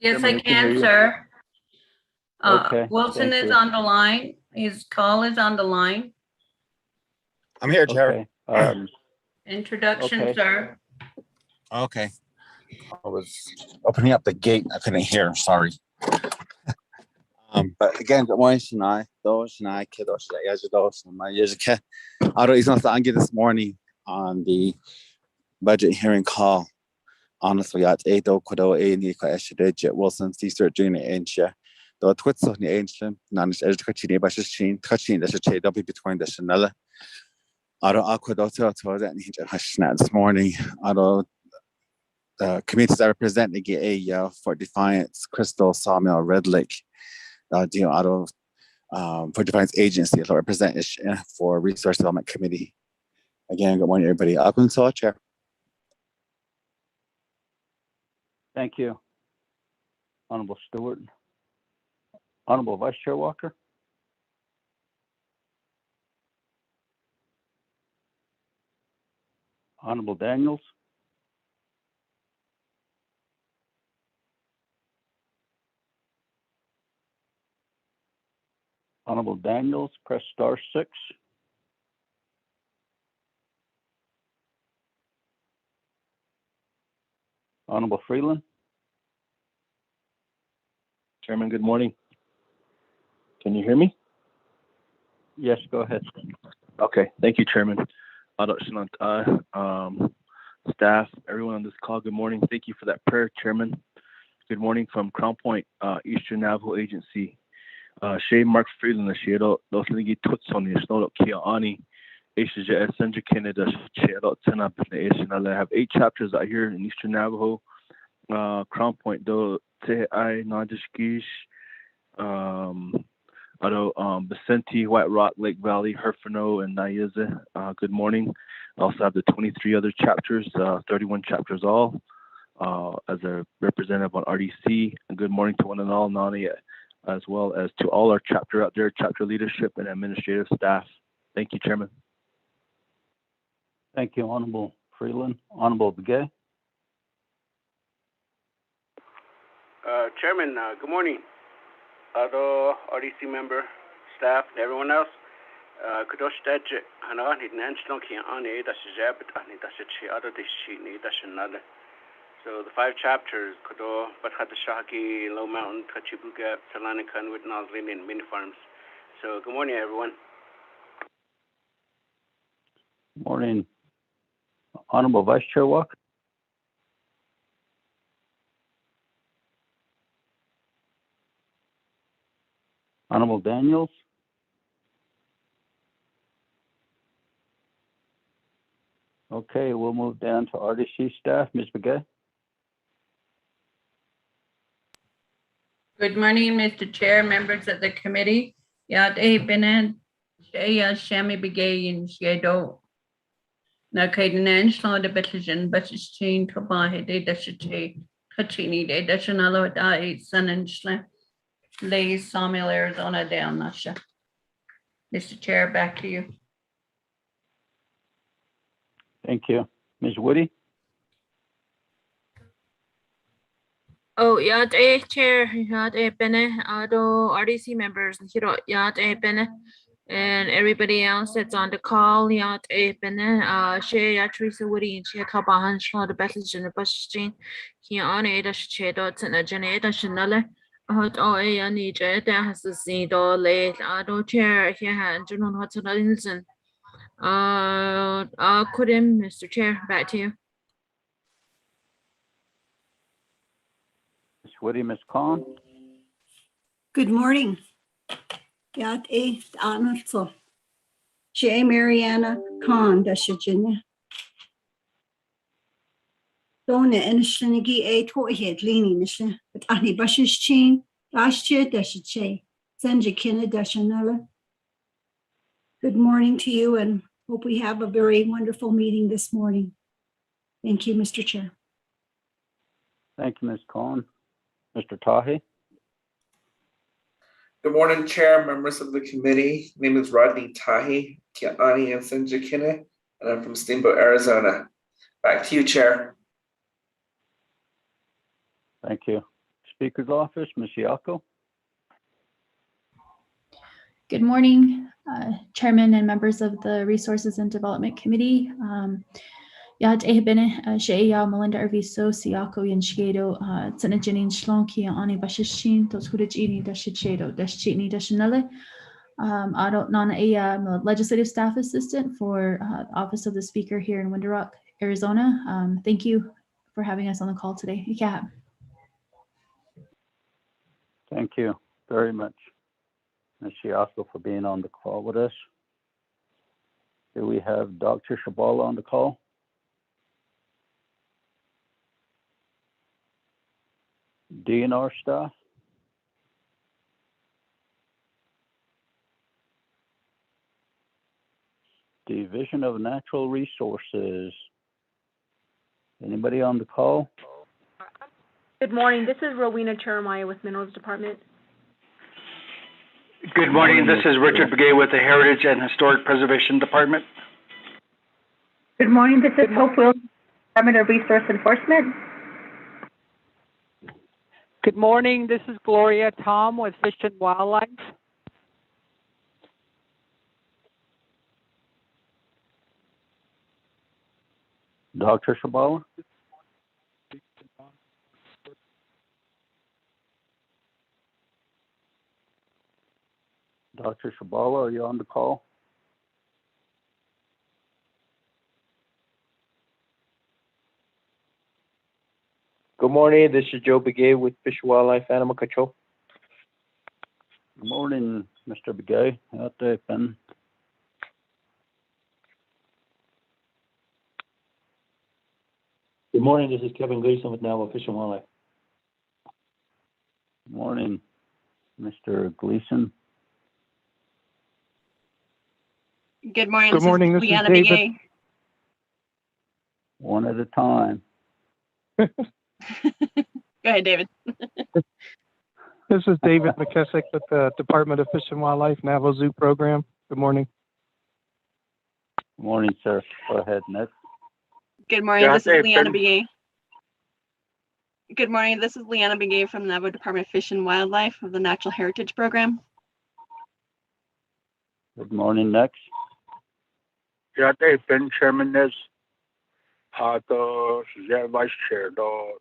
Yes, Chairman, I we can hear can, you. sir. Okay, Wilson thank is you. on the line. His call is on the line. I'm here, Chair. Okay. Introduction, Okay. sir. Okay. I was opening up the gate. I couldn't hear. Sorry. But again, good morning, Shania. Shania, kiddo, Shania, Auto is not angry this morning on the budget hearing call. Honestly, at 8 o'clock, Wilson, Caesar, Junior, Ancient. The twits of the ancient, non educated by Shin, touching the shade of between the Chanel. Auto Aquadoto and Hashna this morning. Auto the communities I represent the area for Defiance, Crystal, Sawmill, Red Lake, Auto for Defiance Agency, I represent for Resource Development Committee. Again, good morning, everybody. Welcome to our chair. Thank you. Honorable Stewart. Honorable Vice Chair Walker. Honorable Daniels. Honorable Daniels, press *6. Honorable Freeland. Chairman, good morning. Can you hear me? Yes, go ahead. Okay, thank you, Chairman. Staff, everyone on this call, good morning. Thank you for that prayer, Chairman. Good morning from Crown Point, Eastern Navajo Agency. Shay Mark Freeland, Shado, Losligi Tutson, Snowdok Kiani, Asia Essential Canada, Shado Tena, I have 8 chapters out here in Eastern Navajo. Crown Point, though, Te Ai, Nandishkish, Vicente, White Rock, Lake Valley, Herfano, and Nayeze. Good morning. I also have the 23 other chapters, 31 chapters all, as a representative on RDC. And good morning to one and all, Nani, as well as to all our chapter out there, chapter leadership and administrative staff. Thank you, Chairman. Thank you, Honorable Freeland. Honorable Begay. Chairman, good morning. Other RDC member, staff, and everyone else. So the 5 chapters, Kodo, Bathadashaki, Low Mountain, Kachibuga, Talanakan with Noslin and Mini Farms. So good morning, everyone. Morning. Honorable Vice Chair Walker. Honorable Daniels. Okay, we'll move down to RDC staff. Ms. Begay. Good morning, Mr. Chair, members of the committee. Yad Benan, Shaya Shami Begay, Shado. Na Kaidan Slow the Bettijan, Bettishin, Tobahe, De Dashite, Kachini, De Dashanalo, Dai, Sun and Slam, Lay, Sawmill, Arizona, down, Nasha. Mr. Chair, back to you. Thank you. Ms. Woody. Oh, Yad Chair, Yad Bene, Ado RDC members, Yad Bene, and everybody else that's on the call, Yad Bene, Shay, Teresa Woody, and Shay Kabahan, Shaw, the Bethlehem, and the Bushing, Kian, Ada Shadow, and a Janeta Chanela, Hot OA, and Nija, that has to see the late Ado Chair, here, and General Hudson Linson. Couldn't, Mr. Chair, back to you. Ms. Woody, Ms. Khan. Good morning. Yat A. Donaldson. J. Mariana Khan, Dashajina. Dona and Shinigi A. Toyhead leaning, but Annie Bush's chain, last year Dashache, Sanjakina Dashanella. Good morning to you, and hope we have a very wonderful meeting this morning. Thank you, Mr. Chair. Thank you, Ms. Khan. Mr. Tahi. Good morning, Chair, members of the committee. My name is Rodney Tahi, Kiani and Sanjakina, and I'm from Steamboat, Arizona. Back to you, Chair. Thank you. Speaker's Office, Ms. Yako. Good morning, Chairman and members of the Resources and Development Committee. Yad ehbene sheya Melinda Arviso Siako Yanshiedo Tsanajinin Shlonki Ani Bashishin Toskudajini Dashichedo Dashchini Dashinele. Ado Nana Eya, Legislative Staff Assistant for Office of the Speaker here in Window Rock, Arizona. Thank you for having us on the call today. Yeah. Thank you very much, Ms. Yako, for being on the call with us. Do we have Dr. Shabala on the call? DNR staff? Division of Natural Resources. Anybody on the call? Good morning. This is Rowena Cheremiah with Minerals Department. Good morning. This is Richard Begay with the Heritage and Historic Preservation Department. Good morning. This is Hope Wilson, Department of Resource Enforcement. Good morning. This is Gloria Tom with Fish and Wildlife. Dr. Shabala? Dr. Shabala, are you on the call? Good morning. This is Joe Begay with Fish and Wildlife Animal Control. Good morning, Mr. Begay. Out there, Ben. Good morning. This is Kevin Gleason with Navajo Fish and Wildlife. Good morning, Mr. Gleason. Good morning. Good morning. This is Leanna David. Begay. One at a time. Go ahead, David. This is David McKessick with the Department of Fish and Wildlife Navajo Zoo Program. Good morning. Good morning, sir. Go ahead, next. Good morning. This is Leanna Begay. Good morning. This is Leanna Begay from the Navajo Department of Fish and Wildlife of the Natural Heritage Program. Good morning, next. Yeah, Dave, Ben Chairman is the Vice Chair, the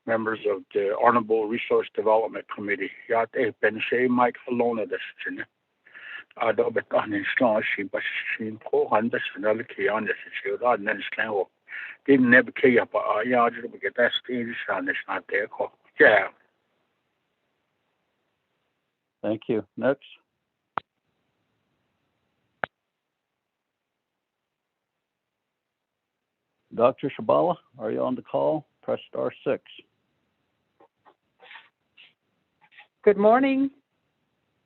members of the Honorable Resource Development Committee. Yeah, Dave, Ben Shay, Mike Alona, the Chin. The Betan in Slash, but she on the Snell Key on the Shield, and then Slango. Didn't never care about yeah, just get that stage and it's not there. Yeah. Thank you. Next. Dr. Shabala, are you on the call? Press *6. Good morning.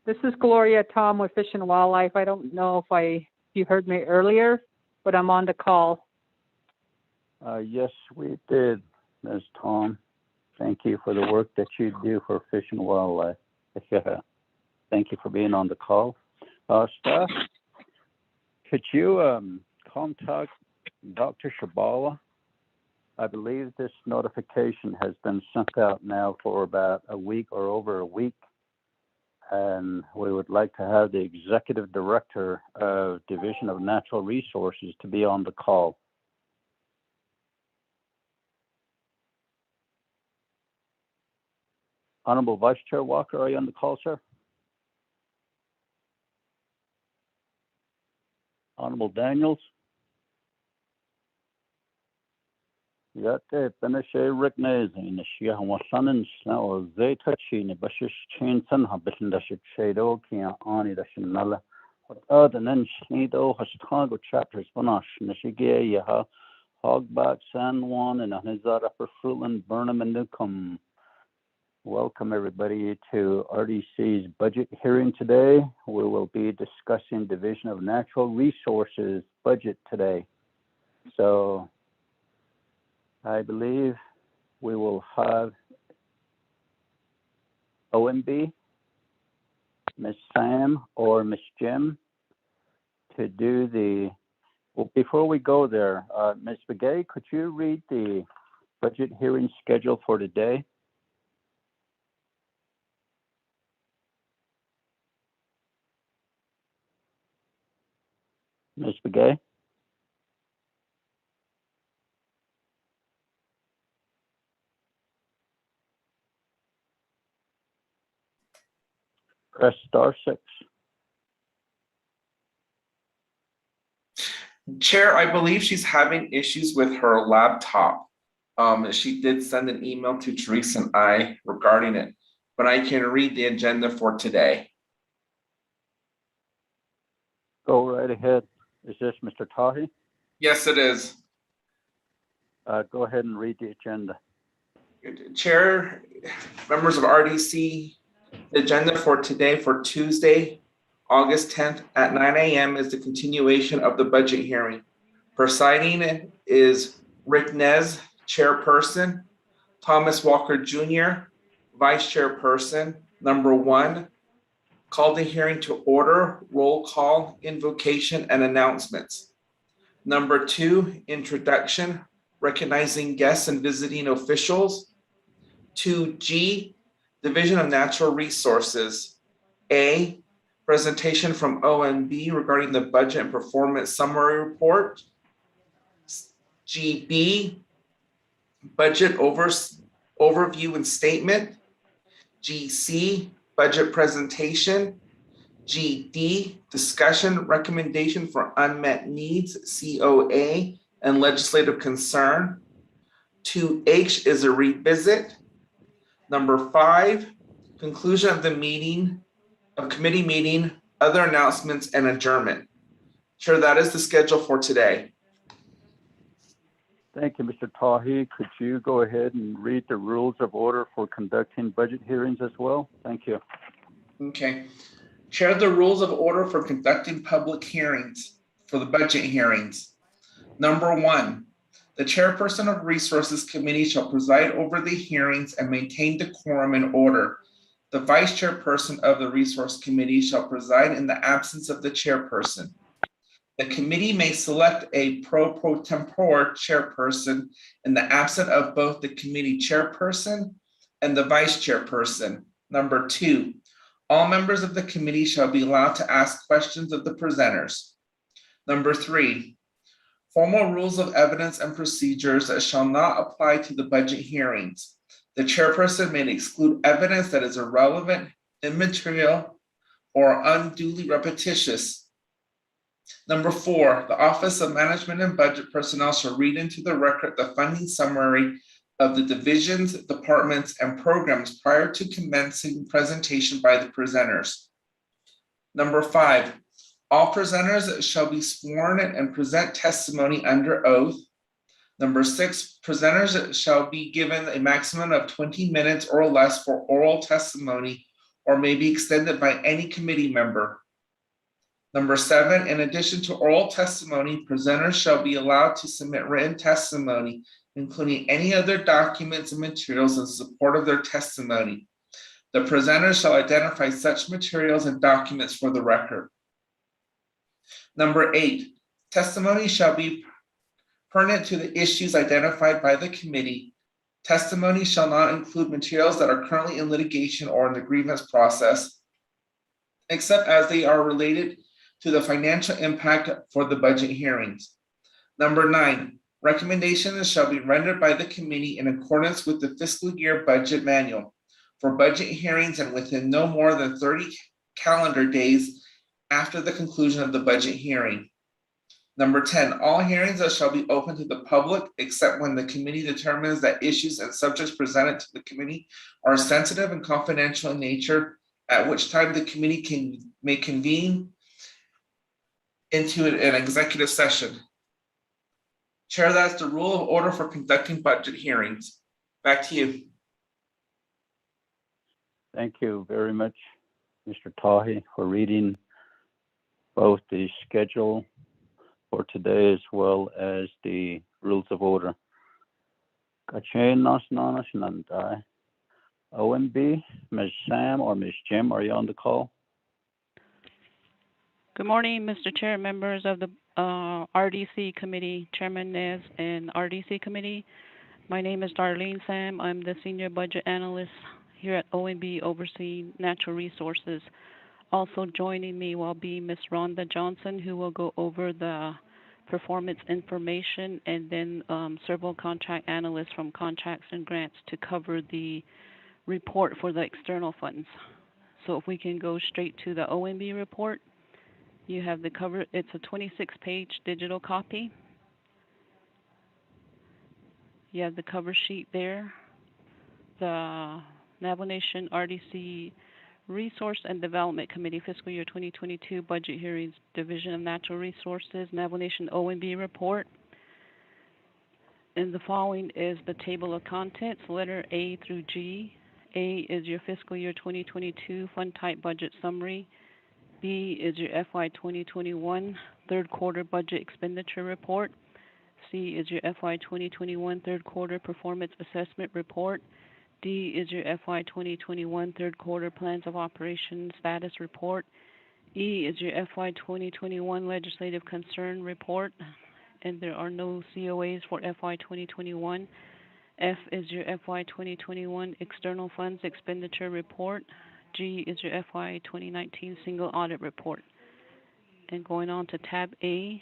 This is Gloria Tom with Fish and Wildlife. I don't know if you heard me earlier, but I'm on the call. Yes, we did, Ms. Tom. Thank you for the work that you do for Fish and Wildlife. Thank you for being on the call. Staff, could you contact Dr. Shabala? I believe this notification has been sent out now for about a week or over a week. And we would like to have the Executive Director of Division of Natural Resources to be on the call. Honorable Vice Chair Walker, are you on the call, sir? Honorable Daniels? Yate Beneshe Rick Nazin, Shia Wasanan Snow, Zeta Chini, Bashish Chain Sun Habitan Dashik Shado, Kia Ani Dashinala. What other than Shnido Hastago chapters, Bonash, Nishige, Yaha, Hogback, San Juan, and Anizara for Fruitland, Burnham, and Newcomb. Welcome everybody to RDC's budget hearing today. We will be discussing Division of Natural Resources budget today. So I believe we will have OMB, Miss Sam or Miss Jim to do the, well, before we go there, Ms. Begay, could you read the budget hearing schedule for today? Ms. Begay? Press *6. Chair, I believe she's having issues with her laptop. She did send an email to Teresa and I regarding it, but I can read the agenda for today. Go right ahead. Is this Mr. Tahi? Yes, it is. Go ahead and read the agenda. Chair, members of RDC, the agenda for today, for Tuesday, August 10th at 9 a.m. is the continuation of the budget hearing. Presiding is Rick Nez, chairperson, Thomas Walker Jr., vice chairperson. Number 1, call the hearing to order, roll call, invocation, and announcements. Number 2, introduction, recognizing guests and visiting officials. 2G, Division of Natural Resources. A, presentation from OMB regarding the budget and performance summary report. GB, budget overview and statement. GC, budget presentation. GD, discussion recommendation for unmet needs, COA, and legislative concern. 2H is a revisit. Number 5, conclusion of the meeting, of committee meeting, other announcements, and adjournment. Sure, that is the schedule for today. Thank you, Mr. Tahi. Could you go ahead and read the rules of order for conducting budget hearings as well? Thank you. Okay. Chair, the rules of order for conducting public hearings for the budget hearings. Number 1, the chairperson of Resources Committee shall preside over the hearings and maintain decorum and order. The vice chairperson of the Resource Committee shall preside in the absence of the chairperson. The committee may select a pro tempore chairperson in the absence of both the committee chairperson and the vice chairperson. Number 2, all members of the committee shall be allowed to ask questions of the presenters. Number 3, formal rules of evidence and procedures that shall not apply to the budget hearings. The chairperson may exclude evidence that is irrelevant, immaterial, or unduly repetitious. Number 4, the Office of Management and Budget Personnel shall read into the record the funding summary of the divisions, departments, and programs prior to commencing presentation by the presenters. Number 5, all presenters shall be sworn and present testimony under oath. Number 6, presenters shall be given a maximum of 20 minutes or less for oral testimony or may be extended by any committee member. Number 7, in addition to oral testimony, presenters shall be allowed to submit written testimony, including any other documents and materials in support of their testimony. The presenters shall identify such materials and documents for the record. Number 8, testimony shall be pertinent to the issues identified by the committee. Testimony shall not include materials that are currently in litigation or in the grievance process, except as they are related to the financial impact for the budget hearings. Number 9, recommendations shall be rendered by the committee in accordance with the fiscal year budget manual for budget hearings and within no more than 30 calendar days after the conclusion of the budget hearing. Number 10, all hearings shall be open to the public except when the committee determines that issues and subjects presented to the committee are sensitive and confidential in nature, at which time the committee may convene into an executive session. Chair, that's the rule of order for conducting budget hearings. Back to you. Thank you very much, Mr. Tahi, for reading both the schedule for today as well as the rules of order. OMB, Ms. Sam or Ms. Jim, are you on the call? Good morning, Mr. Chair, members of the RDC Committee, Chairman Nez and RDC Committee. My name is Darlene Sam. I'm the Senior Budget Analyst here at OMB overseeing natural resources. Also joining me will be Ms. Rhonda Johnson, who will go over the performance information, and then several contract analysts from contracts and grants to cover the report for the external funds. So if we can go straight to the OMB report, you have the cover. It's a 26-page digital copy. You have the cover sheet there. The Navajo Nation RDC Resource and Development Committee Fiscal Year 2022 Budget Hearings, Division of Natural Resources, Navajo Nation OMB report. And the following is the table of contents, letter A through G. A is your fiscal year 2022 fund type budget summary. B is your FY 2021 third quarter budget expenditure report. C is your FY 2021 third quarter performance assessment report. D is your FY 2021 third quarter plans of operations status report. E is your FY 2021 legislative concern report, and there are no COAs for FY 2021. F is your FY 2021 external funds expenditure report. G is your FY 2019 single audit report. And going on to tab A,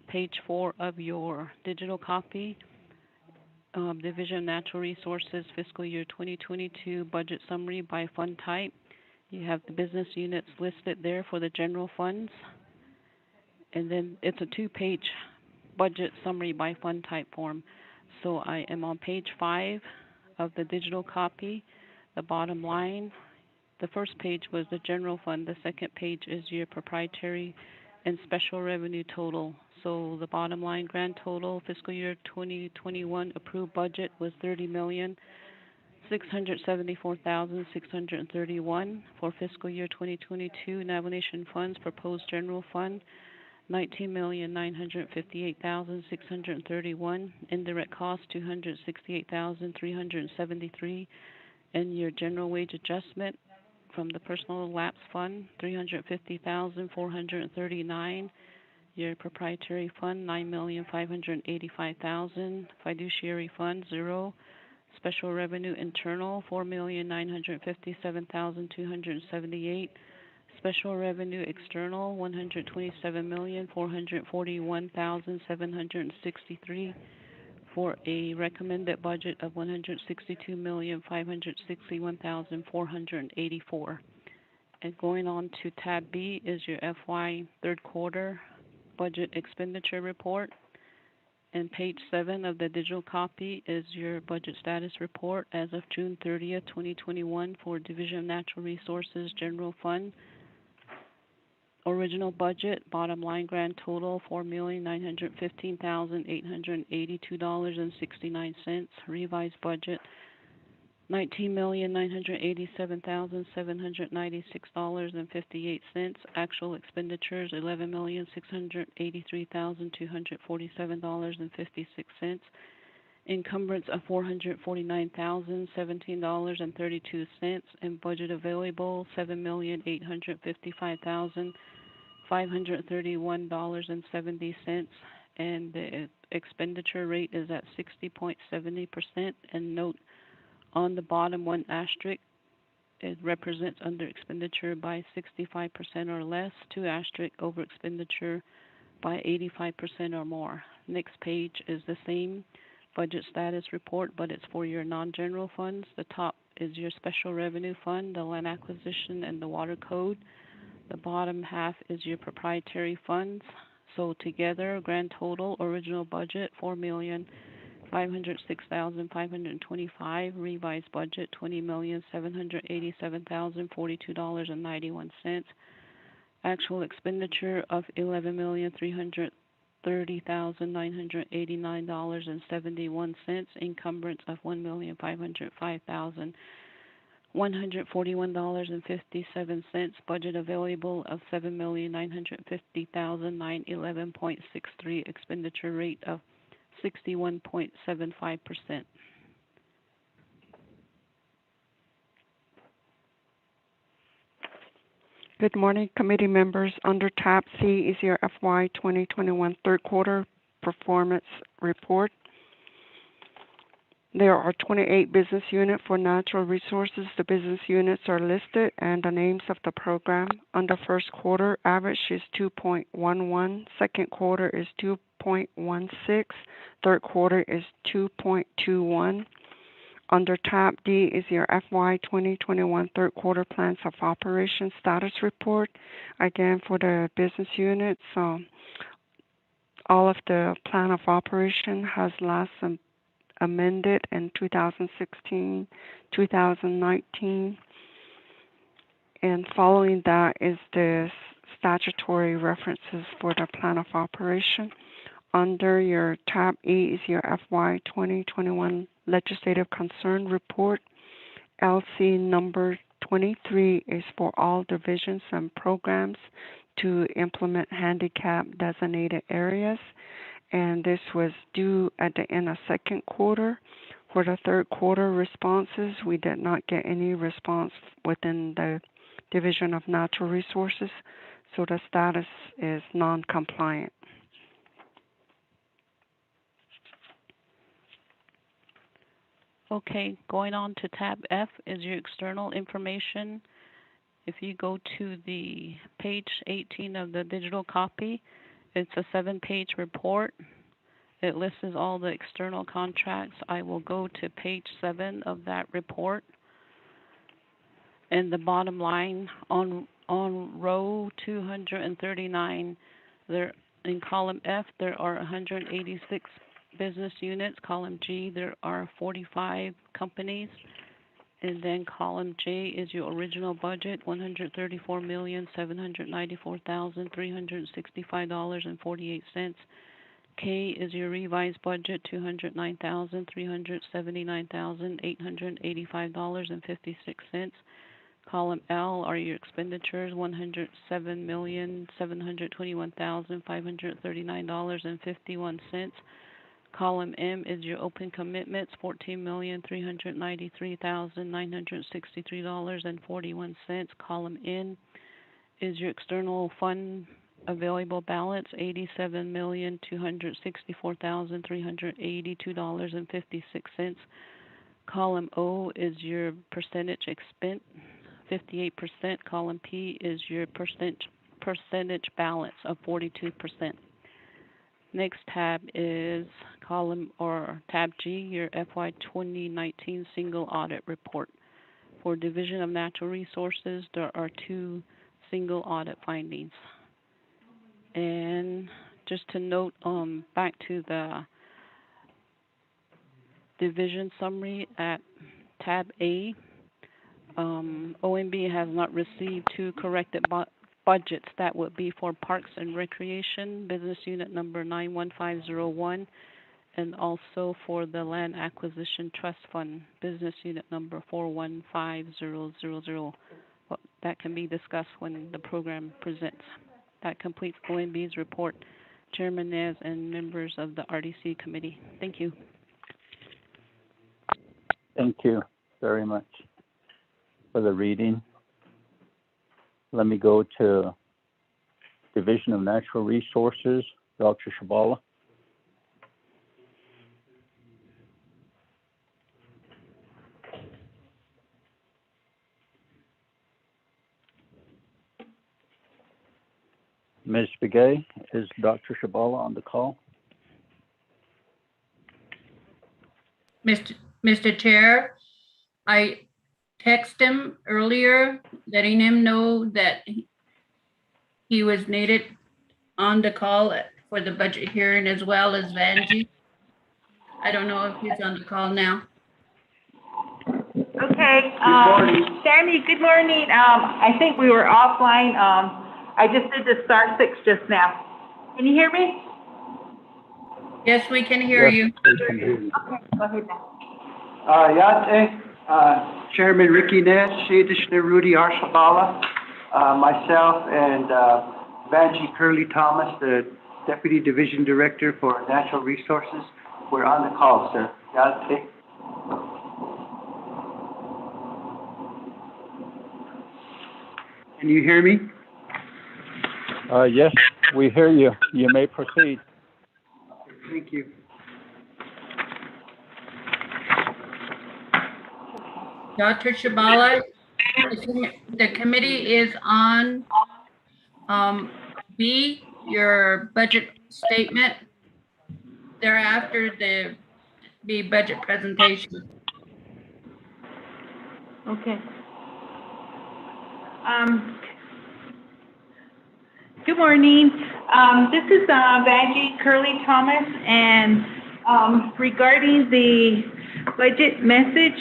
page 4 of your digital copy, Division of Natural Resources Fiscal Year 2022 Budget Summary by Fund Type. You have the business units listed there for the general funds. And then it's a 2-page budget summary by fund type form. So I am on page 5 of the digital copy. The bottom line, the first page was the general fund. The second page is your proprietary and special revenue total. So the bottom line grand total fiscal year 2021 approved budget was $30,674,631. For fiscal year 2022 Navajo Nation funds proposed general fund $19,958,631. Indirect cost $268,373. And your general wage adjustment from the personal lapse fund $350,439. Your proprietary fund $9,585,000. Fiduciary fund 0. Special revenue internal $4,957,278. Special revenue external $127,441,763 for a recommended budget of $162,561,484. And going on to tab B is your FY third quarter budget expenditure report. And page 7 of the digital copy is your budget status report as of June 30th, 2021 for Division of Natural Resources General Fund. Original budget, bottom line grand total $4,915,882.69. Revised budget $19,987,796.58. Actual expenditures $11,683,247.56. Encumbrance of $449,017.32, and budget available $7,855,531.70, and the expenditure rate is at 60.70%. And note on the bottom one asterisk, it represents under expenditure by 65% or less, 2 asterisk over expenditure by 85% or more. Next page is the same budget status report, but it's for your non-general funds. The top is your special revenue fund, the land acquisition, and the water code. The bottom half is your proprietary funds. So together, grand total original budget $4,506,525. Revised budget $20,787,042.91. Actual expenditure of $11,330,989.71. Encumbrance of $1,505,141.57. Budget available of $7,950,911.63. Expenditure rate of 61.75%. Good morning, committee members. Under tab C is your FY 2021 third quarter performance report. There are 28 business units for natural resources. The business units are listed and the names of the program. Under first quarter, average is 2.11. Second quarter is 2.16. Third quarter is 2.21. Under tab D is your FY 2021 third quarter plans of operation status report. Again, for the business units, all of the plan of operation has last amended in 2016, 2019, and following that is the statutory references for the plan of operation. Under your tab E is your FY 2021 legislative concern report. LC number 23 is for all divisions and programs to implement handicap designated areas, and this was due at the end of second quarter. For the third quarter responses, we did not get any response within the Division of Natural Resources, so the status is non-compliant. Okay, going on to tab F is your external information. If you go to the page 18 of the digital copy, it's a 7-page report. It lists all the external contracts. I will go to page 7 of that report. And the bottom line on row 239, there in column F there are 186 business units. Column G there are 45 companies. And then column J is your original budget, $134,794,365.48. K is your revised budget, $209,379,885.56. Column L are your expenditures, $107,721,539.51. Column M is your open commitments, $14,393,963.41. Column N is your external fund available balance, $87,264,382.56. Column O is your percentage expense, 58%. Column P is your percentage balance of 42%. Next tab is tab G, your FY 2019 single audit report. For Division of Natural Resources, there are 2 single audit findings. And just to note, back to the division summary at tab A, OMB has not received 2 corrected budgets. That would be for Parks and Recreation, business unit number 91501, and also for the Land Acquisition Trust Fund, business unit number 415000. That can be discussed when the program presents. That completes OMB's report. Chairman Nez and members of the RDC committee. Thank you. Thank you very much for the reading. Let me go to Division of Natural Resources, Dr. Shabala. Ms. Begay, is Dr. Shabala on the call? Mr. Chair, I texted him earlier, letting him know that he was needed on the call for the budget hearing, as well as Vanjie. I don't know if he's on the call now. Okay, Sammy, good morning. I think we were offline. I just did the *6 just now. Can you hear me? Yes, we can hear you. We can hear you. Okay, go ahead now. Chairman Ricky Ness, Additioner Rudy Arshabala, myself, and Vanjie Curley Thomas, the Deputy Division Director for Natural Resources. We're on the call, sir. Yate. Can you hear me? Yes, we hear you. You may proceed. Thank you. Dr. Shabala, the committee is on B, your budget statement. Thereafter, the B budget presentation. Okay. Good morning. This is Vangie Curley Thomas, and regarding the budget message,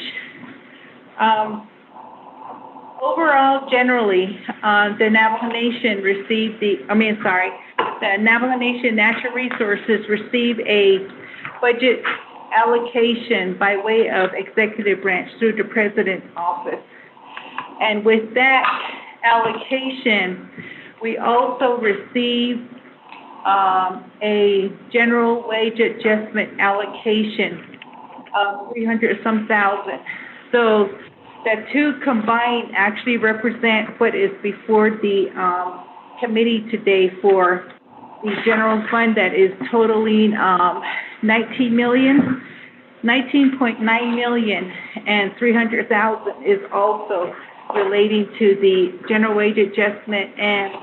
overall, generally, the Navajo Nation received the Navajo Nation Natural Resources received a budget allocation by way of executive branch through the President's office. And with that allocation, we also received a general wage adjustment allocation of 300-some thousand. So the two combined actually represent what is before the committee today for the general fund that is totaling 19.9 million, and 300,000 is also relating to the general wage adjustment. And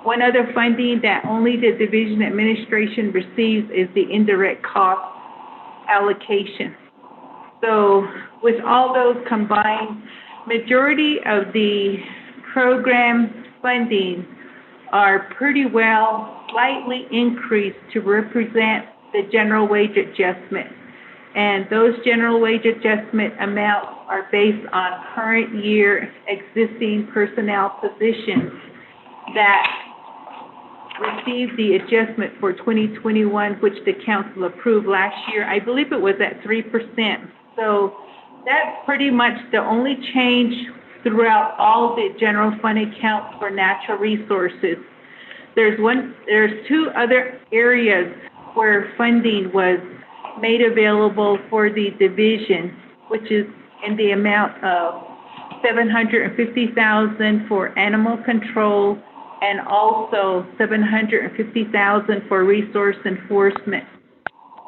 one other funding that only the division administration receives is the indirect cost allocation. So with all those combined, majority of the program funding are pretty well slightly increased to represent the general wage adjustment. And those general wage adjustment amounts are based on current year existing personnel positions that received the adjustment for 2021, which the council approved last year. I believe it was at 3%. So that's pretty much the only change throughout all the general fund accounts for natural resources. There's two other areas where funding was made available for the division, which is in the amount of $750,000 for animal control and also $750,000 for resource enforcement.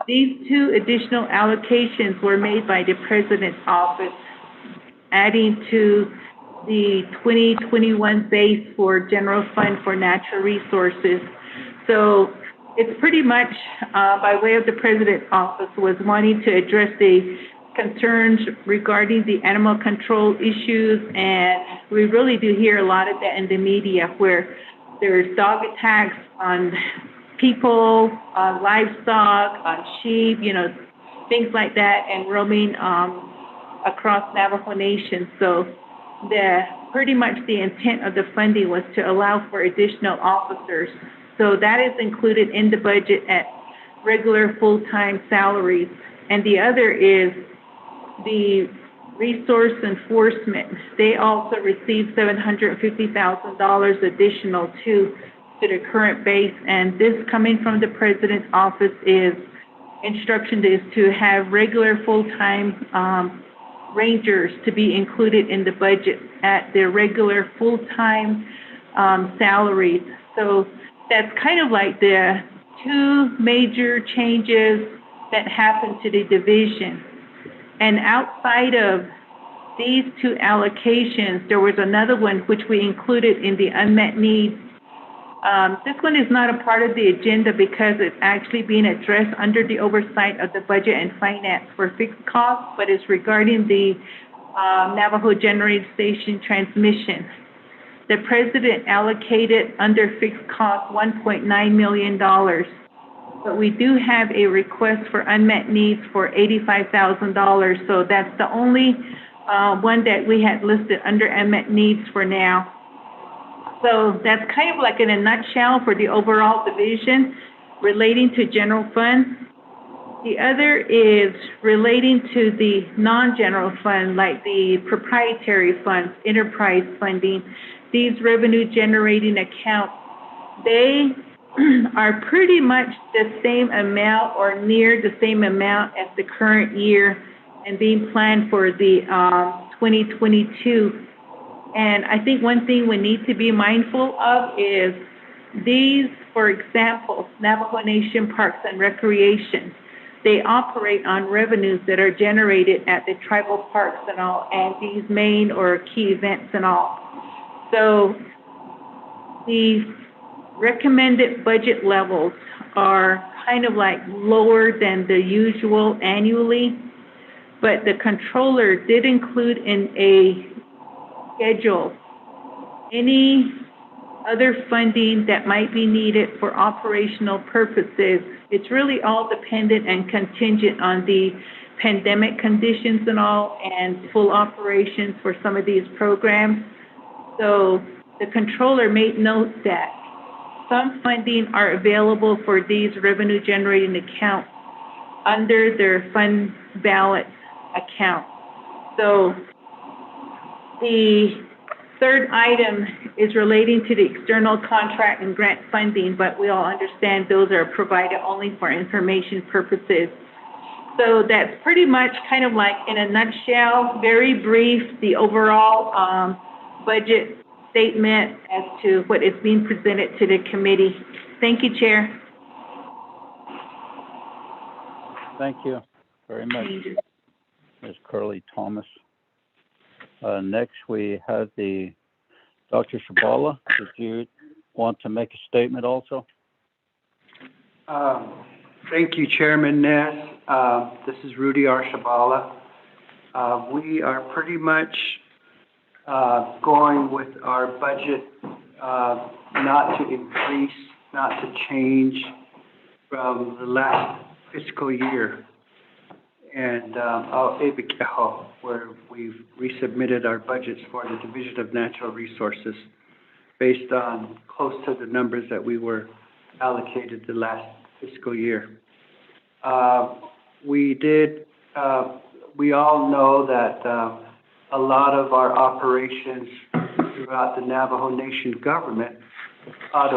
These two additional allocations were made by the President's office, adding to the 2021 base for general fund for natural resources. So it's pretty much by way of the President's office was wanting to address the concerns regarding the animal control issues, and we really do hear a lot of that in the media where there's dog attacks on people, on livestock, on sheep, things like that, and roaming across Navajo Nation. So pretty much the intent of the funding was to allow for additional officers. So that is included in the budget at regular full-time salaries. And the other is the resource enforcement. They also received $750,000 additional to the current base. And this coming from the President's office is instruction is to have regular full-time rangers to be included in the budget at their regular full-time salaries. So that's kind of like the two major changes that happened to the division. And outside of these two allocations, there was another one which we included in the unmet needs. This one is not a part of the agenda because it's actually being addressed under the oversight of the budget and finance for fixed costs, but it's regarding the Navajo generating station transmission. The President allocated under fixed costs $1.9 million, but we do have a request for unmet needs for $85,000. So that's the only one that we had listed under unmet needs for now. So that's kind of like in a nutshell for the overall division relating to general fund. The other is relating to the non-general fund, like the proprietary funds, enterprise funding. These revenue generating accounts, they are pretty much the same amount or near the same amount as the current year and being planned for the 2022. And I think one thing we need to be mindful of is these, for example, Navajo Nation Parks and Recreation. they operate on revenues that are generated at the tribal parks and all, and these main or key events and all. So the recommended budget levels are kind of like lower than the usual annually, but the controller did include in a schedule any other funding that might be needed for operational purposes. It's really all dependent and contingent on the pandemic conditions and all, and full operations for some of these programs. So the controller made note that some funding are available for these revenue generating accounts under their fund balance account. So the third item is relating to the external contract and grant funding, but we all understand those are provided only for information purposes. So that's pretty much kind of like in a nutshell, very brief, the overall budget statement as to what is being presented to the committee. Thank you, Chair. Thank you very much, Ms. Curley Thomas. Next, we have the Dr. Shabala. Did you want to make a statement also? Thank you, Chairman Ness. This is Rudy R. Shabala. We are pretty much going with our budget not to increase, not to change from the last fiscal year. And where we've resubmitted our budgets for the Division of Natural Resources based on close to the numbers that we were allocated the last fiscal year. We all know that a lot of our operations throughout the Navajo Nation government of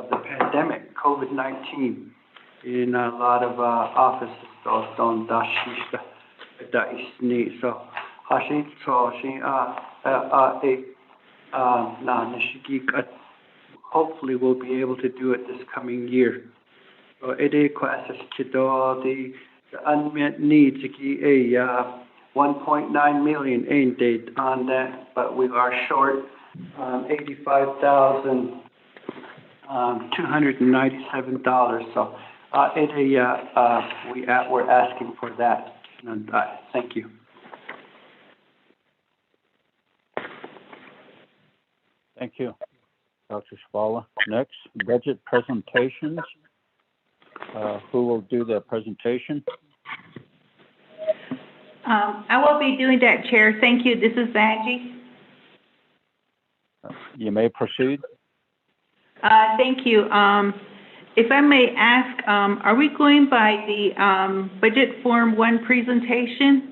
the pandemic, COVID-19, in a lot of offices, so hopefully we'll be able to do it this coming year. So the unmet needs, 1.9 million ain't they on that, but we are short 85,297 So we're asking for that. And, thank you. Thank you, Dr. Shabala. Next, budget presentations. Who will do the presentation? I will be doing that, Chair. Thank you. This is Angie. You may proceed. Thank you. If I may ask, are we going by the Budget Form 1 presentation?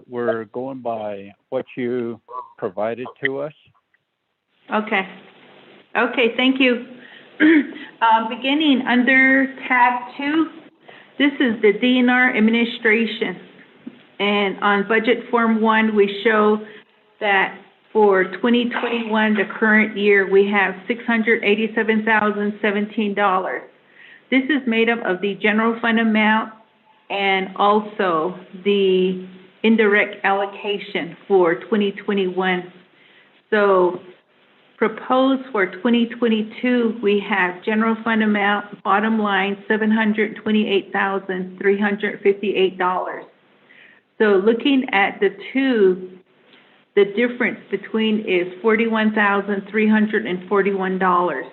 We're going by what you provided to us. Okay. Okay, thank you. Beginning under tab 2, this is the DNR administration. And on budget form 1, we show that for 2021, the current year, we have $687,017. This is made up of the general fund amount and also the indirect allocation for 2021. So proposed for 2022, we have general fund amount, bottom line, $728,358. So looking at the two, the difference between is $41,341.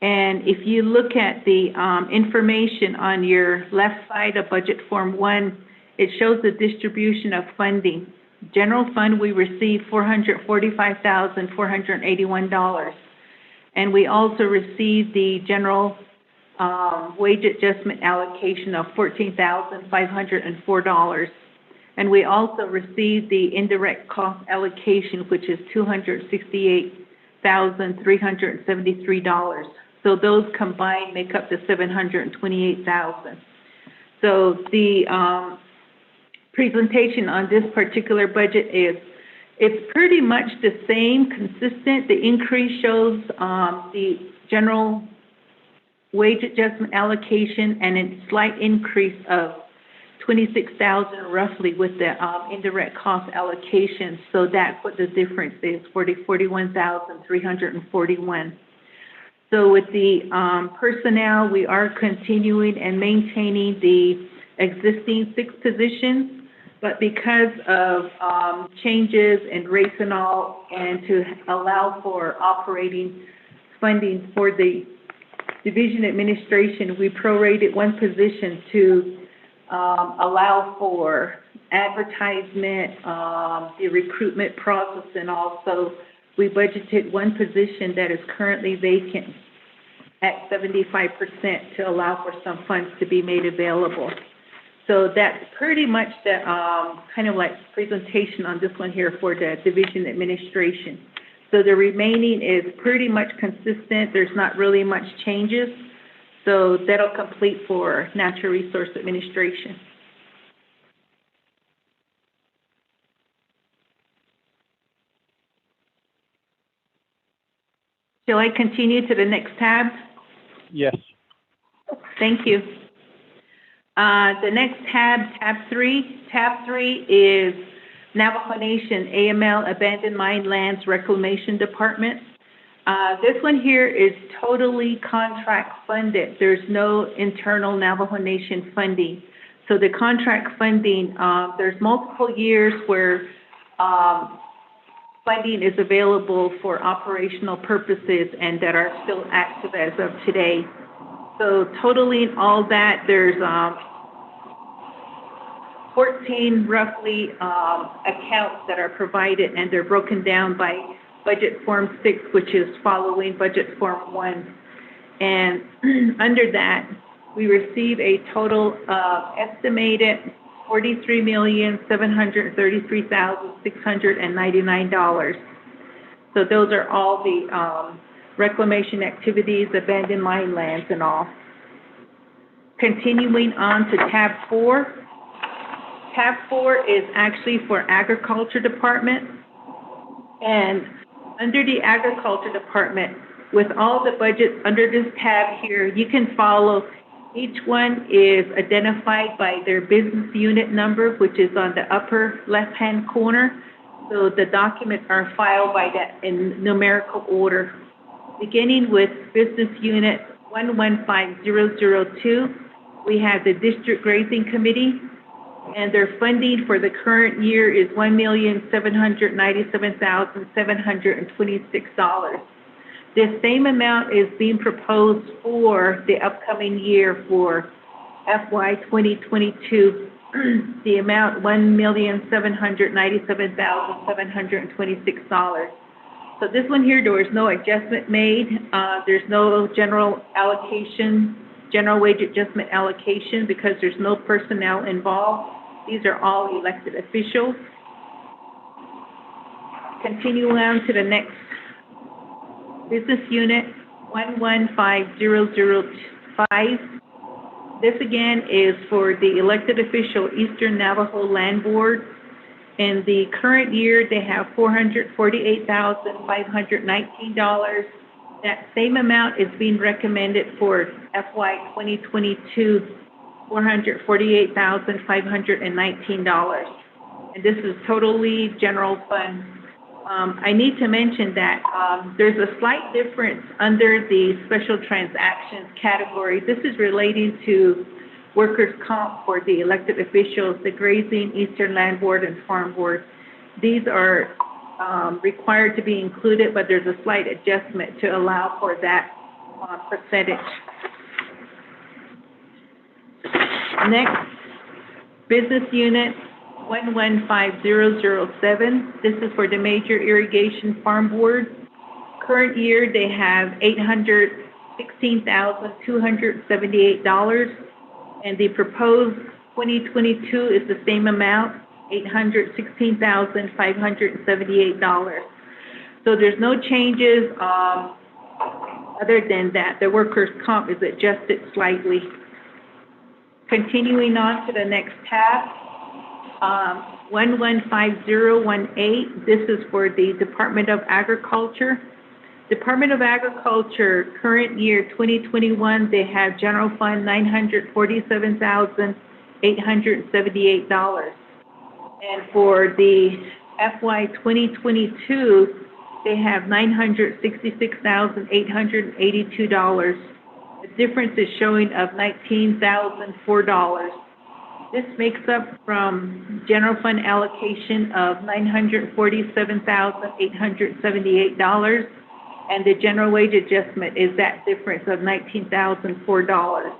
And if you look at the information on your left side of budget form 1, it shows the distribution of funding. General fund, we received $445,481. And we also received the general wage adjustment allocation of $14,504. And we also received the indirect cost allocation, which is $268,373. So those combined make up the $728,000. So the presentation on this particular budget is It's pretty much the same, consistent. The increase shows the general wage adjustment allocation and a slight increase of 26,000 roughly with the indirect cost allocation. So that's what the difference is, 41,341. So with the personnel, we are continuing and maintaining the existing 6 positions, but because of changes in rates and all, and to allow for operating funding for the division administration, we prorated 1 position to allow for advertisement, the recruitment process, and also we budgeted 1 position that is currently vacant at 75% to allow for some funds to be made available. So that's pretty much the kind of like presentation on this one here for the division administration. So the remaining is pretty much consistent. There's not really much changes. So that'll complete for Natural Resource Administration. Shall I continue to the next tab? Yes. Thank you. The next tab, tab 3. Tab 3 is Navajo Nation AML Abandoned Mine Lands Reclamation Department. This one here is totally contract funded. There's no internal Navajo Nation funding. So the contract funding, there's multiple years where funding is available for operational purposes and that are still active as of today. So totaling all that, there's 14 roughly accounts that are provided, and they're broken down by Budget Form 6, which is following Budget Form 1. And under that, we receive a total of estimated $43,733,699. So those are all the reclamation activities, abandoned mine lands and all. Continuing on to tab 4. Tab 4 is actually for Agriculture Department. And under the Agriculture Department, with all the budgets under this tab here, you can follow. Each one is identified by their business unit number, which is on the upper left-hand corner. So the documents are filed by that in numerical order. Beginning with business unit 115002, we have the District Grazing Committee, and their funding for the current year is $1,797,726. This same amount is being proposed for the upcoming year for FY 2022. The amount $1,797,726. So this one here, there was no adjustment made. There's no general allocation, general wage adjustment allocation, because there's no personnel involved. These are all elected officials. Continue on to the next business unit, 115005. This again is for the elected official Eastern Navajo Land Board. In the current year, they have $448,519. That same amount is being recommended for FY 2022, $448,519. And this is totally general fund. I need to mention that there's a slight difference under the special transactions category. This is relating to workers' comp for the elected officials, the Grazing, Eastern Land Board, and Farm Board. These are required to be included, but there's a slight adjustment to allow for that percentage. Next, business unit 115007. This is for the Major Irrigation Farm Board. Current year, they have $816,278, and the proposed 2022 is the same amount, $816,578. So there's no changes other than that. The workers' comp is adjusted slightly. Continuing on to the next tab, 115018, this is for the Department of Agriculture. Department of Agriculture, current year 2021, they have general fund $947,878. And for the FY 2022, they have $966,882. The difference is showing of $19,004. This makes up from general fund allocation of $947,878, and the general wage adjustment is that difference of $19,004.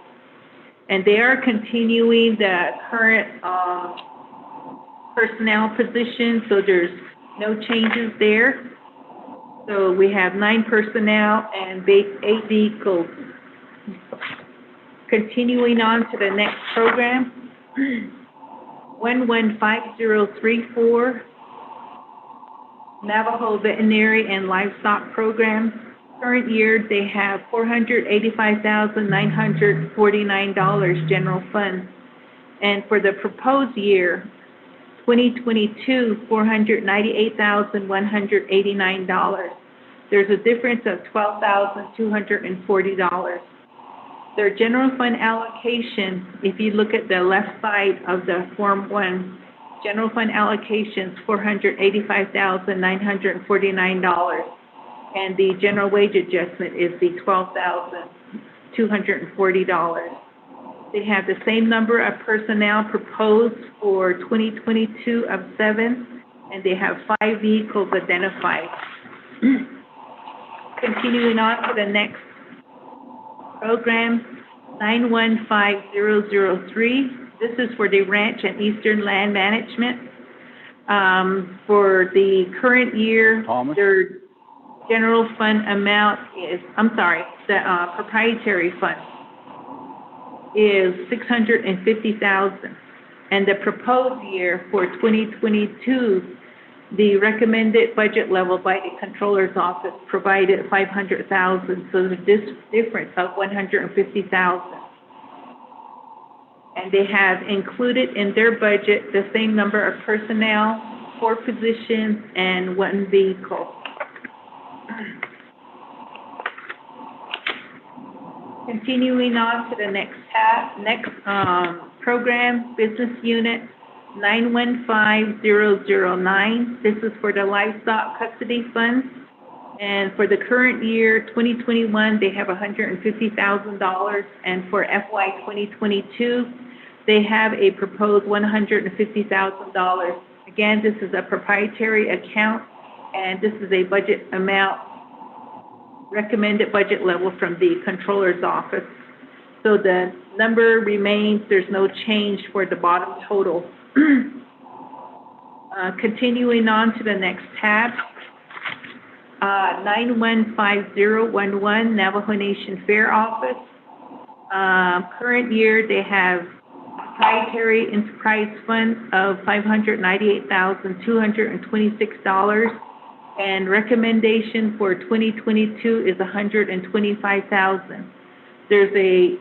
And they are continuing the current personnel position, so there's no changes there. So we have 9 personnel and 8 vehicles. Continuing on to the next program, 115034, Navajo Veterinary and Livestock Program. Current year, they have $485,949 general fund. And for the proposed year, 2022, $498,189. There's a difference of $12,240. Their general fund allocation, if you look at the left side of the Form 1, general fund allocations, $485,949. And the general wage adjustment is the $12,240. They have the same number of personnel proposed for 2022 of 7, and they have 5 vehicles identified. Continuing on to the next program, 915003. This is for the Ranch and Eastern Land Management. For the current year, their general fund amount is, the proprietary fund is $650,000. And the proposed year for 2022, the recommended budget level by the Controller's Office provided $500,000, so this difference of $150,000. And they have included in their budget the same number of personnel, 4 positions, and 1 vehicle. Continuing on to the next program, business unit 915009. This is for the livestock custody fund. And for the current year, 2021, they have $150,000. And for FY 2022, they have a proposed $150,000. Again, this is a proprietary account, and this is a budget amount, recommended budget level from the Controller's Office. So the number remains, there's no change for the bottom total. Continuing on to the next tab, 915011, Navajo Nation Fair Office. Current year, they have proprietary enterprise fund of $598,226, and recommendation for 2022 is $125,000. There's a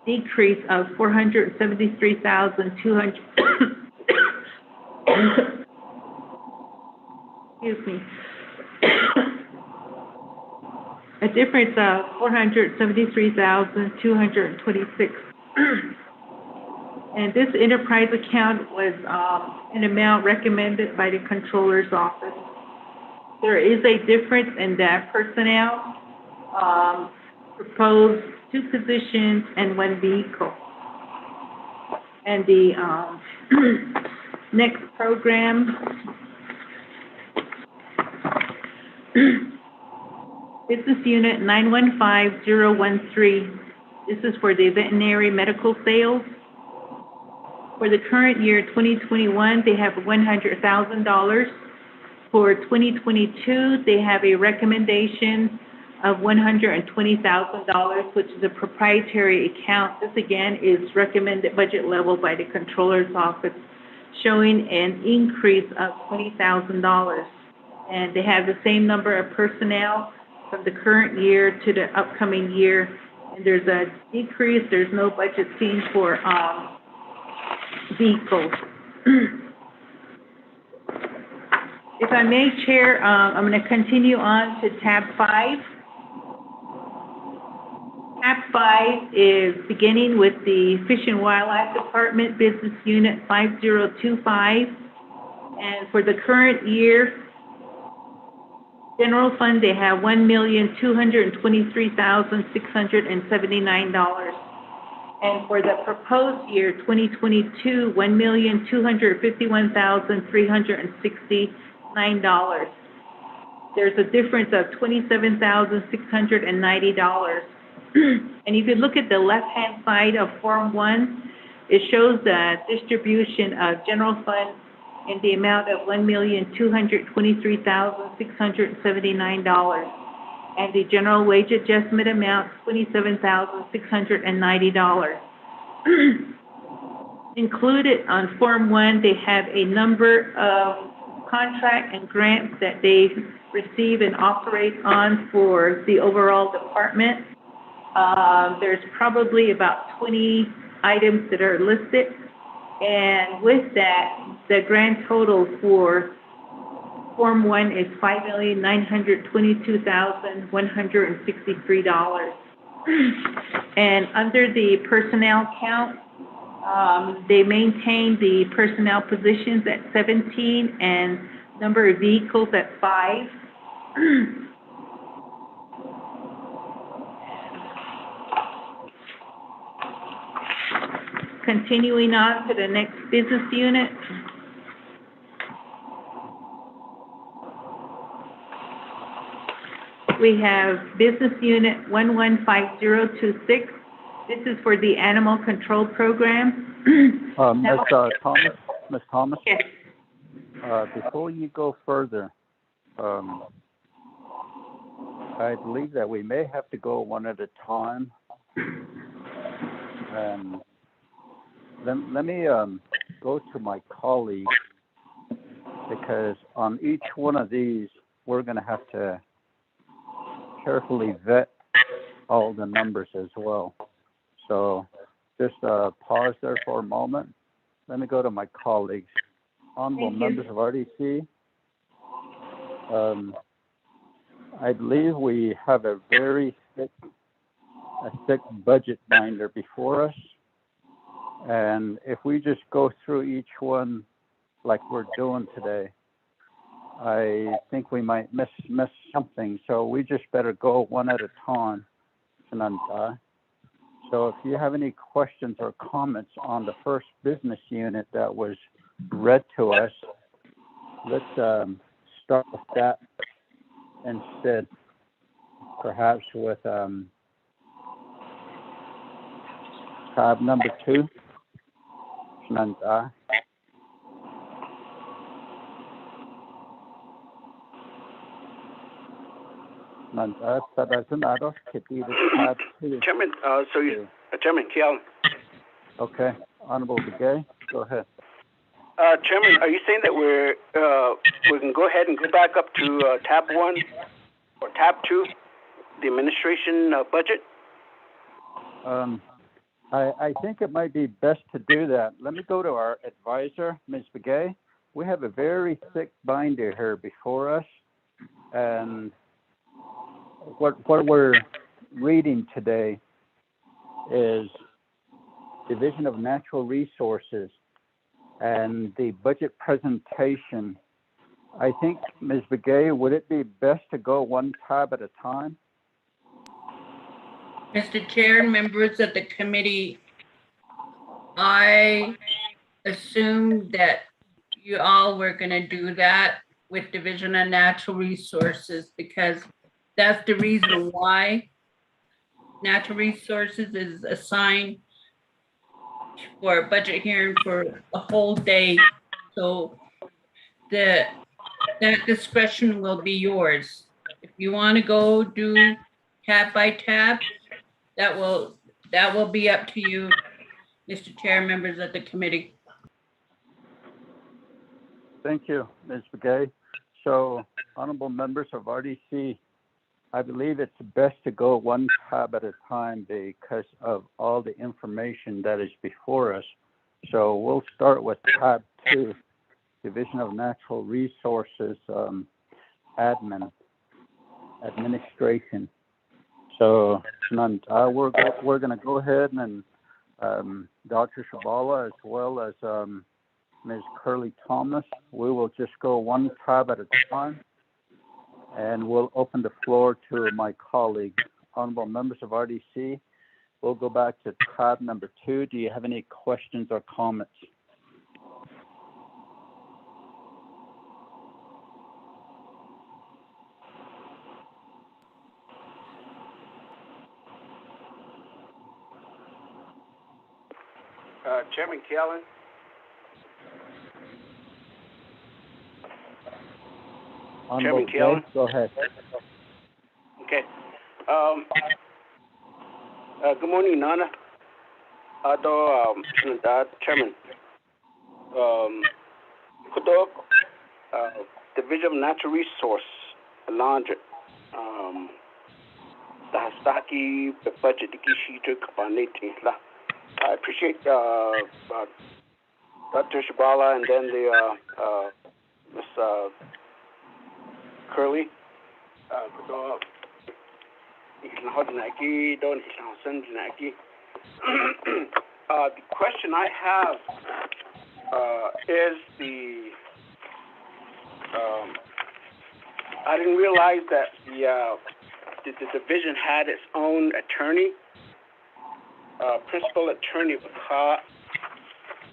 decrease of $473,200. Excuse me. A difference of $473,226. And this enterprise account was an amount recommended by the Controller's Office. There is a difference in that personnel, proposed 2 positions and 1 vehicle. And the next program, business unit 915013. This is for the veterinary medical sales. For the current year, 2021, they have $100,000. For 2022, they have a recommendation of $120,000, which is a proprietary account. This again is recommended budget level by the Controller's Office, showing an increase of $20,000. And they have the same number of personnel from the current year to the upcoming year. And there's a decrease, there's no budget seen for vehicles. If I may, Chair, I'm going to continue on to tab 5. Tab 5 is beginning with the Fish and Wildlife Department Business Unit 5025. And for the current year, general fund, they have $1,223,679. And for the proposed year, 2022, $1,251,369. There's a difference of $27,690. And if you look at the left-hand side of Form 1, it shows the distribution of general fund in the amount of $1,223,679. And the general wage adjustment amount, $27,690. Included on Form 1, they have a number of contract and grants that they receive and operate on for the overall department. There's probably about 20 items that are listed. And with that, the grand total for Form 1 is $5,922,163. And under the personnel count, they maintain the personnel positions at 17 and number of vehicles at 5. Continuing on to the next business unit. We have business unit 115026. This is for the animal control program. Ms. Thomas? Yes. Before you go further, I believe that we may have to go one at a time. Let me go to my colleague, because on each one of these, we're going to have to carefully vet all the numbers as well. So just pause there for a moment. Let me go to my colleagues. Honorable members of RDC, I believe we have a very thick budget binder before us. And if we just go through each one like we're doing today, I think we might miss something. So we just better go one at a time. So if you have any questions or comments on the first business unit that was read to us, let's start with that instead, perhaps with tab number 2. Chairman, Chairman Kiel. Okay, Honorable Begay, go ahead. Chairman, are you saying that we can go ahead and go back up to tab 1 or tab 2, the administration budget? I think it might be best to do that. Let me go to our advisor, Ms. Begay. We have a very thick binder here before us, and what we're reading today is Division of Natural Resources and the budget presentation. I think, Ms. Begay, would it be best to go one tab at a time? Mr. Chair and members of the committee, I assumed that you all were going to do that with Division of Natural Resources, because that's the reason why Natural Resources is assigned for a budget hearing for a whole day. So that discretion will be yours. If you want to go do tab by tab, that will be up to you, Mr. Chair, members of the committee. Thank you, Ms. Begay. So, honorable members of RDC, I believe it's best to go one tab at a time because of all the information that is before us. So we'll start with tab 2. Division of Natural Resources administration. So we're going to go ahead and Dr. Shabala as well as Ms. Curly Thomas. We will just go one tab at a time, and we'll open the floor to my colleague, honorable members of RDC. We'll go back to tab number 2. Do you have any questions or comments? Chairman Kellen. Honorable Chairman Kellen. Go ahead. Okay. Good morning, Nana. Chairman. Kudo, Division of Natural Resource, Landry. The Hastaki, the budget, the Kishi took upon I appreciate Dr. Shabala and then the Miss Curly. The question I have is I didn't realize that the division had its own attorney. Principal attorney.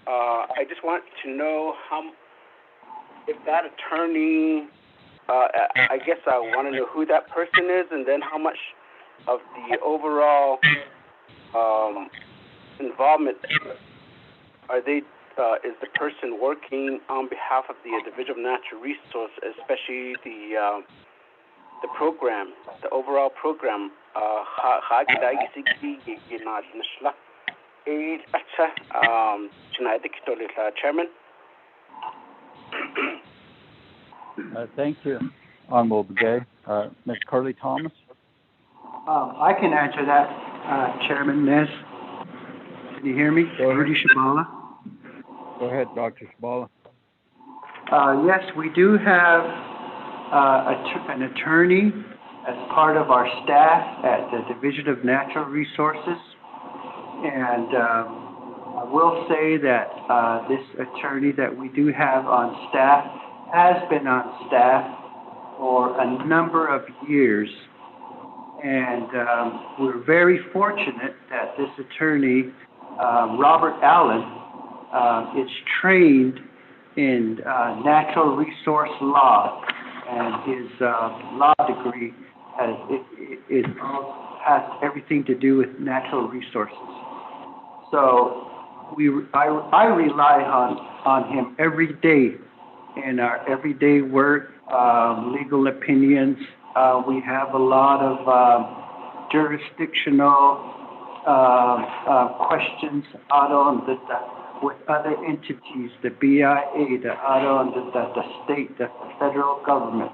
I just want to know if that attorney. I guess I want to know who that person is, and then how much of the overall involvement are they? Is the person working on behalf of the Division of Natural Resources, especially the program, the overall program? Chairman. Thank you, Honorable Begay. Ms. Curly Thomas. I can answer that, Chairman Nez. Can you hear me? Rudy Shabala. Go ahead, Dr. Shabala. Yes, we do have an attorney as part of our staff at the Division of Natural Resources. And I will say that this attorney that we do have on staff has been on staff for a number of years. And we're very fortunate that this attorney, Robert Allen, is trained in natural resource law, and his law degree has everything to do with natural resources. So I rely on him every day in our everyday work, legal opinions. We have a lot of jurisdictional questions out on with other entities, the BIA, the state, the federal government.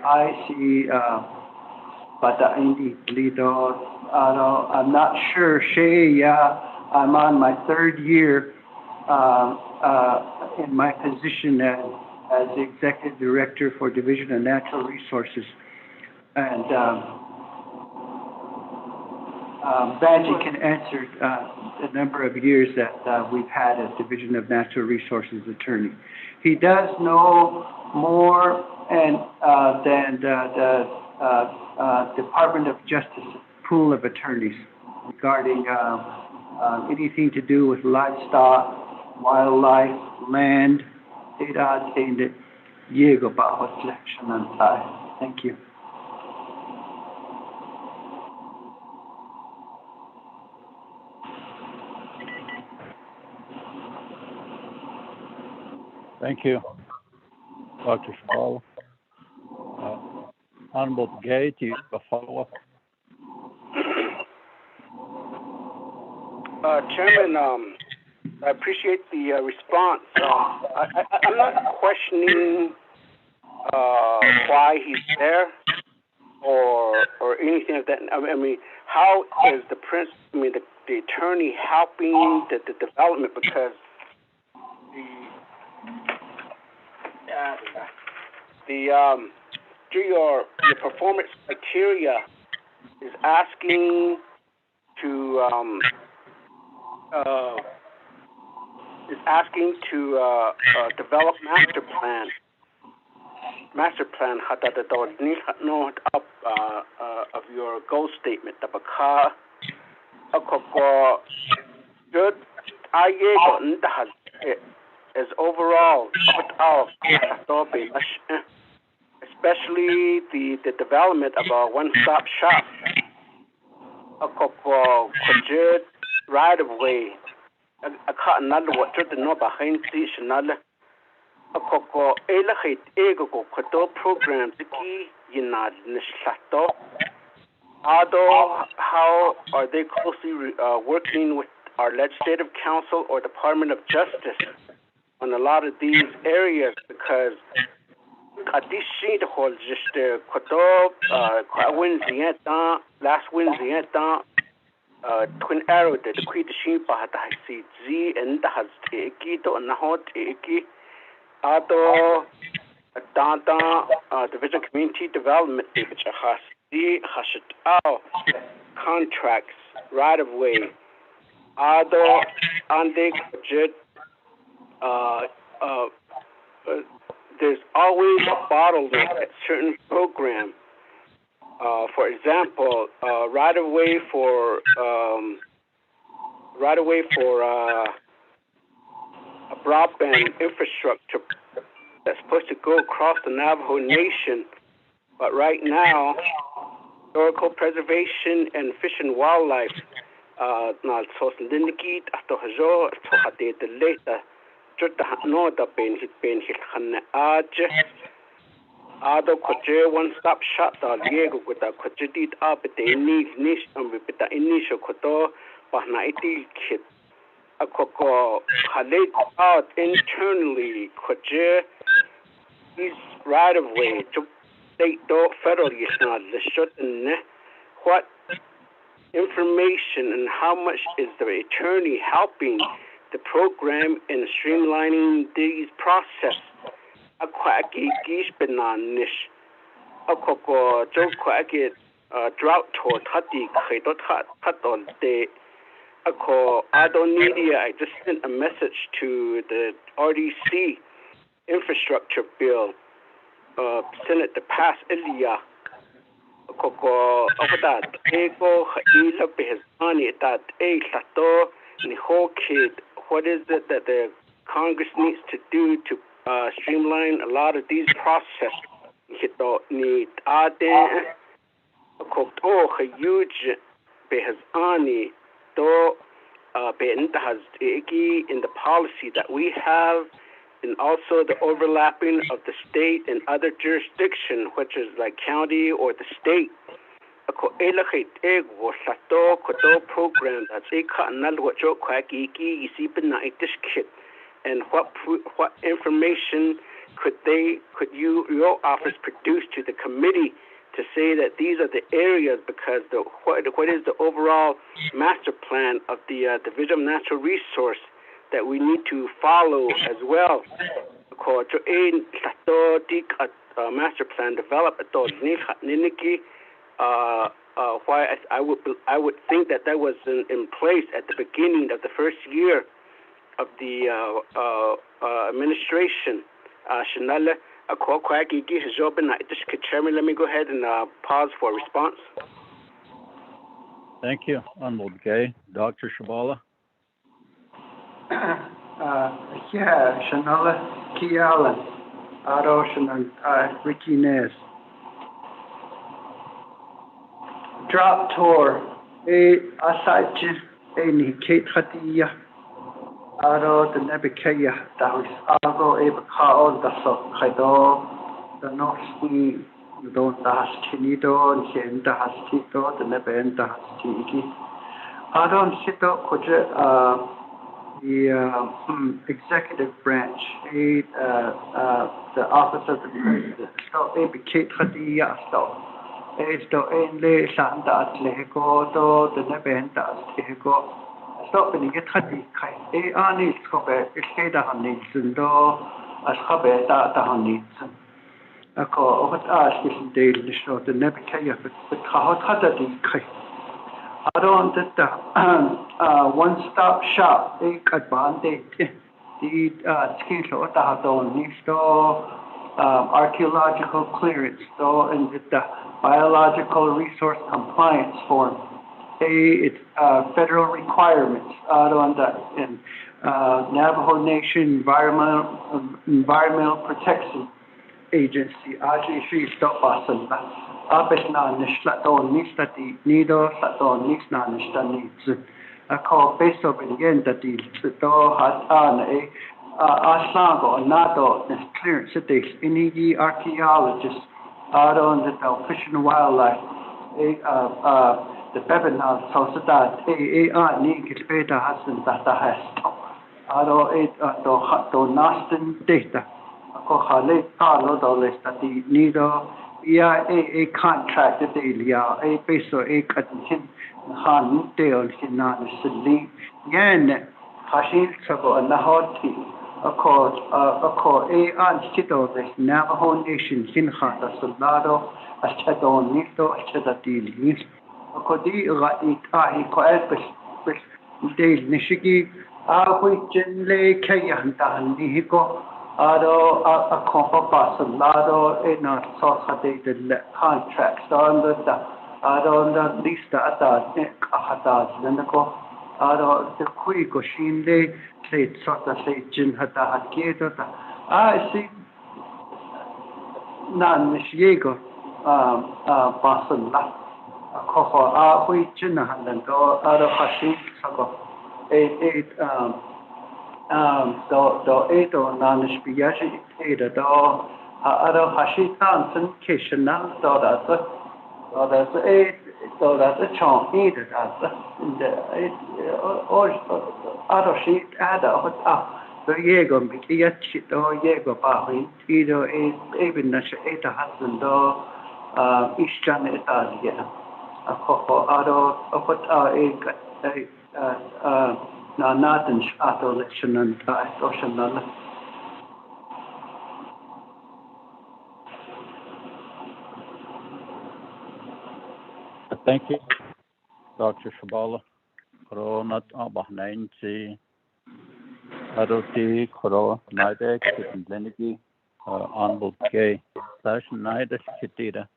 I see, I'm not sure, I'm on my third year in my position as the Executive Director for Division of Natural Resources. And Banji can answer the number of years that we've had a Division of Natural Resources attorney. He does know more than the Department of Justice pool of attorneys regarding anything to do with livestock, wildlife, land. Thank you. Thank you, Dr. Shabala. Honorable Begay, do you have a follow-up? Chairman, I appreciate the response. I'm not questioning why he's there or anything like that. I mean, how is the attorney helping the development? Because through your performance criteria is asking to develop master plan. Master plan up of your goal statement. Good. As overall, especially the development of a one-stop shop. Right of way. A cotton what to the no behind station. A coco elahate ego programs the key yinad nishato. Although how are they closely working with our legislative council or Department of Justice on a lot of these areas, because at this sheet holds just Wednesday last Wednesday Twin Arrow the quit sheep had I see Z and has take to and hot take Ado Division Community Development which has the hashed contracts right of way. Ado and they there's always a bottleneck at certain program. For example, right away for a broadband infrastructure that's supposed to go across the Navajo Nation, but right now, historical preservation and fish and wildlife, one stop shop Diego with a quadrit up at the niche and with the initial koto bahnaiti kit a coco halate out internally quadre is right of way to state do federal is not the shut and what information and how much is the attorney helping the program in streamlining these process. A quacky geese bananish. A coco joe quacky drought toward hati cut on day. A co Adonedia, I just sent a message to the RDC infrastructure bill, Senate to pass Ilya. A coco of that ego ila behani that a sato and the whole kid. What is it that the Congress needs to do to streamline a lot of these processes? Need Aden Koto huge Behazani do has in the policy that we have, and also the overlapping of the state and other jurisdiction, which is like county or the state. Program that's a and what information could your office produce to the committee to say that these are the areas, because what is the overall master plan of the Division of Natural Resource that we need to follow as well. Master plan developed why I would think that was in place at the beginning of the first year of the administration. Chairman, let me go ahead and pause for a response. Thank you, Honorable Gay. Dr. Shabala. Yeah, Shanala Kialan, Aroshan, Ricky Ness. Drop tour, aside any Kate Hatia, Aro the Nebekaya, that was Argo Abakao, the Sokaido, the North Sea, the Das Tinido, and Sienta has Tito, the Nebenta has Tiki. Adon Sito could the executive branch, the office of the president, so Abakate Hatia, so. Esto en le sanda lego do the nebenta lego stop in get hadi kai ani skobe skeda hani sundo أصحابي تهاني أكو أخذ أشكال ديل نشوت النبي كيف بتخاطر هذا دي كي أرون تتا one stop shop إيك أدبان دي سكين شو تهاتون نيستو archaeological clearance though and the biological resource compliance form. It's federal requirements out on the Navajo Nation Environmental Protection Agency. Actually, stop us and Abesna Nishlaton Nistati Nido Saton Nisna Nishtani. I call based on the end that the had on Aslago NATO clearance cities any archaeologists out on the fish and wildlife the webinar so that need beta has that has aro to nastin data ko hale lo do list that the nido a contract that a peso a katin han deal hinan silly yen hashil sabo na hoti Chito, this Navajo Nation, Hinhata, Soldado, Achadon, Nito, Achadati, Akodi, Itahi, Coelpis, Dale, Nishigi, Ahuichin, Le Kayanta, Nihico, Ado, a Compa, Soldado, in a society contracts on the Ado, the Lista, Ahadas, Lenako, Ado, the Quico, Shinde. Say sort of say Jin Hata Hakieto. I see Nan Mishiego Basala. A coho Ahui Jinahan and go out of Hashi Sako. Eight do or Nanish Biyashi Ada do out of Hashi Tansen Kishana do that's eight. So that's a chunk needed as or other sheet add up the Yego Mikiat or Yego Bahi, either even the Shata husband or Eastern Italia. A couple other a Nathan's election and social. Thank you, Dr. Shabala. Corona Bahnainti, Adoti, Koro, Nidek, Lenigi, Honorable K. Nidek, Kitita.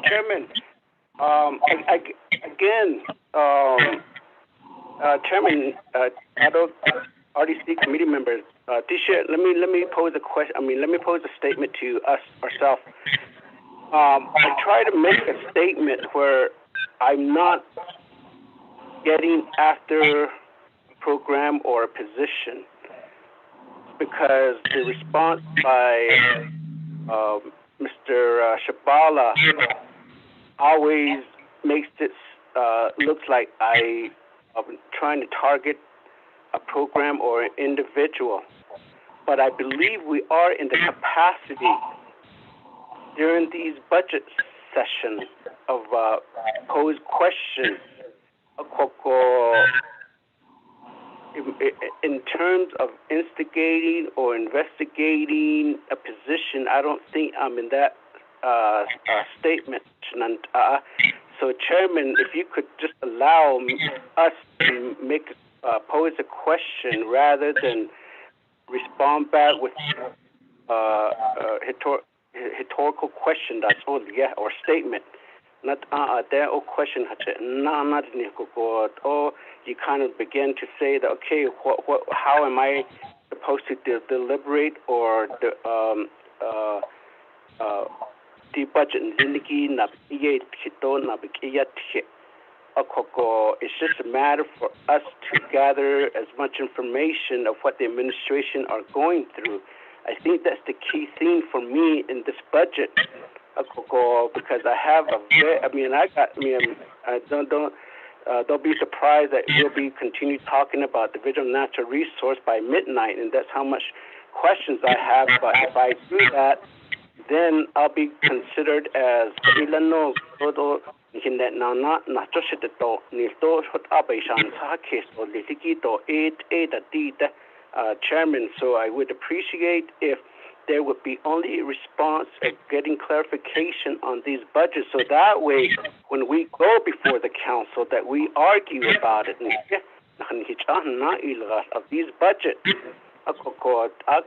Chairman, again, Chairman, RDC committee members, Tisha, let me pose a question. Let me pose a statement to us ourselves. I try to make a statement where I'm not getting after a program or a position, because the response by Mr. Shabala always makes it looks like I'm trying to target a program or an individual. But I believe we are in the capacity during these budget sessions of pose questions in terms of instigating or investigating a position. I don't think I'm in that statement. So, Chairman, if you could just allow us to pose a question rather than respond back with rhetorical question, that's all, or statement. Not there or question, not or you kind of begin to say that, okay, how am I supposed to deliberate or budget it's just a matter for us to gather as much information of what the administration are going through. I think that's the key theme for me in this budget, because I have don't be surprised that we'll be continue talking about the Division of Natural Resource by midnight, and that's how much questions I have. But if I do that, then I'll be considered as ilano todo hinda na just the to ni to hot abishan sa case or litiki to 8 chairman. So I would appreciate if there would be only a response at getting clarification on these budgets, so that way when we go before the council that we argue about it of these budgets. I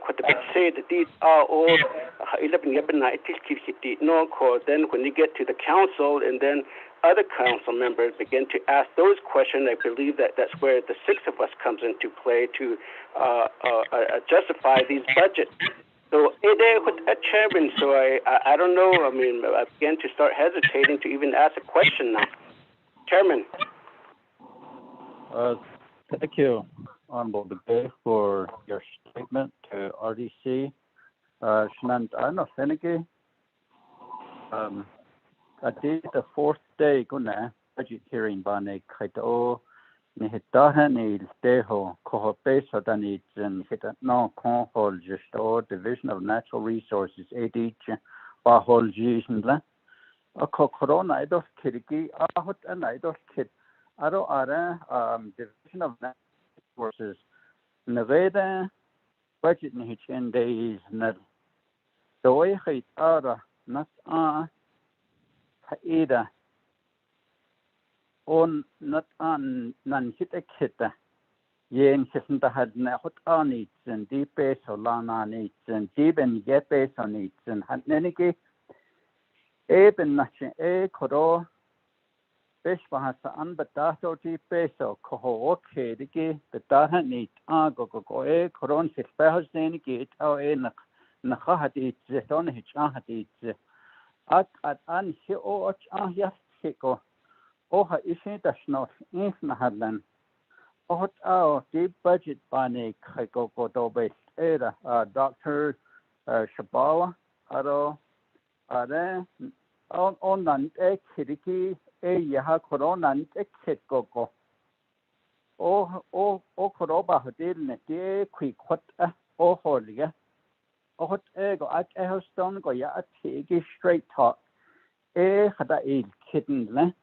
could say that these are all then when you get to the council and then other council members begin to ask those questions, I believe that that's where the six of us comes into play to justify these budgets. So chairman, so I don't know, I mean, I began to start hesitating to even ask a question now. Chairman. Thank you, Honorable Begay, for your statement to RDC. Shanant, I know Senegi. I did the fourth day guna budget hearing bane kaito ni hitaha ni deho koho peso dani jen hita no konhol just Division of Natural Resources ADH bahol jisnla. Ako corona idos kiriki ahot and idos kit. Aro ara Division of Natural Resources Nevada budget ni hitchen days nel. So I hit ara nas Haida on not on nan hit a kita. Yen kisn't had na hot on eats and deep base or lana needs and deep and get base on eats and had neniki eben nachin koro fish bahasa unbatato deep base or koho okay digi the dahan neat go koron his behas neniki tau na hat eats it on hitch hat eats. At an he yes hiko ha isn't a snot in Hadland. Deep budget bane hiko dobe era Dr. Shabala aro are on nan kiriki yaha koronan kit go koroba hodil ne de quick what holiga. Hot ego at Ehoston go ya at straight talk. Hada kitten le.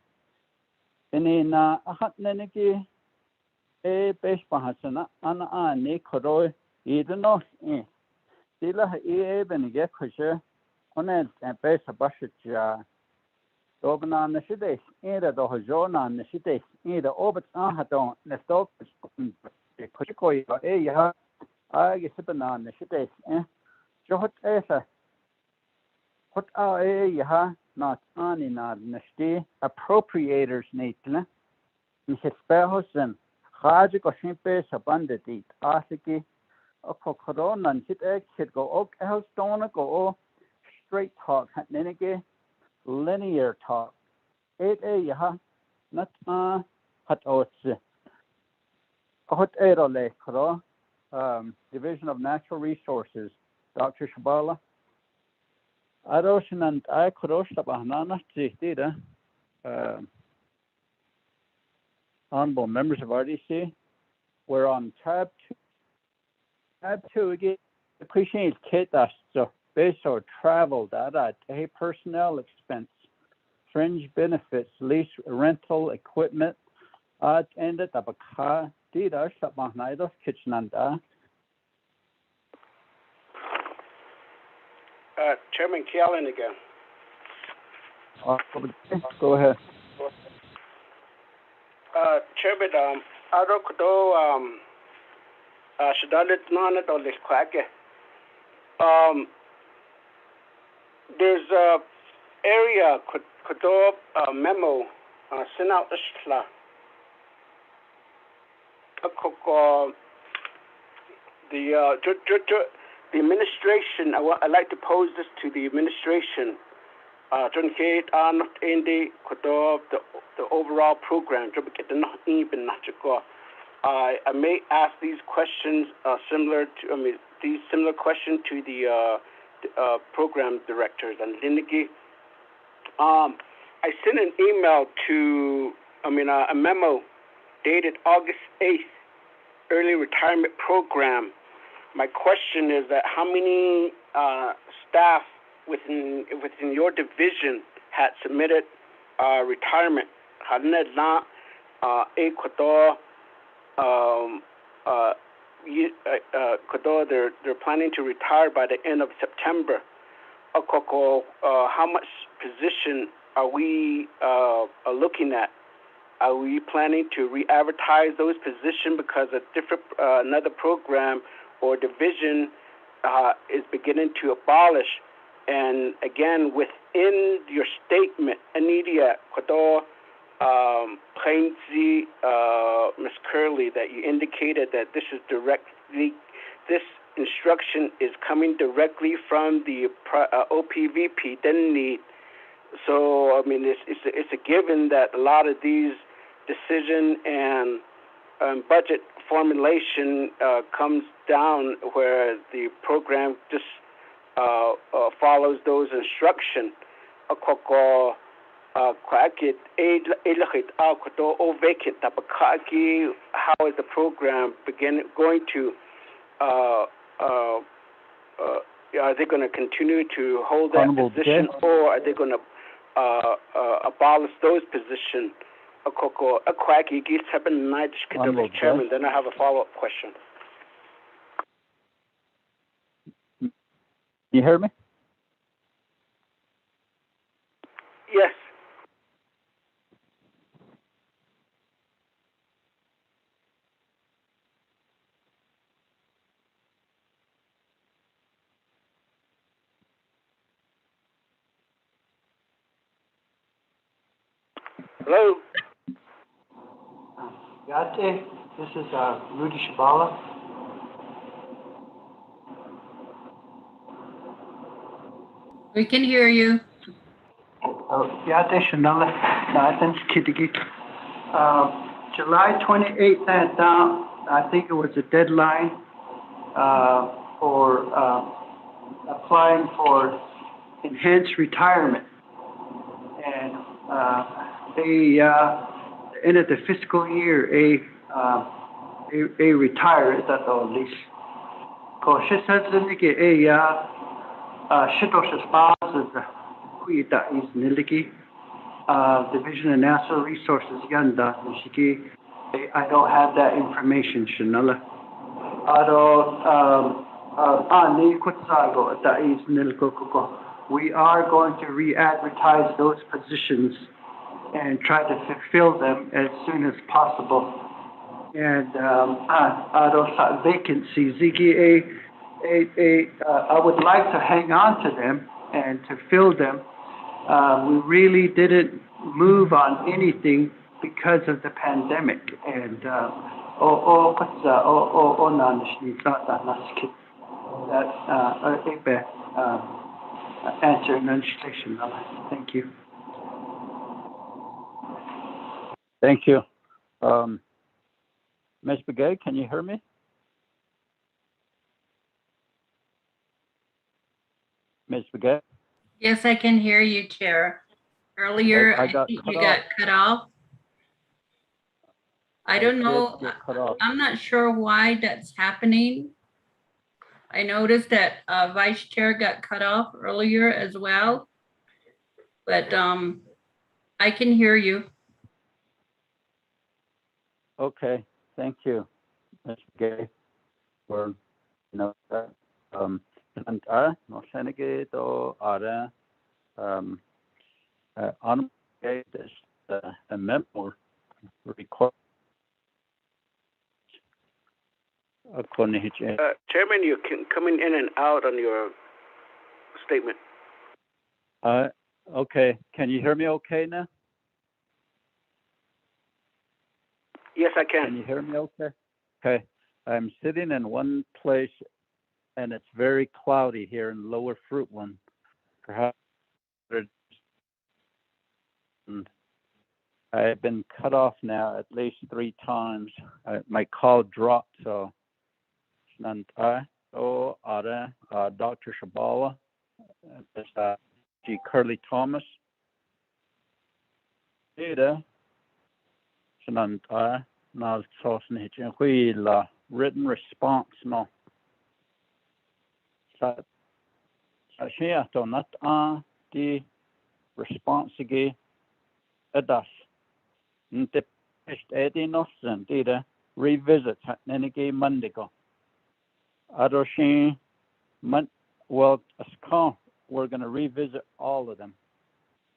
Inina a hot nenegi besh bahasana ana ne koro either no Dila even get kusher on it and base a bushit ja. Dogna neshide either the hojona neshide either obit ahadon nestok kushiko ya I guess banana neshide Johot esa. What yaha not ani nad neshti appropriators neitna. Nispehosen Haji go shimpe sabandit asiki oko corona and hit exit go ok elstone go straight talk nenege linear talk. Yaha not hot oats. Hot erole kro Division of Natural Resources. Dr. Shabala, Aroshan and I Kurosha Bahanana Dita, honorable members of RDC, we're on tab 2. Tab 2 again, appreciate Kate so base or travel data, personnel expense, fringe benefits, lease rental equipment, and the tabaka dita Shabanaido kitchenanda. Chairman Kialin again. Go ahead. Chairman, Aro Kudo, Shadalit Nana Dolis Quake. There's a area Kudo memo sent out the Shla. The administration, I'd like to pose this to the administration. John Kate not in the overall program. I may ask these questions these similar questions to the program directors and Lindigy. I sent an email to, a memo dated August 8th, early retirement program. My question is that how many staff within your division had submitted retirement. Hadn't not Ecuador they're planning to retire by the end of September. How much position are we looking at? Are we planning to re-advertise those positions because a different another program or division is beginning to abolish? And again, within your statement, Anidia Ecuador, Plainzy, Ms. Curley, that you indicated that this instruction is coming directly from the OPVP, didn't need. So, I mean, it's a given that a lot of these decision and budget formulation comes down where the program just follows those instructions. How is the program going to are they going to continue to hold that position, or are they going to abolish those positions? Chairman, then I have a follow-up question. You hear me? Yes. Hello. Yate, this is Rudy Shabala. We can hear you. Yate Shanala, Nathan Kitigi. July 28th, I think it was a deadline for applying for enhanced retirement. And the end of the fiscal year, a retire that at least. Because says Shitosh sponsors Kuita is Niliki Division of Natural Resources Yanda Nishiki. I don't have that information, Shanala. We are going to re-advertise those positions and try to fulfill them as soon as possible. And those vacancies, I would like to hang on to them and to fill them. We really didn't move on anything because of the pandemic. And answer and legislation. Thank you. Thank you. Ms. Begay, can you hear me? Ms. Begay? Yes, I can hear you, Chair. Earlier, I think you got cut off. I don't know. I'm not sure why that's happening. I noticed that Vice Chair got cut off earlier as well, but I can hear you. Okay, thank you, Ms. Gay, for no Senegate or Ara on this a memo record. Chairman, you're coming in and out on your statement. Okay, can you hear me okay now? Yes, I can. Can you hear me okay? Okay, I'm sitting in one place and it's very cloudy here in Lower Fruitland. Perhaps I've been cut off now at least 3 times. My call dropped, so Dr. Shabala, G. Curly Thomas, Ada, written response no. She ato not the response again adas. Nte pest edinos and dida revisit nenege Mondigo. Ado she well as we're gonna revisit all of them.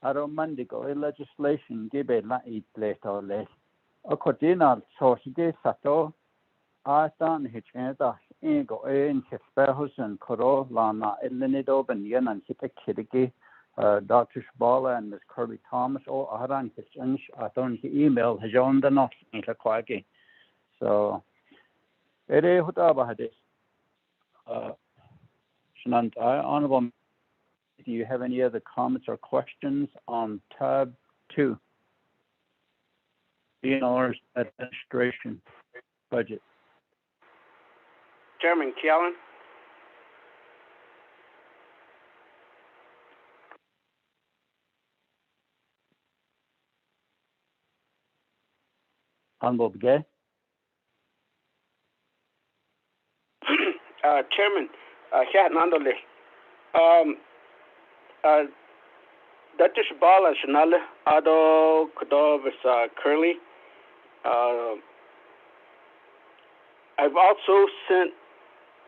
Ado Mondigo legislation give a la eat later less. According source sato Artan Hitchenda Ego in Hispahus and Koro Lana Elenido Benyan and Hitakidiki, Dr. Shabala and Miss Kirby Thomas or Aran Hitchinch, I don't email his own the not in Kakwagi. So it is what about this. Shanant, Honorable, do you have any other comments or questions on tab 2? DNR's administration budget. Chairman Keelan. Honorable Begay. Chairman, Nandole. Dr. Shabala Shanale Ado Kodovis Curly. I've also sent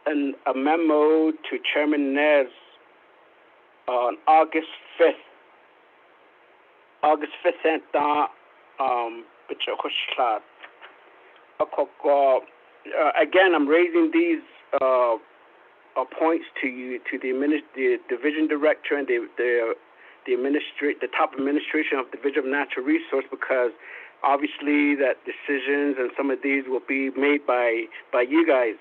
a memo to Chairman Nez on August 5th. August 5th, again, I'm raising these points to you, to the division director and the top administration of Division of Natural Resource, because obviously that decisions and some of these will be made by you guys.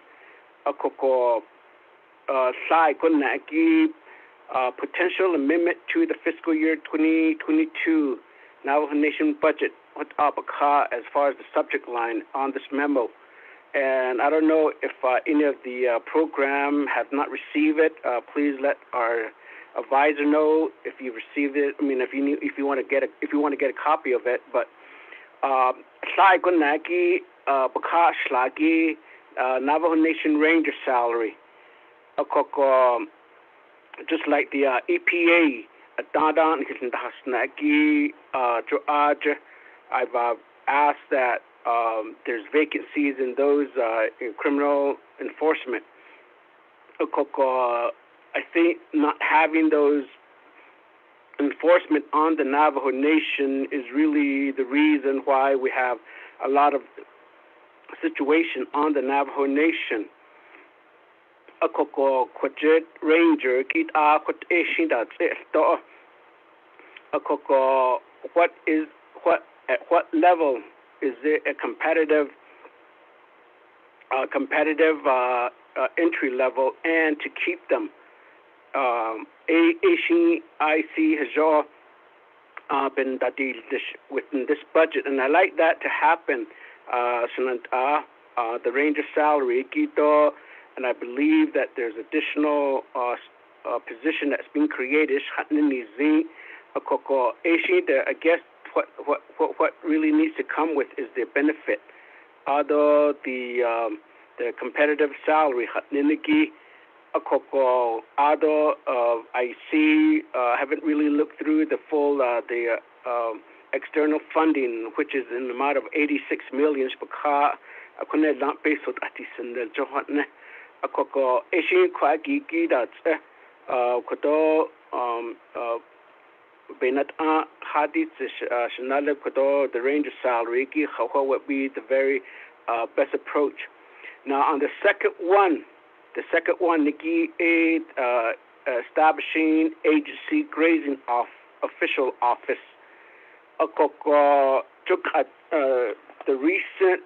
Potential amendment to the fiscal year 2022 Navajo Nation budget as far as the subject line on this memo. And I don't know if any of the program have not received it. Please let our advisor know if you received it. I mean, if you want to get a copy of it. But Navajo Nation Ranger salary. Just like the EPA, I've asked that there's vacancies in those in criminal enforcement. I think not having those enforcement on the Navajo Nation is really the reason why we have a lot of situation on the Navajo Nation. Ranger at what level is it a competitive entry level, and to keep them IC has been within this budget, and I like that to happen. The ranger salary and I believe that there's additional position that's been created. I guess what really needs to come with is the benefit. Although the competitive salary, I see haven't really looked through the full the external funding, which is in the amount of 86 million. The range of salary, what would be the very best approach. Now on the second one, establishing agency grazing official office. The recent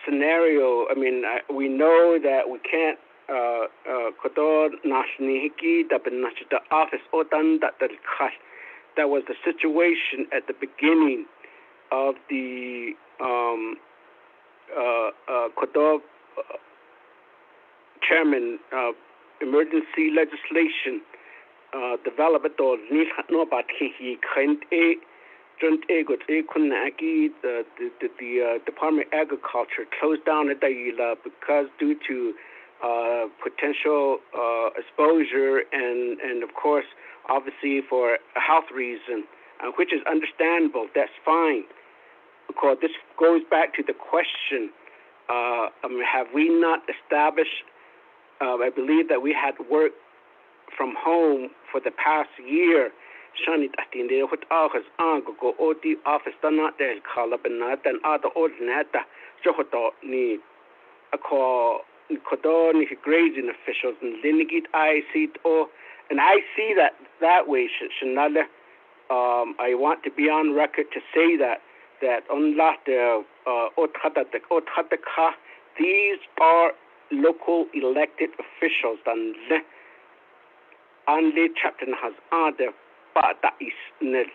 scenario, I mean, we know that we can't that was the situation at the beginning of the chairman emergency legislation development the Department of Agriculture closed down because due to potential exposure, and of course, obviously for a health reason, which is understandable. That's fine. Because this goes back to the question: have we not established? I believe that we had worked from home for the past year. Shani atinde hot ahas go oti office dana there kala benata and other ordinata johoto ni ako kodon grazing officials and linigit I see or and I see that way shanale. I want to be on record to say that on the these are local elected officials and the chapter has other but that is nil.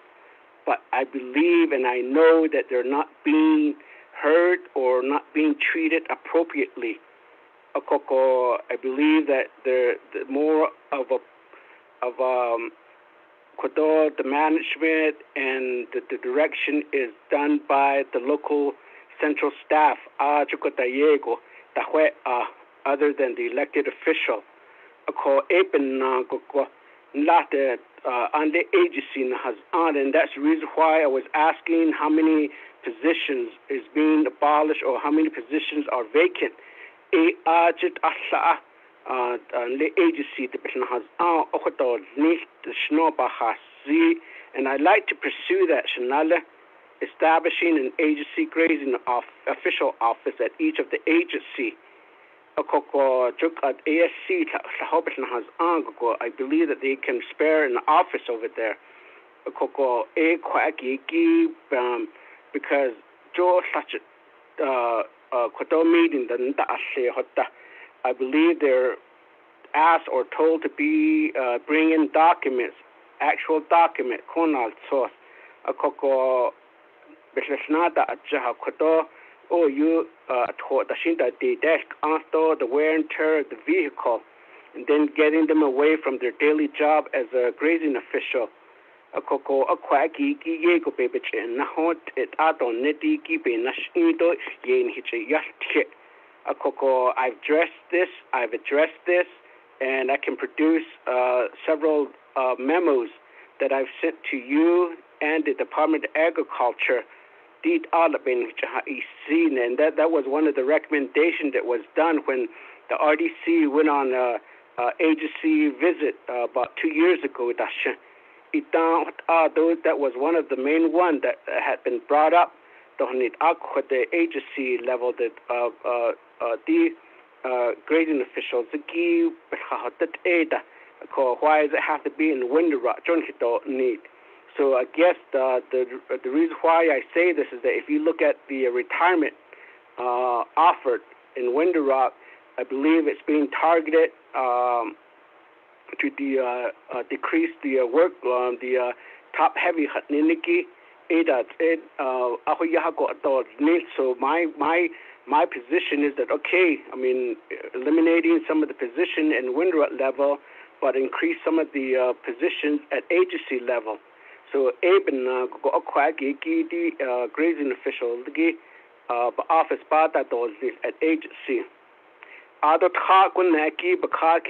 But I believe and I know that they're not being heard or not being treated appropriately. I believe that the more of the management and the direction is done by the local central staff, other than the elected official. And the agency has on, and that's the reason why I was asking how many positions is being abolished or how many positions are vacant. The agency has and I'd like to pursue that, establishing an agency grazing official office at each of the agency. I believe that they can spare an office over there. Because I believe they're asked or told to be bring in documents, actual document, or you taught the desk after the wear and tear of the vehicle, and then getting them away from their daily job as a grazing official. I've addressed this, and I can produce several memos that I've sent to you and the Department of Agriculture. And that was one of the recommendations that was done when the RDC went on a agency visit about 2 years ago. That was one of the main ones that had been brought up. The agency level, the grading officials. Why does it have to be in Window Rock? So I guess the reason why I say this is that if you look at the retirement offered in Window Rock, I believe it's being targeted to decrease the work, the top heavy hatniniki. So my position is that eliminating some of the position in Window Rock level, but increase some of the positions at agency level. So even grazing official office at agency.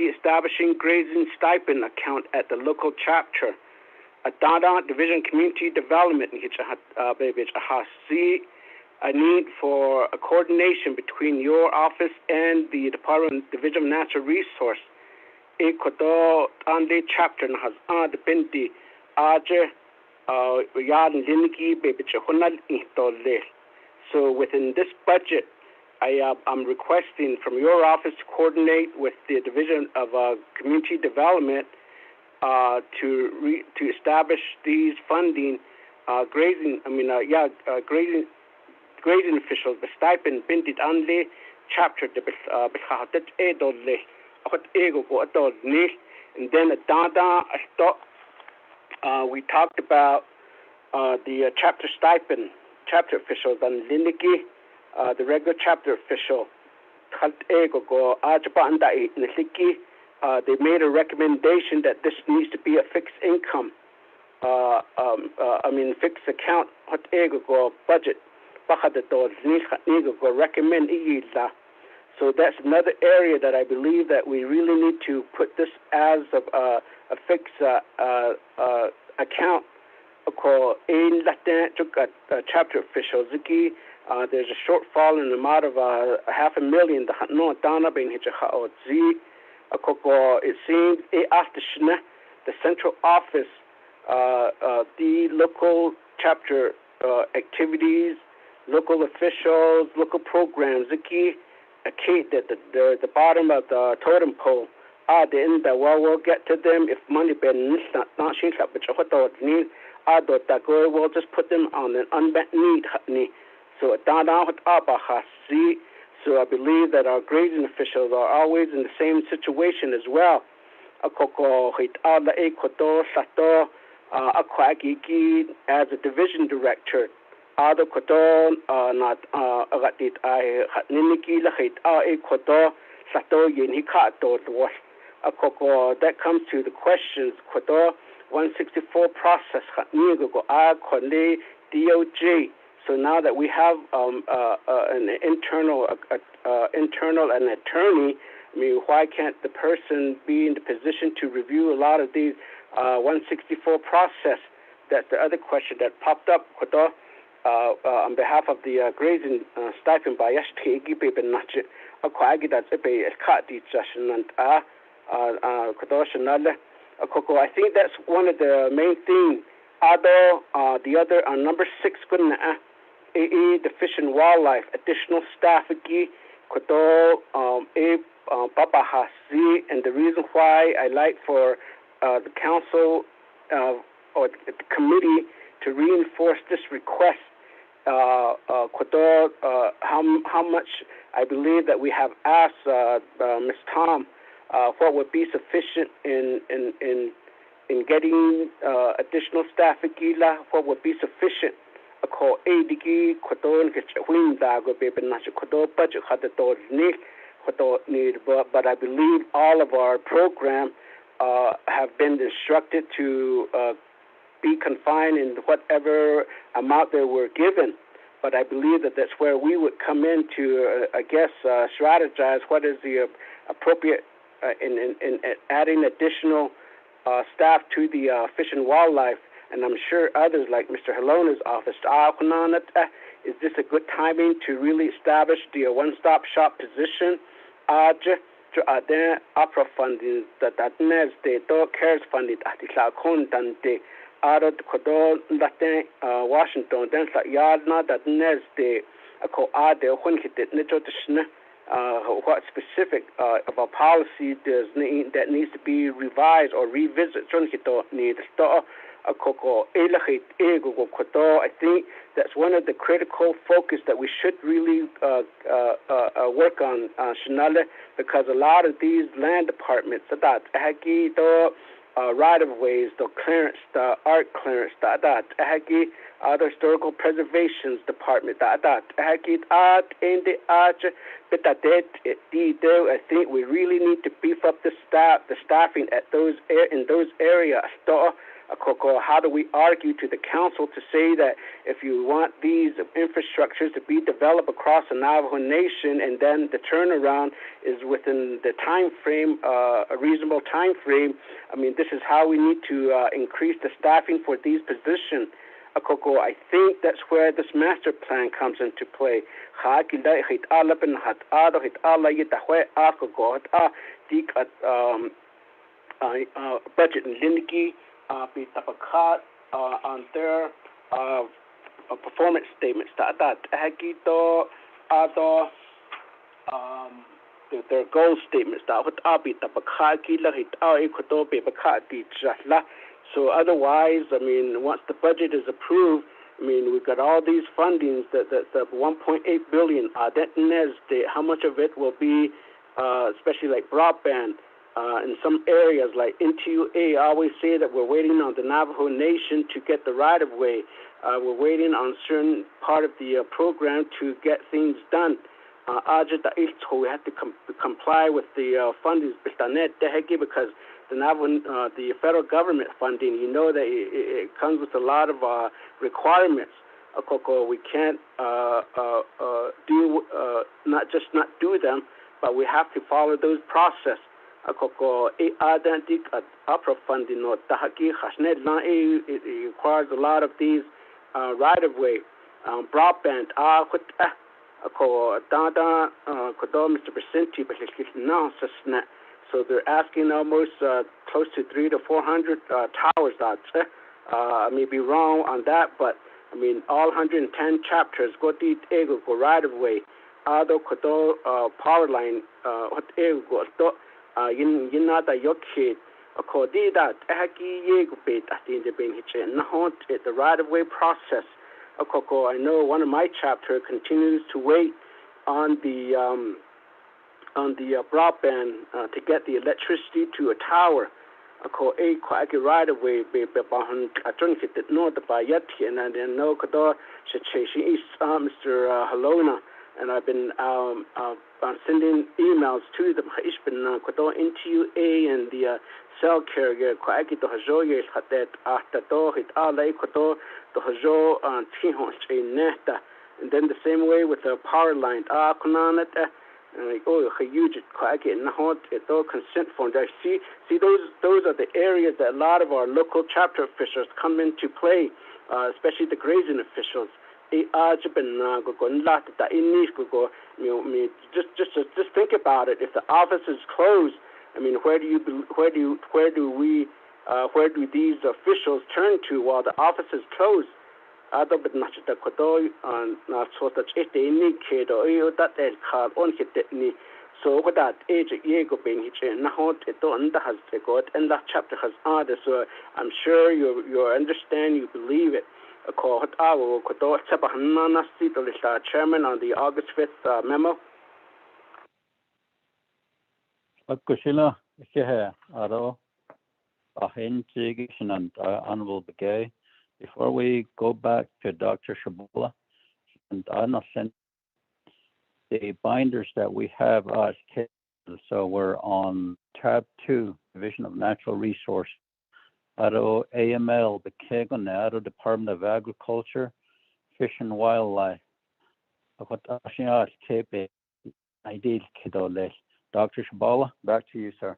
Establishing grazing stipend account at the local chapter. Division Community Development see a need for a coordination between your office and the Department Division of Natural Resource. Chapter has the Binti so within this budget, I'm requesting from your office to coordinate with the Division of Community Development to establish these funding grazing officials, the stipend binted anle chapter and then we talked about the chapter stipend, chapter officials, and Lindiki, the regular chapter official. They made a recommendation that this needs to be a fixed income, fixed account, budget. Recommend So that's another area that I believe that we really need to put this as a fixed account. In Latin, chapter officials, there's a shortfall in the amount of $500,000. It seems the central office, the local chapter activities, local officials, local programs, the bottom of the totem pole. We'll get to them if money been not we'll just put them on an unmet need. So I believe that our grading officials are always in the same situation as well. As a division director, that comes to the questions 164 process DOJ. So now that we have an internal an attorney, I mean, why can't the person be in the position to review a lot of these 164 process? That's the other question that popped up on behalf of the grazing stipend by STG Baby Natchet. I think that's one of the main things. The other number 6 the Fish and Wildlife additional staff and the reason why I like for the council or the committee to reinforce this request. How much I believe that we have asked Ms. Tom what would be sufficient in getting additional staff. What would be sufficient? But I believe all of our program have been instructed to be confined in whatever amount they were given. But I believe that that's where we would come in to, strategize what is the appropriate in adding additional staff to the Fish and Wildlife. And I'm sure others like Mr. Halona's office, is this a good timing to really establish the one-stop shop position? Opera funding, that cares funding, Washington, then what specific about policy that needs to be revised or revisited. I think that's one of the critical focus that we should really work on, because a lot of these land departments, right-of-ways, the clearance, the art clearance, the historical preservations department, I think we really need to beef up the staffing at in those areas. How do we argue to the council to say that if you want these infrastructures to be developed across the Navajo Nation, and then the turnaround is within the time frame, a reasonable time frame? I mean, this is how we need to increase the staffing for these positions. I think that's where this master plan comes into play. Budget and Lindiki be tapakat on their performance statements. Their goal statements. So otherwise, I mean, once the budget is approved, I mean, we've got all these fundings, the $1.8 billion. How much of it will be, especially like broadband, in some areas like NTUA? I always say that we're waiting on the Navajo Nation to get the right-of-way. We're waiting on certain part of the program to get things done. We have to comply with the funding because the Navajo, the federal government funding, you know that it comes with a lot of requirements. We can't not do them, but we have to follow those process. Akoko identic upper funding or tahaki hasnet it requires a lot of these right of way, broadband ako dada kodo Mr. Vicente but now so they're asking almost close to 300 to 400 towers. I may be wrong on that, but I mean all 110 chapters go to ego go right of way. Ado kodo power line what ego go yin nada yoke according that haki yego bit at the ben hitche not the right of way process. I know one of my chapter continues to wait on the broadband to get the electricity to a tower. A quite right away be behind I don't get it know the bayet and I know kodo situation is Mr. Halona, and I've been sending emails to them. It's been kodo into A and the cell carrier quite to hajo is that after do it all kodo the hajo tihon neta, and then the same way with the power line kunanet huge quite not it all consent form. See those are the areas that a lot of our local chapter officials come into play, especially the grazing officials. Just think about it. If the office is closed, I mean, where do these officials turn to while the office is closed? So what that age yego being hitch not it don't has got and that chapter has added, so I'm sure you understand, you believe it. Chairman on the August 5th memo. Kushila, Aro, and Honorable Begay. Before we go back to Dr. Shabola, and Anna sent the binders that we have as kids. So we're on tab 2, Division of Natural Resource. Aro AML, the Kegon, Aro Department of Agriculture, Fish and Wildlife. Dr. Shabola, back to you, sir.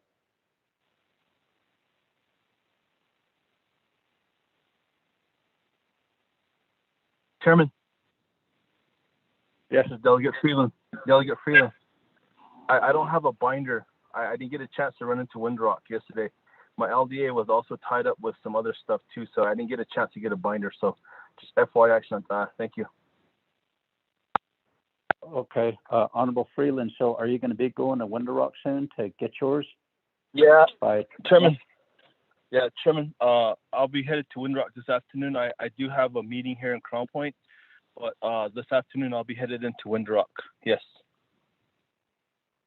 Chairman. Yes. This is Delegate Freeland. I don't have a binder. I didn't get a chance to run into Windrock yesterday. My LDA was also tied up with some other stuff too, so I didn't get a chance to get a binder. So just FYI, thank you. Okay, Honorable Freeland. So are you going to be going to Windrock soon to get yours? Yeah, By Chairman. Yeah, Chairman. I'll be headed to Windrock this afternoon. I do have a meeting here in Crown Point, but this afternoon I'll be headed into Windrock. Yes.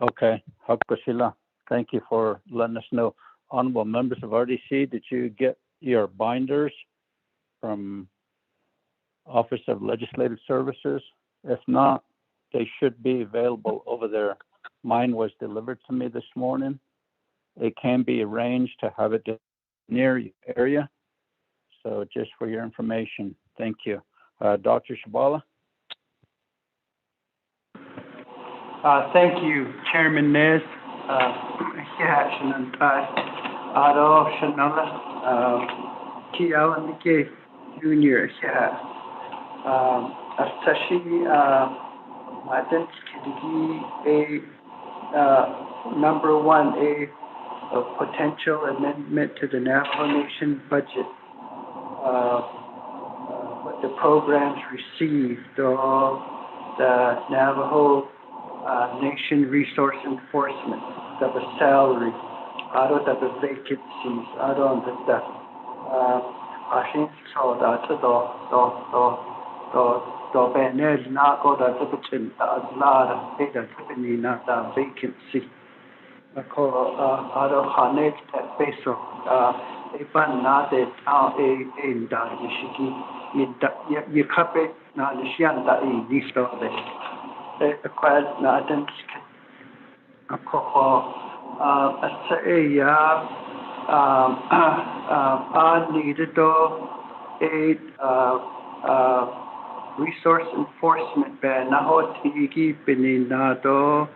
Okay, Hakushila. Thank you for letting us know. Honorable members of RDC, did you get your binders from Office of Legislative Services? If not, they should be available over there. Mine was delivered to me this morning. It can be arranged to have it near your area. So just for your information, thank you. Dr. Shabola? Thank you, Chairman Nez. Aro Shanala, Kialanike Junior, Astashi, Madens Kidigi, number 1A, of potential amendment to the Navajo Nation budget. What the programs received, all the Navajo Nation Resource Enforcement, the salary, out of the vacancies, out of the I think so that the Benel not go that the lot of data not that vacancy. I call out of Hanet peso. If not a town in the Yishiki, you cup it, not the Shianda in this of it. Acquired nothing. I say, I needed a resource enforcement ban. Now, Tiki Beninado,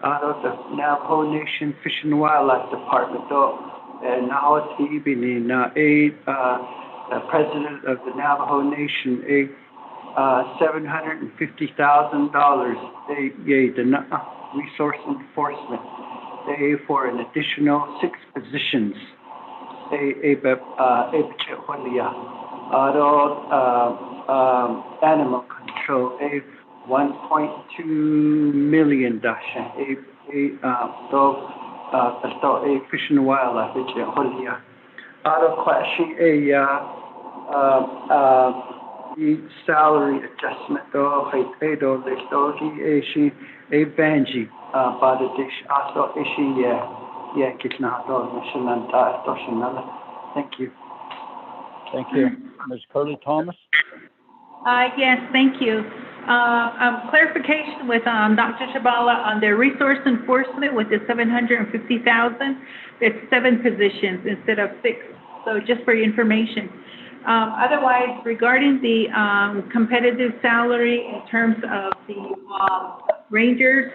out of the Navajo Nation Fish and Wildlife Department. And now it's even in the president of the Navajo Nation, $750,000, the resource enforcement, for an additional 6 positions. Animal control, $1.2 million. Fish and Wildlife, auto clashing, salary adjustment, Vanji, thank you. Thank you. Ms. Curley Thomas? Yes, thank you. Clarification with Dr. Shabala on the resource enforcement with the $750,000. It's 7 positions instead of 6. So just for your information. Otherwise, regarding the competitive salary in terms of the rangers,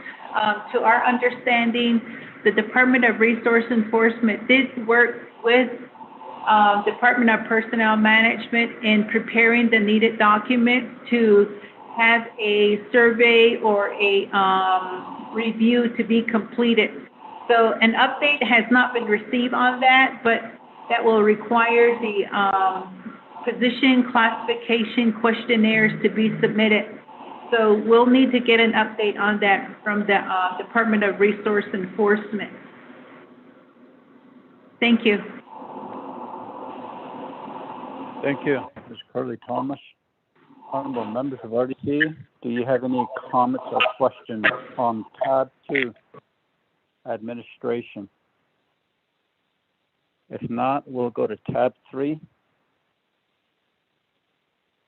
to our understanding, the Department of Resource Enforcement did work with Department of Personnel Management in preparing the needed documents to have a survey or a review to be completed. So an update has not been received on that, but that will require the position classification questionnaires to be submitted. So we'll need to get an update on that from the Department of Resource Enforcement. Thank you. Thank you, Ms. Curley Thomas. Honorable members of RDC, do you have any comments or questions on tab 2, administration? If not, we'll go to tab 3.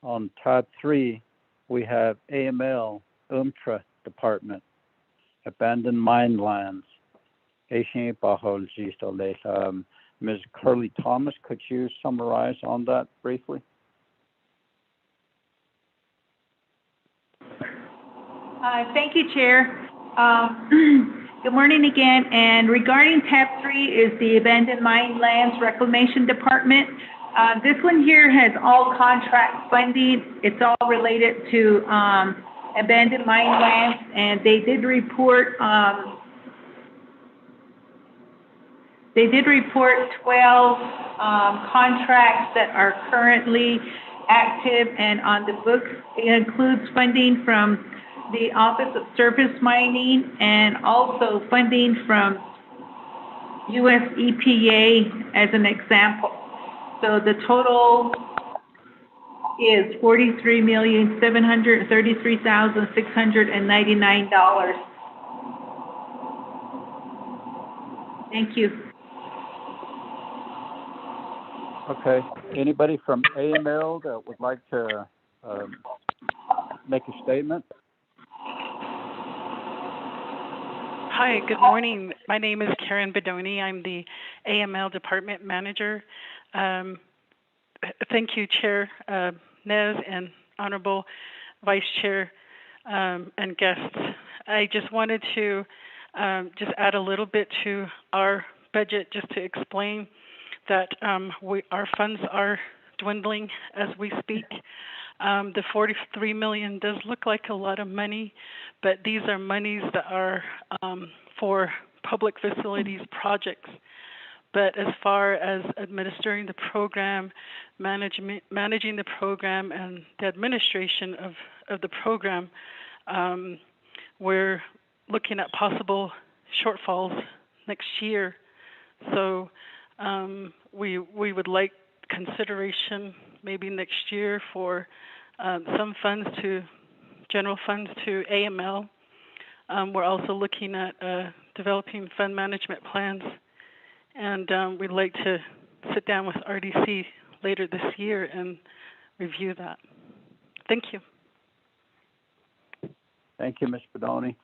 On tab 3, we have AML, UMTRA Department, Abandoned Mine Lands. Ms. Curley Thomas, could you summarize on that briefly? Thank you, Chair. Good morning again. And regarding tab 3 is the Abandoned Mine Lands Reclamation Department. This one here has all contract funding. It's all related to abandoned mine lands, and they did report 12 contracts that are currently active and on the books. It includes funding from the Office of Surface Mining and also funding from US EPA as an example. So the total is $43,733,699. Thank you. Okay. Anybody from AML that would like to make a statement? Hi, good morning. My name is Karen Bedoni. I'm the AML Department Manager. Thank you, Chair Nez and Honorable Vice Chair and guests. I just wanted to just add a little bit to our budget just to explain that our funds are dwindling as we speak. The $43 million does look like a lot of money, but these are monies that are for public facilities projects. But as far as administering the program, managing the program, and the administration of the program, we're looking at possible shortfalls next year. So we would like consideration maybe next year for some funds to general funds to AML. We're also looking at developing fund management plans, and we'd like to sit down with RDC later this year and review that. Thank you. Thank you, Ms. Bedoni.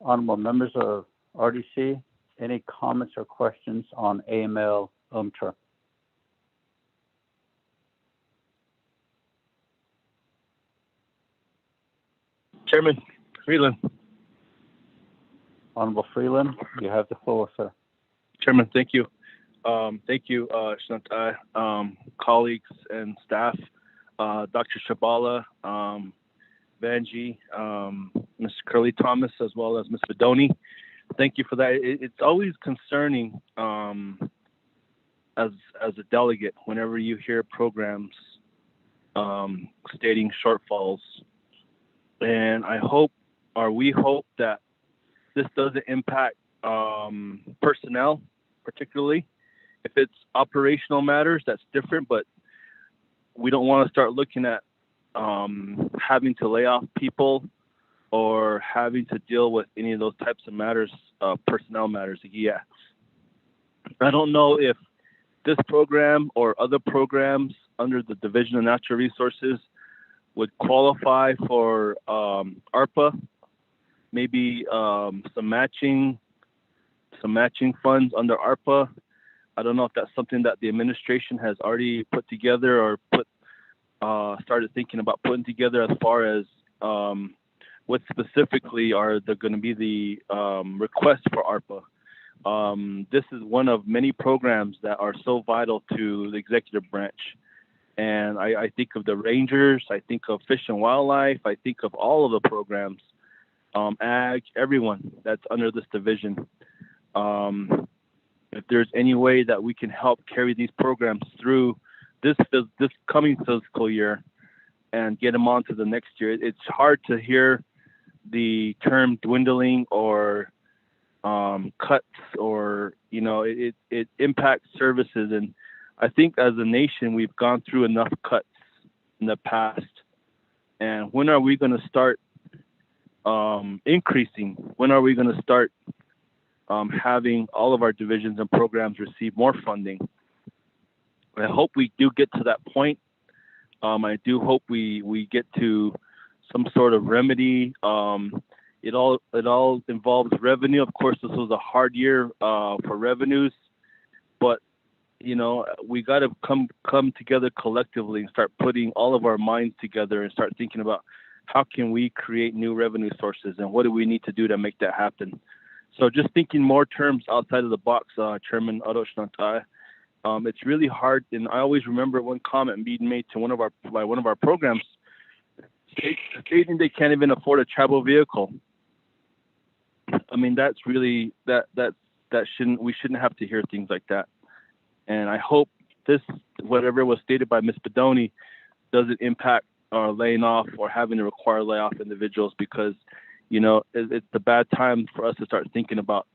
Honorable members of RDC, any comments or questions on AML UMTRA? Chairman Freeland. Honorable Freeland, you have the floor, sir. Chairman, thank you. Thank you, Shantai, colleagues and staff, Dr. Shabala, Vanji, Ms. Curly Thomas, as well as Ms. Bedoni. Thank you for that. It's always concerning as a delegate whenever you hear programs stating shortfalls. And we hope that this doesn't impact personnel, particularly. If it's operational matters, that's different, but we don't want to start looking at having to lay off people or having to deal with any of those types of matters, personnel matters. Yeah. I don't know if this program or other programs under the Division of Natural Resources would qualify for ARPA, maybe some matching funds under ARPA. I don't know if that's something that the administration has already put together or started thinking about putting together as far as what specifically are going to be the requests for ARPA. This is one of many programs that are so vital to the executive branch. And I think of the Rangers, I think of Fish and Wildlife, I think of all of the programs, ag, everyone that's under this division. If there's any way that we can help carry these programs through this coming fiscal year and get them on to the next year, it's hard to hear the term dwindling or cuts, or it impacts services. And I think as a nation we've gone through enough cuts in the past. And when are we going to start increasing? When are we going to start having all of our divisions and programs receive more funding? I hope we do get to that point. I do hope we get to some sort of remedy. It all involves revenue. Of course, this was a hard year for revenues, but we got to come together collectively and start putting all of our minds together and start thinking about how can we create new revenue sources and what do we need to do to make that happen. So just thinking more terms outside of the box, Chairman Otto Shantai. It's really hard, and I always remember one comment being made to one of our programs, stating they can't even afford a travel vehicle. I mean, that's really we shouldn't have to hear things like that. And I hope whatever was stated by Ms. Bedoni doesn't impact laying off or having to require layoff individuals, because it's a bad time for us to start thinking about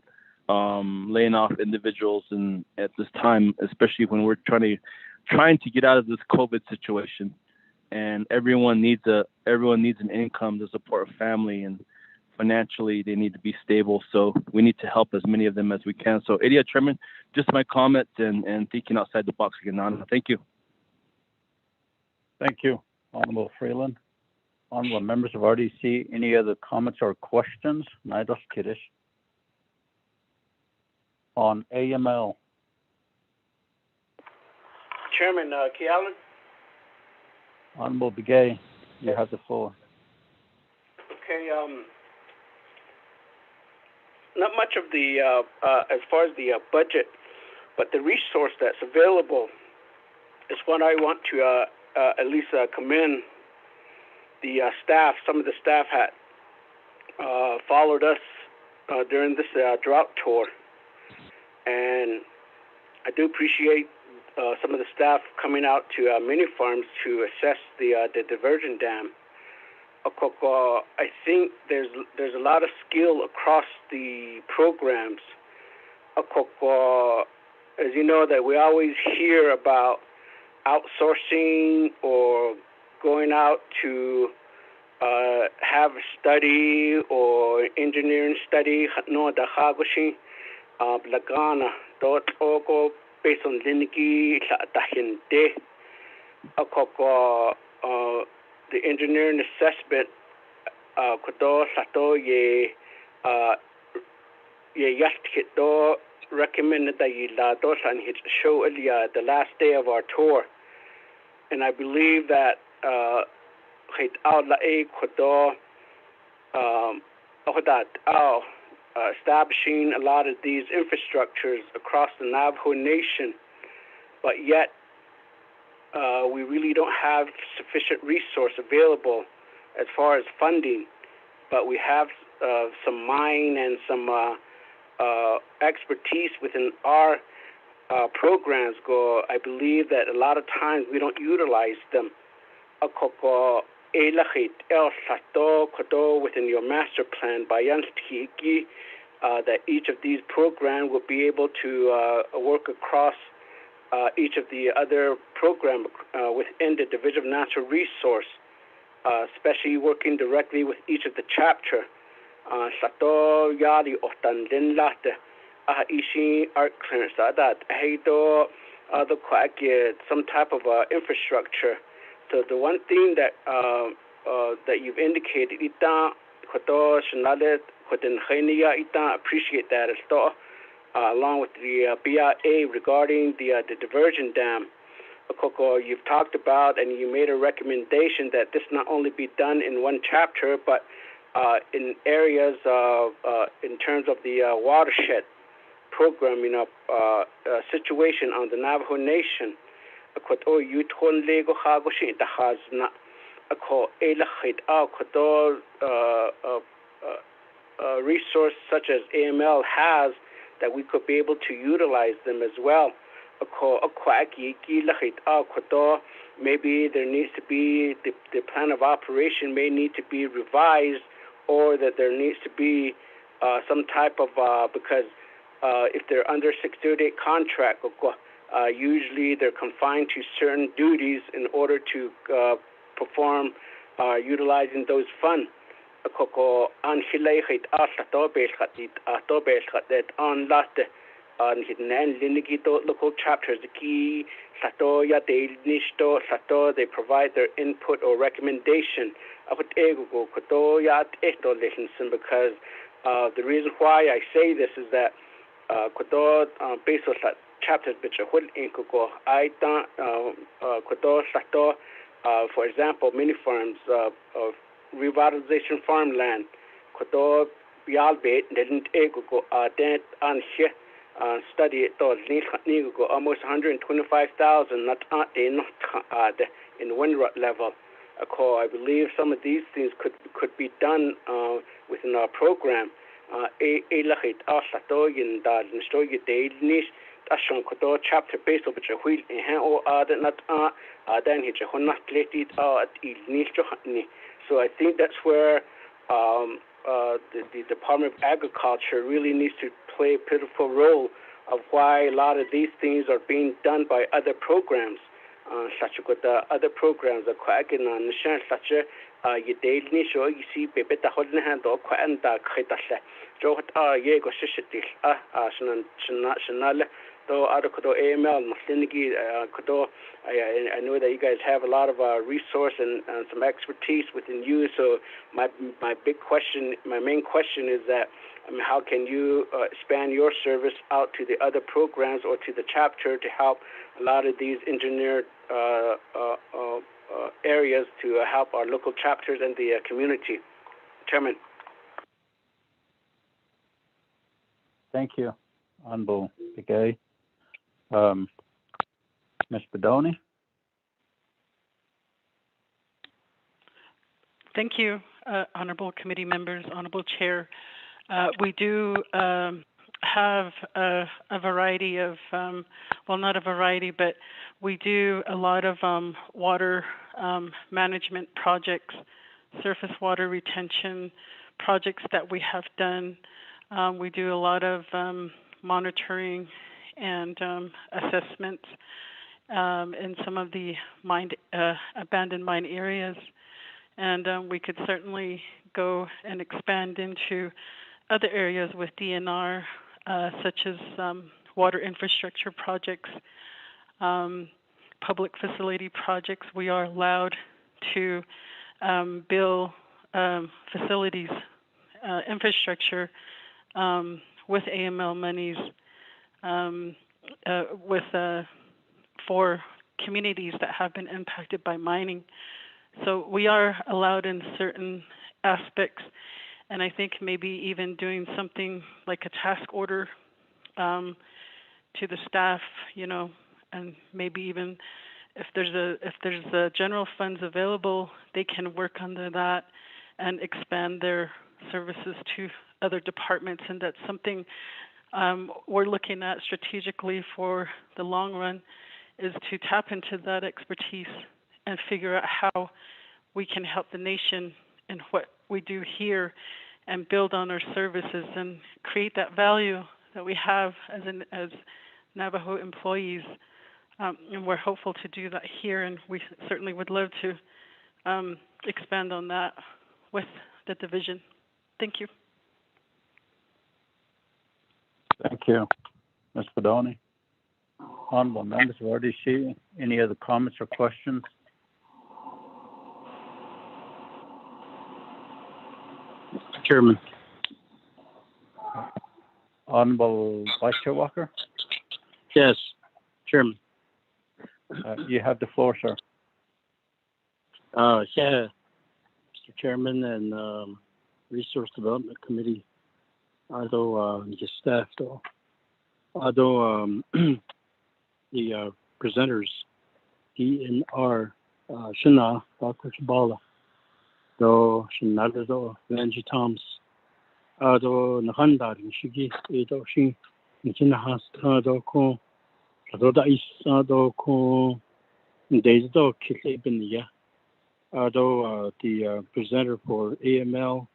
laying off individuals, and at this time, especially when we're trying to get out of this COVID situation, and everyone needs an income to support a family, and financially they need to be stable. So we need to help as many of them as we can. So, Chairman, just my comments and thinking outside the box again. Thank you. Thank you, Honorable Freeland. Honorable members of RDC, any other comments or questions? Naidos Kiddish. On AML. Chairman Kealan. Honorable Begay, you have the floor. Okay. Not much of the as far as the budget, but the resource that's available is what I want to at least commend the staff. Some of the staff had followed us during this drought tour, and I do appreciate some of the staff coming out to mini farms to assess the diversion dam. I think there's a lot of skill across the programs. As you know, that we always hear about outsourcing or going out to have a study or engineering study. No, the Hagoshi, Blagana, Dotoko, based on Liniki, Tahinte, the engineering assessment, Kodo, Sato, ye Yastkito recommended that you la dos and hit show the last day of our tour. And I believe that hit out la a Kodo, establishing a lot of these infrastructures across the Navajo Nation, but yet we really don't have sufficient resource available as far as funding. But we have some mind and some expertise within our programs. I believe that a lot of times we don't utilize them. Within your master plan, that each of these programs will be able to work across each of the other programs within the Division of Natural Resource, especially working directly with each of the chapter. Art clearance some type of infrastructure. So the one thing that you've indicated, appreciate that, along with the BIA regarding the diversion dam. You've talked about and you made a recommendation that this not only be done in one chapter, but in areas in terms of the watershed program, situation on the Navajo Nation. Resource such as AML has, that we could be able to utilize them as well. Maybe there needs to be the plan of operation may need to be revised, or that there needs to be some type of because if they're under 638 contract, usually they're confined to certain duties in order to perform utilizing those funds. Local chapters, the key they provide their input or recommendation. Because the reason why I say this is that based on chapters which are for example, mini farms of revitalization farmland. Study it almost 125,000 in Windrut level. I believe some of these things could be done within our program. Chapter based on which a wheel in hand or other not then hit a honor related so I think that's where the Department of Agriculture really needs to play a pivotal role of why a lot of these things are being done by other programs. Such as the other programs are quite such a you daily show you see baby the holding hand or quite and that so what ye go shishiti though other AML I know that you guys have a lot of resource and some expertise within you. So my main question is that how can you expand your service out to the other programs or to the chapter to help a lot of these engineered areas to help our local chapters and the community. Chairman. Thank you, Honorable Begay. Ms. Bedoni? Thank you, honorable committee members, honorable chair. We do have a variety of, well, not a variety, but we do a lot of water management projects, surface water retention projects that we have done. We do a lot of monitoring and assessments in some of the abandoned mine areas. And we could certainly go and expand into other areas with DNR, such as water infrastructure projects, public facility projects. We are allowed to build facilities, infrastructure with AML monies for communities that have been impacted by mining. So we are allowed in certain aspects, And I think maybe even doing something like a task order to the staff, and maybe even if there's a general funds available, they can work under that and expand their services to other departments. And that's something we're looking at strategically for the long run, is to tap into that expertise and figure out how we can help the nation in what we do here and build on our services and create that value that we have as Navajo employees. And we're hopeful to do that here, and we certainly would love to expand on that with the division. Thank you. Thank you, Ms. Bedoni. Honorable members of RDC, any other comments or questions? Mr. Chairman. Honorable Vice Chair Walker? Yes, Chairman. You have the floor, sir. Yeah, Mr. Chairman and Resource Development Committee, although your staff, although the presenters, DNR, Shana, Dr. Chabala, though Shinado, Vanji Thomas, although Nakanda, Shigi, Edo Shin, Nikinahas, Tado, Adoda Isado, Deido, Kilabenia, although the presenter for AML,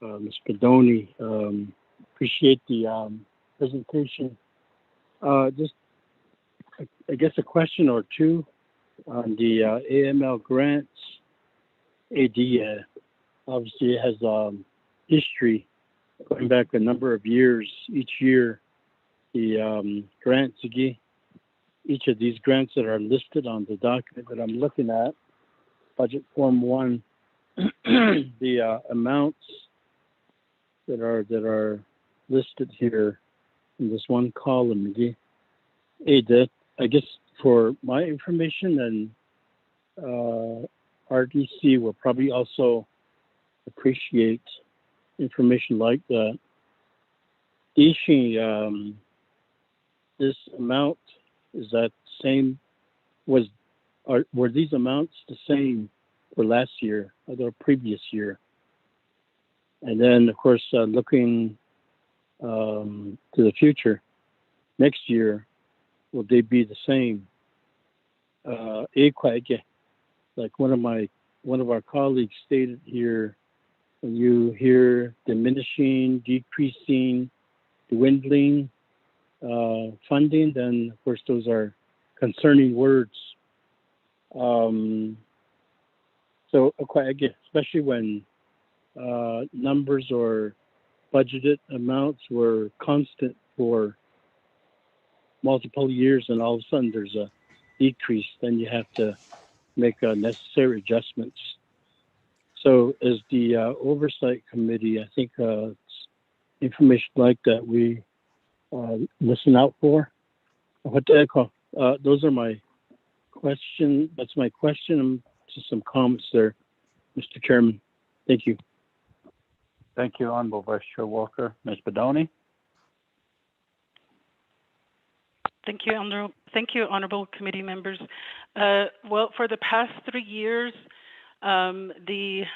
Ms. Bedoni, appreciate the presentation. Just, I guess, a question or two on the AML grants. AD obviously has history going back a number of years. Each year, the grants, each of these grants that are listed on the document that I'm looking at, Budget Form 1, the amounts that are listed here in this one column. That, I guess, for my information, and RDC will probably also appreciate information like that. This amount, is that same? Were these amounts the same for last year or the previous year? And then, of course, looking to the future, next year, will they be the same? Like one of our colleagues stated here, when you hear diminishing, decreasing, dwindling funding, then of course those are concerning words. So especially when numbers or budgeted amounts were constant for multiple years, and all of a sudden there's a decrease, then you have to make necessary adjustments. So as the oversight committee, I think it's information like that we listen out for. What do I call? Those are my question. That's my question. Just some comments there, Mr. Chairman. Thank you. Thank you, Honorable Vice Chair Walker. Ms. Bedoni? Thank you, honorable committee members. Well, for the past 3 years, the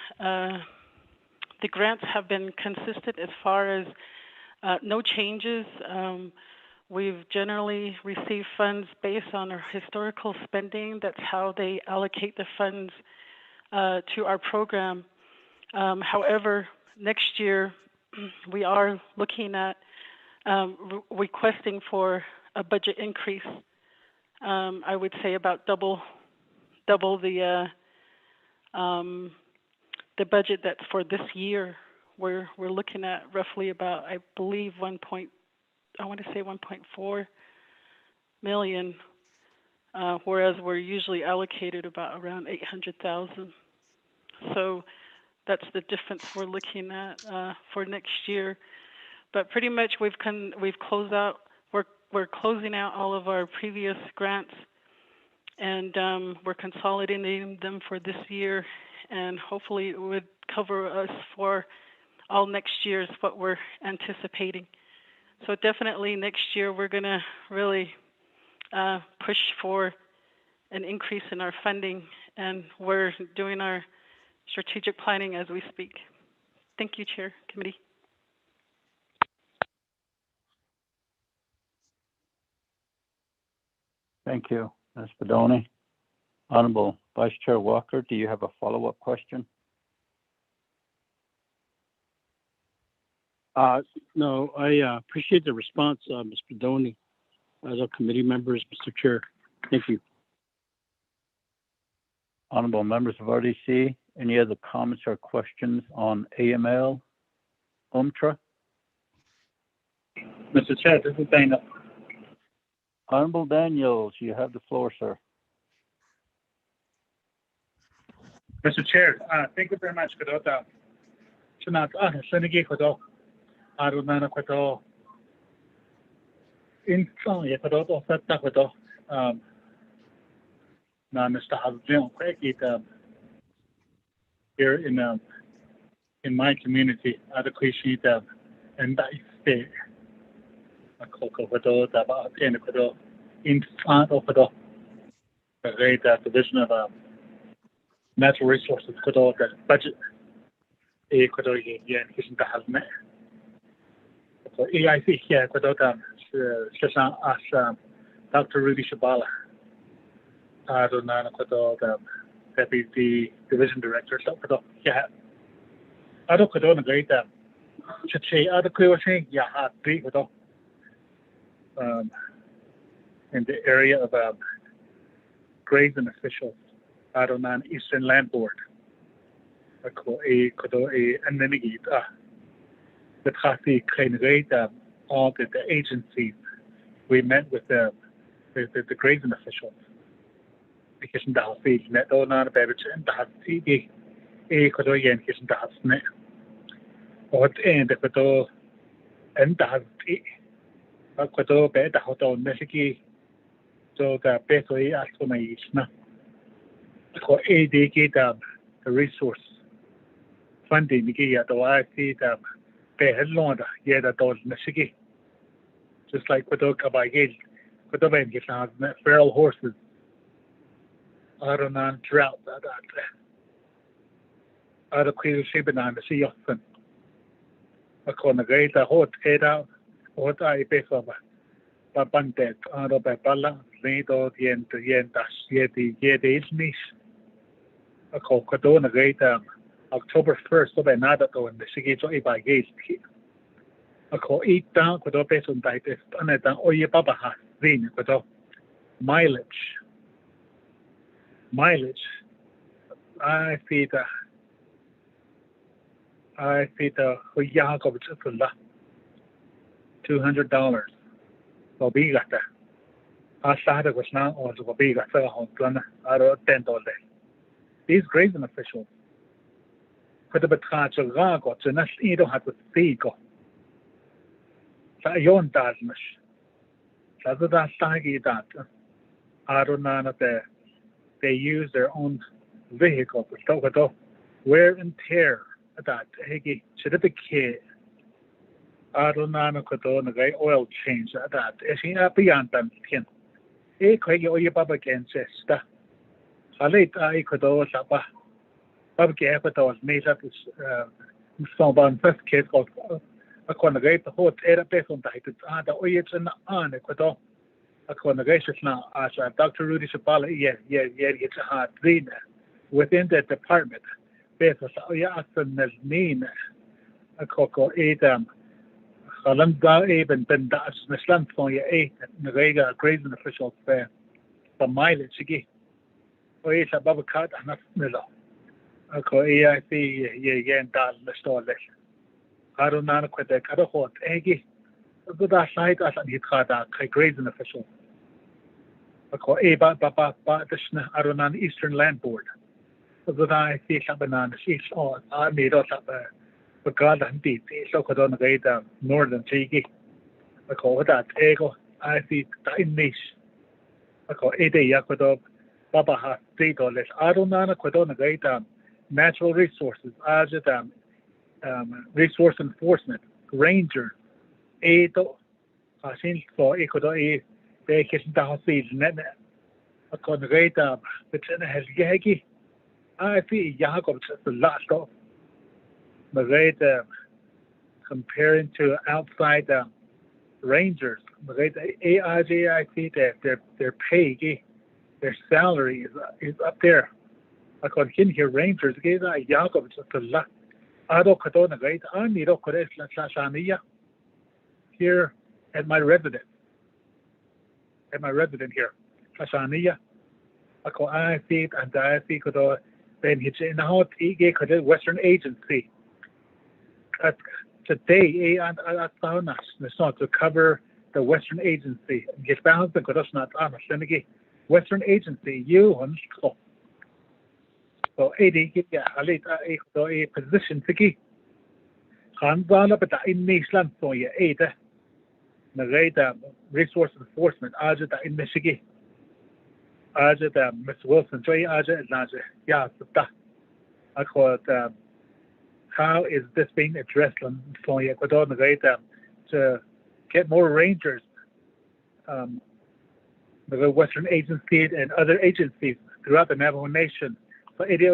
grants have been consistent as far as no changes. We've generally received funds based on our historical spending. That's how they allocate the funds to our program. However, next year we are looking at requesting for a budget increase. I would say about double the budget that's for this year. We're looking at roughly about, I believe, 1.4 million, whereas we're usually allocated about around 800,000. So that's the difference we're looking at for next year. But pretty much we're closing out all of our previous grants, and we're consolidating them for this year, and hopefully it would cover us for all next year is what we're anticipating. So definitely next year we're going to really push for an increase in our funding, and we're doing our strategic planning as we speak. Thank you, Chair, Committee. Thank you, Ms. Bedoni. Honorable Vice Chair Walker, do you have a follow-up question? No, I appreciate the response, Ms. Bedoni, as our committee members, Mr. Chair. Thank you. Honorable members of RDC, any other comments or questions on AML, UMTRA? Mr. Chair, this is Daniel. Honorable Daniels, you have the floor, sir. Mr. Chair, thank you very much. Here in my community, I appreciate and I stay. In front of the division of natural resources budget. So EIC here as Dr. Rudy Shabala. I don't know Deputy Division Director. So yeah, I don't know great should say other clear saying yeah big in the area of grazing officials. I don't know Eastern Land Board. And then the traffic rate all the agencies. We met with the grazing officials. Because in the house, net don't know about it, and the house, could I get in the house net? What end if it all and the house, could all be the hotel Messiki, so the best way as to my isna. For AD get the resource funding, the I see the pay headlong, yeah, the dollars Messiki. Just like with the Kabagate, could have been getting feral horses. I don't know drought that. I don't clear shape and the sea often. A corner gate, a hot head out, what I pay for a bandit, out of a bala, made all the end to the end, that's yet the is niche. A cocadona gate, October 1st, of another go in the Sigito by gate. A call eat down, could have been on diet, and then oh, your papa has been, could have mileage. I feed $200 for big at that. I started was now or to big at $10. These grazing officials could have been charged a rago to not either have to speak. So you don't that much. So that's that. I don't know that they use their own vehicle to wear and tear that hegi should have been I don't know the oil change that is beyond them can you baba can sister late I could always Baba made up his someone first case called a congress the whole era based on the oil and it could all a congregation now as Dr. Rudy Shabala, it's a hard thing within the department. Based on the mean a cocoa Adam Halanda even been that's Mislan for your 8 and the grazing officials there for mileage again. Oh, it's above a cut and not middle. A co AIC, and that the store lesson. I don't know quite the cut of what eggy. But that side as an hit grazing official. I call I don't know Eastern Land Board. But I see something on the sheets on. I made us up a God and deep. So could on the northern cheeky. I call that ego. I see that in niche. I call it a yakodob. Baba has $3. I don't know quite on the natural resources as it resource enforcement, ranger, to sin for ecodo they kitchen down seeds net akon rate but has gagi I feel Jacob the last of the rate comparing to outside rangers the rate AIJIC their pay their salary is up there akon kin here rangers gave Jacob the last Ado Kadona rate I need to here at my residence here Shania ako I see and I see kodo then it's in how ige kodo Western Agency today and found us it's not to cover the Western Agency get found the kodo not Western Agency you on so a position tiki Hanzala but in Nisland so yeah the rate resource enforcement Aja in Michigan Aja Miss Wilson Joy Aja yeah I call it how is this being addressed on Ecuador the rate to get more rangers the Western Agency and other agencies throughout the Navajo Nation so it is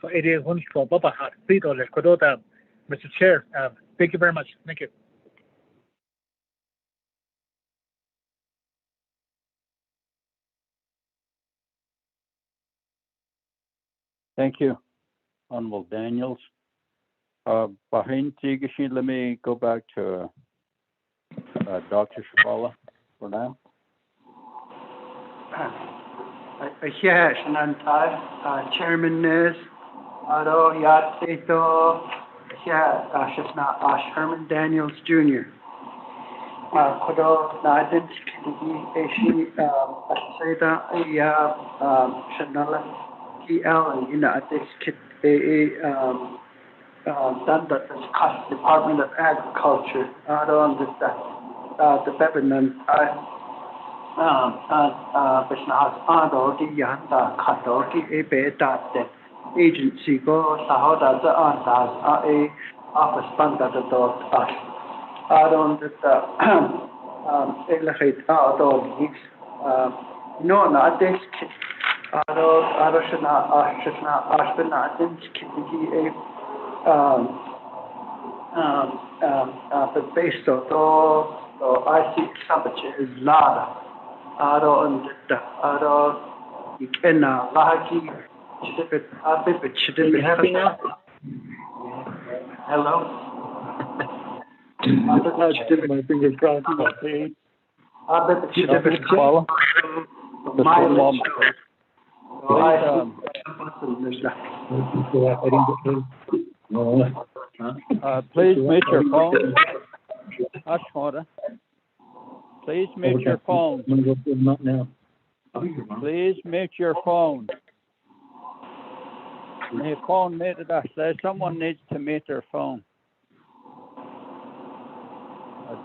so it is one for Baba seat or Ecuador Mr. Chair thank you very much thank you. Thank you, Honorable Daniels. Behind Tigashi, let me go back to Dr. Shabala for now. Yes, and Chairman Nez, Ado Yateto, Herman Daniels Jr. Kodo Nadin Eshi Seda Shanala EL and this kit done that the Department of Agriculture on the Beberman Bisnas Ado the Yanda Kato the Ebe that agency go Sahoda the Antas a office banda the dot us Adon the Elevate Ado no not this kit Ado should not Ashbina didn't kit the base of I see something is Lada. Ado and the Ado you can Laki Chidibit happy now? Hello? My fingers crossed my face. I bet Chidibit mileage. Please mute your phone. Ashwada. Please mute your phone. Not now. Please mute your phone. My phone muted us. Someone needs to mute their phone.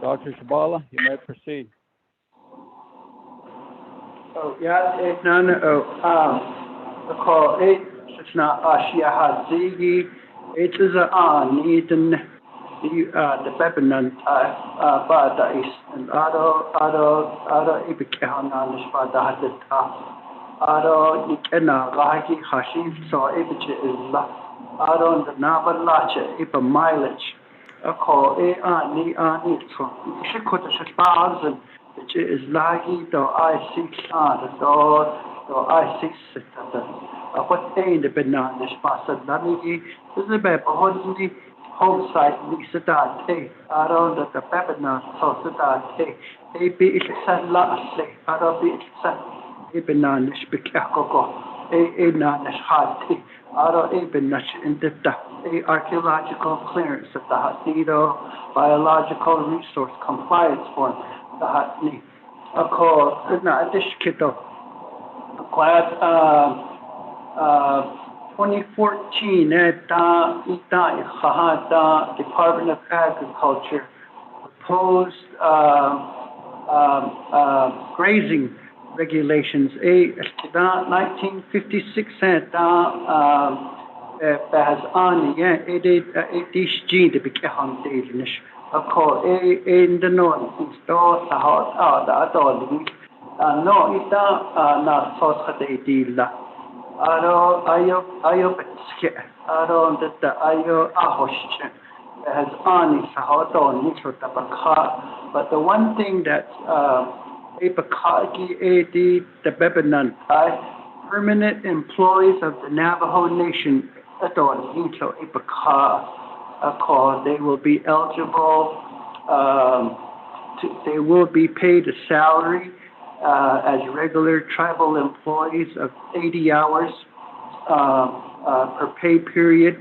Dr. Shabala, you may proceed. Oh, yeah, it's none the call it's not Ashia Hazigi, it is need the Bebenan, Bada is and Ado Ibikahan on the Spada Ado Nikena Lagi Hashim, so Ibich is La Ado the Nava Lacha, Ipa mileage. A call ni so she could have which is Lagi, though I see though I see what ain't the banana spasa Namigi, is the Beba Hodney home site Lisa Dante, I don't know the Babana, so Dante, a be it said lastly, I don't be it said a banana spectacle, a nanish hati, I don't even nush in the a archaeological clearance of the Hatnido biological resource compliance form. The Hatni. Of course, not this kiddo. Class 2014 at the Department of Agriculture proposed grazing regulations. 1956 at Bahas on, yeah, it is G to be on daily. Of course, in the north, store the hot, the adult. No, it's not so that they deal. Ayo, betske. That ayo ahosh. Has on is hot on it with the baka. But the one thing that a bakaki the Bebanon, permanent employees of the Navajo Nation, they will be eligible. They will be paid a salary as regular tribal employees of 80 hours per pay period,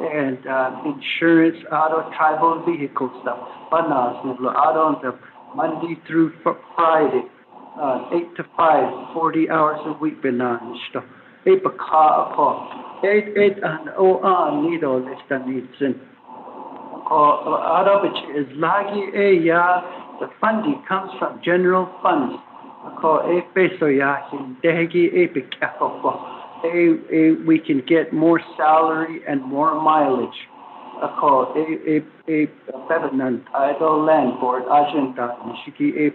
and insurance, auto, tribal vehicle stuff. Auto Monday through Friday. 8 to 5, 40 hours a week benan stuff. Eight and needle list and needs in. Out of it is lagi the funding comes from general funds. We can get more salary and more mileage. Bebanan idle land board agenda Nishiki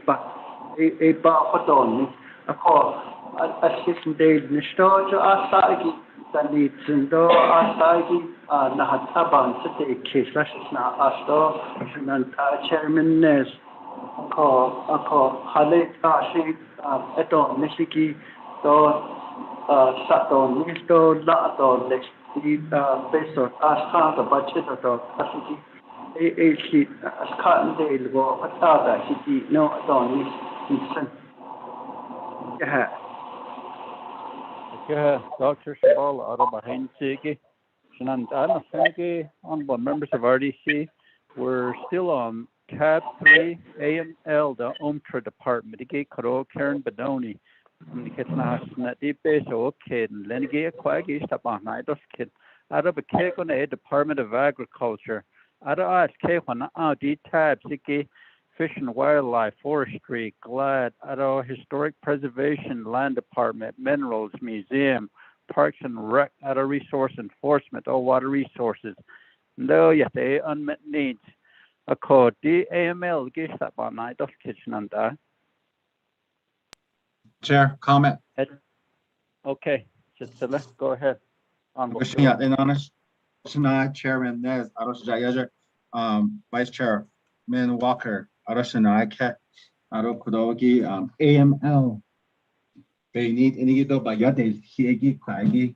Fatoni. Assistant Dale Nistojo Asagi, Danitsundo Asagi, Nahataban City Case, Lashna Asto, Chairman Nes, Hale Tashi, Eto Nishiki, Sato Nisto, Lato, Peso, Askan, the budget of Asiki, Askan Dale, Patada, City, no, Don Nissen. Yeah, Dr. Shabal, Arabahin Sigi, Shanandana Senegi, honorable members of RDC. We're still on tab 3, AML, the UMTRA department. Igi Karo Karen Bedoni, the Kitna Snati Beso, Kid, and Lenigi Quaggy, Stabana, Kid, Arab Kekon, a Department of Agriculture. Arab Kekon, D tab, Sigi. Fish and Wildlife, Forestry, GLAD, Idaho Historic Preservation, Land Department, Minerals, Museum, Parks and Rec, Idaho Resource Enforcement, Water Resources. No, yet they unmet needs. A code DAML, Gishaban, Idaho Kitchen and that. Chair, comment. Okay, let's go ahead. Chairman Nez, Vice Chair Min Walker, Aroshanaka, Arokudogi, AML. They need any Bayade, Hiegi, Kwagi.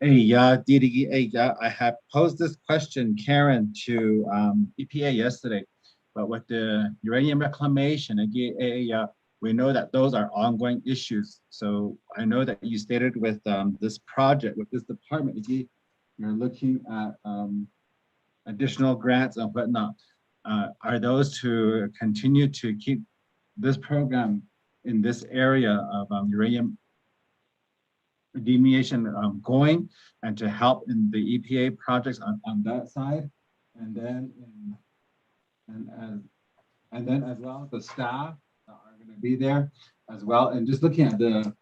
I have posed this question, Karen, to EPA yesterday, but with the uranium reclamation, we know that those are ongoing issues. So I know that you stated with this project, with this department, you're looking at additional grants and whatnot. Are those to continue to keep this program in this area of uranium remediation going, and to help in the EPA projects on that side, and then as well the staff that are going to be there as well, and just looking at the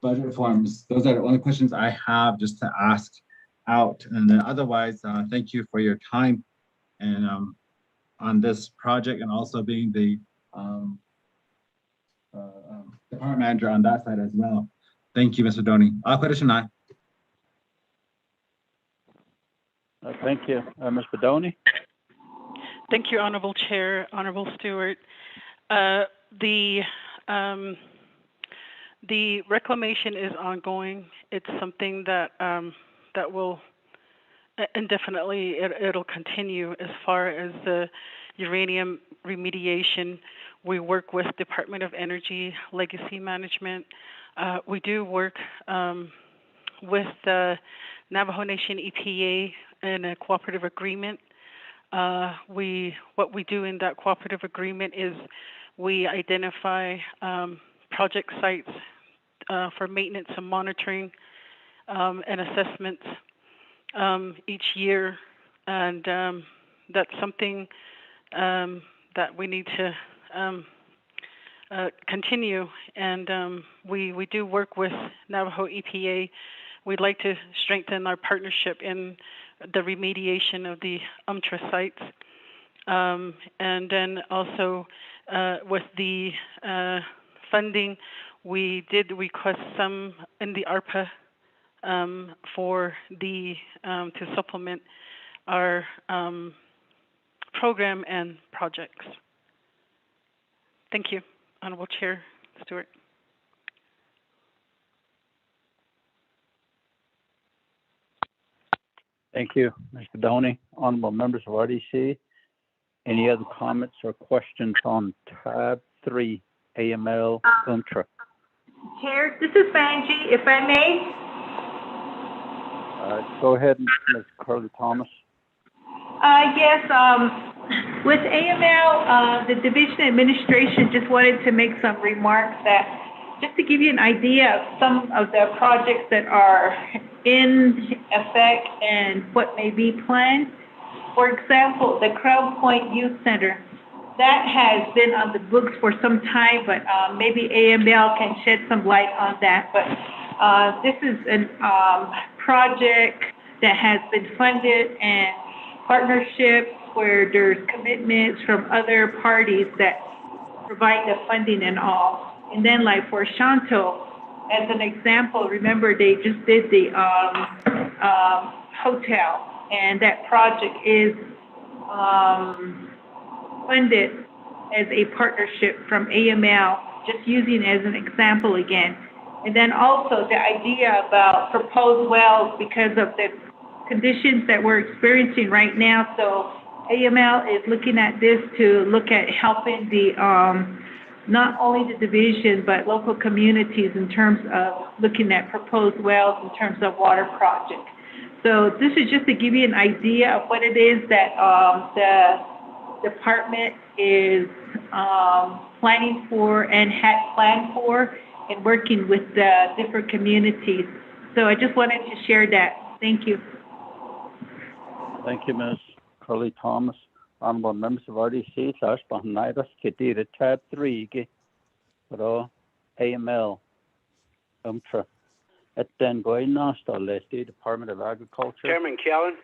budget forms. Those are the only questions I have just to ask out, and then otherwise, thank you for your time and on this project, and also being the department manager on that side as well. Thank you, Mr. Doni. Thank you, Ms. Bedoni. Thank you, Honorable Chair, Honorable Stewart. The reclamation is ongoing. It's something that that will indefinitely, it'll continue. As far as the uranium remediation, we work with Department of Energy, Legacy Management. We do work with the Navajo Nation EPA in a cooperative agreement. What we do in that cooperative agreement is we identify project sites for maintenance and monitoring and assessments each year, and that's something that we need to continue. And we do work with Navajo EPA we'd like to strengthen our partnership in the remediation of the sites. And then also with the funding, we did request some in the ARPA for the to supplement our program and projects. Thank you, Honorable Chair Stewart. Thank you, Mr. Downey. Honorable members of RDC, any other comments or questions on tab 3, AML UNTRA? Chair, this is Banji, if I may. Go ahead, Ms. Curley Thomas. Yes, with AML, the division administration just wanted to make some remarks that, just to give you an idea of some of the projects that are in effect and what may be planned. For example, the Crown Point Youth Center, that has been on the books for some time, but maybe AML can shed some light on that. But this is a project that has been funded and partnerships where there's commitments from other parties that provide the funding and all. And then like for Shanto, as an example, remember they just did the hotel, and that project is funded as a partnership from AML, just using as an example again. And then also the idea about proposed wells because of the conditions that we're experiencing right now. So AML is looking at this to look at helping the not only the division but local communities in terms of looking at proposed wells in terms of water projects. So this is just to give you an idea of what it is that the department is planning for and had planned for and working with the different communities. So I just wanted to share that. Thank you. Thank you, Ms. Curley Thomas. Honorable members of RDC, slash behind us, Kitty, tab 3, AML, UMTRA. At then going to the Department of Agriculture. Chairman Callan.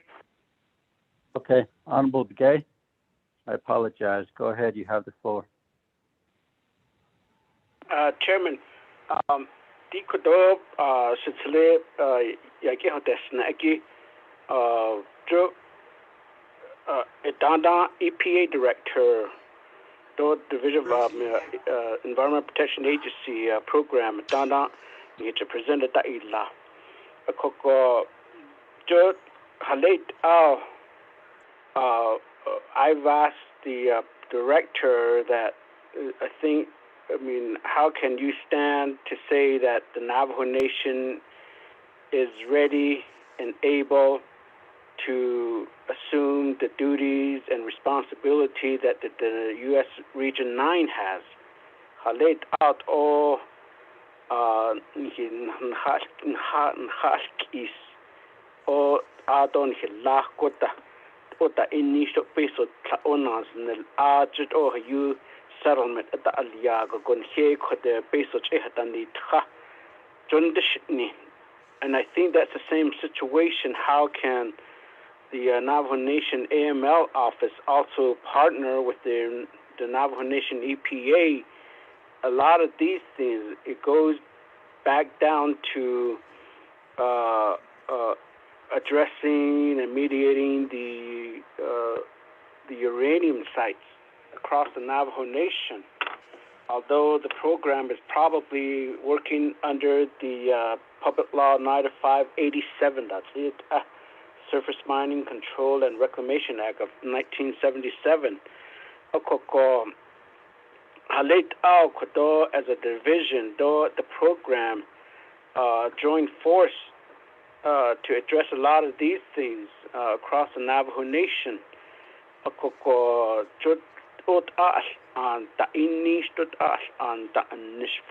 Okay, Honorable Begay, I apologize. Go ahead, you have the floor. Chairman, di kodo sitsile yaki hotesna aki jo Danda EPA Director, do Division of Environmental Protection Agency program Danda ni to present da illa. Akoko jo halate I've asked the director that how can you stand to say that the Navajo Nation is ready and able to assume the duties and responsibility that the U.S. Region 9 has? Halet out all is o adon hila kota ota inisho peso onas nel ajit o you settlement at the aliaga gon he kote peso chehatani tha jondishni. And I think that's the same situation. How can the Navajo Nation AML office also partner with the Navajo Nation EPA? A lot of these things, it goes back down to addressing and mediating the uranium sites across the Navajo Nation. Although the program is probably working under the Public Law 9587, that's it, Surface Mining Control and Reclamation Act of 1977. As a division, the program joined force to address a lot of these things across the Navajo Nation.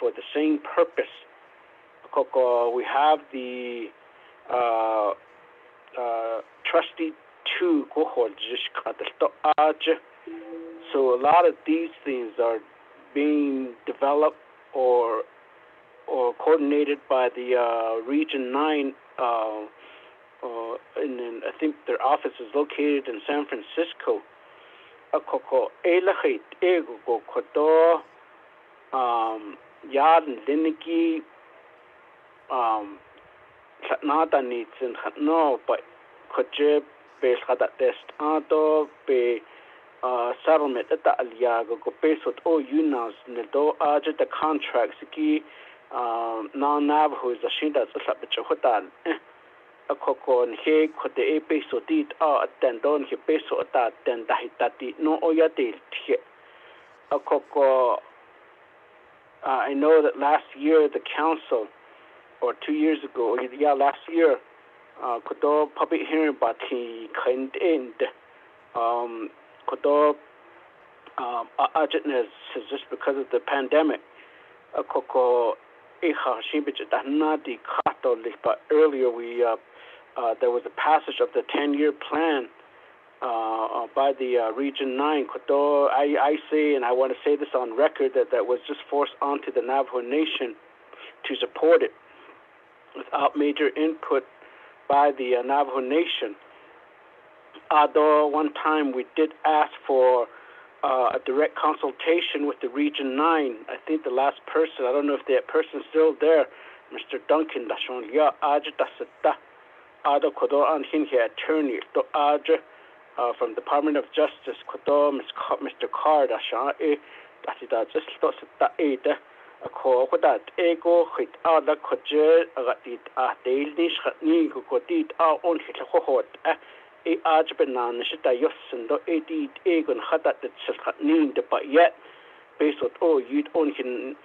For the same purpose. We have the trustee 2 so a lot of these things are being developed or or coordinated by the Region 9, and I think their office is located in San Francisco. Akoko elahit ego kodo yaden liniki nada needs and no, but koje be hada test ado be settlement at the aliago go pesot o unas nedo aja the contracts ki non-Navajo is a shinda sa hotan a coco and he could the peso did attendon he peso at then dahitati no oya del a coco. I know that last year the council, or 2 years ago, last year, kodo public hearing but he couldn't end. Kodo urgentness is just because of the pandemic. Koko but earlier there was a passage of the 10-year plan by the Region 9. Kodo, I say, and I want to say this on record, that was just forced onto the Navajo Nation to support it without major input by the Navajo Nation. Although one time we did ask for a direct consultation with the Region 9. I think the last person, I don't know if that person's still there, Mr. Duncan, attorney, from Department of Justice, Mr. Card, that ego hit out the cojer daily ni go did on hit a hot archbanan shita yosin do egon had that need but yet based on you'd on him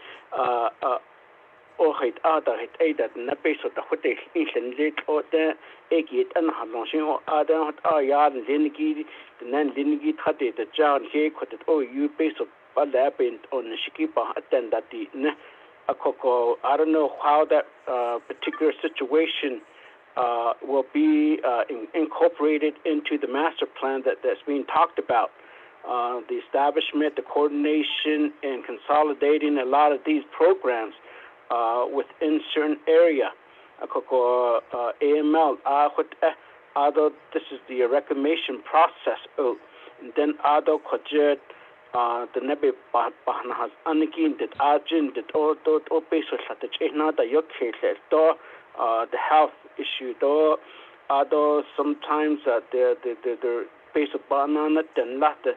or hit other hit that na based on the hotel in late or the egg and launching or other yard and linigi the nan linigi had the John he could you based on what happened on the Shikipa attend that the a coco. I don't know how that particular situation will be incorporated into the master plan that's being talked about. The establishment, the coordination, and consolidating a lot of these programs within certain area. Coco AML. Although this is the reclamation process, and then other cojet. The nebe bahna has anikin that argin that all basis at the china that your case the health issue though although sometimes the base of banana then not the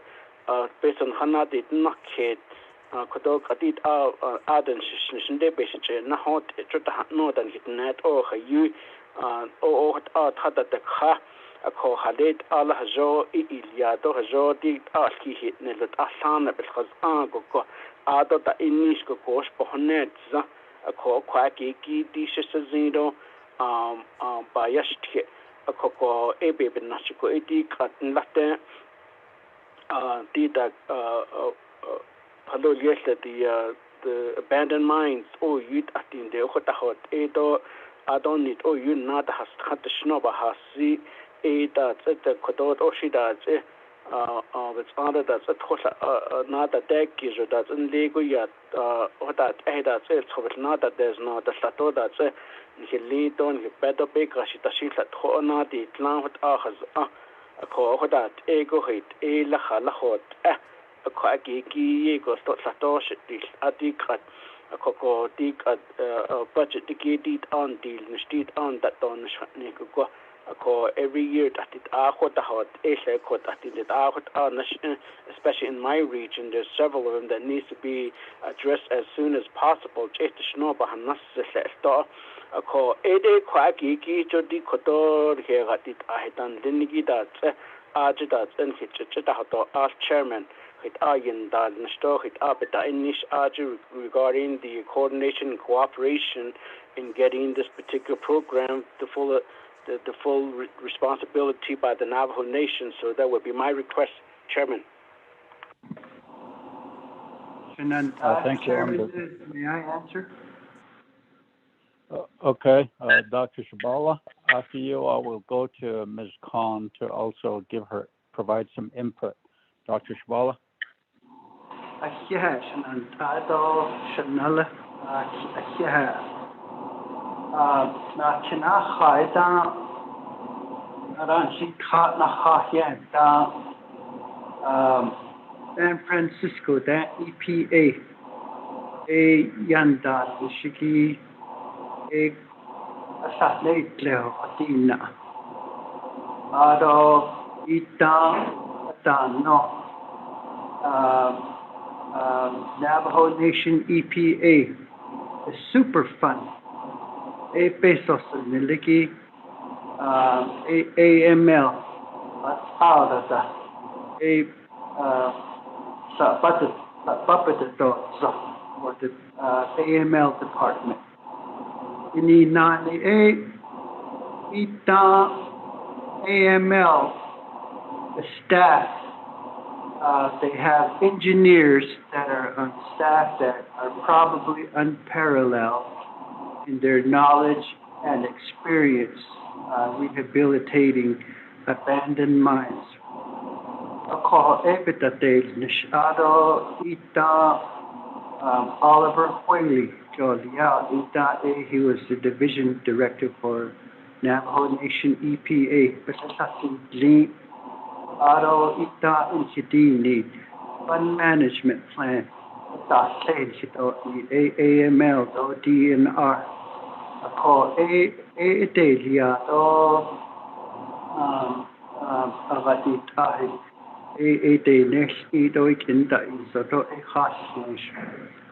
based on hana did not kid kodo kadit aden shishin de base na hot no than hit net or you had the car a co hadet Allah jo ilia do jo di ki hit ne lut asana because go ado da inish go kosh pohnet za a co kwa ki di shizino ba yashti a co ebe ben nachiko edi kat latte di da hello yes the abandoned mines you atin de hota hot edo I don't need you not has had the snoba has see that's it the kodot oshida it's under that's it not that deck is that's in lego yet that that's it so it's not that there's no the sato that's it he lead on he better big she that hona the plan what has a ko that ego hit la hot a quacky ego sato shit adikat a coco dig budget to get it on deal and on that on go every year that it hot especially in my region there's several of them that needs to be addressed as soon as possible just to know about a call quacky to the cotor here at it I done linigi that and hit chairman hit ayin that and hit up at the regarding the coordination and cooperation in getting this particular program the full responsibility by the Navajo Nation. So that would be my request, Chairman. Thank you. May I answer? Okay, Dr. Shabala, after you, I will go to Ms. Khan to also provide some input. Dr. Shabala? Yes, Shanantado, Shanala, na china khai ta ran si kha na ha yan ta San Francisco da EPA a yanda shiki a satellite leo atina ado ita ta no Navajo Nation EPA the super fund a pesos niliki AML out of the or the AML department. In the 98, AML, the staff, they have engineers that are on staff that are probably unparalleled in their knowledge and experience rehabilitating abandoned mines. Ako epitate nishado ita Oliver Whaley Jolia ita he was the division director for Navajo Nation EPA. Pasasati li ado ita insidini fund management plan. Ita says ito AML do DNR. Ako delia do agatitahi. A next ito ikinda isoto a hostage.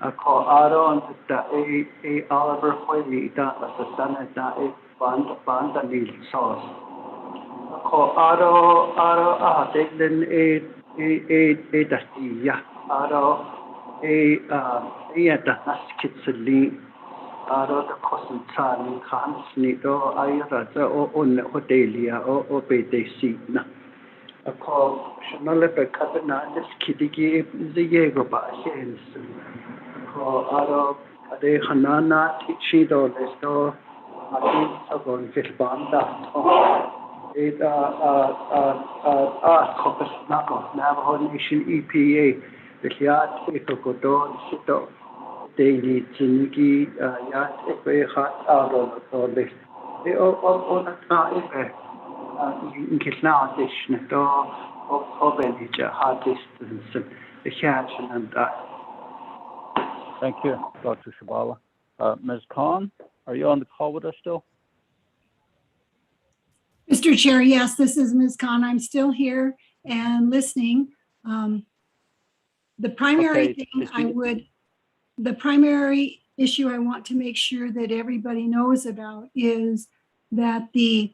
Ako aron da a Oliver Whaley da asasana da a banda nil sauce. Ako aro then a dastiya aro a da naskitsali aro da kosuntani khans nito ayra o on hotelia o bedesi na. Ako shanale pe kapena des kidigi ziyego ba hens ko aro ade hanana tichido lesto ati agon filbanda eta kopes nako Navajo Nation EPA bilyat ekokodo sito daily tinigi yat ekwe hat aro to list e on ta epe in Kisna dish to Obenija hard distance the catch and Thank you, Dr. Shabala. Ms. Khan, are you on the call with us still? Mr. Chair, yes, this is Ms. Khan. I'm still here and listening. The primary the primary issue I want to make sure that everybody knows about is that the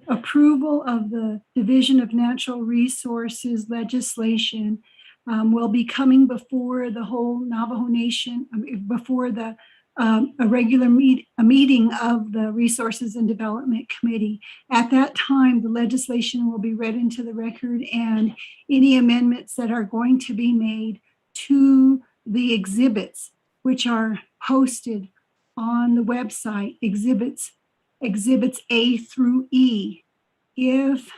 approval of the Division of Natural Resources legislation will be coming before the whole Navajo Nation, before the a regular meeting of the Resources and Development Committee. At that time, the legislation will be read into the record, and any amendments that are going to be made to the exhibits, which are posted on the website, exhibits A through E. If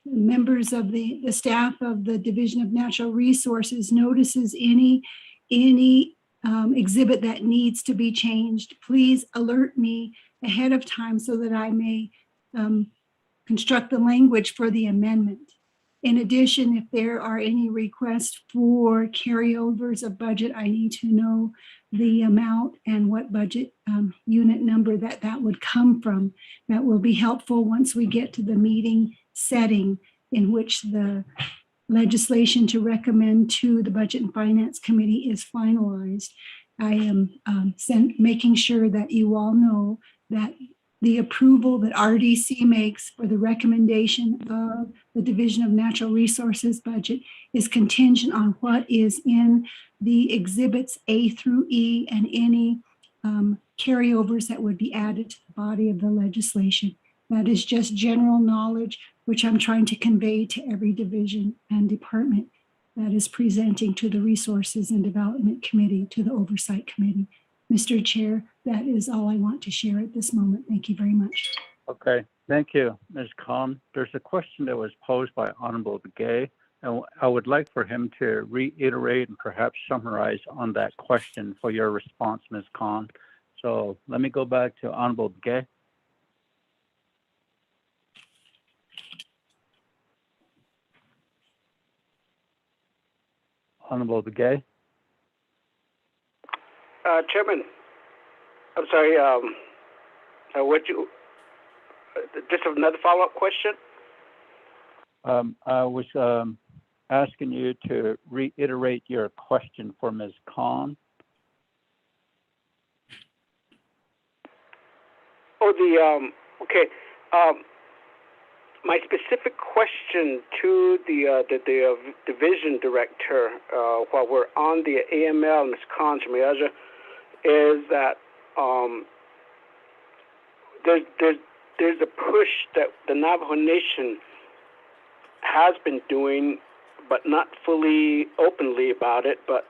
members of the staff of the Division of Natural Resources notices any exhibit that needs to be changed, please alert me ahead of time so that I may construct the language for the amendment. In addition, if there are any requests for carryovers of budget, I need to know the amount and what budget unit number that would come from. That will be helpful once we get to the meeting setting in which the legislation to recommend to the Budget and Finance Committee is finalized. I am making sure that you all know that the approval that RDC makes for the recommendation of the Division of Natural Resources budget is contingent on what is in the exhibits A through E and any carryovers that would be added to the body of the legislation. That is just general knowledge, which I'm trying to convey to every division and department that is presenting to the Resources and Development Committee, to the Oversight Committee. Mr. Chair, that is all I want to share at this moment. Thank you very much. Okay, thank you, Ms. Khan. There's a question that was posed by Honorable Begay. And I would like for him to reiterate and perhaps summarize on that question for your response, Ms. Khan. So let me go back to Honorable Begay. Honorable Begay. Chairman, I'm sorry. Just another follow-up question? I was asking you to reiterate your question for Ms. Khan. Okay. My specific question to the division director, while we're on the AML, Ms. Khan, is that there's a push that the Navajo Nation has been doing, but not fully openly about it. But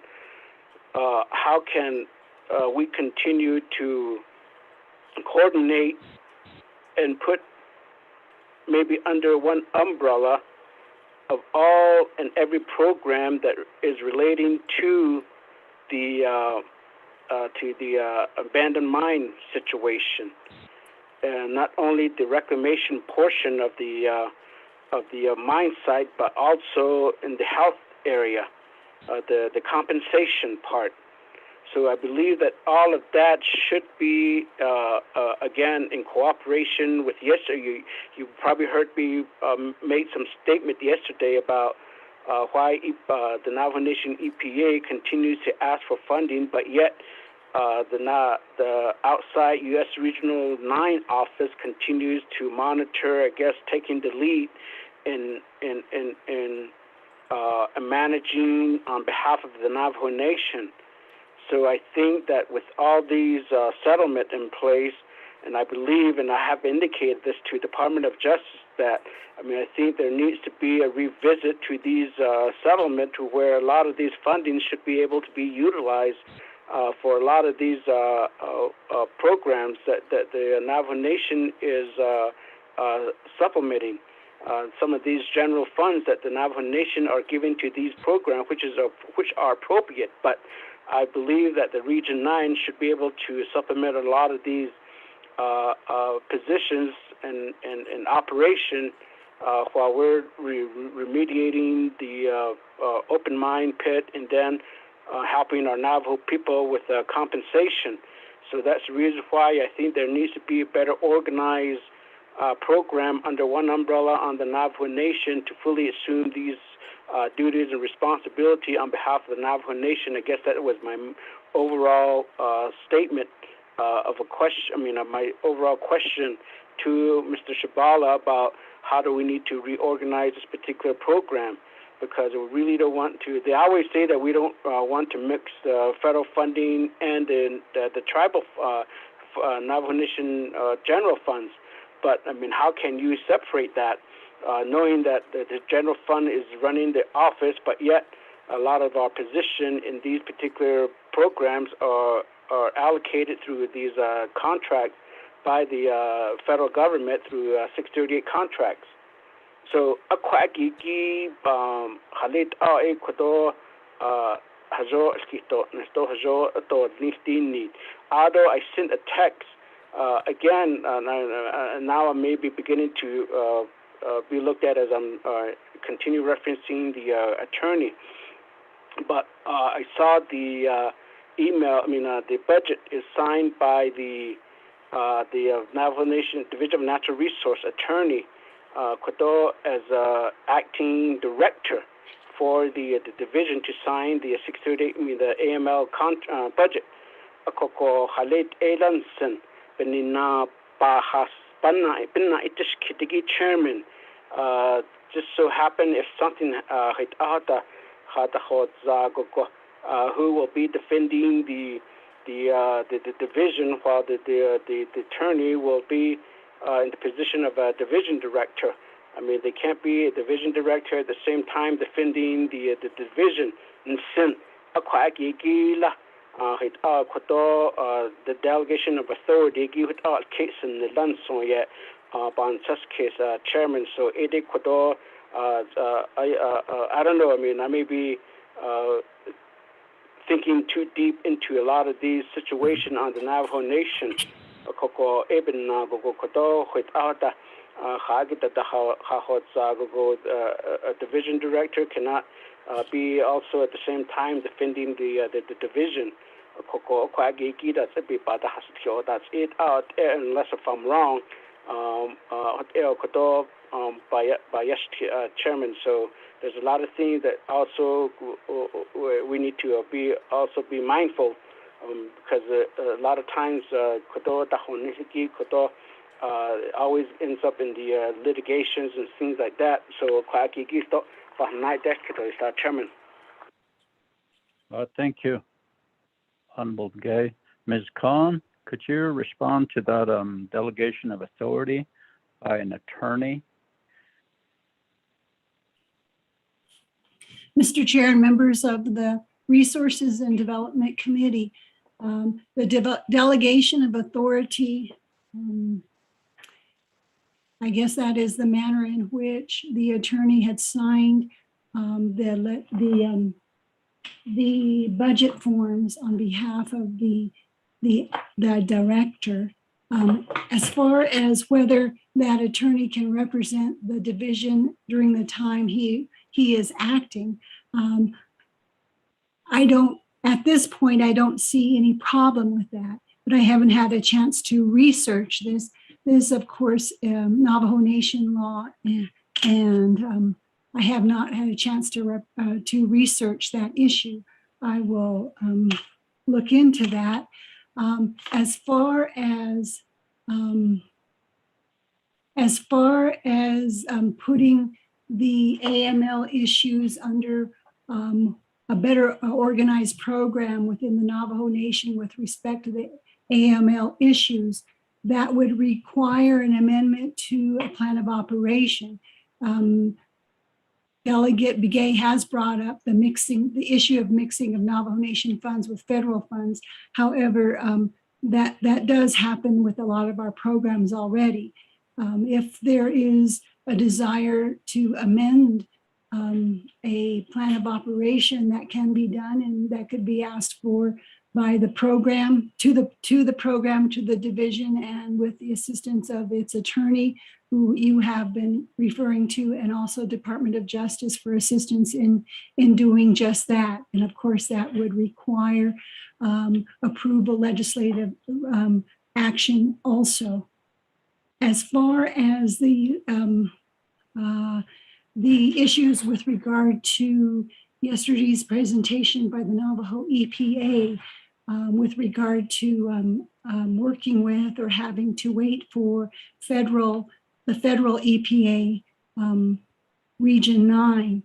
how can we continue to coordinate and put maybe under one umbrella of all and every program that is relating to the abandoned mine situation, and not only the reclamation portion of the mine site, but also in the health area, the compensation part. So I believe that all of that should be, again, in cooperation with yesterday. You probably heard me made some statement yesterday about why the Navajo Nation EPA continues to ask for funding, but yet the outside U.S. Regional 9 office continues to monitor, I guess, taking the lead in managing on behalf of the Navajo Nation. So I think that with all these settlement in place, and I believe, and I have indicated this to Department of Justice, that I think there needs to be a revisit to these settlement to where a lot of these funding should be able to be utilized for a lot of these programs that the Navajo Nation is supplementing. Some of these general funds that the Navajo Nation are giving to these programs, which are appropriate, but I believe that the Region 9 should be able to supplement a lot of these positions in operation while we're remediating the open mine pit and then helping our Navajo people with compensation. So that's the reason why I think there needs to be a better organized program under one umbrella on the Navajo Nation to fully assume these duties and responsibility on behalf of the Navajo Nation. I guess that was my overall statement of a question. My overall question to Mr. Shabala about how do we need to reorganize this particular program, because we really don't want to. They always say that we don't want to mix the federal funding and the tribal Navajo Nation general funds. But how can you separate that? Knowing that the general fund is running the office, but yet a lot of our position in these particular programs are allocated through these contracts by the federal government through 638 contracts. So akwagigi halit ecuador hajo skito nesto hajo to nistini. Although I sent a text again, now I may be beginning to be looked at as I'm continue referencing the attorney, but I saw the email. The budget is signed by the Navajo Nation Division of Natural Resource Attorney Kodo as acting director for the division to sign the 638, the AML budget. Akoko Halit Elanson Benina Bahas Banna Itish Kitigi chairman. Just so happen if something who will be defending the division, while the attorney will be in the position of a division director. They can't be a division director at the same time defending the division. The delegation of authority case in the Lanson yet case chairman. So Ede Quado I don't know. I mean, I may be thinking too deep into a lot of these situations on the Navajo Nation. Koko eben na go kodo without a division director cannot be also at the same time defending the division. Koko kwagiki that's a bit bad that's it out unless if I'm wrong. By chairman. So there's a lot of things that also we need to be mindful because a lot of times always ends up in the litigations and things like that. So chairman. Thank you, Honorable Gay. Ms. Khan, could you respond to that delegation of authority by an attorney? Mr. Chair and members of the Resources and Development Committee, the delegation of authority, I guess that is the manner in which the attorney had signed the budget forms on behalf of the director. As far as whether that attorney can represent the division during the time he is acting, at this point, I don't see any problem with that, but I haven't had a chance to research this. This is, of course, Navajo Nation law, and I have not had a chance to research that issue. I will look into that. As far as putting the AML issues under a better organized program within the Navajo Nation with respect to the AML issues, that would require an amendment to a plan of operation. Delegate Begay has brought up the issue of mixing of Navajo Nation funds with federal funds. However, that does happen with a lot of our programs already. If there is a desire to amend a plan of operation, that can be done, and that could be asked for by the program to the division, and with the assistance of its attorney, who you have been referring to, and also Department of Justice for assistance in doing just that. And of course, that would require approval, legislative action also. As far as the issues with regard to yesterday's presentation by the Navajo EPA, with regard to working with or having to wait for the federal EPA Region 9.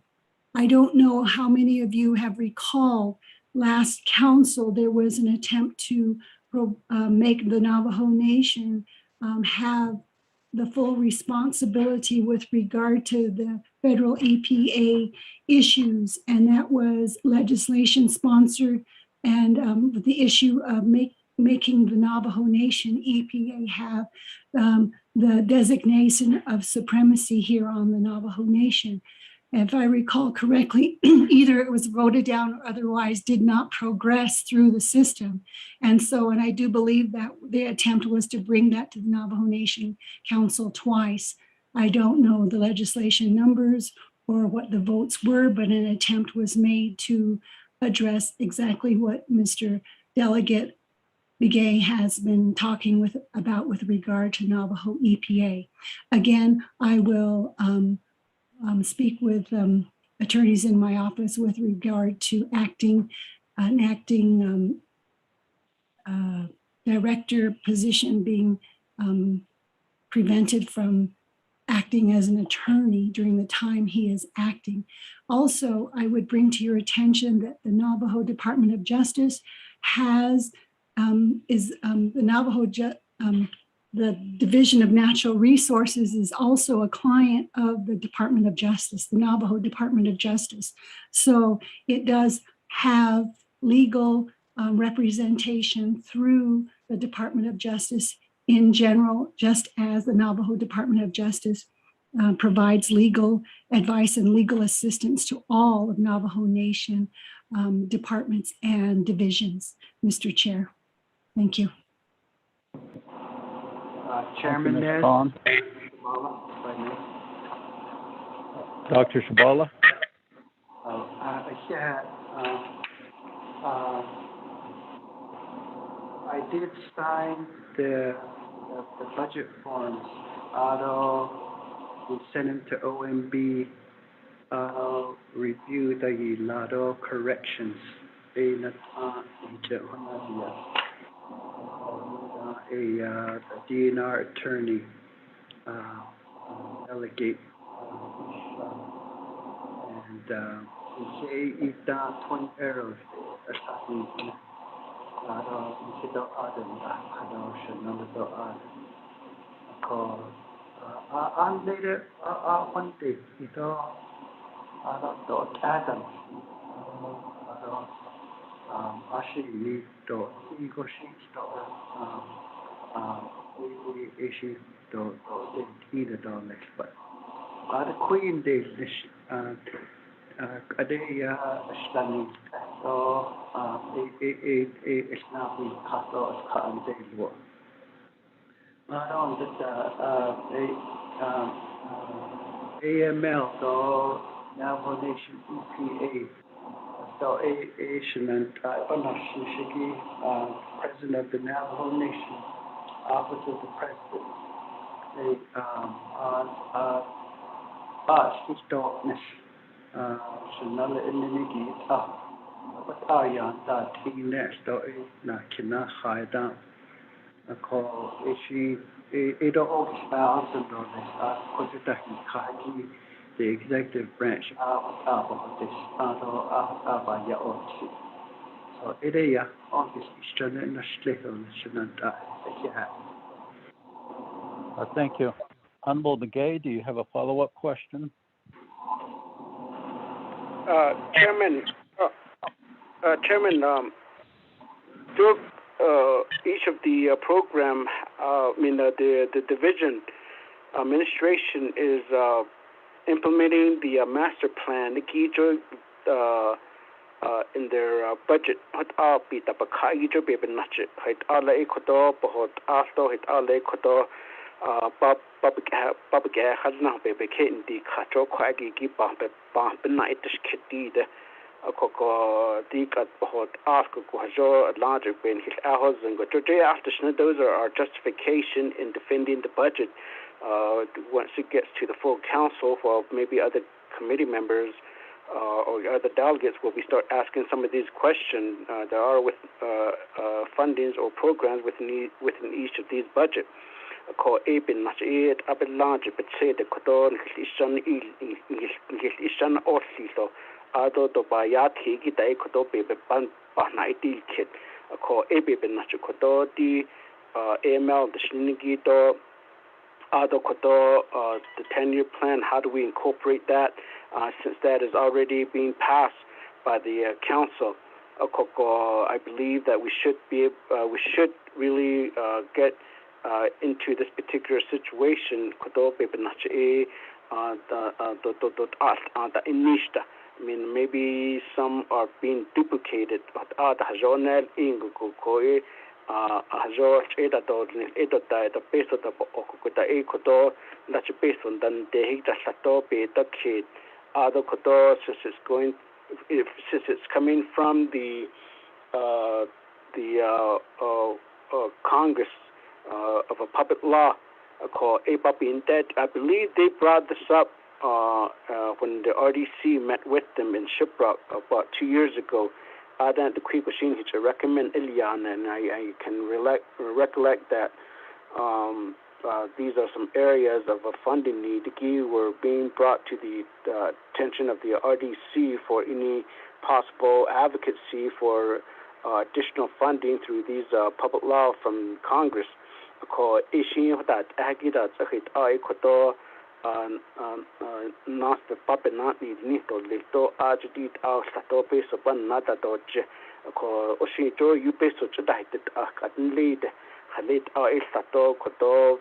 I don't know how many of you have recalled last council, there was an attempt to make the Navajo Nation have the full responsibility with regard to the federal EPA issues, and that was legislation sponsored, and the issue of making the Navajo Nation EPA have the designation of supremacy here on the Navajo Nation. If I recall correctly, either it was voted down or otherwise did not progress through the system. And I do believe that the attempt was to bring that to the Navajo Nation Council twice. I don't know the legislation numbers or what the votes were, but an attempt was made to address exactly what Mr. Delegate Begay has been talking about with regard to Navajo EPA. Again, I will speak with attorneys in my office with regard to acting director position being prevented from acting as an attorney during the time he is acting. Also, I would bring to your attention that the Navajo Department of Justice has the Division of Natural Resources is also a client of the Department of Justice, the Navajo Department of Justice. So it does have legal representation through the Department of Justice in general, just as the Navajo Department of Justice provides legal advice and legal assistance to all of Navajo Nation departments and divisions. Mr. Chair, thank you. Chairman Nez. Dr. Shabala. I did sign the budget forms. We sent them to OMB. Review the Lado corrections. The DNR attorney delegate and say ita 20 arrows attacking Lado into other Kadosh and another called on later one day ito dot Adam actually dot ego sheets dot issue dot either dot next but the Queen days this Adeya Islamic so it's now we cut off cut days work on the AML so Navajo Nation EPA so Asian and Shiki President of the Navajo Nation Office of the President they speech darkness Shanala Iniki Batayan that he next or na kina haida a call issue it all spouse and on this Kaki the executive branch of this so it is August Eastern and the Slittle Shananta. Thank you. Honorable Begay, do you have a follow-up question? Chairman, through each of the program, the division administration is implementing the master plan. The key in their budget. Those are our justification in defending the budget. Once it gets to the full council for maybe other committee members or other delegates, where we start asking some of these questions, there are with fundings or programs within each of these budgets. Ko ebin mas abin large but say the codon ishan osilo ado do bayati gita ekodo bebe ban banai kit ko ebin nas kodo di AML the shinigito ado kodo the 10-year plan. How do we incorporate that since that is already being passed by the council? I believe that we should really get into this particular situation. I mean, maybe some are being duplicated. Since it's coming from the Congress of a public law called APAP. I believe they brought this up when the RDC met with them in Shiprock about 2 years ago. The Queen to recommend Ilian, and I can recollect that these are some areas of a funding need. The were being brought to the attention of the RDC for any possible advocacy for additional funding through these public law from Congress. Called Ishin that Agida Zahit I Koto Nasta Papenati Nito Lito Ajit Al Sato Base upon Nata Dodge. Called Oshito, you base such a diet at lead Halit Al Sato Koto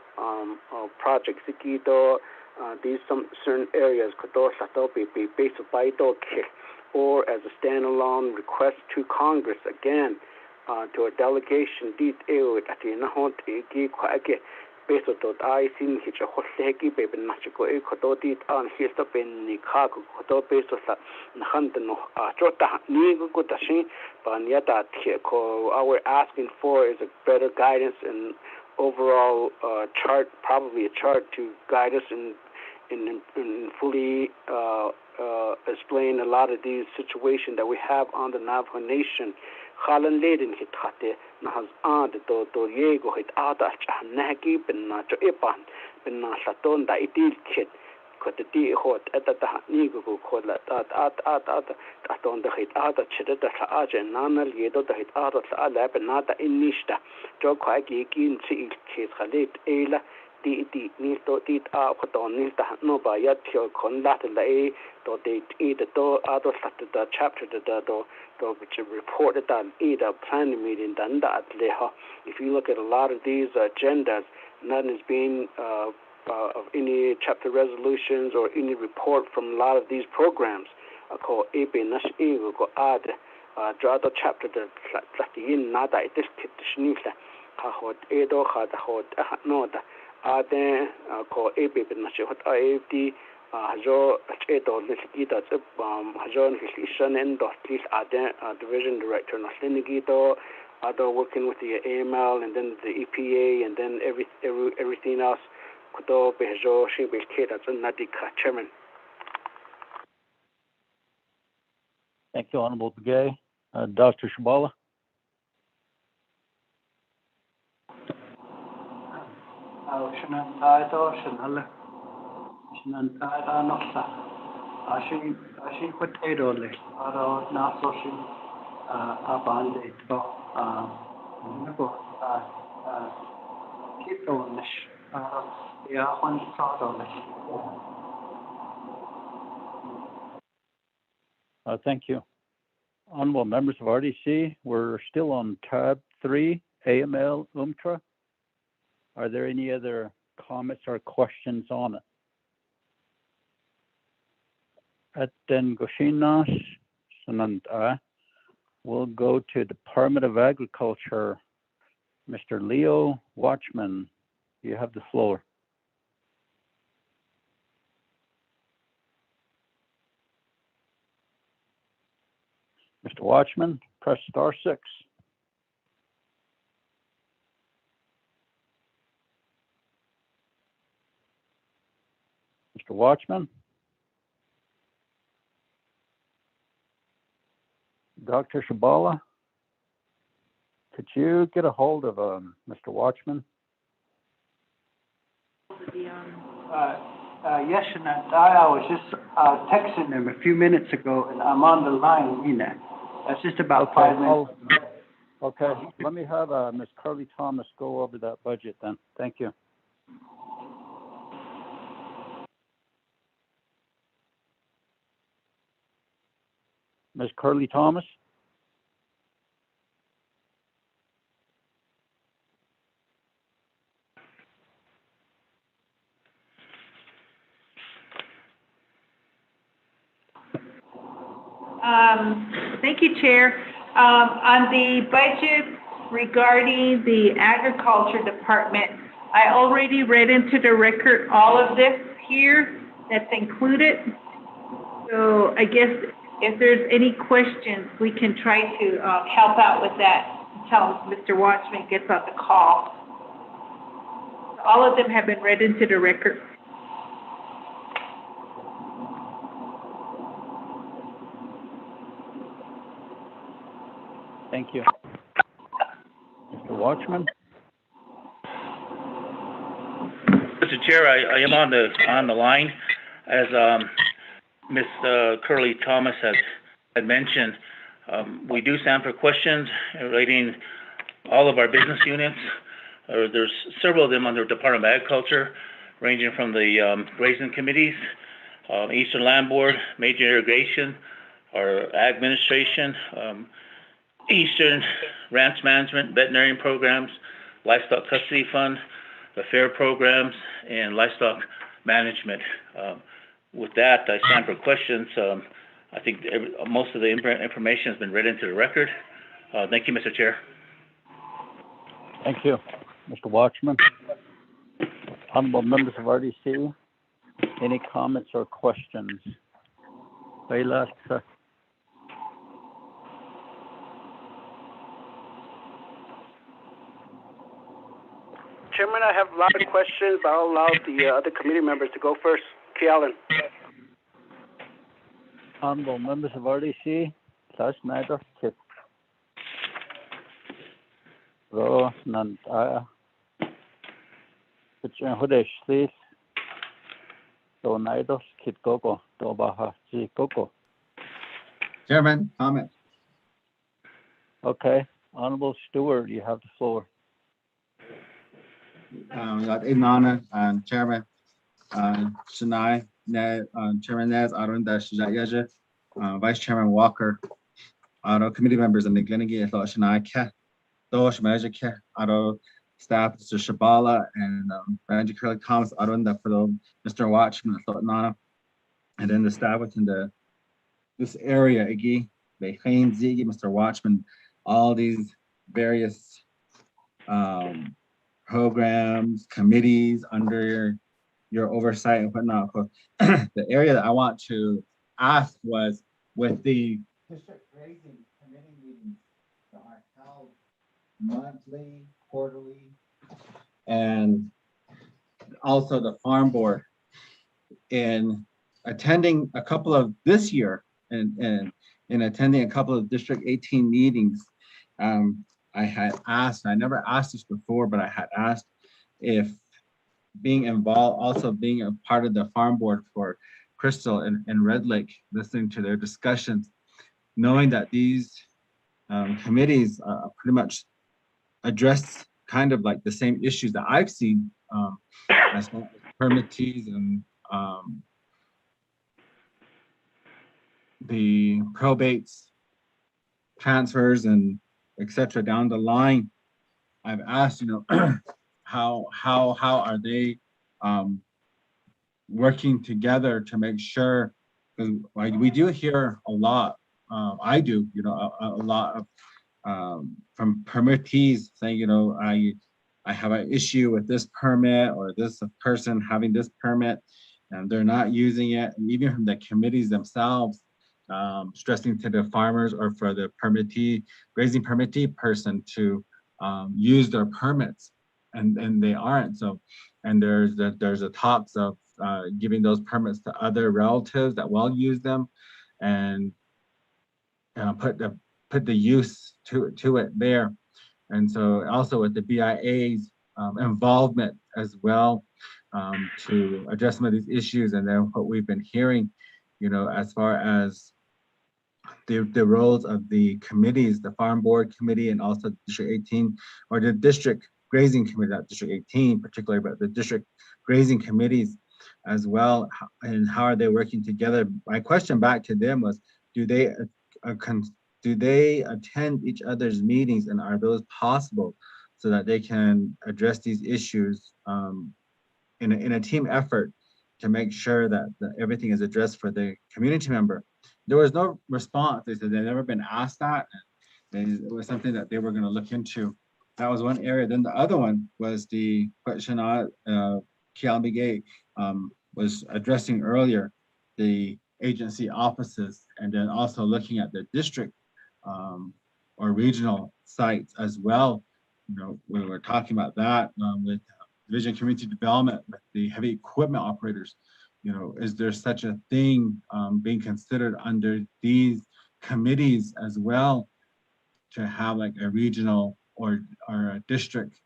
project Sikito these some certain areas could be based by or as a standalone request to Congress again to a delegation did at the Nahont based on I seen hitch a hoteki baby Nachico Ecodotit on his up in Nicago Codo based on Nahantano Jota Nigo Gotashi, but yet that our asking for is a better guidance and overall chart, probably a chart to guide us in fully explain a lot of these situations that we have on the Navajo Nation. Halan leden hit hatte na has to yego hit ada nagi ben na to epan ben na saton da itil kit ko the di hot at the nigo ko la at on the hit ada chida da sa aja nana yedo da hit ada sa ala ben na da inista jo ko agi kin si kit khalet ela di ni to dit a ko to ni da no ba ya thio kon la la e to de the to other the chapter the which reported on either planning meeting done that if you look at a lot of these agendas, none is being of any chapter resolutions or any report from a lot of these programs. Called EP Nash Eagle go add draw the chapter the in nada it is kitnifla hot edo had hot no then called EP Nash hot AFD Hajo Edo Lisgita Hajon Hishan and Dostis Aden Division Director Naslinigito, other working with the AML and then the EPA and then everything else. Kudo Bejo Shibil Kate as Nadika Chairman. Thank you, Honorable Begay. Dr. Shabala. Shanantara Noxa, Ashi Potato, Ado Nasoshi, Abande, keep on this, one sort Thank you. Honorable members of RDC, we're still on tab 3, AML UMTRA. Are there any other comments or questions on it? At then Goshinas Sananda, we'll go to Department of Agriculture. Mr. Leo Watchman, you have the floor. Mr. Watchman, press star 6. Mr. Watchman? Dr. Shabala, could you get a hold of Mr. Watchman? Yes, and I was just texting him a few minutes ago, and I'm on the line, Ina. That's just about 5 minutes. Okay, let me have Ms. Carly Thomas go over that budget then. Thank you. Ms. Carly Thomas? Thank you, Chair. On the budget regarding the Agriculture Department, I already read into the record all of this here that's included. So I guess if there's any questions, we can try to help out with that until Mr. Watchman gets on the call. All of them have been read into the record. Thank you. Mr. Watchman? Mr. Chair, I am on the line. As Ms. Curley Thomas had mentioned, we do stand for questions relating all of our business units. There's several of them under Department of Agriculture, ranging from the grazing committees, Eastern Land Board, Major Irrigation, our administration, Eastern Ranch Management, Veterinarian Programs, Livestock Custody Fund, the Fair Programs, and Livestock management. With that, I stand for questions. I think most of the information has been read into the record. Thank you, Mr. Chair. Thank you, Mr. Watchman. Honorable members of RDC, any comments or questions? Bayla, Chairman, I have a lot of questions, but I'll allow the other committee members to go first. Kealan. Honorable members of RDC, Klaus Snyder, Kit. Ro Nantaya. Pitchen Hudesh, please. Do Naidos, Kit Gogo, Dobaha, G Gogo. Chairman, comment. Okay, Honorable Stewart, you have the floor. Inana and Chairman Sinai, Chairman Nez, Aaron Dash Yaja, Vice Chairman Walker, Aro committee members and the Glenigi, Sinai Ke, Dosh Major Ke, Aro staff, Mr. Shabala and Randy Curly Thomas, Aaron that for Mr. Watchman, Nana, and then the staff within this area, Iggy, Behain Ziggy, Mr. Watchman, all these various programs, committees under your oversight and whatnot. The area that I want to ask was with the district grazing committee meetings that are held monthly, quarterly, and also the farm board. In attending a couple of this year and in attending a couple of District 18 meetings, I had asked, I never asked this before, but I had asked if being involved, also being a part of the farm board for Crystal and Red Lake, listening to their discussions, knowing that these committees pretty much address kind of like the same issues that I've seen as permittees and the probates, transfers, and etc. down the line. I've asked, how are they working together to make sure, because we do hear a lot. I do, a lot of from permittees saying, I have an issue with this permit or this person having this permit and they're not using it, and even from the committees themselves. Stressing to the farmers or for the grazing permittee person to use their permits, and they aren't. So, and there's a talks of giving those permits to other relatives that will use them, and put the use to it there. And so also with the BIA's involvement as well to address some of these issues, and then what we've been hearing, as far as the roles of the committees, the Farm Board Committee and also District 18, or the District Grazing Committee, not District 18 particularly, but the District Grazing Committees as well, and how are they working together? My question back to them was, do they attend each other's meetings, and are those possible so that they can address these issues in a team effort to make sure that everything is addressed for the community member? There was no response. They said they've never been asked that. And it was something that they were going to look into. That was one area. Then the other one was the question Kialmigay was addressing earlier, the agency offices, and then also looking at the district or regional sites as well. We were talking about that with Division Community Development, with the heavy equipment operators. Is there such a thing being considered under these committees as well, to have like a regional or a district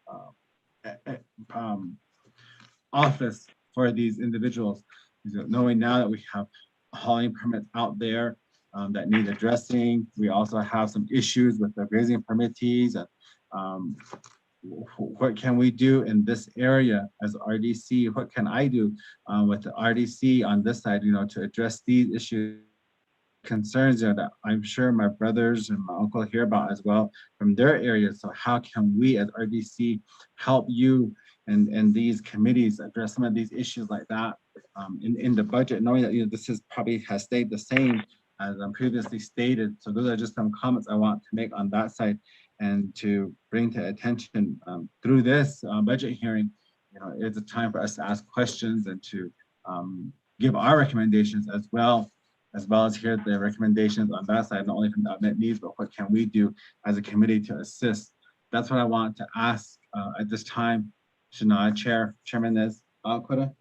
office for these individuals? Knowing now that we have hauling permits out there that need addressing, we also have some issues with the grazing permittees, and what can we do in this area as RDC? What can I do with the RDC on this side, to address these issues, concerns that I'm sure my brothers and my uncle hear about as well from their areas? So how can we as RDC help you and these committees address some of these issues like that? in the budget, knowing that this is probably has stayed the same as previously stated. So those are just some comments I want to make on that side, and to bring to attention through this budget hearing. It's a time for us to ask questions and to give our recommendations as well as hear the recommendations on that side, not only from the unmet needs, but what can we do as a committee to assist. That's what I want to ask at this time. Shana, Chairman Quetta.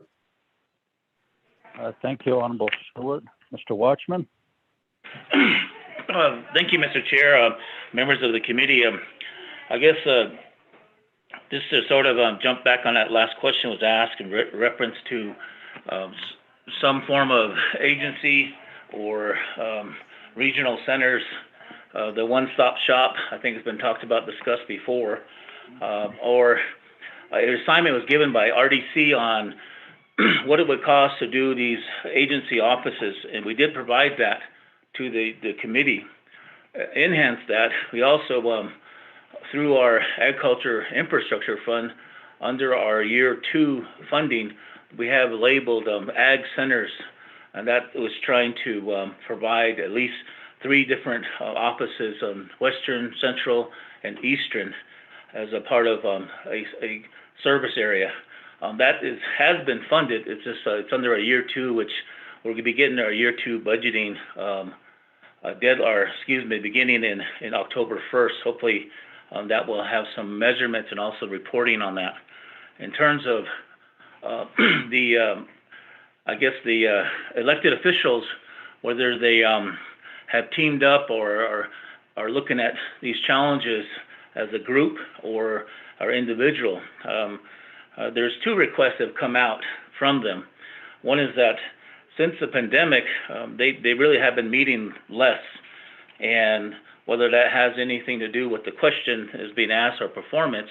Thank you, Honorable Stewart. Mr. Watchman. Thank you, Mr. Chair, members of the committee. I guess just to sort of jump back on that last question was asked in reference to some form of agency or regional centers, the one-stop shop, I think has been talked about, discussed before, or an assignment was given by RDC on what it would cost to do these agency offices, and we did provide that to the committee. Enhance that, we also, through our Agriculture Infrastructure Fund, under our year 2 funding, we have labeled ag centers, and that was trying to provide at least 3 different offices on Western, Central, and Eastern as a part of a service area. That has been funded. It's just it's under a year 2, which we're going to be getting our year 2 budgeting beginning in October 1st. Hopefully that will have some measurements and also reporting on that. In terms of the elected officials, whether they have teamed up or are looking at these challenges as a group or are individual. There's 2 requests that have come out from them. One is that since the pandemic, they really have been meeting less, and whether that has anything to do with the question is being asked or performance,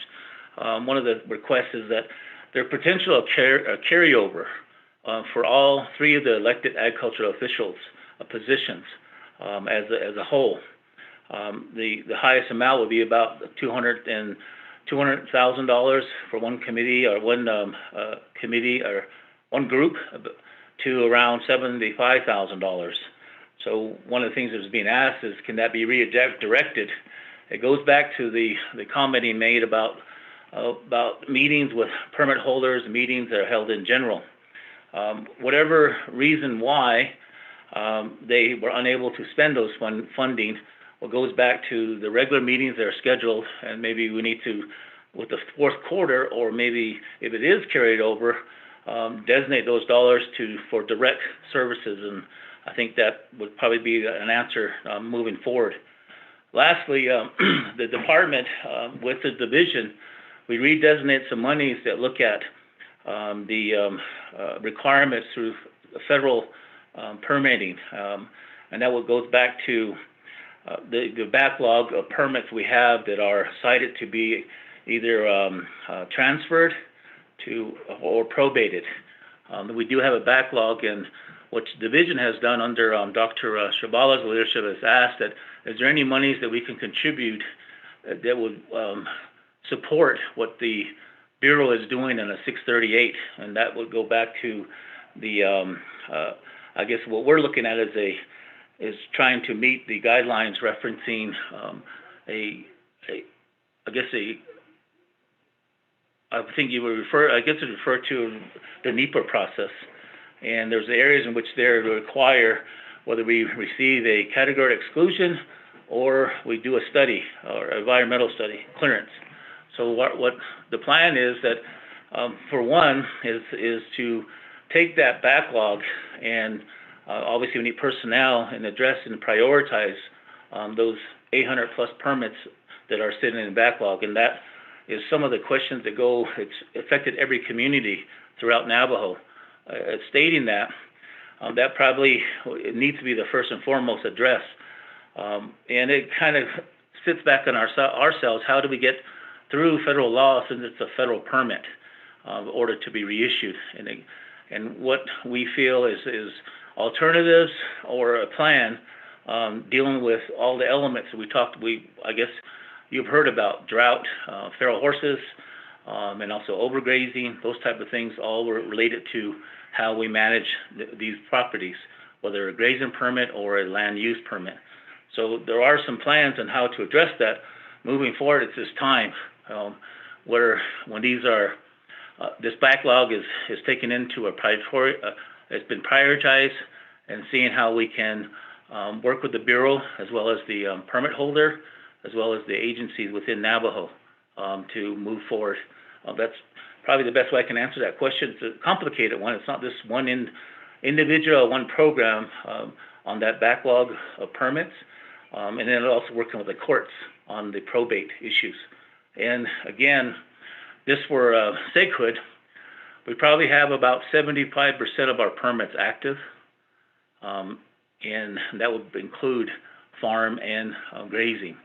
one of the requests is that there potential carryover for all 3 of the elected agricultural officials positions as a whole. The highest amount would be about $200,000 for one committee or one one group, to around $75,000. So one of the things that was being asked is, can that be redirected? It goes back to the comment he made about meetings with permit holders, meetings that are held in general. Whatever reason why they were unable to spend those funding, well, goes back to the regular meetings that are scheduled, and maybe we need to, with the 4th quarter, or maybe if it is carried over, designate those dollars for direct services, and I think that would probably be an answer moving forward. Lastly, the department with the division, we redesignate some monies that look at the requirements through federal permitting, and that goes back to the backlog of permits we have that are cited to be either transferred to or probated. We do have a backlog, and what the division has done under Dr. Shabala's leadership has asked that, is there any monies that we can contribute that would support what the Bureau is doing in a 638, and that would go back to the, I guess what we're looking at is trying to meet the guidelines referencing I think you would refer to the NEPA process. And there's areas in which they're require whether we receive a category exclusion or we do a study or environmental study clearance. So what the plan is that, for one, is to take that backlog and obviously we need personnel and address and prioritize those 800 plus permits that are sitting in the backlog. And that is some of the questions that it's affected every community throughout Navajo. Stating that, that probably it needs to be the first and foremost address. And it kind of sits back on ourselves, how do we get through federal law since it's a federal permit in order to be reissued? And what we feel is alternatives or a plan dealing with all the elements that I guess you've heard about: drought, feral horses, and also overgrazing. Those type of things all were related to how we manage these properties, whether a grazing permit or a land use permit. So there are some plans on how to address that moving forward at this time, where when these are, this backlog is taken into a priority, it's been prioritized, and seeing how we can work with the Bureau as well as the permit holder, as well as the agencies within Navajo to move forward. That's probably the best way I can answer that question. It's a complicated one. It's not just one individual, one program on that backlog of permits, and then also working with the courts on the probate issues. And again, this for Sighood, we probably have about 75% of our permits active, and that would include farm and grazing.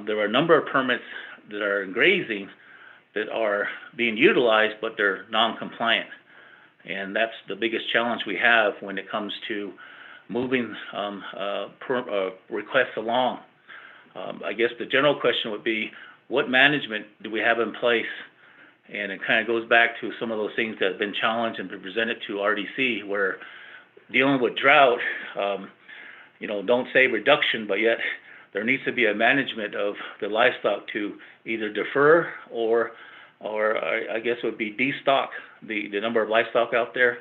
There are a number of permits that are in grazing that are being utilized, but they're non-compliant. And that's the biggest challenge we have when it comes to moving requests along. I guess the general question would be, what management do we have in place? And it kind of goes back to some of those things that have been challenged and been presented to RDC, where dealing with drought, don't say reduction, but yet there needs to be a management of the livestock to either defer or I guess it would be destock the number of livestock out there,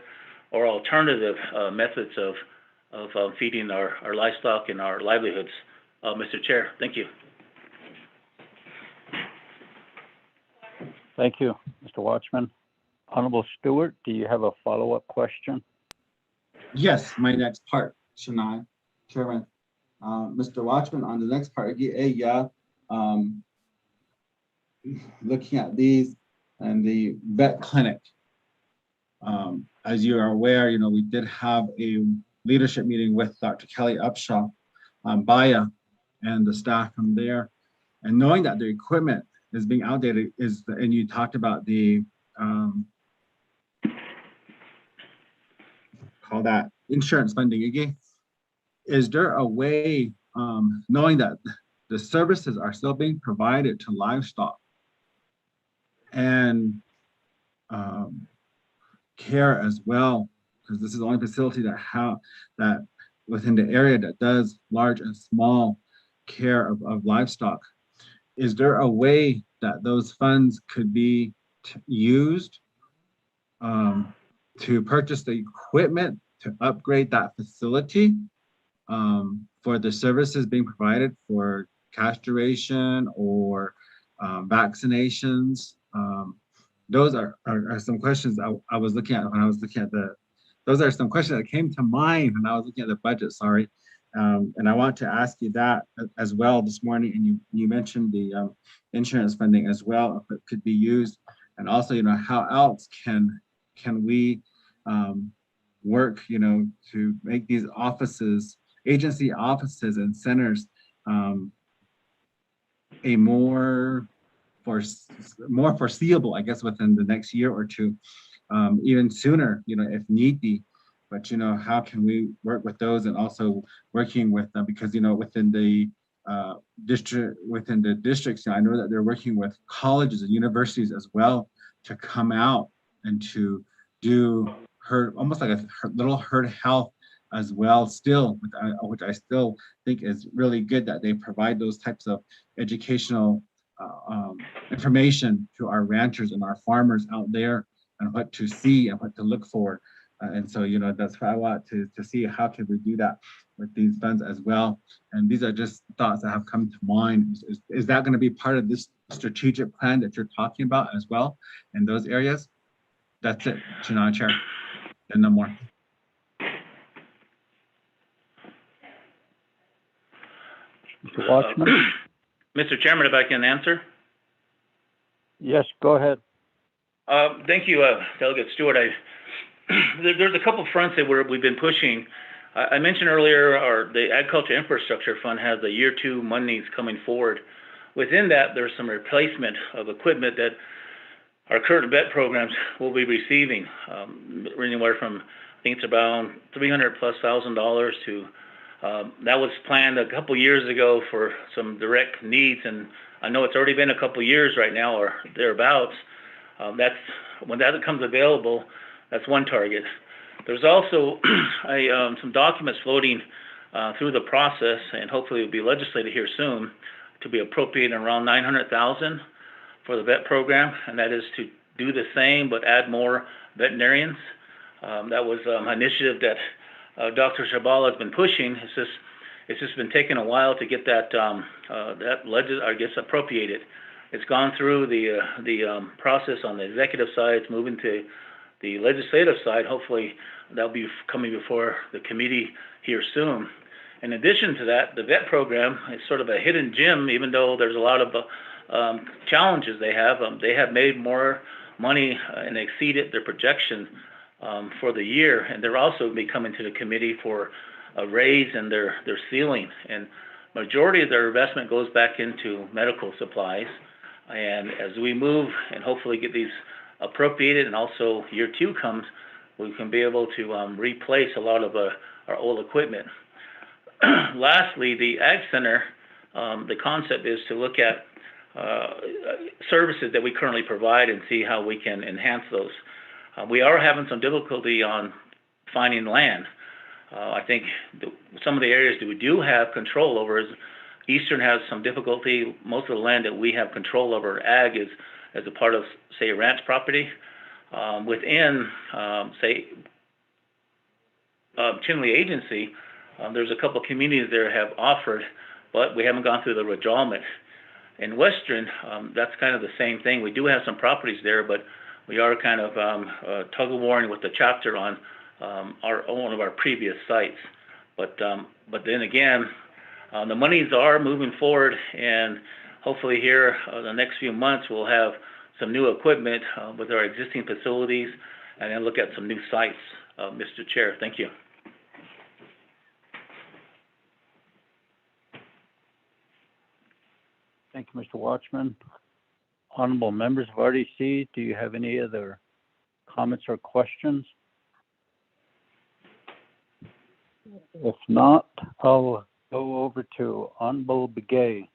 or alternative methods of feeding our livestock and our livelihoods. Mr. Chair, thank you. Thank you, Mr. Watchman. Honorable Stewart, do you have a follow-up question? Yes, my next part, Chennai, Chairman. Mr. Watchman, on the next part, looking at these and the vet clinic. As you are aware, we did have a leadership meeting with Dr. Kelly Upshaw, Baya, and the staff from there. And knowing that the equipment is being outdated and you talked about the, call that insurance funding again. Is there a way, knowing that the services are still being provided to livestock and care as well, because this is the only facility that within the area that does large and small care of livestock. Is there a way that those funds could be used to purchase the equipment to upgrade that facility for the services being provided for castration or vaccinations? Those are some questions I was looking at when I was looking at those are some questions that came to mind when I was looking at the budget, sorry. And I want to ask you that as well this morning. And you mentioned the insurance funding as well, if it could be used. And also, how else can we work, to make these offices, agency offices and centers a more foreseeable, I guess, within the next year or two, even sooner, if need be. But, how can we work with those, and also working with them, because, within the districts, I know that they're working with colleges and universities as well to come out and to do almost like a little herd health as well still, which I still think is really good that they provide those types of educational information to our ranchers and our farmers out there, and what to see and what to look for. And so, that's why I want to see how can we do that with these funds as well. And these are just thoughts that have come to mind. Is that going to be part of this strategic plan that you're talking about as well in those areas? That's it, Chair, and no more. Mr. Watchman? Mr. Chairman, if I can answer? Yes, go ahead. Thank you, Delegate Stewart. There's a couple fronts that we've been pushing. I mentioned earlier, the Agriculture Infrastructure Fund has the year 2 monies coming forward. Within that, there's some replacement of equipment that our current vet programs will be receiving, anywhere from, I think it's about $300,000+ to, that was planned a couple years ago for some direct needs, and I know it's already been a couple of years right now or thereabouts. That's when that becomes available. That's one target. There's also some documents floating through the process, and hopefully it'll be legislated here soon to be appropriated around $900,000 for the vet program, and that is to do the same but add more veterinarians. That was an initiative that Dr. Shabala has been pushing. It's just been taking a while to get that appropriated. It's gone through the process on the executive side. It's moving to the legislative side. Hopefully that'll be coming before the committee here soon. In addition to that, the vet program is sort of a hidden gem, even though there's a lot of challenges they have. They have made more money and exceeded their projection for the year, and they're also be coming to the committee for a raise in their ceiling. And majority of their investment goes back into medical supplies. And as we move and hopefully get these appropriated, and also year 2 comes, we can be able to replace a lot of our old equipment. Lastly, the Ag Center, the concept is to look at services that we currently provide and see how we can enhance those. We are having some difficulty on finding land. I think some of the areas that we do have control over is Eastern has some difficulty. Most of the land that we have control over, ag, is as a part of, say, a ranch property. Within, say, Chinle Agency, there's a couple of communities there have offered, but we haven't gone through the withdrawal. In Western, that's kind of the same thing. We do have some properties there, but we are kind of tug-of-warring with the chapter on one of our previous sites. But then again, the monies are moving forward, and hopefully here the next few months we'll have some new equipment with our existing facilities, and then look at some new sites. Mr. Chair, thank you. Thank you, Mr. Watchman. Honorable members of RDC, do you have any other comments or questions? If not, I'll go over to Honorable Begay.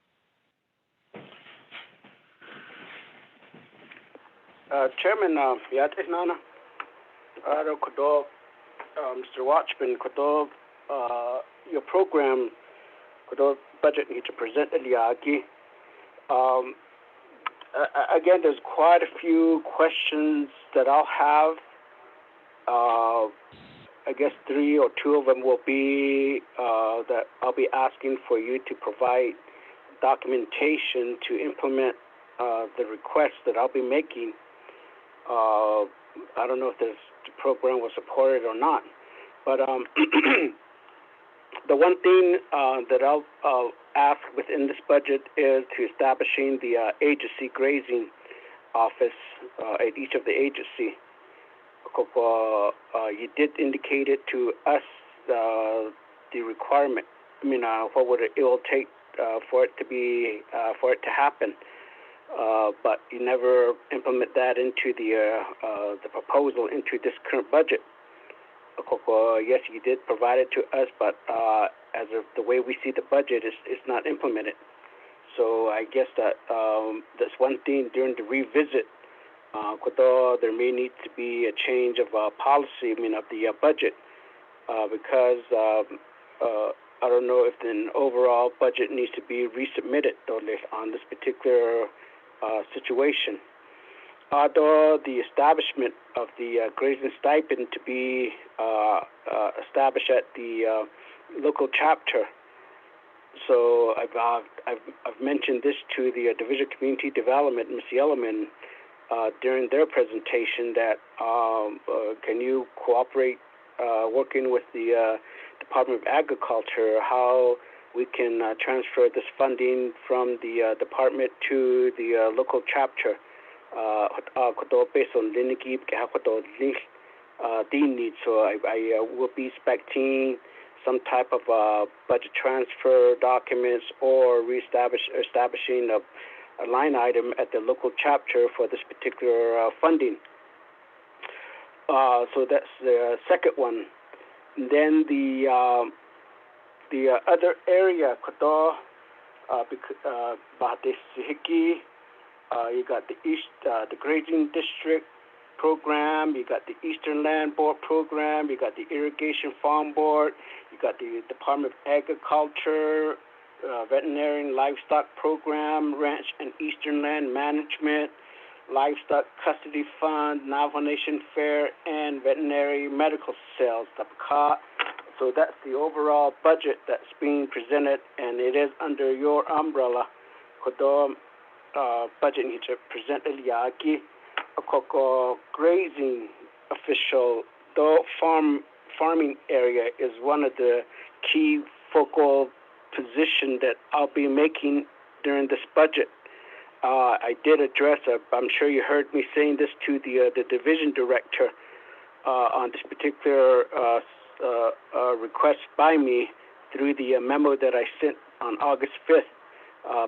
Chairman, Nana, Mr. Watchman, your program, budget need to present Eliagi. Again, there's quite a few questions that I'll have. I guess 3 or 2 of them will be that I'll be asking for you to provide documentation to implement the request that I'll be making. I don't know if the program was supported or not, but the one thing that I'll ask within this budget is to establishing the agency grazing office at each of the agency. You did indicate it to us, the requirement. I mean, what would it will take for it to happen? But you never implement that into the proposal into this current budget. Yes, you did provide it to us, but as of the way we see the budget, it's not implemented. So I guess that that's one thing during the revisit. There may need to be a change of policy, of the budget, because I don't know if the overall budget needs to be resubmitted on this particular situation. Although the establishment of the grazing stipend to be established at the local chapter. So I've mentioned this to the Division of Community Development, Ms. Yellowman, during their presentation, that can you cooperate working with the Department of Agriculture, how we can transfer this funding from the department to the local chapter based on needs. So I will be expecting some type of budget transfer documents or establishing a line item at the local chapter for this particular funding. So that's the second one. Then the other area, Bahadesihiki, you got the the grazing district program, you got the Eastern Land Board program, you got the Irrigation Farm Board, you got the Department of Agriculture, Veterinary and Livestock Program, Ranch and Eastern Land Management, Livestock Custody Fund, Navajo Nation Fair, and Veterinary Medical Sales. So that's the overall budget that's being presented, and it is under your umbrella. Kodo budget needs to present Yaki, a grazing official. The farming area is one of the key focal position that I'll be making during this budget. I did address, I'm sure you heard me saying this to the division director on this particular request by me through the memo that I sent on August 5th,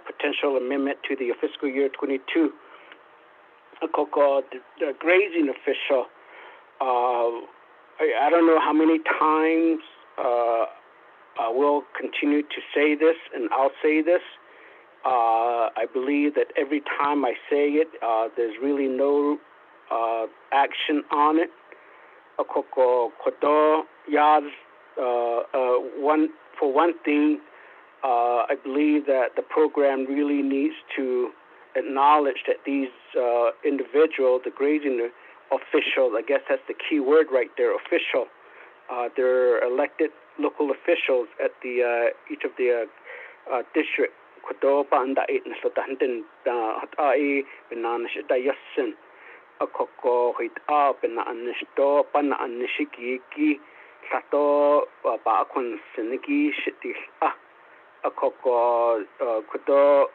potential amendment to the fiscal year 22. The grazing official, I don't know how many times I will continue to say this, and I'll say this. I believe that every time I say it, there's really no action on it. For one thing, I believe that the program really needs to acknowledge that these individuals, the grazing officials, I guess that's the key word right there, official, they're elected local officials at the each of the district. Kodo banda it na sotanten ai benana shida yassen akoko hit up na ansto pana anishiki sato ba kun siniki shiti akoko kodo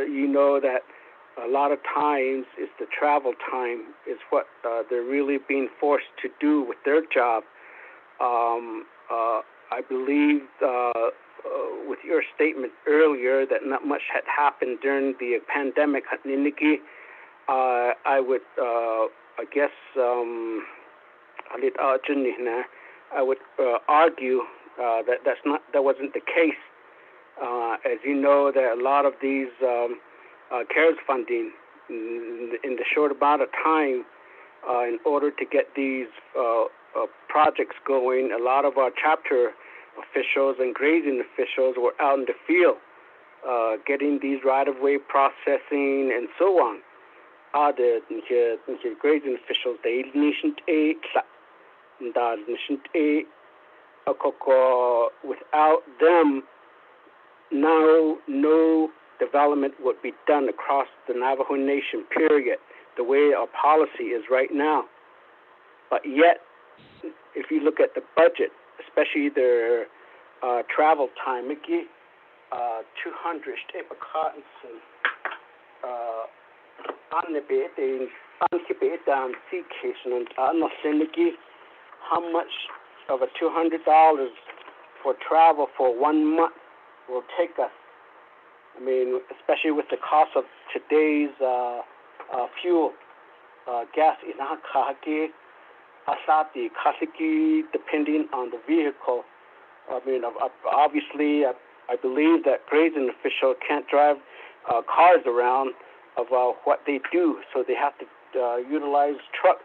you know that a lot of times it's the travel time is what they're really being forced to do with their job. I believe with your statement earlier that not much had happened during the pandemic, I would, I guess, I would argue that wasn't the case. As you know, there are a lot of these CARES funding in the short amount of time in order to get these projects going. A lot of our chapter officials and grazing officials were out in the field getting these right-of-way processing and so on. The grazing officials, they without them, now no development would be done across the Navajo Nation, period, the way our policy is right now. But yet, if you look at the budget, especially their travel time, 200 how much of a $200 for travel for 1 month will take us? I mean, especially with the cost of today's fuel, gas in Hakaki, Asati, Kasiki, depending on the vehicle. I mean, obviously, I believe that grazing officials can't drive cars around of what they do, so they have to utilize truck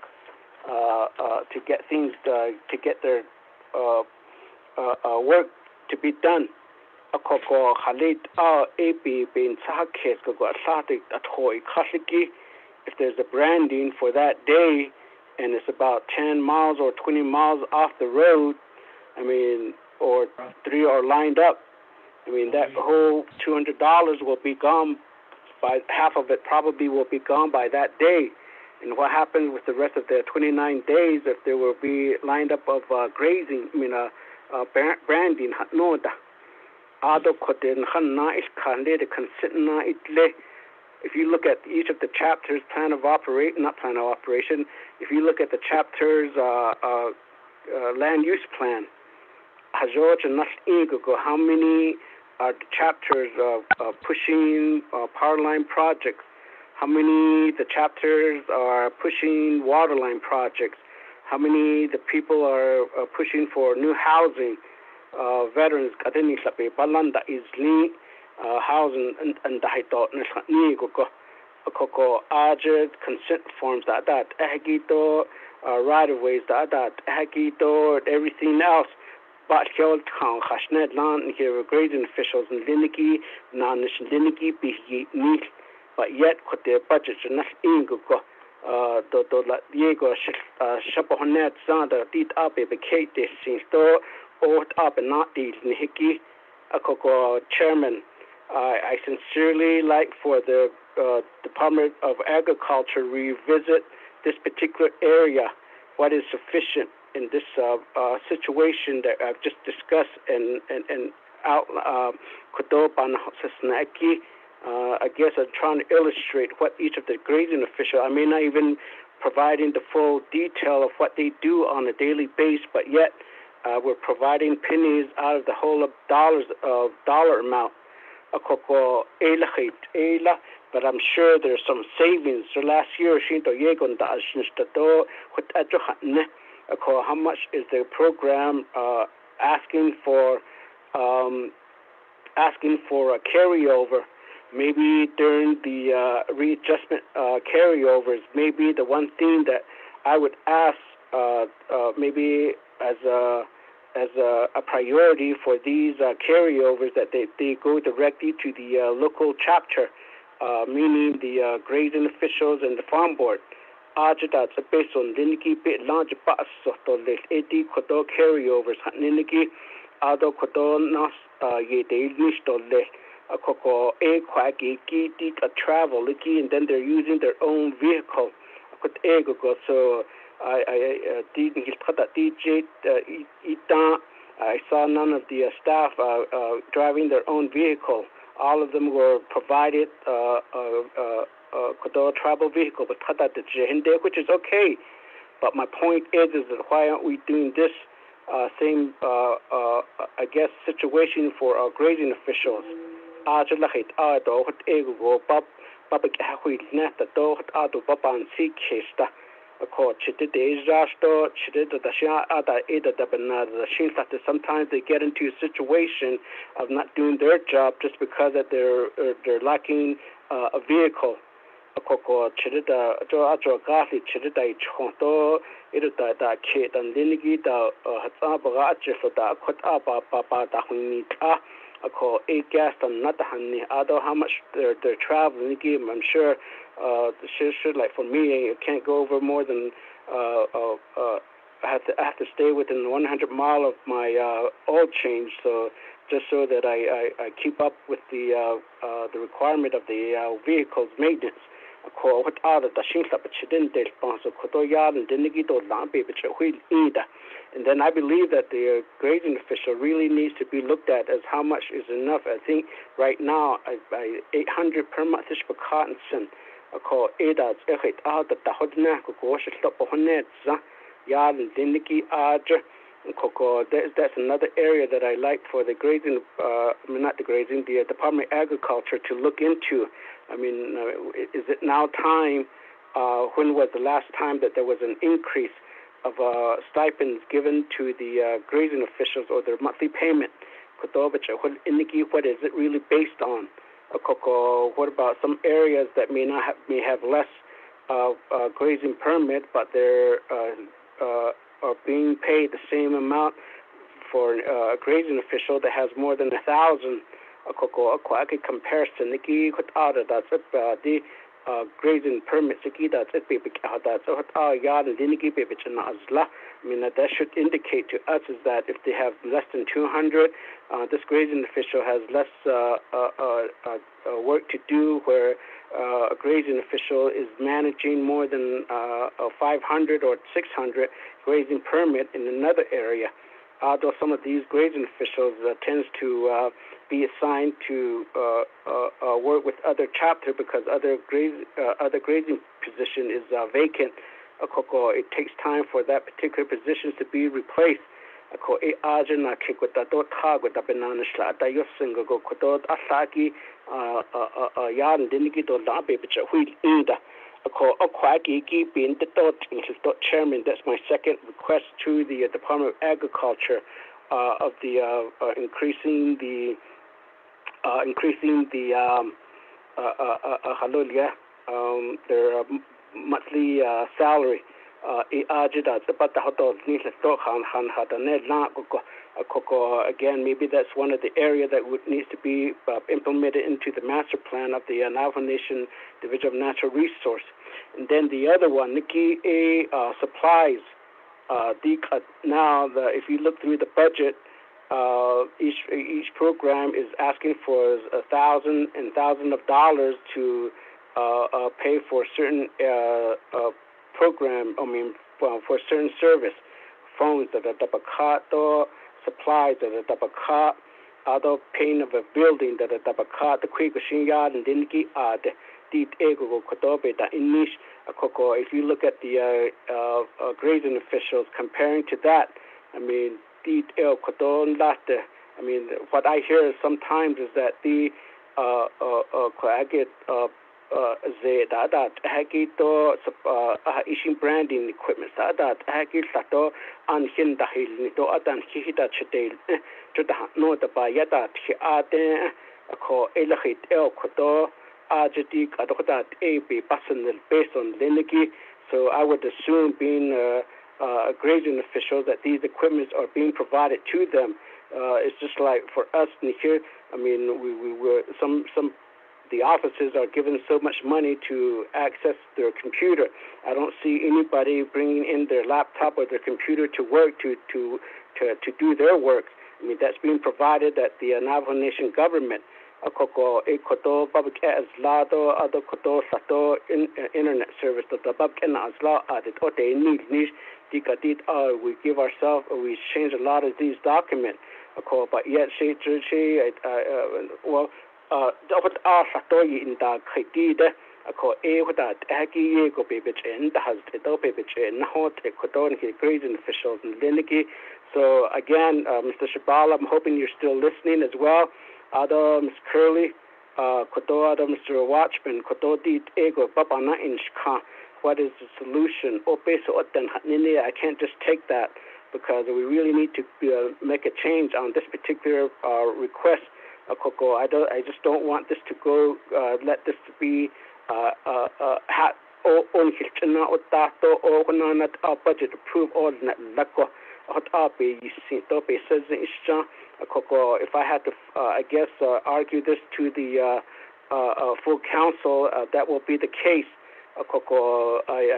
to get things, to get their work to be done. If there's a branding for that day and it's about 10 miles or 20 miles off the road, I mean, or 3 are lined up, I mean, that whole $200 will be gone by half of it, probably will be gone by that day. And what happens with the rest of the 29 days if there will be lined up of grazing, I mean, branding, if you look at each of the chapters, not plan of operation, if you look at the chapters land use plan, how many chapters pushing power line projects, how many the chapters are pushing water line projects, how many the people are pushing for new housing, veterans kadeni sape balanda isli housing and daito ni koko aged consent forms that ehgito right of ways that ehgito everything else. But killed town hashnet land here grading officials in Liniki, non Liniki be neat, but yet could their budgets are not in go do la Diego Shaponet Zanda did up a Kate this since door or up and not these Nihiki a coco chairman. I sincerely like for the Department of Agriculture revisit this particular area, what is sufficient in this situation that I've just discussed and out Kodoban Sasnaki. I guess I'm trying to illustrate what each of the grazing officials, I may not even providing the full detail of what they do on a daily basis, but yet we're providing pennies out of the whole of dollar amount. But I'm sure there's some savings. So last year, how much is the program asking for a carryover? Maybe during the readjustment carryovers, maybe the one thing that I would ask maybe as a priority for these carryovers that they go directly to the local chapter, meaning the grazing officials and the farm board. That's based on Liniki bit large bus of the 80 Kodo carryovers, Niniki, Ado Kodo Nas, Yede Nistole, a Koko, A Quaggy, a travel, and then they're using their own vehicle. So I didn't put that DJ, I saw none of the staff driving their own vehicle. All of them were provided travel vehicle, but which is okay. But my point is that why aren't we doing this same, I guess, situation for our grazing officials? Sometimes they get into a situation of not doing their job just because that they're lacking a vehicle. Chirida Gati Chirida Chonto, Ida Kate and Linigi, the Hatsabaga for the Kotaba Papa Dahunita, I call a gas and not the honey. Although how much they're traveling, I'm sure should like for me, you can't go over more than I have to stay within 100 mile of my oil change, so just so that I keep up with the requirement of the vehicle's maintenance. And then I believe that the grazing official really needs to be looked at as how much is enough. I think right now, 800 per month is for cotton. I call Ada, that's another area that I like for the grazing, not the grazing, the Department of Agriculture to look into. I mean, is it now time? When was the last time that there was an increase of stipends given to the grazing officials or their monthly payment? What is it really based on? What about some areas that may have less grazing permit, but they're are being paid the same amount for a grazing official that has more than 1,000? I could comparison. That's the grazing permits. That's it. That's yard and I mean, that should indicate to us is that if they have less than 200, this grazing official has less work to do, where a grazing official is managing more than 500 or 600 grazing permit in another area. Although some of these grazing officials tends to be assigned to work with other chapter because other grazing position is vacant. It takes time for that particular position to be replaced. Chairman, that's my second request to the Department of Agriculture. of the increasing the their monthly salary. Again, maybe that's one of the areas that needs to be implemented into the master plan of the Navajo Nation Division of Natural Resource. And then the other one, Nikki supplies. Now, if you look through the budget, each program is asking for $1,000 to pay for certain program. For certain service, phones that are tabakat, supplies that are tabakat, other paying of a building that are tabakat, the quick machine yard, and then the ego kotobe that inish. If you look at the grazing officials comparing to that, what I hear sometimes is that the issuing branding equipment so I would assume, being a grazing official, that these equipments are being provided to them. It's just like for us in here. We were the officers are given so much money to access their computer. I don't see anybody bringing in their laptop or their computer to work to do their work. That's being provided at the Navajo Nation government. Internet service we give ourselves, we change a lot of these documents, but yet grazing officials in Liniki. So again, Mr. Shabala, I'm hoping you're still listening as well. Ms. Curley, Mr. Watchman, what is the solution? I can't just take that, because we really need to make a change on this particular request. I just don't want this to go, let this to be budget approved or if I had to, argue this to the full council, that will be the case. I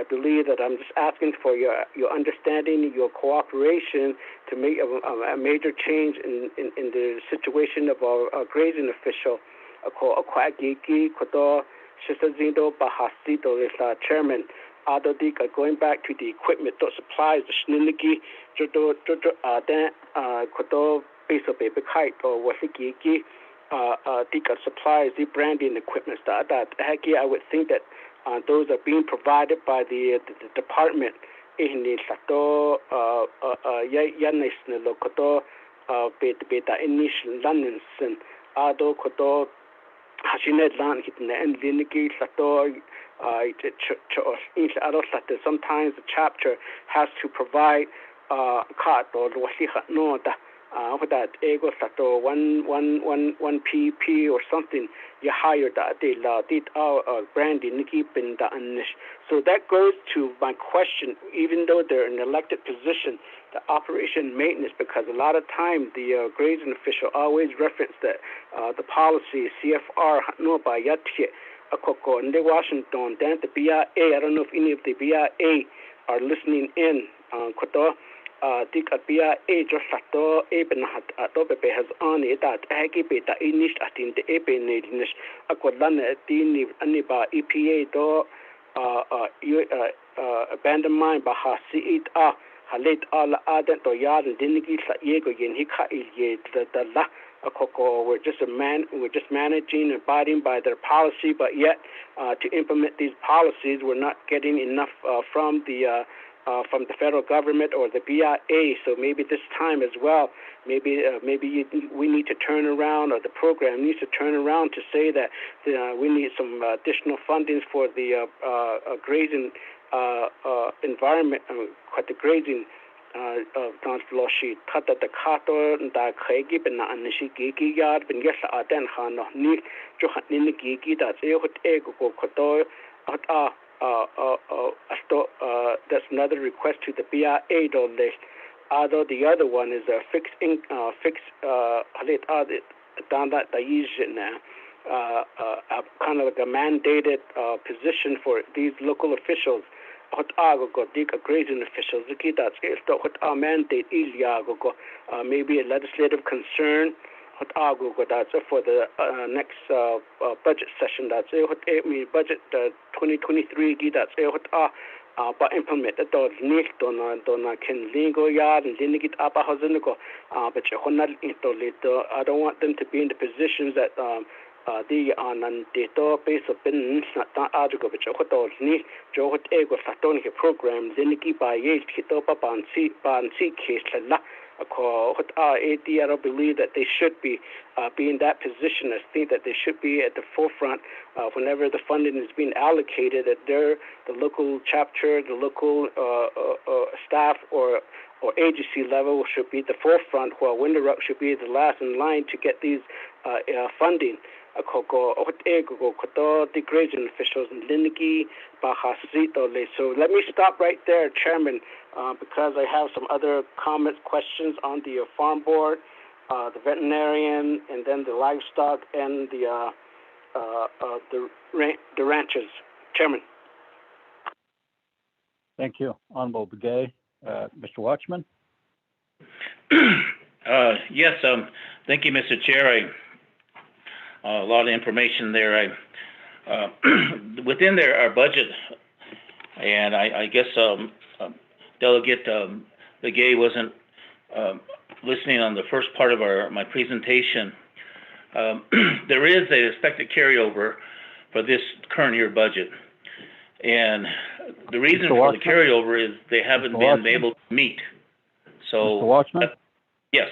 believe that I'm just asking for your understanding, your cooperation to make a major change in the situation of our grazing official. Chairman, going back to the equipment, supplies, supplies, the branding equipment. I would think that those are being provided by the department. Sometimes the chapter has to provide one PP or something. You hire branding. So that goes to my question. Even though they're an elected position, the operation maintenance, because a lot of time the grazing official always reference that the policy CFR no by in Washington, then the BIA. I don't know if any of the BIA are listening in. BIA just has on it that beta inish at in the ebenish aniba EPA do abandon mine bahasi it halit all adent or yard and diniki yego yen hika the la. We're just managing and abiding by their policy, but yet to implement these policies, we're not getting enough from the federal government or the BIA. So maybe this time as well, maybe we need to turn around, or the program needs to turn around to say that we need some additional funding for the grazing environment, the grazing Loshi Tata the Kato and the Kagi and Nishiki yard, and yes, I then Hano Ni Johan Gigi, that's Ego Koto. That's another request to the BIA list. Although the other one is a fixed down that kind of like a mandated position for these local officials. Grazing officials, mandate maybe a legislative concern. That's for the next budget session. That's budget 2023. That's but implement the doors nicht dona can lingo yard and then get up a housenico. But I don't want them to be in the positions that the on database of business not article which doors need Joe ego satonic program then keep by hit up on see case I don't believe that they should be in that position. I think that they should be at the forefront whenever the funding is being allocated. That they're the local chapter, the local staff or agency level should be at the forefront, while Winterup should be the last in line to get these funding. Degrading officials in Linigi, so let me stop right there, Chairman, because I have some other comments, questions on the farm board, the veterinarian, and then the livestock and the ranches. Chairman. Thank you, Honorable Begay. Mr. Watchman. Yes, thank you, Mr. Chair. A lot of information there. Within there, our budget, and I guess Delegate Begay wasn't listening on the first part of my presentation. There is an expected carryover for this current year budget, and the reason for the carryover is they haven't been able to meet. So, Mr. Watchman? Yes.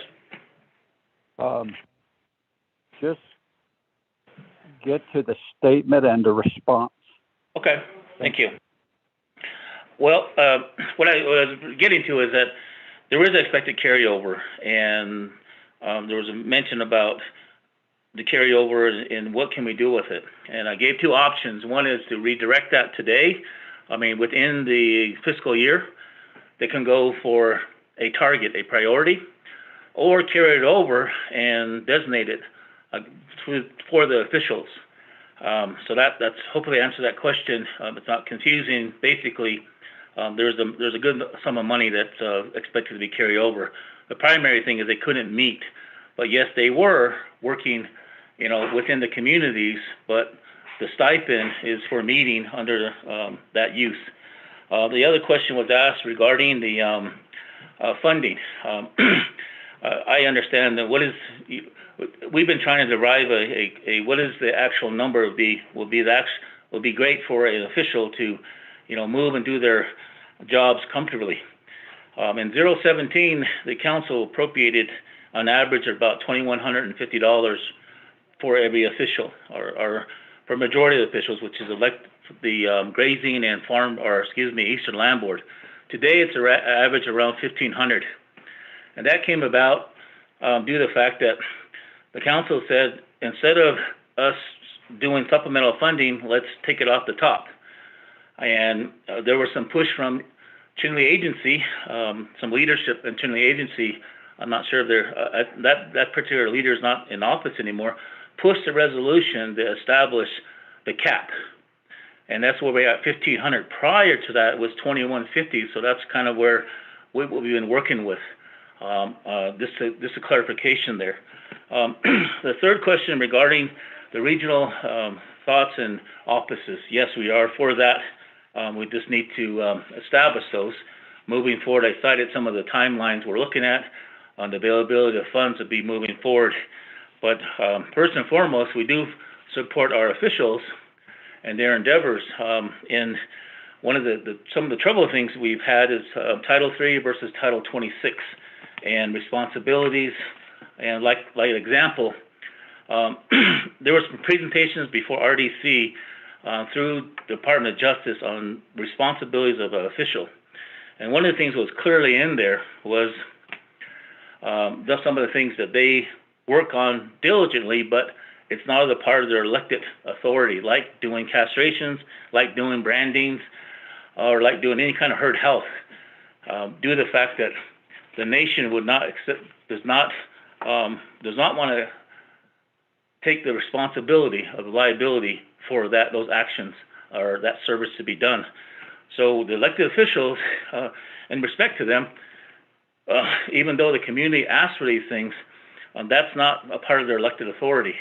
Just get to the statement and the response. Okay, thank you. Well, what I was getting to is that there is expected carryover, and there was a mention about the carryover and what can we do with it. And I gave two options. One is to redirect that today. I mean, within the fiscal year, they can go for a target, a priority, or carry it over and designate it for the officials. So that's hopefully answer that question. It's not confusing. Basically, there's a good sum of money that's expected to be carried over. The primary thing is they couldn't meet, but yes, they were working, within the communities. But the stipend is for meeting under that use. The other question was asked regarding the funding. I understand that we've been trying to derive a what is the actual number will be great for an official to, move and do their jobs comfortably. In 017, the council appropriated on average about $2,150 for every official, or for majority of the officials, which is the grazing and Eastern Land Board. Today, it's average around $1,500. And that came about due to the fact that the council said, instead of us doing supplemental funding, let's take it off the top. And there was some push from Chinle Agency, some leadership in Chinle Agency. I'm not sure if that particular leader is not in office anymore, pushed a resolution to establish the cap. And that's where we got $1,500. Prior to that, it was $2,150. So that's kind of where we've been working with. Just a clarification there. The third question regarding the regional thoughts and offices. Yes, we are for that. We just need to establish those. Moving forward, I cited some of the timelines we're looking at on the availability of funds to be moving forward. But first and foremost, we do support our officials and their endeavors. In one of some of the trouble things we've had is Title III versus Title 26 and responsibilities. And like example, there were some presentations before RDC through the Department of Justice on responsibilities of an official. And one of the things that was clearly in there was just some of the things that they work on diligently, but it's not a part of their elected authority, like doing castrations, like doing brandings, or like doing any kind of herd health, due to the fact that the nation would not accept, does not want to take the responsibility of the liability for those actions or that service to be done. So the elected officials, in respect to them, even though the community asks for these things, that's not a part of their elected authority.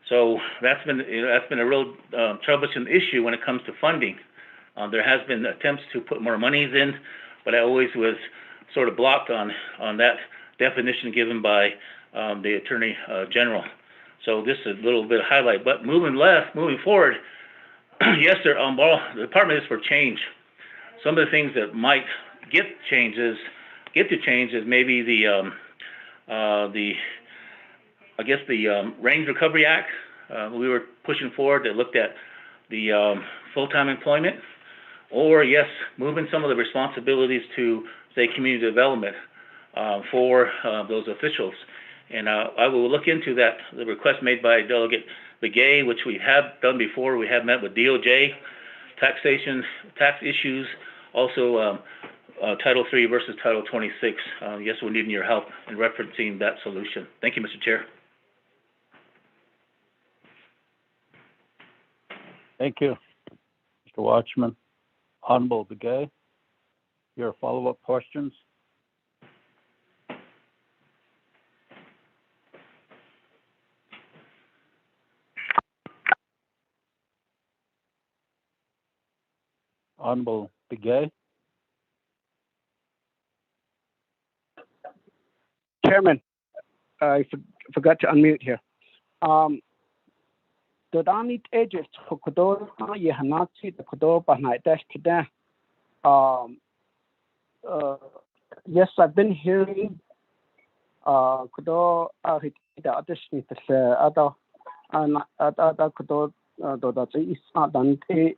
So that's been a real troublesome issue when it comes to funding. There has been attempts to put more monies in, but I always was sort of blocked on that definition given by the Attorney General. So this is a little bit of highlight. But moving forward, yes, the department is for change. Some of the things that might get to change is maybe the Range Recovery Act. We were pushing forward that looked at the full-time employment, or yes, moving some of the responsibilities to, say, community development for those officials. And I will look into that, the request made by Delegate Begay, which we have done before. We have met with DOJ, taxation, tax issues, also Title III versus Title 26. Yes, we're needing your help in referencing that solution. Thank you, Mr. Chair. Thank you, Mr. Watchman. Honorable Begay, your follow-up questions? Honorable Begay. Chairman, I forgot to unmute here. Dodani agent Kodo Yahanachi the Kodo Banai Dash today. Yes, I've been hearing Kodo the addition to the other Kodo that is not done to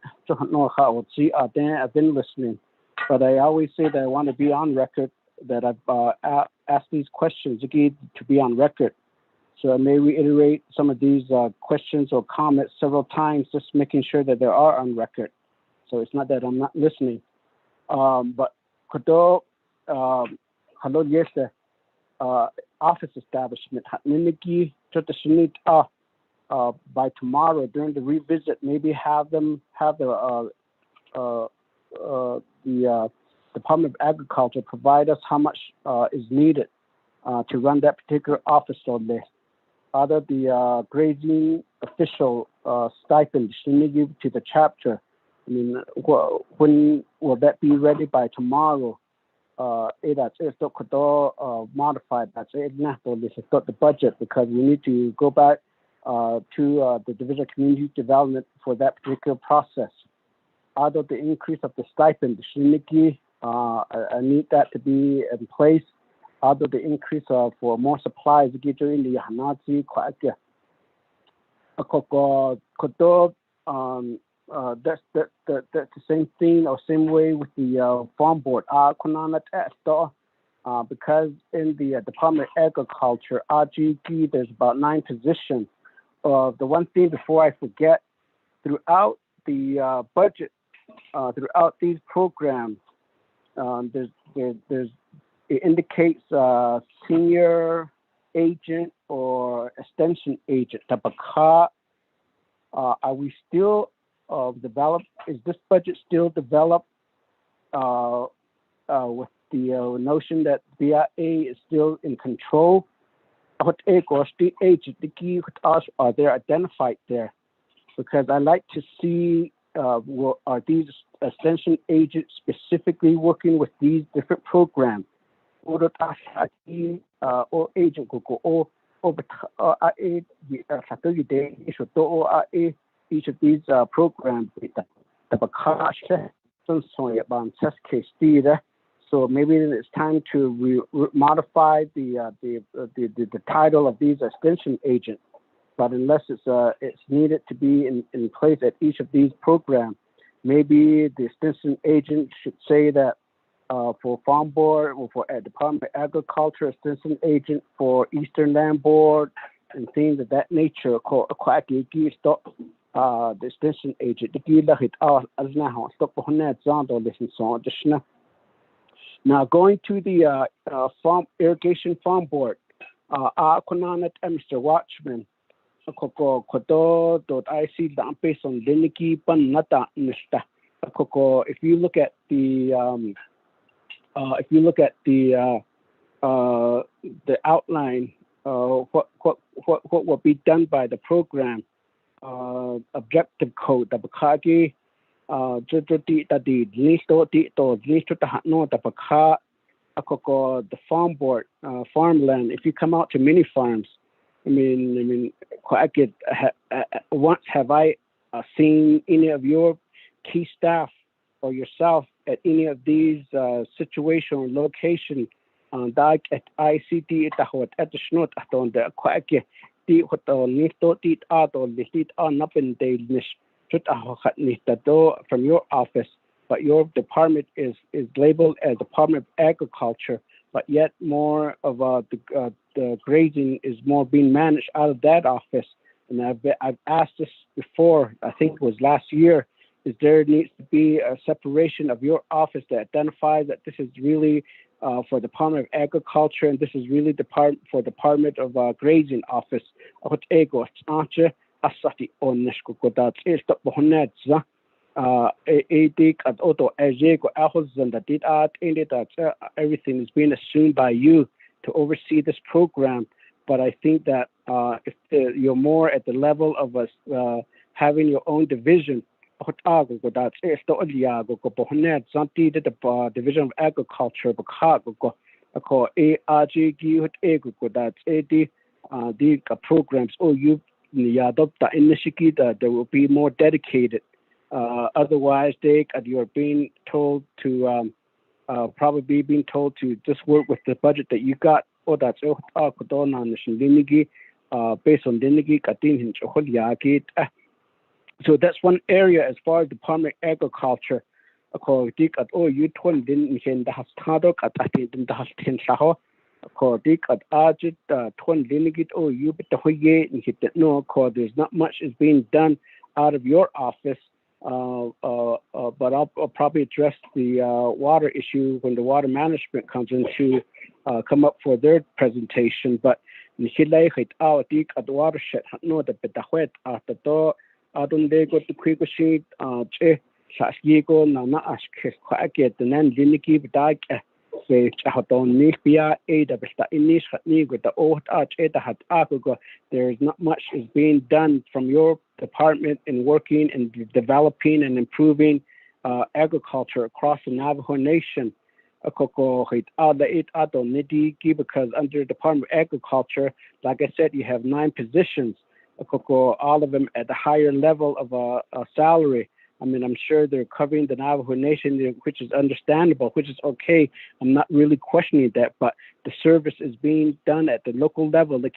know how I've been listening, but I always say that I want to be on record that I've asked these questions again to be on record. So I may reiterate some of these questions or comments several times, just making sure that they are on record. So it's not that I'm not listening. But Kodo yes, office establishment by tomorrow during the revisit, maybe have the Department of Agriculture provide us how much is needed to run that particular office on there. Other the grazing official stipend to the chapter. I mean, when will that be ready by tomorrow? That's modified. That's it. The budget, because we need to go back to the Division of Community Development for that particular process. Other the increase of the stipend, I need that to be in place. Other the increase for more supplies during the Hanazi that's the same thing or same way with the farm board. Because in the Department of Agriculture, RGG, there's about 9 positions. The one thing before I forget, throughout the budget, throughout these programs, it indicates senior agent or extension agent. Are we still developed? Is this budget still developed with the notion that BIA is still in control? What state agent are there identified there? Because I like to see are these extension agents specifically working with these different programs? Or agent or each of these programs so maybe it's time to modify the title of these extension agents. But unless it's needed to be in place at each of these programs, maybe the extension agent should say that for Farm Board, or for Department of Agriculture Assistant Agent for Eastern Land Board, and things of that nature. The extension agent, the key lahit as now stop on that zone or listen so additional. Now going to the farm irrigation farm board, Konanet Mr. Watchman, Koko Kodo.ic down based on Liniki Panata Nista. Koko, if you look at the outline, what will be done by the program, objective code the bakagi the farm board farmland. If you come out to many farms, once have I seen any of your key staff or yourself at any of these situation or location at ICT at the snot on the quack from your office, but your department is labeled as Department of Agriculture, but yet more of the grazing is more being managed out of that office. And I've asked this before, I think it was last year, is there needs to be a separation of your office that identifies that this is really for Department of Agriculture, and this is really for Department of Grazing Office. What ego anche asati oneshko kodat is the bonnet. Edik at auto ejego ahozan that did art in it that everything is being assumed by you to oversee this program. But I think that if you're more at the level of us having your own division. That's the Division of Agriculture, the programs. Oh, you that they will be more dedicated. Otherwise, you're being told to probably being told to just work with the budget that you got. Oh, that's based on so that's one area as far as Department of Agriculture. You told didn't the hastadok at the hastin saho. You bit the hoye and hit that no, there's not much is being done out of your office. But I'll probably address the water issue when the water management comes in to come up for their presentation. But the watershed no the bit the I don't go to quick sheet, Shashigo, Nana Ashkis, Quacket, and then Liniki, Dag, say, Chahaton, Nipia, Ada, Inish, with the old arch, Ada had Akugo. There is not much is being done from your department in working and developing and improving agriculture across the Navajo Nation. Because under Department of Agriculture, like I said, you have 9 positions. All of them at the higher level of a salary. I mean, I'm sure they're covering the Navajo Nation, which is understandable, which is okay. I'm not really questioning that, but the service is being done at the local level. I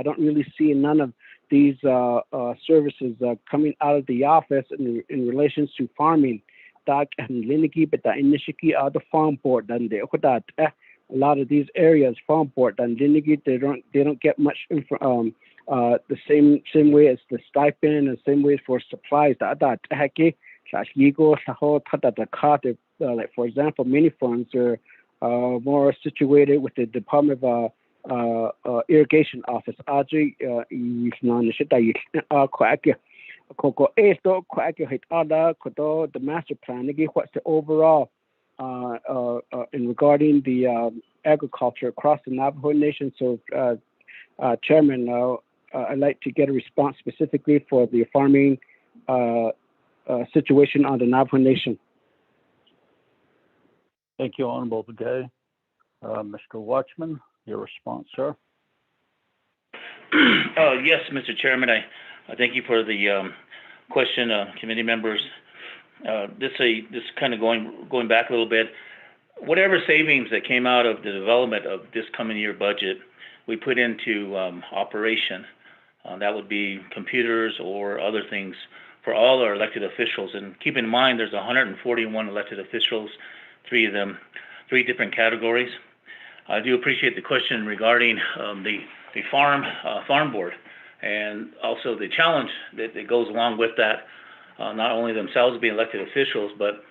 don't really see none of these services coming out of the office in relations to farming. But the farm board, a lot of these areas, farm board, they don't get much the same way as the stipend and same way for supplies. Like for example, many farms are more situated with the Department of Irrigation Office. The master plan. What's the overall in regarding the agriculture across the Navajo Nation? So, Chairman, I'd like to get a response specifically for the farming situation on the Navajo Nation. Thank you, Honorable Begay. Mr. Watchman, your response, sir. Yes, Mr. Chairman, I thank you for the question, committee members. This kind of going back a little bit. Whatever savings that came out of the development of this coming year budget, we put into operation. That would be computers or other things for all our elected officials. And keep in mind, there's 141 elected officials, three different categories. I do appreciate the question regarding the farm board, and also the challenge that goes along with that. Not only themselves being elected officials, but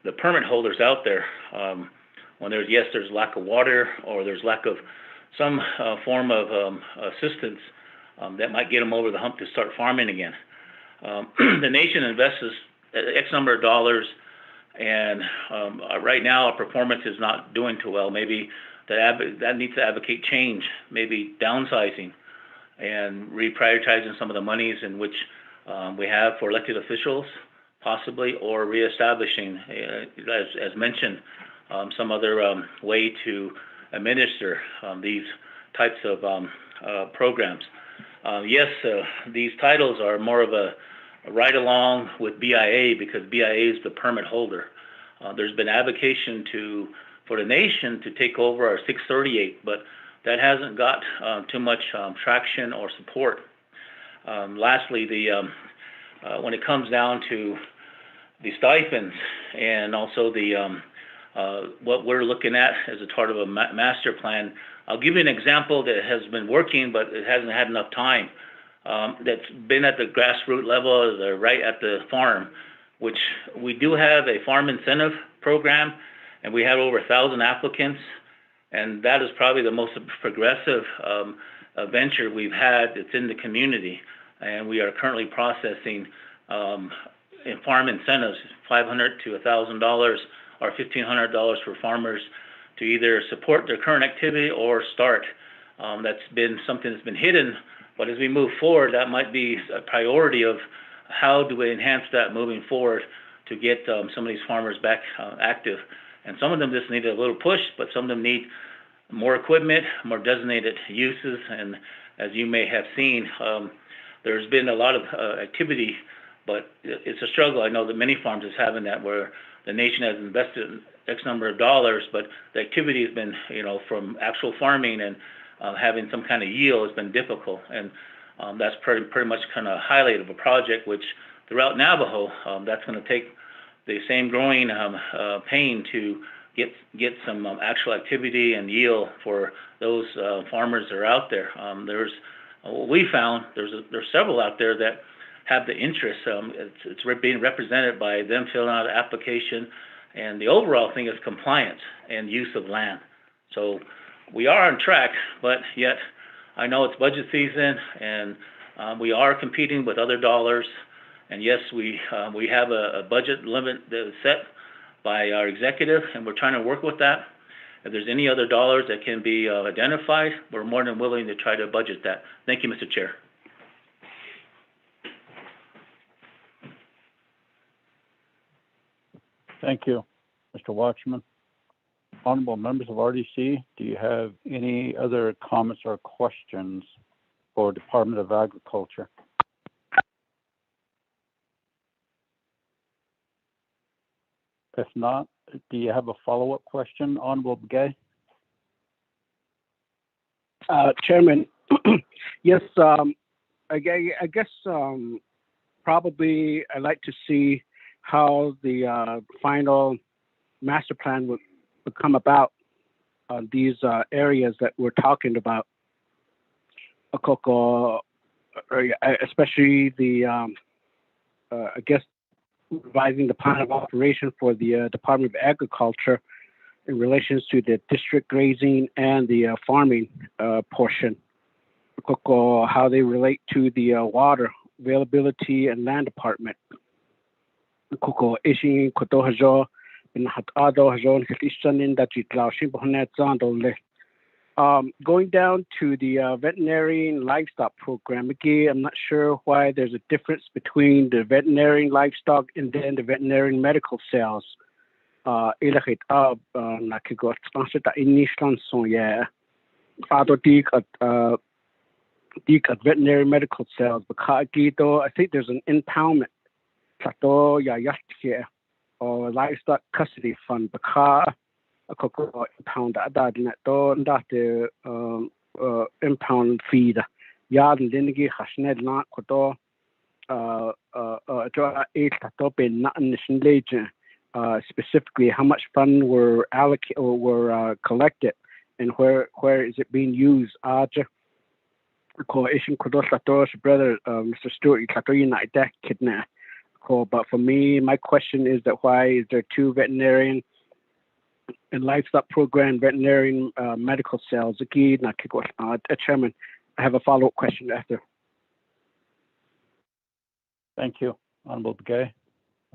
the permit holders out there. When there's lack of water, or there's lack of some form of assistance that might get them over the hump to start farming again. The nation invests X number of dollars, and right now our performance is not doing too well. Maybe that needs to advocate change, maybe downsizing and reprioritizing some of the monies in which we have for elected officials, possibly, or reestablishing, as mentioned, some other way to administer these types of programs. Yes, these titles are more of a right along with BIA, because BIA is the permit holder. There's been advocation for the nation to take over our 638, but that hasn't got too much traction or support. Lastly, when it comes down to the stipends, and also what we're looking at as a part of a master plan, I'll give you an example that has been working, but it hasn't had enough time. That's been at the grassroots level, right at the farm, which we do have a farm incentive program, and we have over 1,000 applicants, and that is probably the most progressive venture we've had that's in the community. And we are currently processing in farm incentives, $500 to $1,000 or $1,500 for farmers to either support their current activity or start. That's been something that's been hidden, but as we move forward, that might be a priority of how do we enhance that moving forward to get some of these farmers back active. And some of them just need a little push, but some of them need more equipment, more designated uses. And as you may have seen, there's been a lot of activity, but it's a struggle. I know that many farms is having that, where the nation has invested X number of dollars, but the activity has been, from actual farming and having some kind of yield has been difficult. And that's pretty much kind of a highlight of a project, which throughout Navajo, that's going to take the same growing pain to get some actual activity and yield for those farmers that are out there. There's what we found. There's several out there that have the interest. It's being represented by them filling out an application, and the overall thing is compliance and use of land. So we are on track, but yet I know it's budget season, and we are competing with other dollars. And yes, we have a budget limit that is set by our executive, and we're trying to work with that. If there's any other dollars that can be identified, we're more than willing to try to budget that. Thank you, Mr. Chair. Thank you, Mr. Watchman. Honorable members of RDC, do you have any other comments or questions for Department of Agriculture? If not, do you have a follow-up question, Honorable Begay? Chairman, yes, I guess probably I'd like to see how the final master plan would come about on these areas that we're talking about. Especially the, I guess, revising the plan of operation for the Department of Agriculture in relation to the district grazing and the farming portion. How they relate to the water availability and land department. Going down to the veterinary and livestock program, again, I'm not sure why there's a difference between the veterinary livestock and then the veterinary medical sales. Veterinary medical sales, because I think there's an impoundment or livestock custody fund, because impound impound feed yard and then get hasned not koto a ben not nation legend specifically how much funds were allocated or were collected, and where is it being used? Coalition brother, Mr. Stewart, but for me, my question is that why is there 2 veterinarian and livestock program veterinarian medical cells? Chairman, I have a follow-up question after. Thank you, Honorable Begay.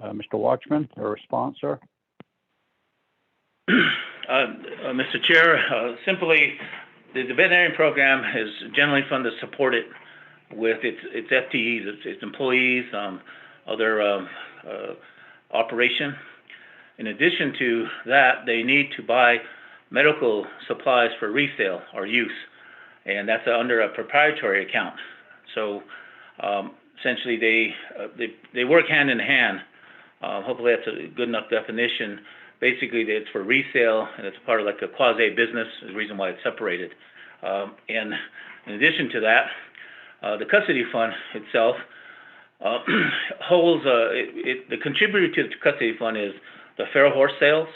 Mr. Watchman, your response, sir? Mr. Chair, simply, the veterinarian program is generally funded, supported with its FTEs, its employees, other operation. In addition to that, they need to buy medical supplies for resale or use, and that's under a proprietary account. So essentially, they work hand in hand. Hopefully, that's a good enough definition. Basically, it's for resale, and it's part of like a quasi-business, is the reason why it's separated. And in addition to that, the custody fund itself holds, the contributor to the custody fund is the feral horse sales,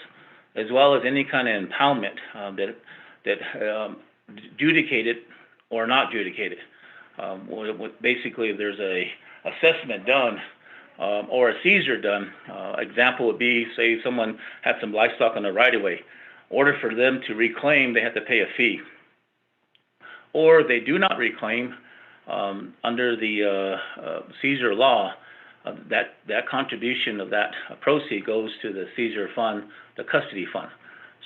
as well as any kind of impoundment that adjudicated or not adjudicated. Basically, if there's a assessment done or a seizure done, example would be, say someone had some livestock on the right-of-way. In order for them to reclaim, they have to pay a fee. Or they do not reclaim under the seizure law, that contribution of that proceed goes to the seizure fund, the custody fund.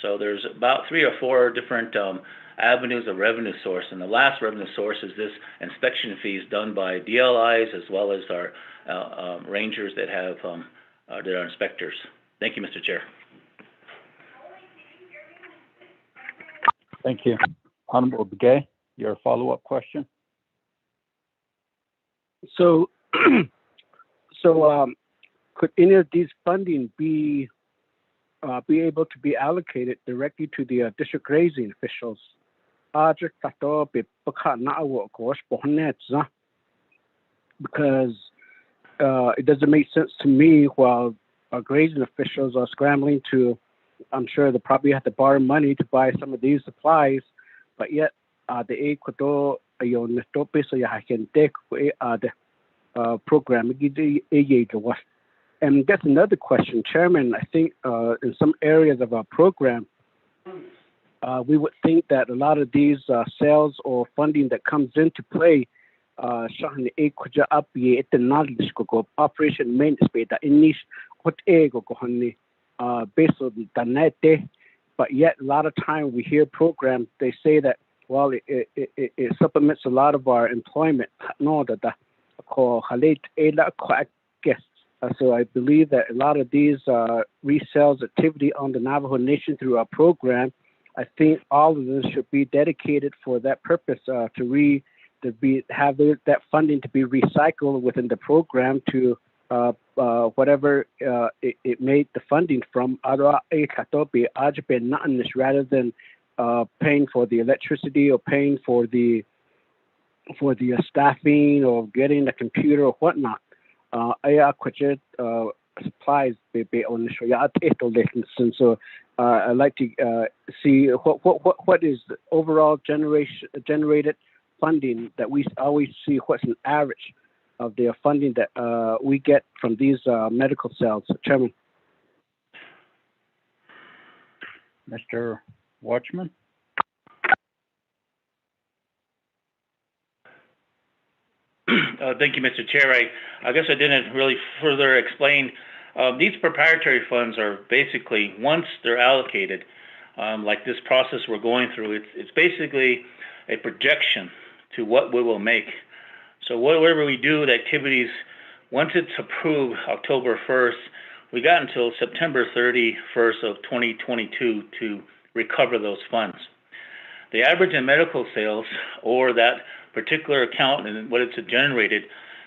So there's about 3 or 4 different avenues of revenue source, and the last revenue source is this inspection fees done by DLIs as well as our rangers that have their inspectors. Thank you, Mr. Chair. Thank you. Honorable Begay, your follow-up question? So, could any of these funding be able to be allocated directly to the district grazing officials? Because it doesn't make sense to me while our grazing officials are scrambling to, I'm sure they probably have to borrow money to buy some of these supplies, but yet the Ecuador program. And that's another question, Chairman. I think in some areas of our program, we would think that a lot of these sales or funding that comes into play, operation maintenance based on the net, but yet a lot of time we hear programs, they say that, well, it supplements a lot of our employment. No, so I believe that a lot of these resales activity on the Navajo Nation through our program, I think all of them should be dedicated for that purpose, have that funding to be recycled within the program to whatever it made the funding from, rather than paying for the electricity or paying for the staffing or getting the computer or whatnot. Supplies on the so I'd like to see what is the overall generated funding that we always see. What's an average of the funding that we get from these medical cells, Chairman? Mr. Watchman. Thank you, Mr. Chair. I guess I didn't really further explain. These proprietary funds are basically, once they're allocated, like this process we're going through, it's basically a projection to what we will make. So whatever we do, the activities, once it's approved October 1st, we got until September 31st of 2022 to recover those funds. The average in medical sales, or that particular account and what it's generated,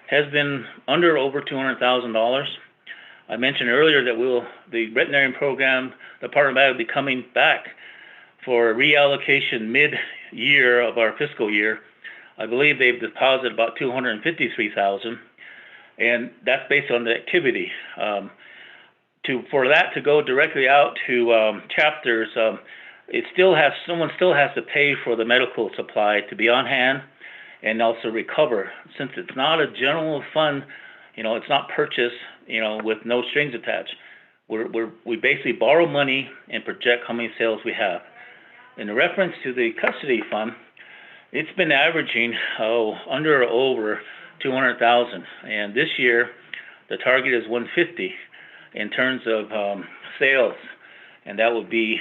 has been under over $200,000. I mentioned earlier that the veterinarian program, the Department of Ag, will be coming back for reallocation mid-year of our fiscal year. I believe they've deposited about $253,000, and that's based on the activity. for that to go directly out to chapters, someone still has to pay for the medical supply to be on hand and also recover. Since it's not a general fund, it's not purchased, with no strings attached. We basically borrow money and project how many sales we have. In reference to the custody fund, it's been averaging under or over 200,000, and this year the target is 150 in terms of sales, and that would be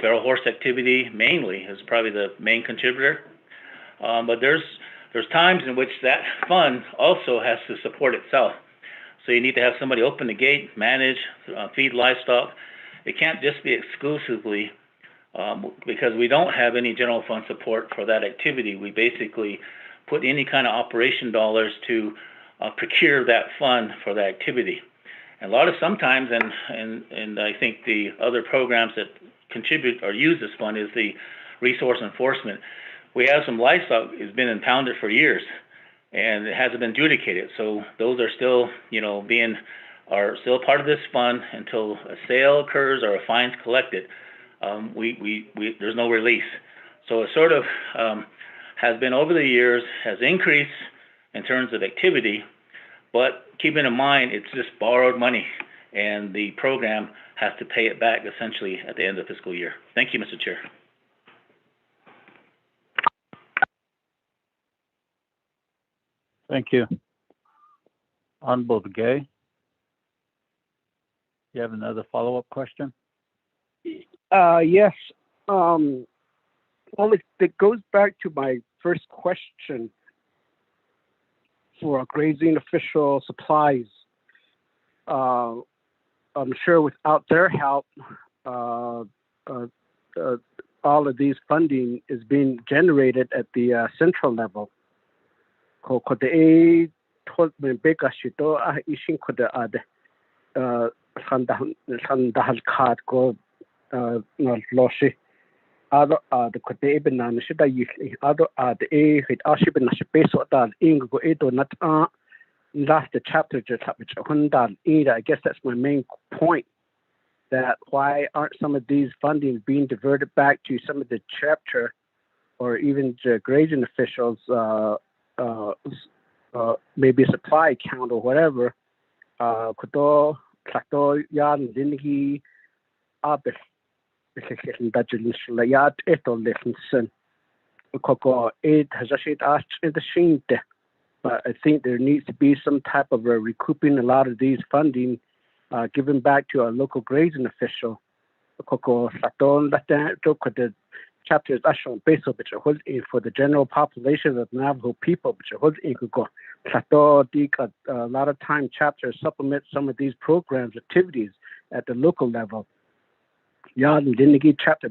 feral horse activity mainly is probably the main contributor. But there's times in which that fund also has to support itself. So you need to have somebody open the gate, manage, feed livestock. It can't just be exclusively because we don't have any general fund support for that activity. We basically put any kind of operation dollars to procure that fund for that activity. And sometimes, and I think the other programs that contribute or use this fund is the resource enforcement. We have some livestock that's been impounded for years, and it hasn't been adjudicated. So those are still, still part of this fund until a sale occurs or a fine's collected. There's no release. So it sort of has been over the years, has increased in terms of activity, but keeping in mind it's just borrowed money, and the program has to pay it back essentially at the end of the fiscal year. Thank you, Mr. Chair. Thank you. Honorable Begay, you have another follow-up question? Yes. Well, it goes back to my first question for grazing official supplies. I'm sure without their help, all of these funding is being generated at the central level. Could the told me big ashito ishin could add Sandahal card go loshi. Other the could be banana should I usually other the hit ashibin peso that ingo edo not last the chapter just which I guess that's my main point. That why aren't some of these funding being diverted back to some of the chapter or even the grazing officials maybe a supply account or whatever, kudo tato yan dinhi abel yat eto listen koko it has actually asked in the sheen, but I think there needs to be some type of a recouping a lot of these funding given back to our local grazing official koko saton that to chapters actually based on for the general population of Navajo people, a lot of time chapters supplement some of these programs activities at the local level. Chapter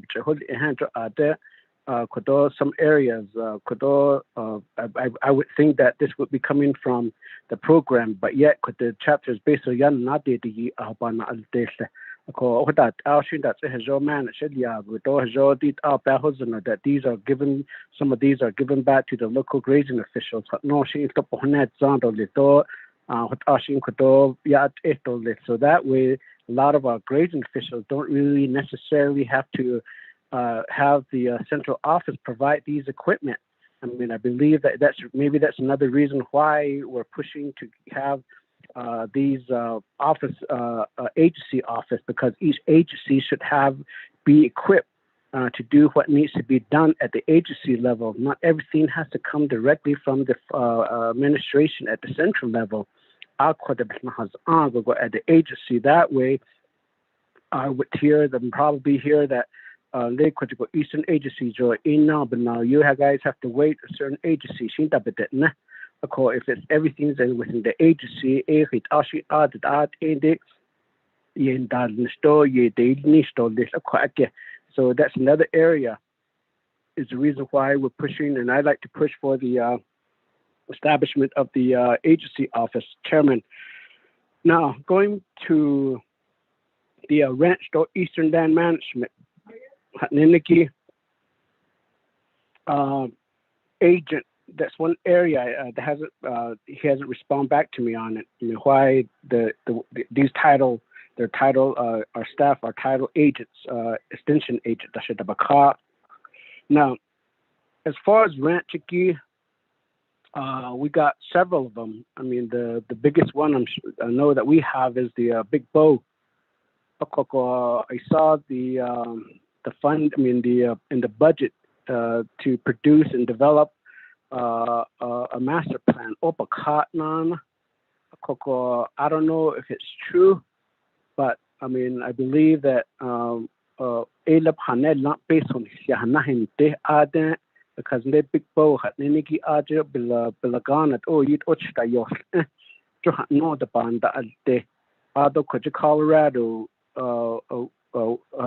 some areas I would think that this would be coming from the program, but yet could the chapters based on yan not the that these are given, some of these are given back to the local grazing officials. No, so that way a lot of our grazing officials don't really necessarily have to have the central office provide these equipment. I mean, I believe that's another reason why we're pushing to have these agency office, because each agency should be equipped to do what needs to be done at the agency level. Not everything has to come directly from the administration at the central level. At the agency, that way I would probably hear that Eastern agencies are in now, but now you guys have to wait a certain agency. If it's everything's within the agency, so that's another area. Is the reason why we're pushing, and I like to push for the establishment of the agency office chairman. Now, going to the ranch or Eastern Land Management, agent. That's one area that he hasn't responded back to me on it. I mean, why these title their title, our staff, our title agents, extension agent. Now, as far as rent, Chiki, we got several of them. I mean, the biggest one I know that we have is the Big Bow. I saw the fund. I mean, in the budget to produce and develop a master plan. I don't know if it's true, but I mean, I believe that because they big bow had niki aja bilagan yit ochta yo no the banda alte ado Colorado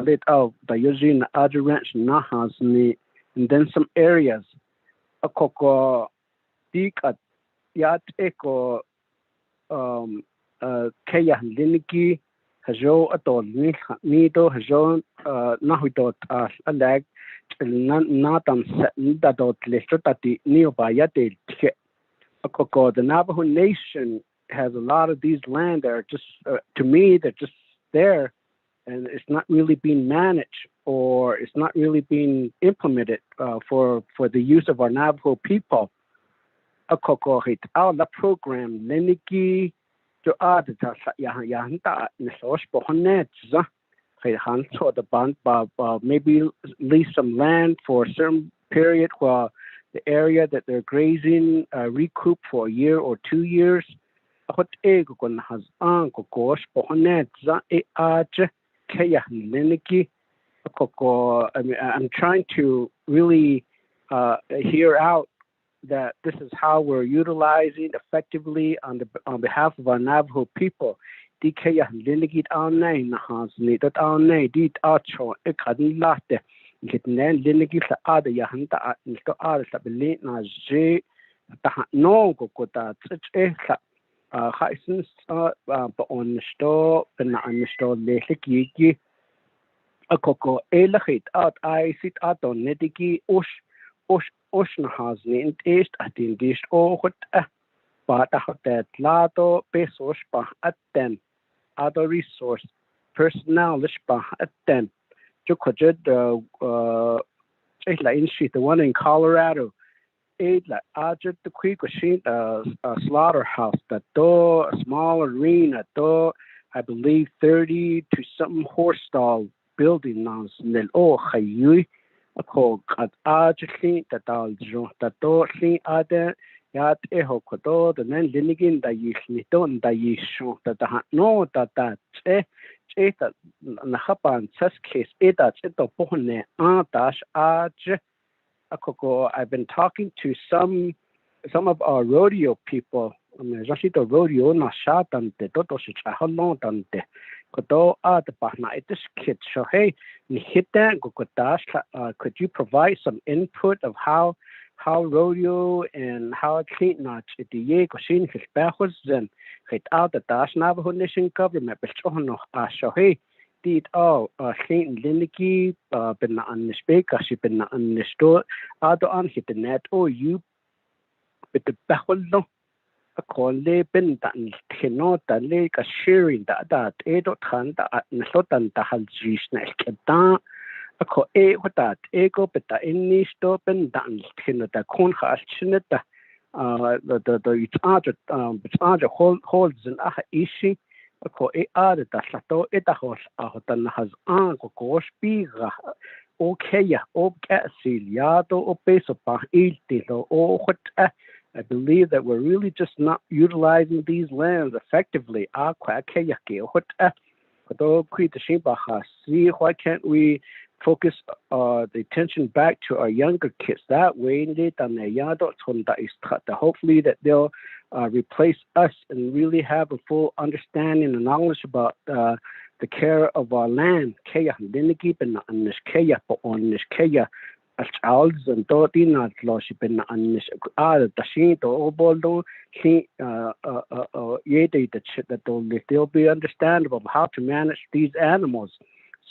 lit out the using aja ranch nahas ni, and then some areas akoko dik at yat eko kaya liniki hajo atol ni do hajo nahudo alag natam dadot listati nearby the Navajo Nation has a lot of these land that are just to me they're just there, and it's not really being managed or it's not really being implemented for the use of our Navajo people. The program leniki to add maybe lease some land for a certain period while the area that they're grazing recoup for a year or 2 years. I mean, I'm trying to really hear out that this is how we're utilizing effectively on behalf of our Navajo people. DK Linigit Alnay Nahas Nidot Alnay Dit Archo Ekadilate Gitnan Linigit Ada Yahanta Nisto Ada Sabilina J no Gokota such a Hysons on the store and on the store Lesiki a coco elahit out I sit out on Nediki Ocean has named east at in this or but that Lado Pesos at then other resource personnel at then to the one in Colorado like the quick machine slaughterhouse that door a small arena door I believe 30 to something horse stall building now nel hayui a call at clean that all that door clean other yat eho kodo the then linigin that you don't that you show that no that that nahapan test case that's it the pohne dash I've been talking to some of our rodeo people. I mean, just the rodeo na shatan de toto shicha how long done de kodo the bahna it this kid so hey hit that could you provide some input of how rodeo and how clean not the ye cosine his backwards then hit out the dash Navajo Nation government but no so hey did all clean liniki been on the speaker she been on the store other on hit the net or you but the backwards no a call le been done cannot the lake a sharing that edo tan that nasotan the hal juice na a call what that ego but the in this stop and done cannot the con has chinnet the it's other holds an issue a call the sato etahos has go spiga okay siliado o peso pa il tilo o what I believe that we're really just not utilizing these lands effectively. Why can't we focus the attention back to our younger kids? That way, hopefully that they'll replace us and really have a full understanding and knowledge about the care of our land. Charles and Dorothy not lost been on this the she to oboldo she that they'll be understandable of how to manage these animals.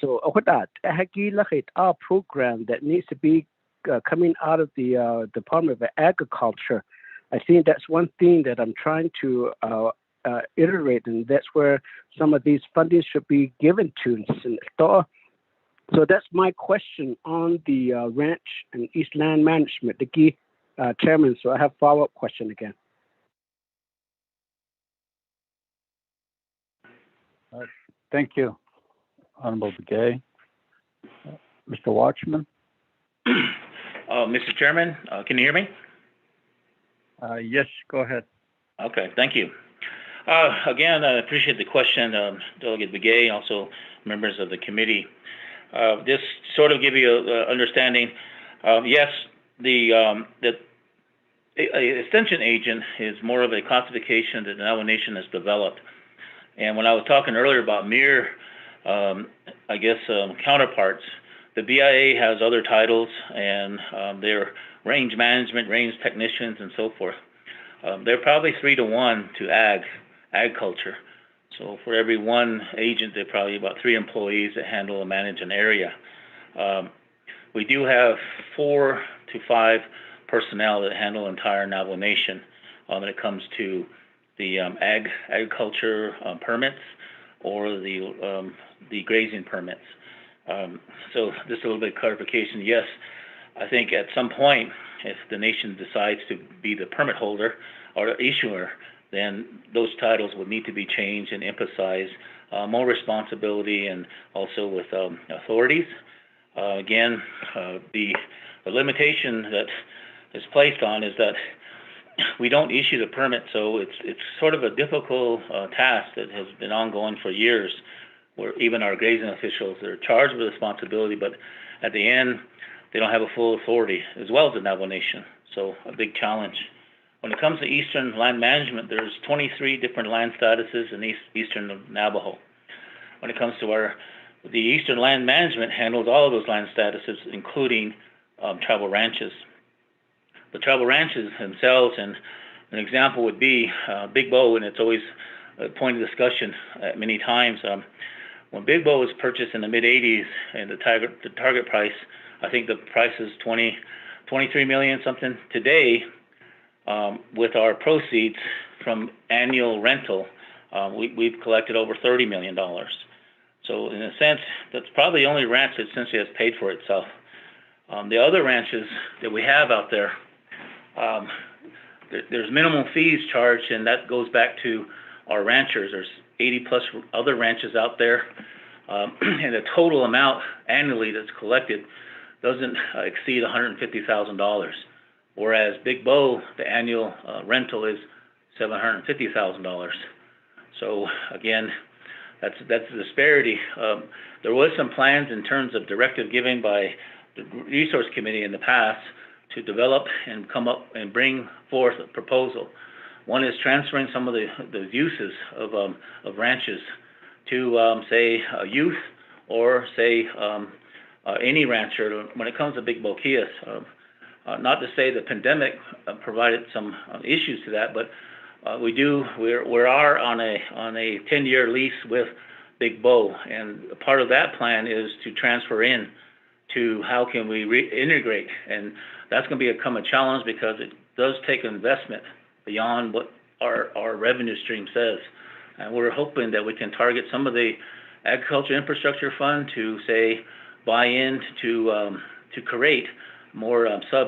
So what that our program that needs to be coming out of the Department of Agriculture. I think that's one thing that I'm trying to iterate, and that's where some of these funding should be given to. So that's my question on the ranch and East Land Management, the key chairman. So I have follow-up question again. Thank you, Honorable Begay. Mr. Watchman? Mr. Chairman, can you hear me? Yes, go ahead. Okay, thank you. Again, I appreciate the question, Delegate Begay, also members of the committee. Just sort of give you an understanding. Yes, the extension agent is more of a classification that the Navajo Nation has developed. And when I was talking earlier about mere, counterparts, the BIA has other titles, and they're range management, range technicians, and so forth. They're probably 3 to 1 to ag culture. So for every one agent, there are probably about 3 employees that handle and manage an area. We do have 4 to 5 personnel that handle entire Navajo Nation when it comes to the agriculture permits or the grazing permits. So just a little bit of clarification. Yes, I think at some point, if the nation decides to be the permit holder or the issuer, then those titles would need to be changed and emphasize more responsibility and also with authorities. Again, the limitation that is placed on is that we don't issue the permit, so it's sort of a difficult task that has been ongoing for years, where even our grazing officials are charged with responsibility, but at the end, they don't have a full authority, as well as the Navajo Nation. So a big challenge. When it comes to Eastern land management, there's 23 different land statuses in Eastern Navajo. When it comes to the Eastern land management handles all of those land statuses, including tribal ranches. The tribal ranches themselves, and an example would be Big Bow, and it's always a point of discussion many times. When Big Bow was purchased in the mid-'80s, and the target price, I think the price is 23 million something. Today, with our proceeds from annual rental, we've collected over $30 million. So in a sense, that's probably the only ranch that essentially has paid for itself. The other ranches that we have out there, there's minimum fees charged, and that goes back to our ranchers. There's 80 plus other ranches out there, and the total amount annually that's collected doesn't exceed $150,000. Whereas Big Bow, the annual rental is $750,000. So again, that's the disparity. There was some plans in terms of directive given by the Resource Committee in the past to develop and come up and bring forth a proposal. One is transferring some of the uses of ranches to say youth or say any rancher when it comes to Big Boquillas. Not to say the pandemic provided some issues to that, but we are on a 10-year lease with Big Bow, and part of that plan is to transfer in to how can we reintegrate, and that's going to become a challenge because it does take investment beyond what our revenue stream says, and we're hoping that we can target some of the agriculture infrastructure fund to say buy in to create more sub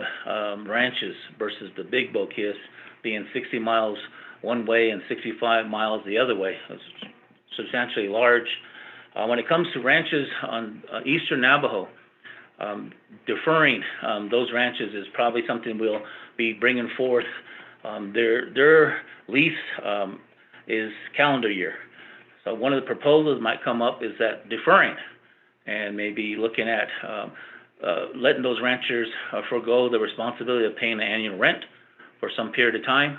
ranches versus the Big Boquillas being 60 miles one way and 65 miles the other way. It's substantially large. When it comes to ranches on Eastern Navajo, deferring those ranches is probably something we'll be bringing forth. Their lease is calendar year. So one of the proposals might come up is that deferring and maybe looking at letting those ranchers forego the responsibility of paying the annual rent for some period of time.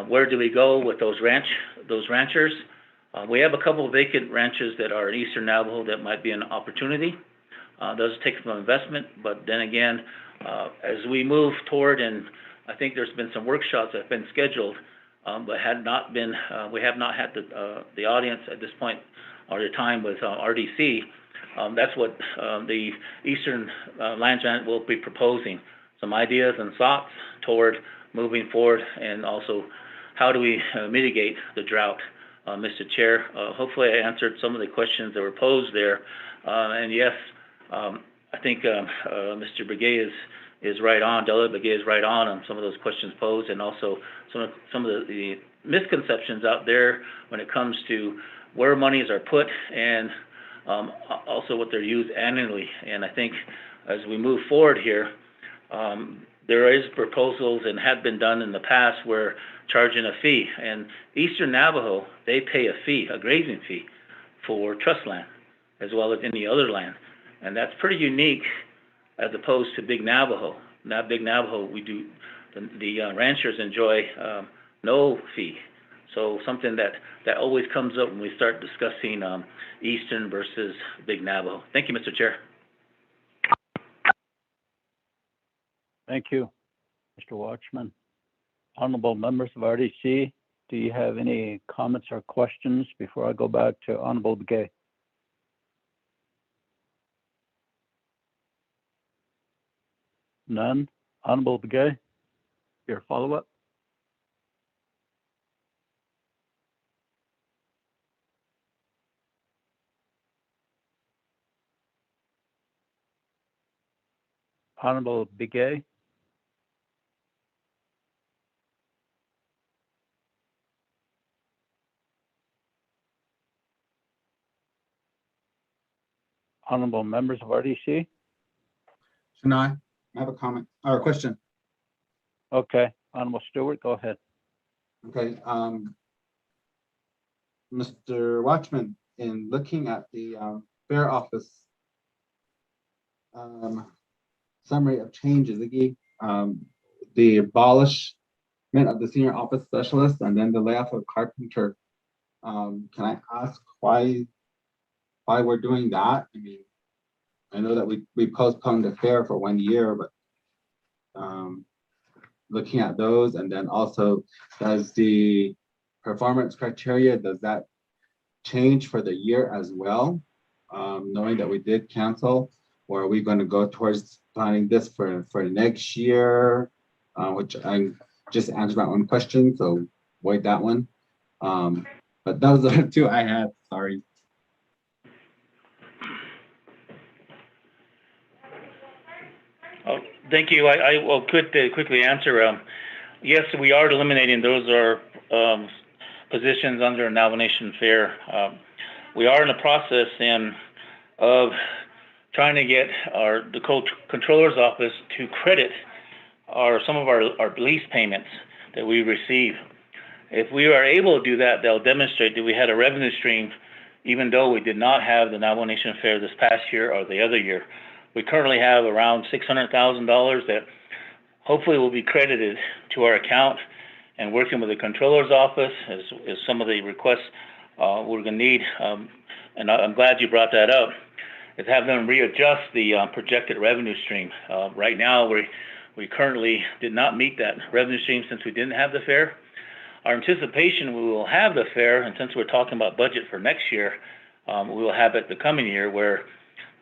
Where do we go with those ranchers? We have a couple of vacant ranches that are in Eastern Navajo that might be an opportunity. Does take some investment, but then again, as we move toward, and I think there's been some workshops that have been scheduled, but we have not had the audience at this point or the time with RDC. That's what the Eastern Land Grant will be proposing, some ideas and thoughts toward moving forward and also how do we mitigate the drought? Mr. Chair, hopefully I answered some of the questions that were posed there. And yes, I think Mr. Begay is right on, Delegate Begay is right on some of those questions posed, and also some of the misconceptions out there when it comes to where monies are put and also what they're used annually. And I think as we move forward here, there is proposals and have been done in the past where charging a fee, and Eastern Navajo, they pay a fee, a grazing fee for trust land as well as any other land. And that's pretty unique as opposed to Big Navajo. Now Big Navajo, we do, the ranchers enjoy no fee. So something that always comes up when we start discussing Eastern versus Big Navajo. Thank you, Mr. Chair. Thank you, Mr. Watchman. Honorable members of RDC, do you have any comments or questions before I go back to Honorable Begay? None. Honorable Begay, your follow-up? Honorable Begay? Honorable members of RDC? Shania, I have a comment or a question. Okay, Honorable Stewart, go ahead. Okay, Mr. Watchman, in looking at the fair office summary of changes, the abolishment of the senior office specialist and then the layoff of carpenter. Can I ask why we're doing that? I mean, I know that we postponed the fair for 1 year, but looking at those, and then also does the performance criteria, does that change for the year as well? Knowing that we did cancel, or are we going to go towards planning this for next year? Which I just answered my own question, so avoid that one. But those are the two I had, sorry. Oh, thank you. I will quickly answer. Yes, we are eliminating those are positions under Navajo Nation Fair. We are in the process of trying to get the controller's office to credit some of our lease payments that we receive. If we are able to do that, they'll demonstrate that we had a revenue stream, even though we did not have the Navajo Nation Fair this past year or the other year. We currently have around $600,000 that hopefully will be credited to our account, and working with the controller's office is some of the requests we're going to need. And I'm glad you brought that up, is have them readjust the projected revenue stream. Right now, we currently did not meet that revenue stream since we didn't have the fair. Our anticipation, we will have the fair, and since we're talking about budget for next year, we will have it the coming year where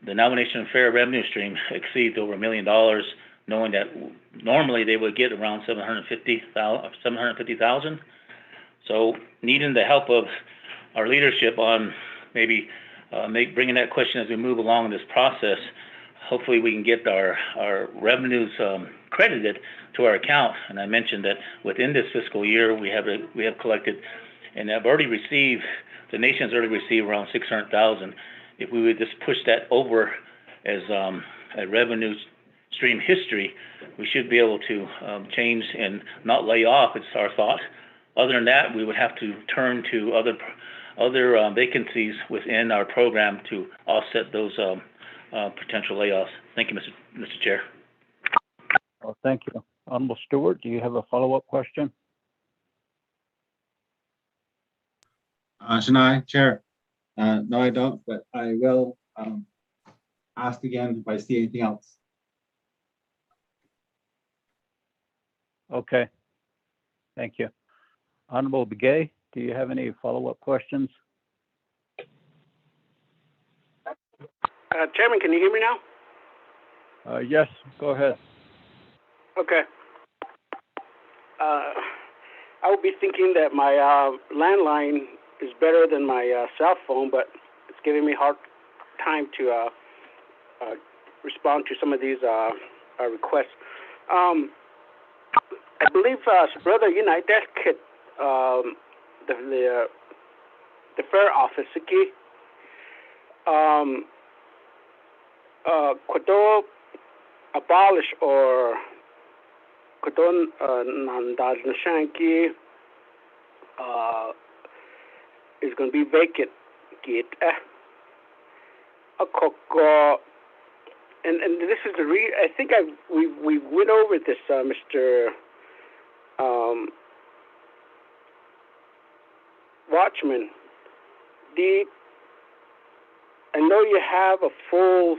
the Navajo Nation Fair revenue stream exceeds over $1 million, knowing that normally they would get around $750,000. So needing the help of our leadership on maybe bringing that question as we move along in this process, hopefully we can get our revenues credited to our account. And I mentioned that within this fiscal year, we have collected and have already received, the nation's already received around $600,000. If we would just push that over as a revenue stream history, we should be able to change and not lay off, it's our thought. Other than that, we would have to turn to other vacancies within our program to offset those potential layoffs. Thank you, Mr. Chair. Well, thank you. Honorable Stewart, do you have a follow-up question? Shania, Chair. No, I don't, but I will ask again if I see anything else. Okay, thank you. Honorable Begay, do you have any follow-up questions? Chairman, can you hear me now? Yes, go ahead. Okay. I would be thinking that my landline is better than my cell phone, but it's giving me hard time to respond to some of these requests. I believe, brother, United kid, the fair office aquí, could abolish or could Nandalshanki is going to be vacant. Get and this is the I think we went over this, Mr. Watchman. I know you have a full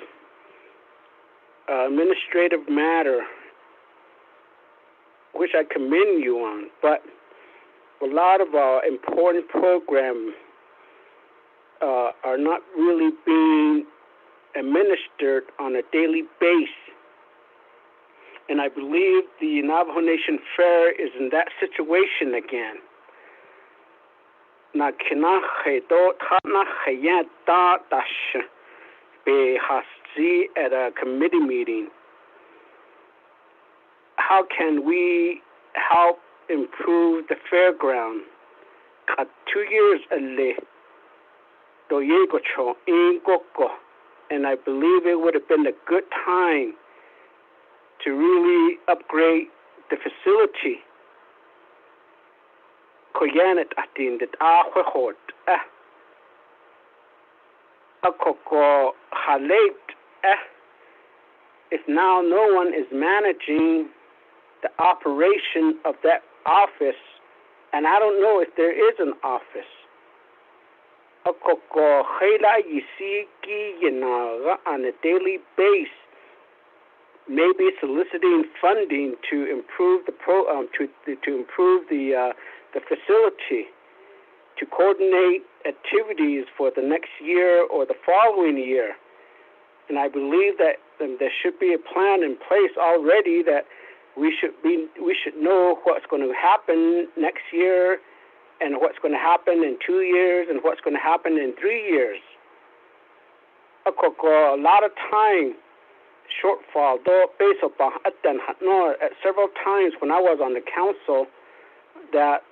administrative matter, which I commend you on, but a lot of important programs are not really being administered on a daily basis. And I believe the Navajo Nation Fair is in that situation again. Na kina do tana da dash be hasi at a committee meeting. How can we help improve the fairground? 2 years ago, do yego cho in goko, and I believe it would have been a good time to really upgrade the facility. Koyanet atin that ahwehot akoko halate if now no one is managing the operation of that office, and I don't know if there is an office. Akoko khela yisiki yinaga on a daily basis, maybe soliciting funding to improve the to improve the facility, to coordinate activities for the next year or the following year. And I believe that there should be a plan in place already that we should know what's going to happen next year, and what's going to happen in 2 years, and what's going to happen in 3 years. A lot of time shortfall several times when I was on the council that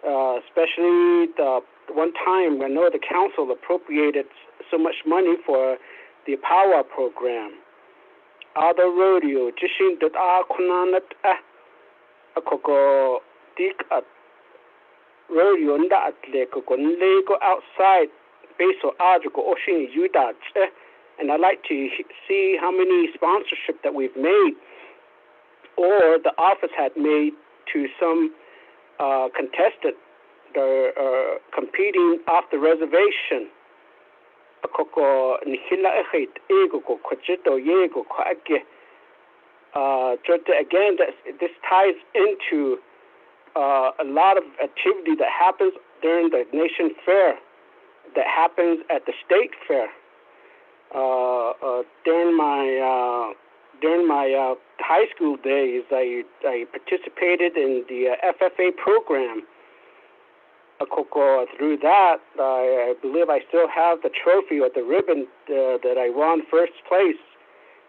especially the one time I know the council appropriated so much money for the power program. Other rodeo jishin that kunanat akoko dik at rodeo nda atle kokon lego outside beso article oshin yudat, and I'd like to see how many sponsorship that we've made or the office had made to some contestant that are competing off the reservation. Again, this ties into a lot of activity that happens during the nation fair, that happens at the state fair. During my high school days, I participated in the FFA program. Through that, I believe I still have the trophy or the ribbon that I won first place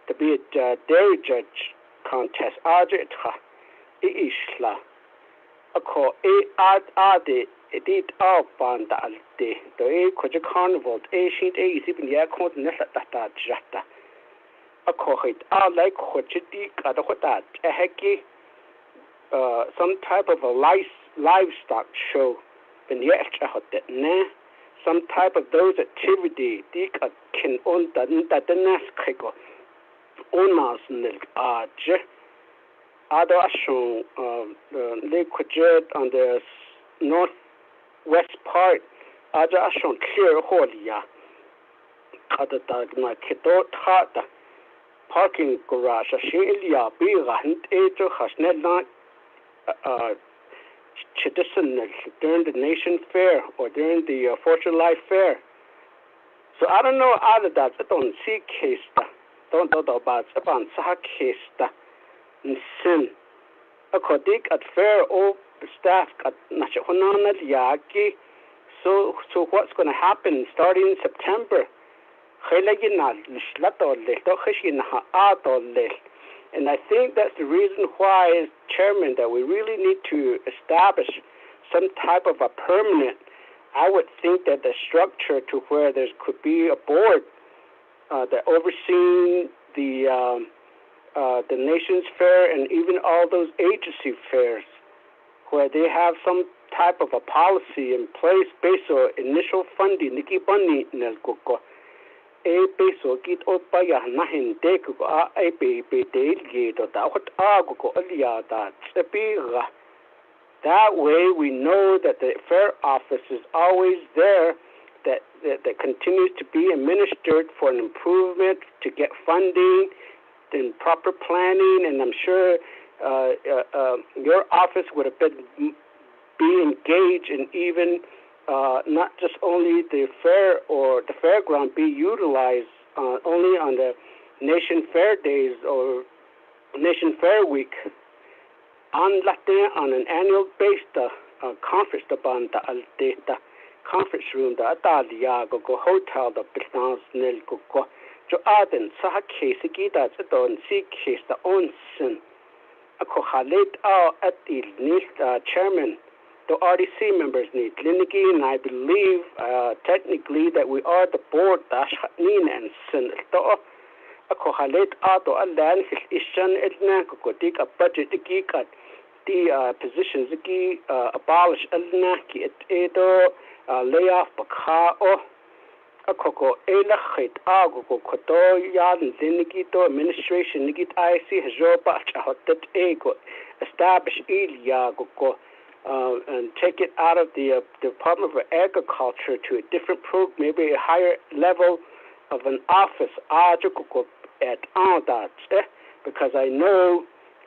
to be a dairy judge contest. Edit out band alte, the carnival, ancient even the account Nesta Jata. A cohit, I like Hochidik at that, a hecky, some type of a livestock show, and yet some type of those activity, Dick can own that the Nasco, owners milk arch. Other show, Lake Jet on the northwest part, other shown clear Holia. Other than Kito Tata. Parking garage, Shelia, Birand, Ajo, Hasnella, Chedison during the Nation Fair or during the Fortune Life Fair. So I don't know out of that. I don't see case. Don't know about Saha case. And sin. According at fair all staff at Nashonana Yaki. So what's going to happen starting in September? And I think that's the reason why, as chairman, that we really need to establish some type of a permanent. I would think that the structure to where there could be a board that overseeing the nation's fair and even all those agency fairs, where they have some type of a policy in place based on initial funding. Niki bani nelgoko. A peso kit opaya nahin deko a be delegate da what ago alia that sepira. That way we know that the fair office is always there, that continues to be administered for an improvement, to get funding, and proper planning, and I'm sure your office would have been be engaged in even not just only the fair or the fairground be utilized only on the Nation Fair days or Nation Fair week. On an annual basis, conference the conference room the Italia go hotel the business nil go to Aden sa case kita don see case the onsen. Ako halit at the chairman. The RDC members need Linigi, and I believe technically that we are the board dash and sin. Ako halit to a land his ishan edna ko dig a budget the positions abolish elna ki edo layoff baka o akoko ela hit ago koto yan Linigi to administration nigit IC has your batch out that ego establish Ilya go. And take it out of the Department of Agriculture to a different maybe a higher level of an office at because I know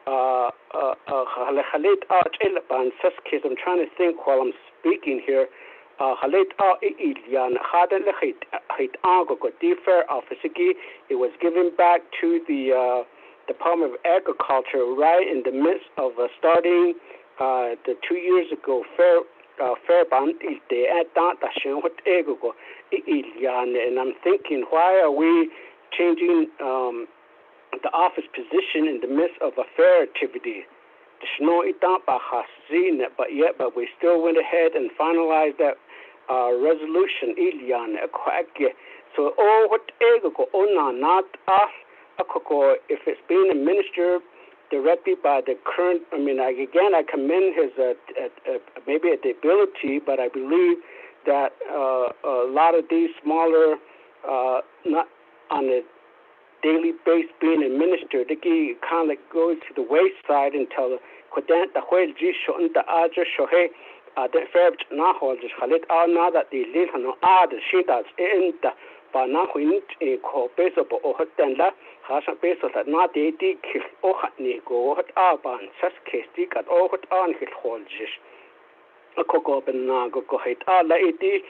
I'm trying to think while I'm speaking here. It was given back to the Department of Agriculture right in the midst of starting the 2 years ago fair band and I'm thinking, why are we changing the office position in the midst of a fair activity? But we still went ahead and finalized that resolution. So if it's being administered directly by the current, I commend his maybe at the ability, but I believe that a lot of these smaller, not on a daily basis being administered, they kind of go to the wayside until the whole G shouldn't the Aja Shohe, the fair Nahol, just Halit now that the little other she does in the Banahuin called baseball or Hotenda. Hasn't based that not the kill or Nigo, what Arban, such case, got all what on his holges. A coco benago go hit all lady,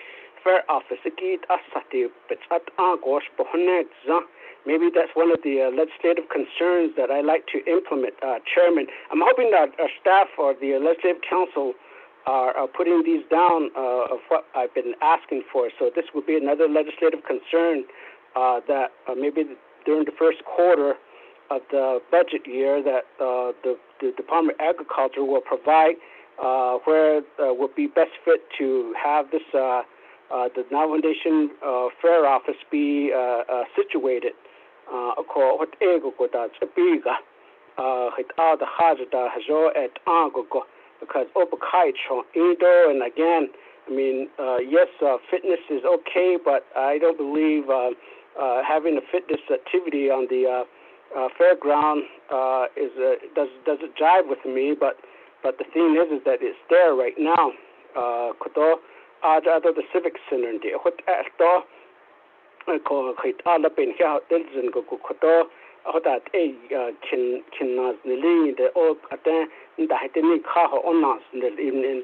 fair office a gate, a sati, but at Argos, Bohonets. Maybe that's one of the legislative concerns that I like to implement, Chairman. I'm hoping that our staff or the Legislative Council are putting these down of what I've been asking for. So this would be another legislative concern that maybe during the first quarter of the budget year that the Department of Agriculture will provide where would be best fit to have this the Navajo Nation Fair Office be situated. Because and again, yes, fitness is okay, but I don't believe having a fitness activity on the fairground doesn't jive with me. But the thing is that it's there right now. The Civic Center in there. And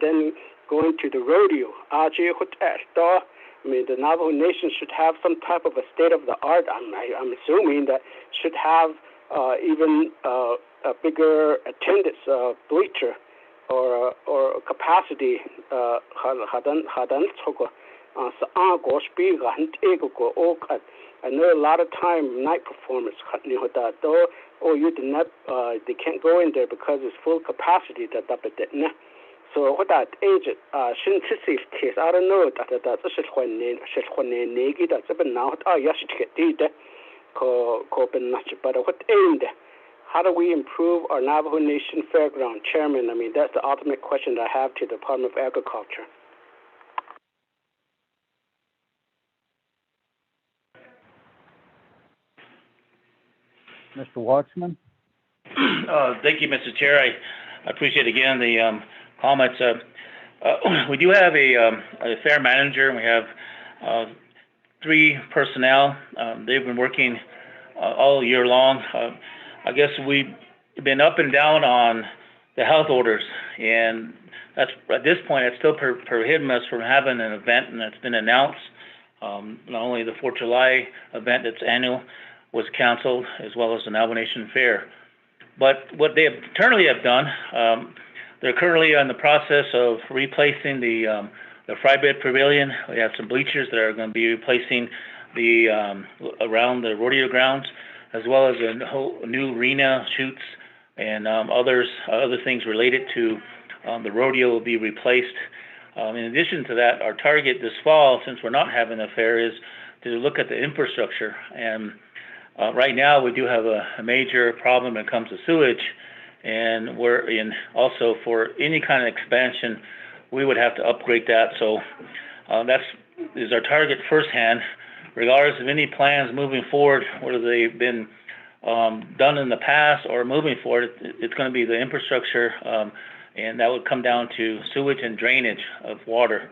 then going to the rodeo. The Navajo Nation should have some type of a state of the art. I'm assuming that should have even a bigger attendance bleacher or capacity hadan tsoko sa go speak and ego ok. I know a lot of time night performance you did not they can't go in there because it's full capacity so what that agent shouldn't case I don't know that's negi that's now but what aimed how do we improve our Navajo Nation fairground? Chairman, I mean, that's the ultimate question that I have to the Department of Agriculture. Mr. Watchman? Thank you, Mr. Chair. I appreciate again the comments. We do have a fair manager, and we have 3 personnel. They've been working all year long. I guess we've been up and down on the health orders, and that's at this point it's still prohibiting us from having an event, and that's been announced. Not only the 4th of July event that's annual was canceled, as well as the Navajo Nation Fair. But what they internally have done, they're currently in the process of replacing the fry bed pavilion. We have some bleachers that are going to be replacing the around the rodeo grounds, as well as a whole new arena, chutes, and other things related to the rodeo will be replaced. In addition to that, our target this fall, since we're not having a fair, is to look at the infrastructure. And right now, we do have a major problem when it comes to sewage, and we're in also for any kind of expansion, we would have to upgrade that. So that's is our target firsthand. Regardless of any plans moving forward, whether they've been done in the past or moving forward, it's going to be the infrastructure, and that would come down to sewage and drainage of water.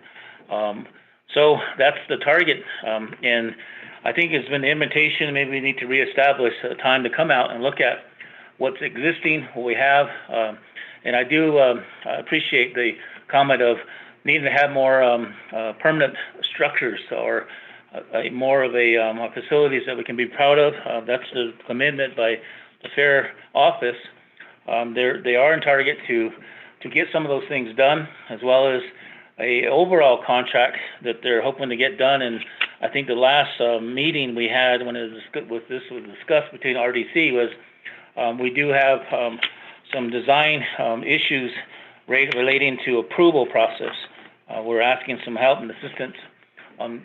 So that's the target, and I think it's been the invitation. Maybe we need to reestablish a time to come out and look at what's existing, what we have, and I do appreciate the comment of needing to have more permanent structures or more of a facilities that we can be proud of. That's the commitment by the fair office. They are in target to get some of those things done, as well as a overall contract that they're hoping to get done. And I think the last meeting we had when this was discussed between RDC was we do have some design issues relating to approval process. We're asking some help and assistance on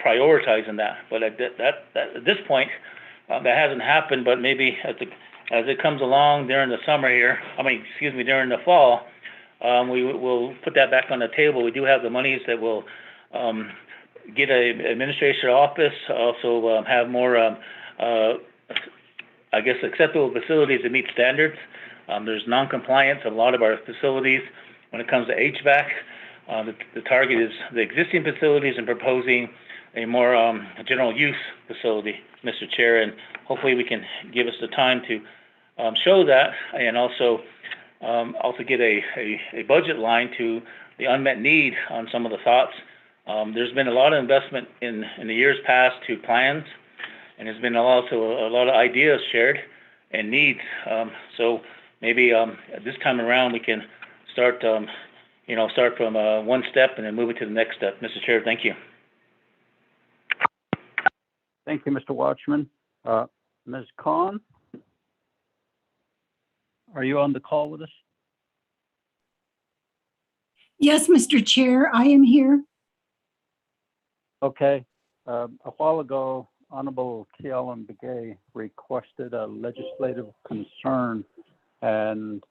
prioritizing that, but at this point that hasn't happened. But maybe as it comes along during the summer here, during the fall, we will put that back on the table. We do have the monies that will get an administration office, also have more acceptable facilities that meet standards. There's non-compliance of a lot of our facilities when it comes to HVAC. The target is the existing facilities and proposing a more general use facility, Mr. Chair, and hopefully we can give us the time to show that, and also get a budget line to the unmet need on some of the thoughts. There's been a lot of investment in the years past to plans, and there's been also a lot of ideas shared and needs. So maybe this time around we can start from one step and then move it to the next step. Mr. Chair, thank you. Thank you, Mr. Watchman. Ms. Khan, are you on the call with us? Yes, Mr. Chair, I am here. Okay. A while ago, Honorable Kialan Begay requested a legislative concern, and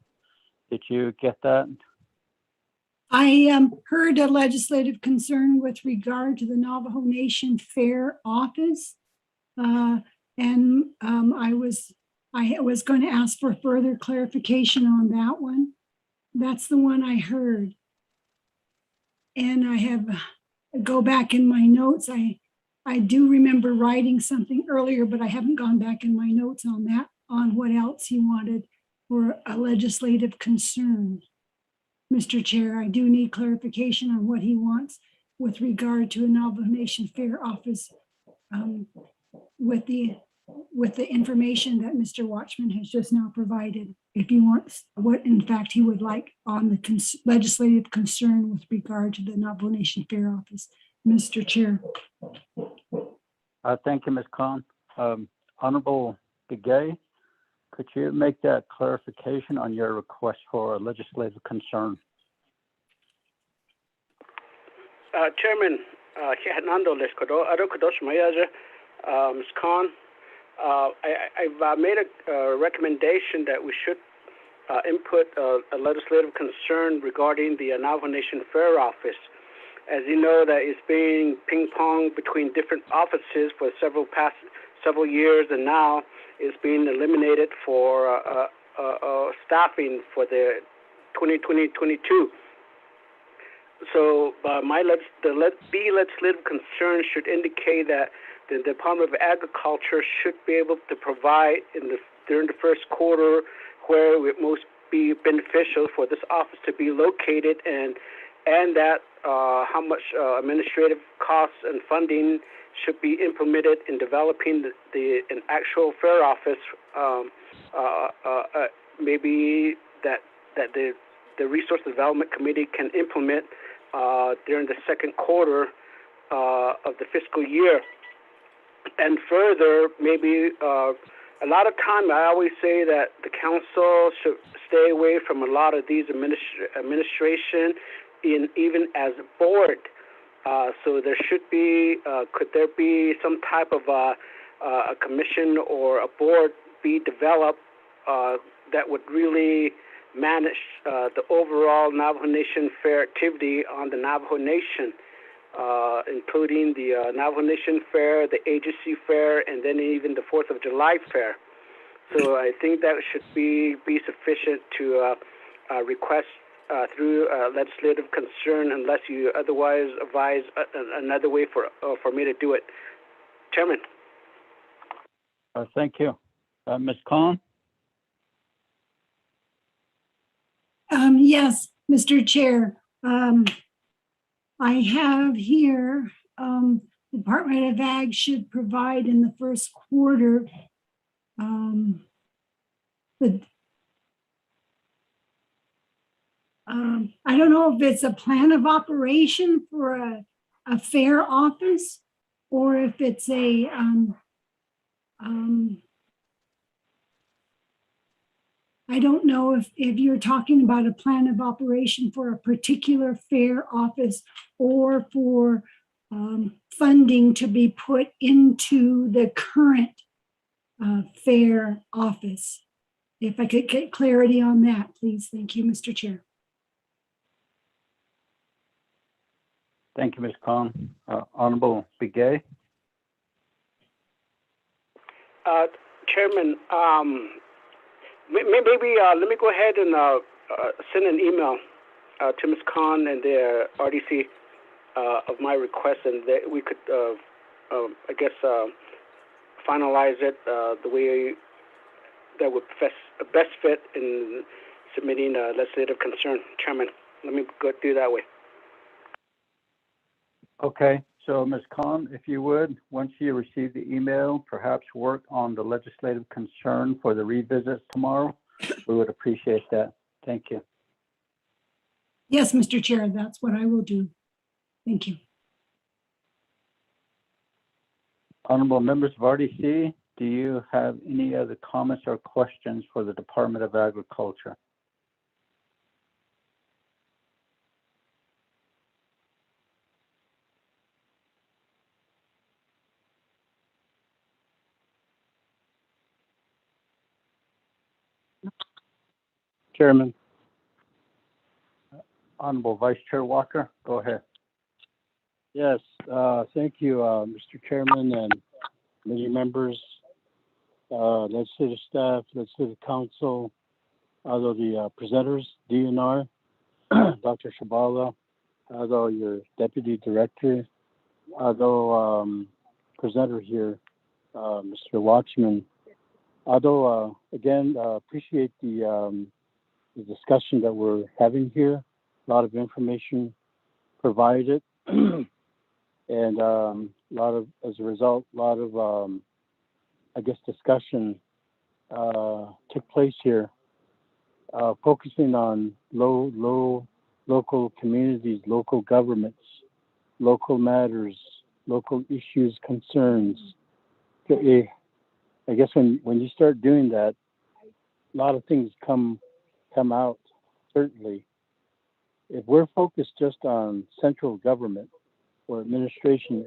did you get that? I heard a legislative concern with regard to the Navajo Nation Fair office, and I was going to ask for further clarification on that one. That's the one I heard, and I have go back in my notes. I do remember writing something earlier, but I haven't gone back in my notes on that, on what else he wanted for a legislative concern. Mr. Chair, I do need clarification on what he wants with regard to a Navajo Nation Fair office with the with the information that Mr. Watchman has just now provided, if he wants, what in fact he would like on the legislative concern with regard to the Navajo Nation Fair Office. Mr. Chair. Thank you, Ms. Khan. Honorable Begay, could you make that clarification on your request for a legislative concern? Chairman, Nando Leskodo, Arokodosh Mayaja, Ms. Khan, I've made a recommendation that we should input a legislative concern regarding the Navajo Nation Fair Office. As you know, that is being ping-pong between different offices for several years, and now it's being eliminated for staffing for the 2020-22. So the legislative concern should indicate that the Department of Agriculture should be able to provide during the first quarter where it most be beneficial for this office to be located, and that how much administrative costs and funding should be implemented in developing an actual fair office. Maybe that the Resource Development Committee can implement during the second quarter of the fiscal year. And further, maybe a lot of time I always say that the council should stay away from a lot of these administration, even as a board. So there should be, could there be some type of a commission or a board be developed that would really manage the overall Navajo Nation Fair activity on the Navajo Nation, including the Navajo Nation Fair, the Agency Fair, and then even the 4th of July Fair. So I think that should be sufficient to request through legislative concern, unless you otherwise advise another way for me to do it. Chairman. Thank you. Ms. Khan? Yes, Mr. Chair. I have here, Department of Ag should provide in the first quarter I don't know if it's a plan of operation for a fair office, or if it's a I don't know if you're talking about a plan of operation for a particular fair office, or for funding to be put into the current fair office. If I could get clarity on that, please. Thank you, Mr. Chair. Thank you, Ms. Khan. Honorable Begay? Chairman, maybe let me go ahead and send an email to Ms. Khan and the RDC of my request, and that we could, I guess, finalize it the way that would best fit in submitting a legislative concern. Chairman, let me go do that way. Okay, so Ms. Khan, if you would, once you receive the email, perhaps work on the legislative concern for the revisit tomorrow. We would appreciate that. Thank you. Yes, Mr. Chair, that's what I will do. Thank you. Honorable members of RDC, do you have any other comments or questions for the Department of Agriculture? Chairman. Honorable Vice Chair Walker, go ahead. Yes, thank you, Mr. Chairman and many members, legislative staff, legislative council, although the presenters, DNR, Dr. Shabala, although your deputy director, although presenter here, Mr. Watchman, although again, appreciate the discussion that we're having here, a lot of information provided, and as a result, a lot of I guess, discussion took place here, focusing on local communities, local governments, local matters, local issues, concerns. I guess when you start doing that, a lot of things come out, certainly. If we're focused just on central government or administration,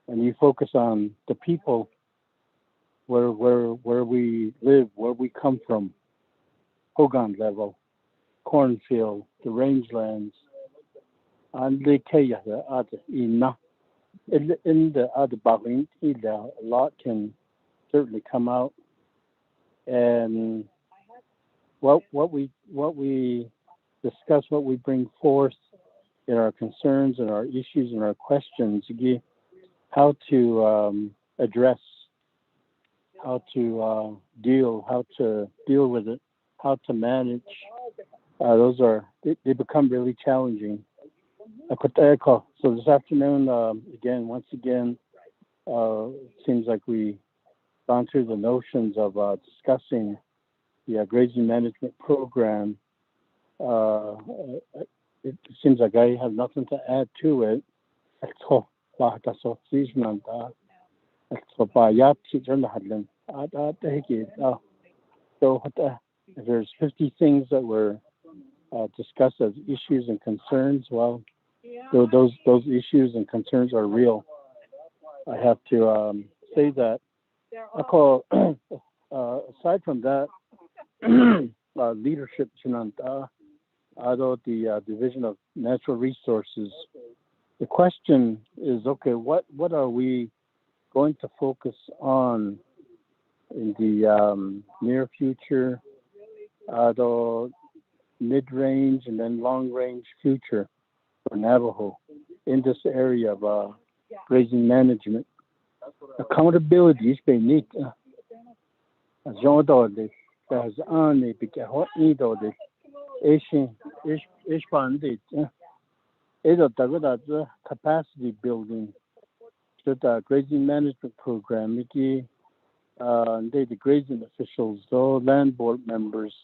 and you focus on the people where we live, where we come from, Hogan level, cornfield, the rangelands, and the Kaya, the other in the other Bahrain, a lot can certainly come out. And what we discuss, what we bring forth in our concerns and our issues and our questions, how to address, how to deal with it, how to manage. They become really challenging. So this afternoon, once again, it seems like we gone through the notions of discussing the grazing management program. It seems like I have nothing to add to it. So if there's 50 things that were discussed as issues and concerns, well, those issues and concerns are real. I have to say that. Aside from that, leadership, although the Division of Natural Resources, the question is, okay, what are we going to focus on in the near future, the mid-range and then long-range future for Navajo in this area of grazing management? Accountability is being neat. Jean Dode, as on the big hot needle, the Asian ish bandit. Either the capacity building to the grazing management program, the grazing officials, the land board members,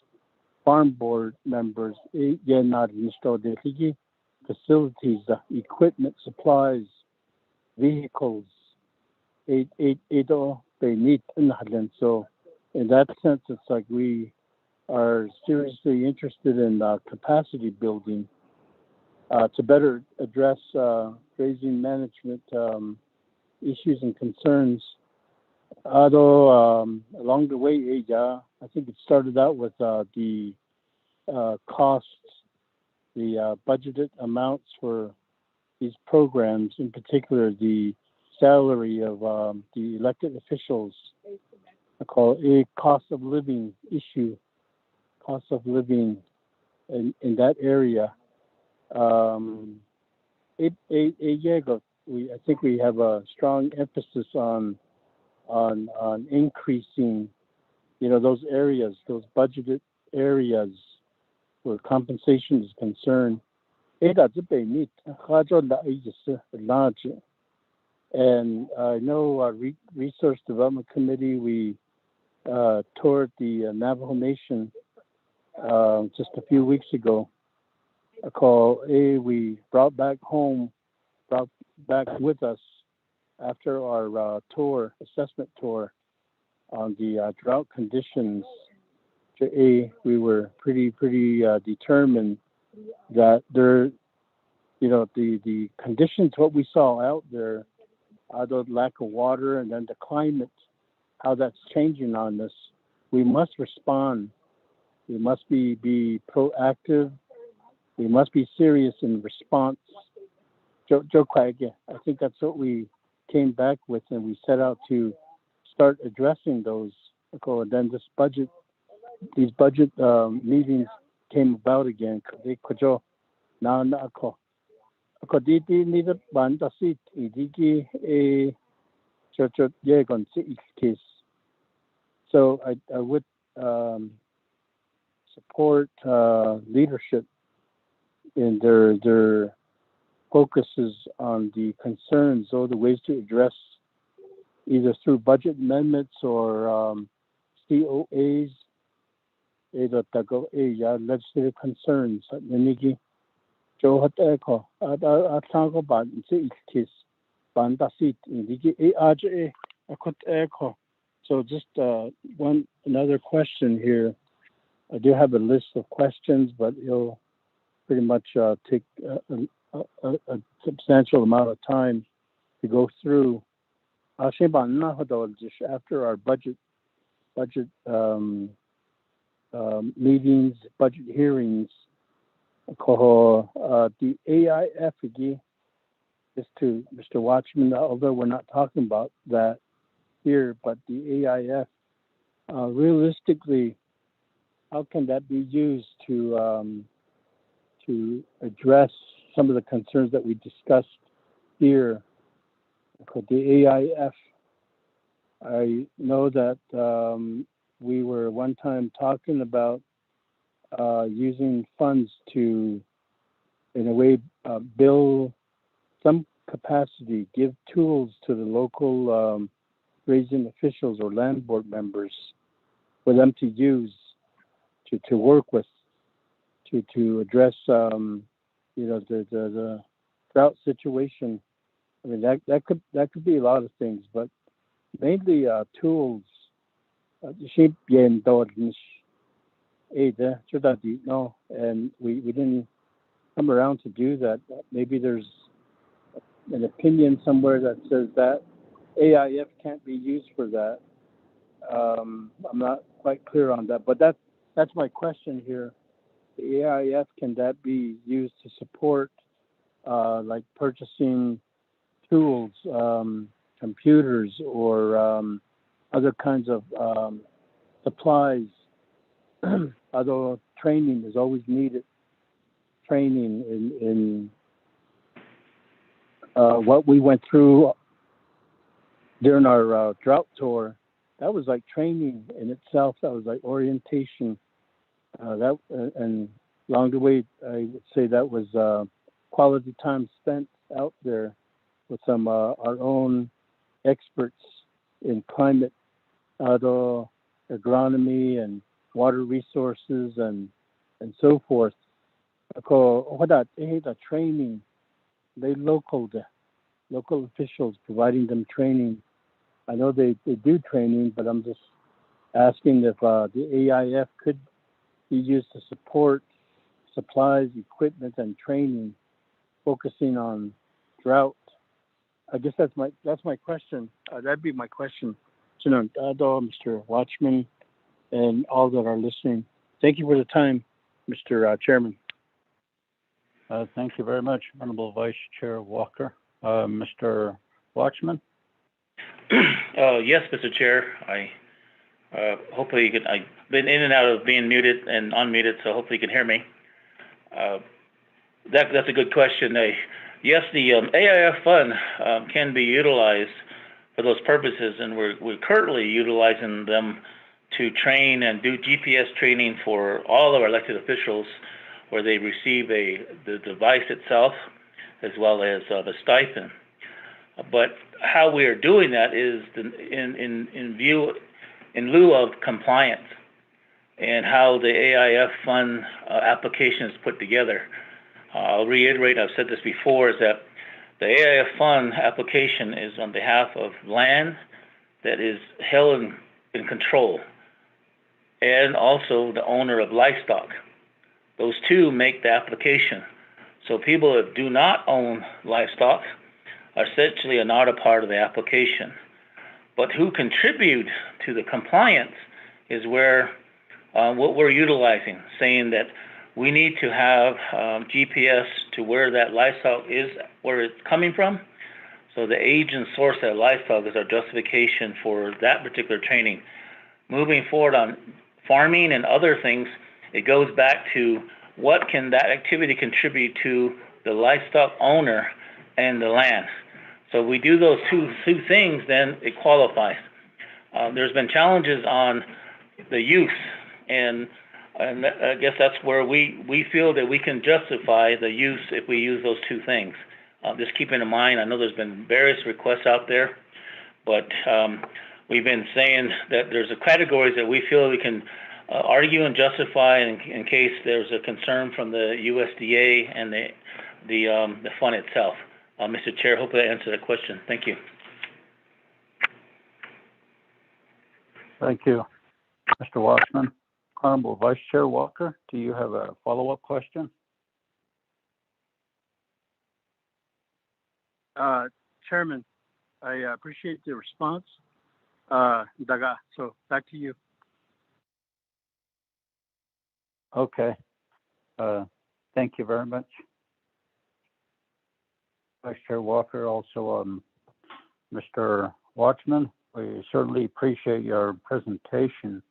farm board members, not installed the facilities, equipment, supplies, vehicles, they need in. So in that sense, it's like we are seriously interested in capacity building to better address grazing management issues and concerns. Although along the way, I think it started out with the costs, the budgeted amounts for these programs, in particular the salary of the elected officials. I call it a cost of living issue, cost of living in that area. I think we have a strong emphasis on increasing, those areas, those budgeted areas where compensation is concerned. And I know Resource Development Committee, we toured the Navajo Nation just a few weeks ago. We brought back with us after our assessment tour on the drought conditions. We were pretty determined that there, the conditions, what we saw out there, the lack of water and then the climate, how that's changing on us. We must respond. We must be proactive. We must be serious in response. Joe Quagga, I think that's what we came back with, and we set out to start addressing those. And then these budget meetings came about again. So I would support leadership in their focuses on the concerns or the ways to address either through budget amendments or COAs, legislative concerns. Niki Joe hat echo at sango ban it's ban dasit indiki AJ akut echo. So just another question here. I do have a list of questions, but it'll pretty much take a substantial amount of time to go through. After our budget meetings, budget hearings, the AIF again is to Mr. Watchman, although we're not talking about that here, but the AIF, realistically, how can that be used to address some of the concerns that we discussed here? The AIF, I know that we were one time talking about using funds to, in a way, build some capacity, give tools to the local grazing officials or land board members for them to use, to work with, to address, the drought situation. I mean, that could be a lot of things, but mainly tools. And we didn't come around to do that. Maybe there's an opinion somewhere that says that AIF can't be used for that. I'm not quite clear on that, but that's my question here. The AIF, can that be used to support like purchasing tools, computers, or other kinds of supplies? Although training is always needed, training in what we went through during our drought tour, that was like training in itself. That was like orientation. And along the way, I would say that was quality time spent out there with some our own experts in climate, agronomy, and water resources, and so forth. The training, they local officials providing them training. I know they do training, but I'm just asking if the AIF could be used to support supplies, equipment, and training, focusing on drought. I guess that's my question. That'd be my question. Mr. Watchman, and all that are listening. Thank you for the time, Mr. Chairman. Thank you very much, Honorable Vice Chair Walker. Mr. Watchman? Yes, Mr. Chair. I hopefully you can. I've been in and out of being muted and unmuted, so hopefully you can hear me. That's a good question. Yes, the AIF fund can be utilized for those purposes, and we're currently utilizing them to train and do GPS training for all of our elected officials, where they receive the device itself as well as the stipend. But how we are doing that is in lieu of compliance, and how the AIF fund application is put together. I'll reiterate, I've said this before, is that the AIF fund application is on behalf of land that is held in control, and also the owner of livestock. Those two make the application. So people that do not own livestock are essentially not a part of the application. But who contribute to the compliance is where what we're utilizing, saying that we need to have GPS to where that livestock is, where it's coming from. So the age and source of that livestock is our justification for that particular training. Moving forward on farming and other things, it goes back to what can that activity contribute to the livestock owner and the land. So we do those two things, then it qualifies. There's been challenges on the use, and I guess that's where we feel that we can justify the use if we use those two things. just keeping in mind, I know there's been various requests out there, but we've been saying that there's a categories that we feel we can argue and justify in case there's a concern from the USDA and the fund itself. Mr. Chair, hope that answered that question. Thank you. Thank you, Mr. Watchman. Honorable Vice Chair Walker, do you have a follow-up question? Chairman, I appreciate the response. Daga, so back to you. Okay. Thank you very much. Vice Chair Walker, also Mr. Watchman, we certainly appreciate your presentation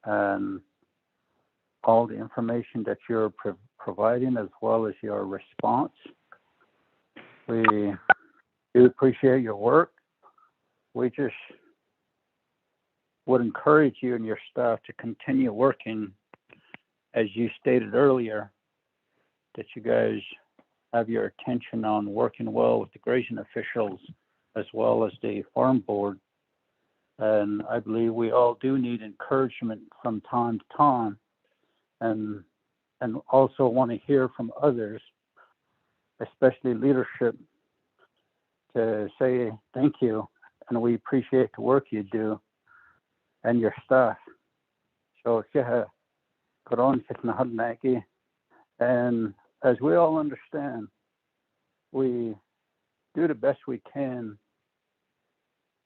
and all the information that you're providing, as well as your response. We do appreciate your work. We just would encourage you and your staff to continue working, as you stated earlier, that you guys have your attention on working well with the grazing officials as well as the farm board. And I believe we all do need encouragement from time to time, and also want to hear from others, especially leadership, to say thank you, and we appreciate the work you do and your staff. So and as we all understand, we do the best we can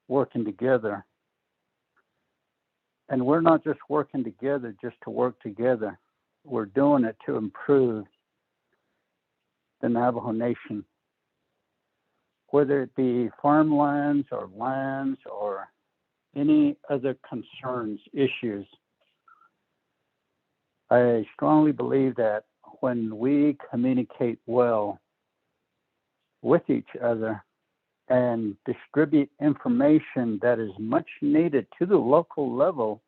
working together. And we're not just working together just to work together. We're doing it to improve the Navajo Nation, whether it be farmlands or lands or any other concerns, issues. I strongly believe that when we communicate well with each other and distribute information that is much needed to the local level,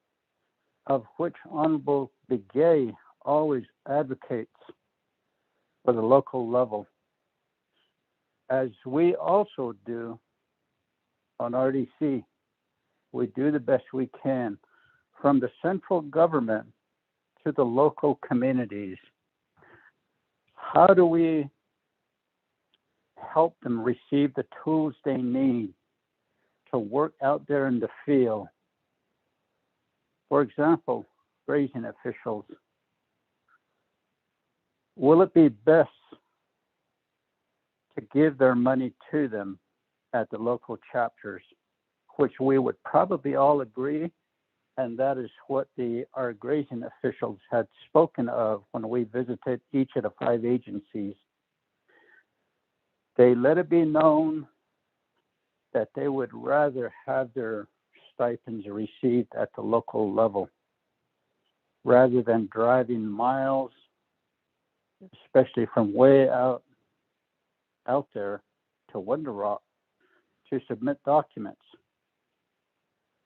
of which Honorable Begay always advocates for the local level, as we also do on RDC. We do the best we can from the central government to the local communities. How do we help them receive the tools they need to work out there in the field? For example, grazing officials. Will it be best to give their money to them at the local chapters, which we would probably all agree, and that is what our grazing officials had spoken of when we visited each of the 5 agencies. They let it be known that they would rather have their stipends received at the local level rather than driving miles, especially from way out there to Wonder Rock to submit documents.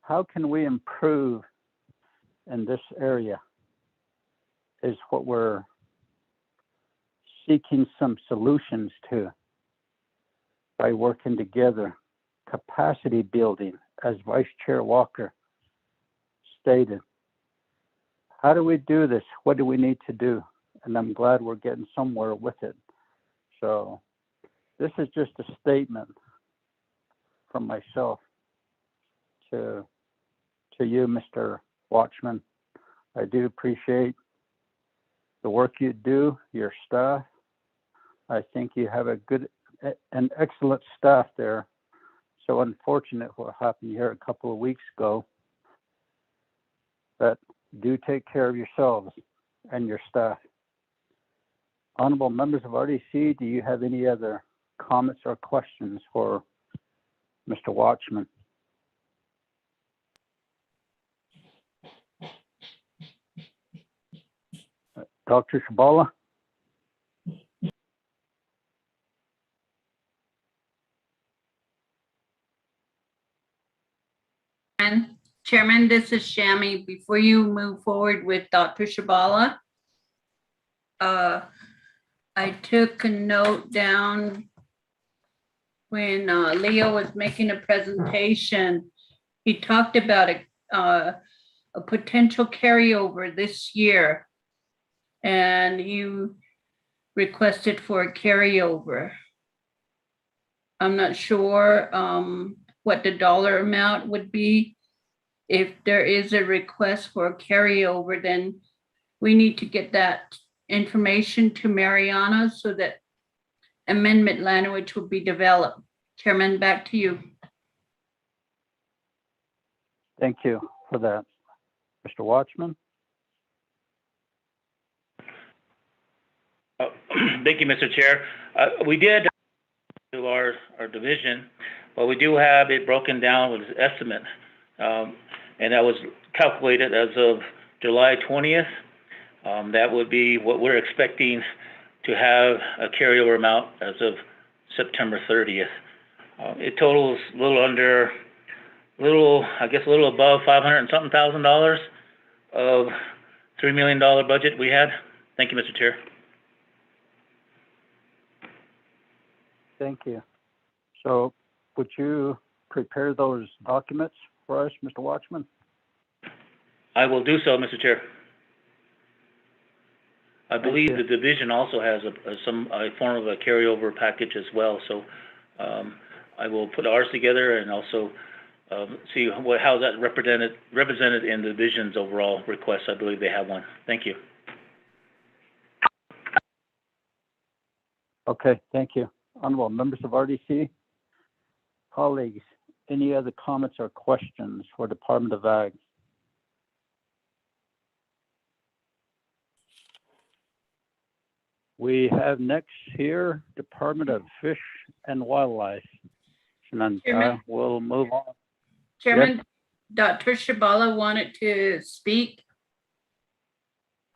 How can we improve in this area is what we're seeking some solutions to by working together. Capacity building, as Vice Chair Walker stated. How do we do this? What do we need to do? And I'm glad we're getting somewhere with it. So this is just a statement from myself to you, Mr. Watchman. I do appreciate the work you do, your staff. I think you have an excellent staff there. So unfortunate what happened here a couple of weeks ago. But do take care of yourselves and your staff. Honorable members of RDC, do you have any other comments or questions for Mr. Watchman? Dr. Shabala? Chairman, this is Shami. Before you move forward with Dr. Shabala, I took a note down when Leo was making a presentation, he talked about a potential carryover this year. And you requested for a carryover. I'm not sure what the dollar amount would be. If there is a request for a carryover, then we need to get that information to Mariana so that amendment language will be developed. Chairman, back to you. Thank you for that. Mr. Watchman? Thank you, Mr. Chair. We did do our division, but we do have it broken down with estimate. And that was calculated as of July 20th. That would be what we're expecting to have a carryover amount as of September 30th. It totals a little above $500 and something thousand of $3 million budget we had. Thank you, Mr. Chair. Thank you. So would you prepare those documents for us, Mr. Watchman? I will do so, Mr. Chair. I believe the division also has a form of a carryover package as well. So I will put ours together and also see how that represented in the division's overall request. I believe they have one. Thank you. Okay, thank you. Honorable members of RDC, colleagues, any other comments or questions for Department of Ag? We have next here Department of Fish and Wildlife. And we'll move on. Chairman, Yes? Dr. Shabala wanted to speak.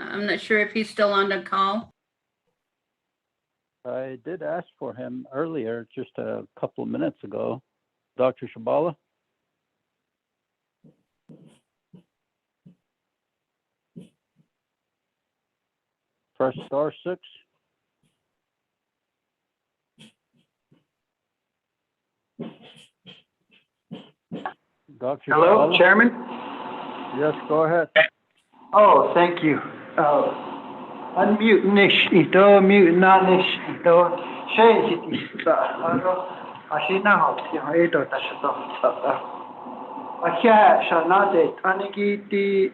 I'm not sure if he's still on the call. I did ask for him earlier, just a couple of minutes ago. Dr. Shabala? Press *6. Dr. Hello, Shabala? Chairman? Yes, go ahead. Oh, thank you. Unmute nish ito, mute na nish ito. Shay iti ashina ho ito tashato. Akya shanade aniki ti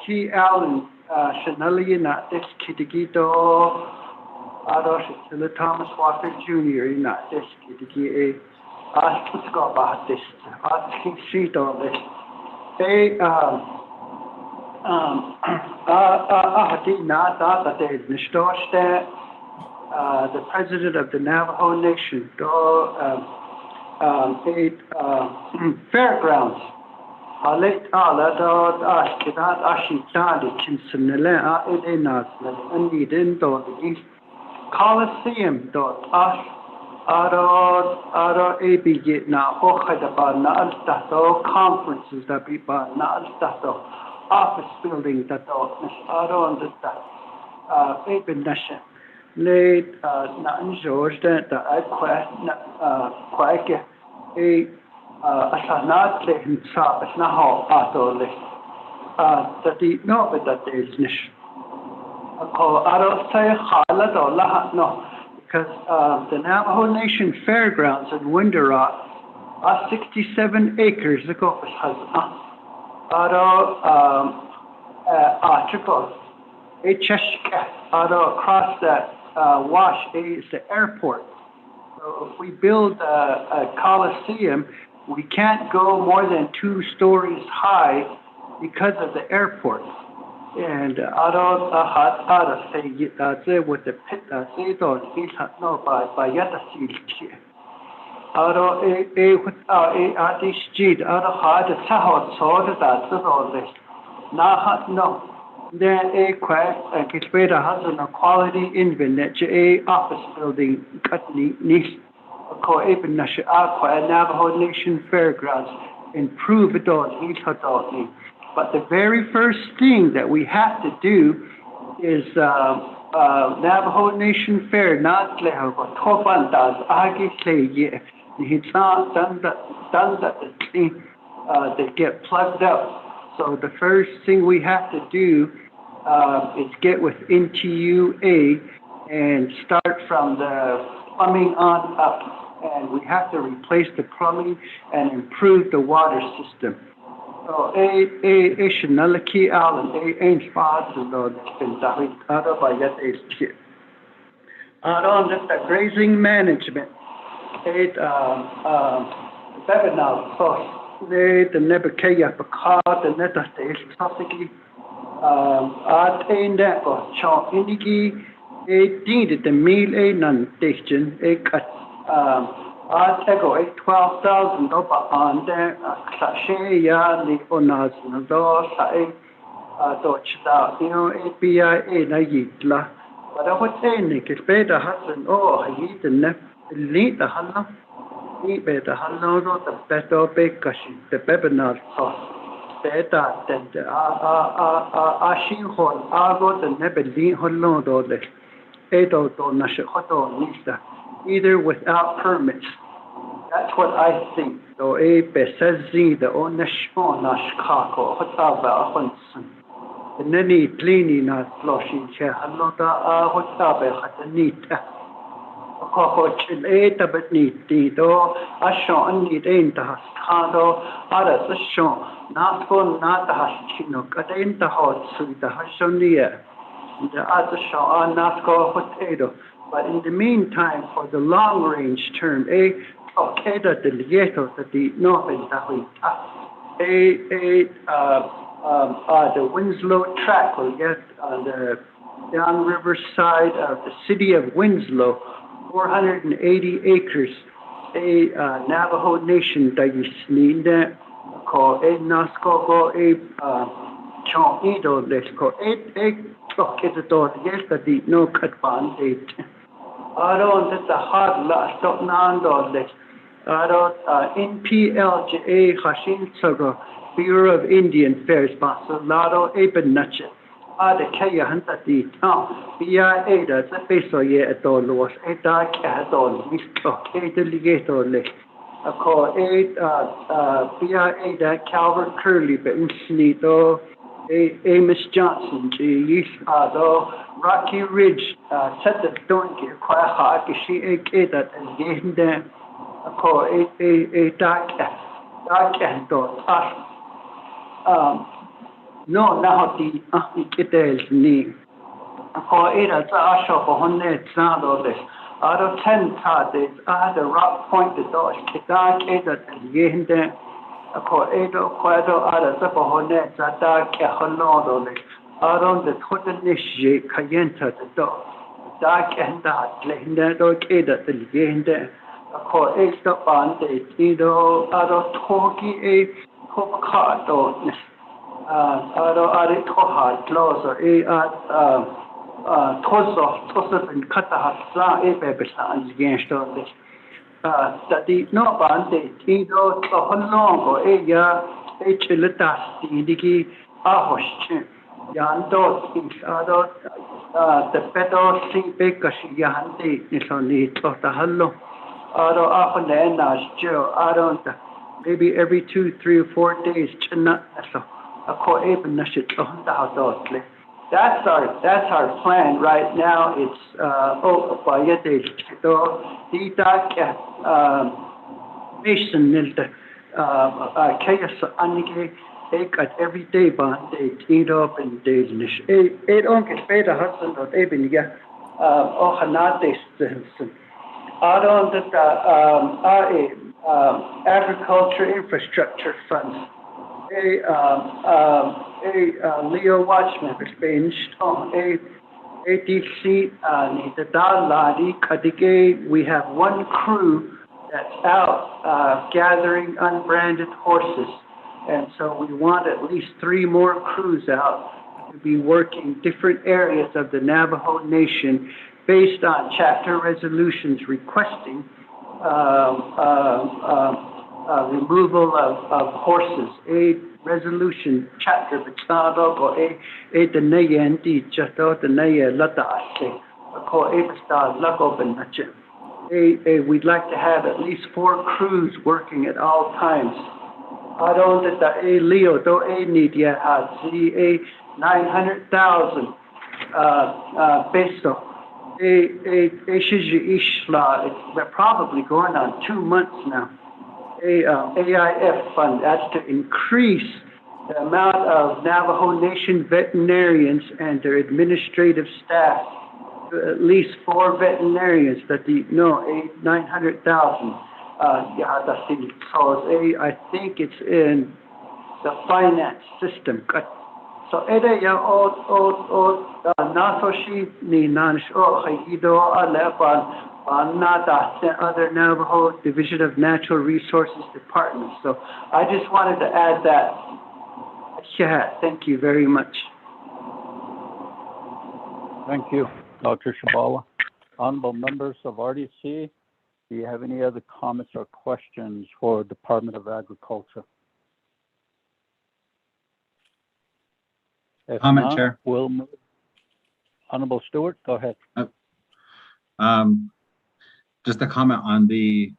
ki Allen shanali na this kitigito aro shitila Thomas Walker Jr. na this kitigi let's go about this. Asking sheet on this. The president of the Navajo Nation, fairgrounds. Coliseum. Conferences that be office building that Fabian Nation late not George that I quite not letting stop it's not how that the no but that is nish I don't say no because the Navajo Nation Fairgrounds in Window Rock are 67 acres ago article across that wash is the airport. So if we build a coliseum, we can't go more than 2 stories high because of the airport. And say with the pit say no by yata seal. Artist hard sort of that all this. No. Then a quite better has a quality inventory office building cut niche even Navajo Nation Fairgrounds improve it all. But the very first thing that we have to do is Navajo Nation Fair, not Leho, Topandas, Agi Say, it's not done that they get plugged up. So the first thing we have to do is get with NTUA and start from the plumbing on up. And we have to replace the plumbing and improve the water system. So Shanalaki Allen, ain't spots and those been done out of by yet on the grazing management. Webinar, so the Nebakaya Picard, the Neta Station, that was Shaw Indigi, did the meal a non station, cut. I take away 12,000 on there. Sashay ya the onas no do say Dutch API na yitla. But I would say Nick is better husband I eat the nep lead the hallo. Eat better hallo the better baker the webinar sauce. Better than the Ashin hall. I got the nebelin hollow do the Edo do nash hoto nista. Either without permits. That's what I think. So a Besezi, the Onashon Nashkako, Hotaba Honson. The Nani Pliny not flushing chair, Halota Hotabe Hatanita. Coco Chileta but neat do, Ashon need ain't the Hastado, others a shon, not for not the Hashino, cut ain't the hot suit, the Hashonia. The other show are not go potato. But in the meantime, for the long range term, Okeda del Yeto, the Northern the Winslow track will get on the downriver side of the city of Winslow, 480 acres. Navajo Nation that you need that called Nasco Chon Edo, let's call yesterday no cut band. I don't let the hard last stop nando list. I don't NPLJA Hashin Sago, Bureau of Indian Affairs, Basalado Aben Natchet. The Kaya Hunter D. BIA, that's a face or yet at all was a dark at all, Mr. Delegator list. I call BIA that Calvert Curley, but in Sneedo. Amos Johnson, Rocky Ridge, set the don't get quite hard to see a that and getting there. I call a dark and dot. No, now the details name. I call it as a shop on net sound of this. Out of 10 days, I had a rock point the dog, the dark that and getting there. Ako edo kwado ada sapa honet zata ke honodo le aron de totenish je kayenta de do da kenda lenda do keda de legende ako esto bande tido aro toki e kokado aro are toha closer toso in kata hasa e bebesa against this study no bande tido to honongo chilitas digi ahosh yando ado the pedo sing bekashi yande nisoni to the hallo ado afana jo ado maybe every 2, 3, or 4 days china so ako even nashit on the hodotle. That's our plan right now. It's Mason nilda chaos anike at every day band eat up and days nish. It on get better husband or even yeah hanate I don't agriculture infrastructure funds. Leo Watchman has been on ADC we have one crew that's out gathering unbranded horses, and so we want at least 3 more crews out to be working different areas of the Navajo Nation based on chapter resolutions requesting removal of horses. A resolution chapter Bitsado or a the Nayanti Chato the Naya Lata Ase, call Abastar Lako Benache. We'd like to have at least 4 crews working at all times. I don't that a Leo do a need yet a 900,000 peso. We're probably going on 2 months now. AIF fund, that's to increase the amount of Navajo Nation veterinarians and their administrative staff to at least 4 veterinarians that 900,000. So I think it's in the finance system. So Nasoshi ni Nanish Ido other Navajo Division of Natural Resources Department. So I just wanted to add that. Yeah, thank you very much. Thank you, Dr. Shabala. Honorable members of RDC, do you have any other comments or questions for Department of Agriculture? If Comment, not, Chair. we'll move. Honorable Stewart, go ahead. Just a comment on the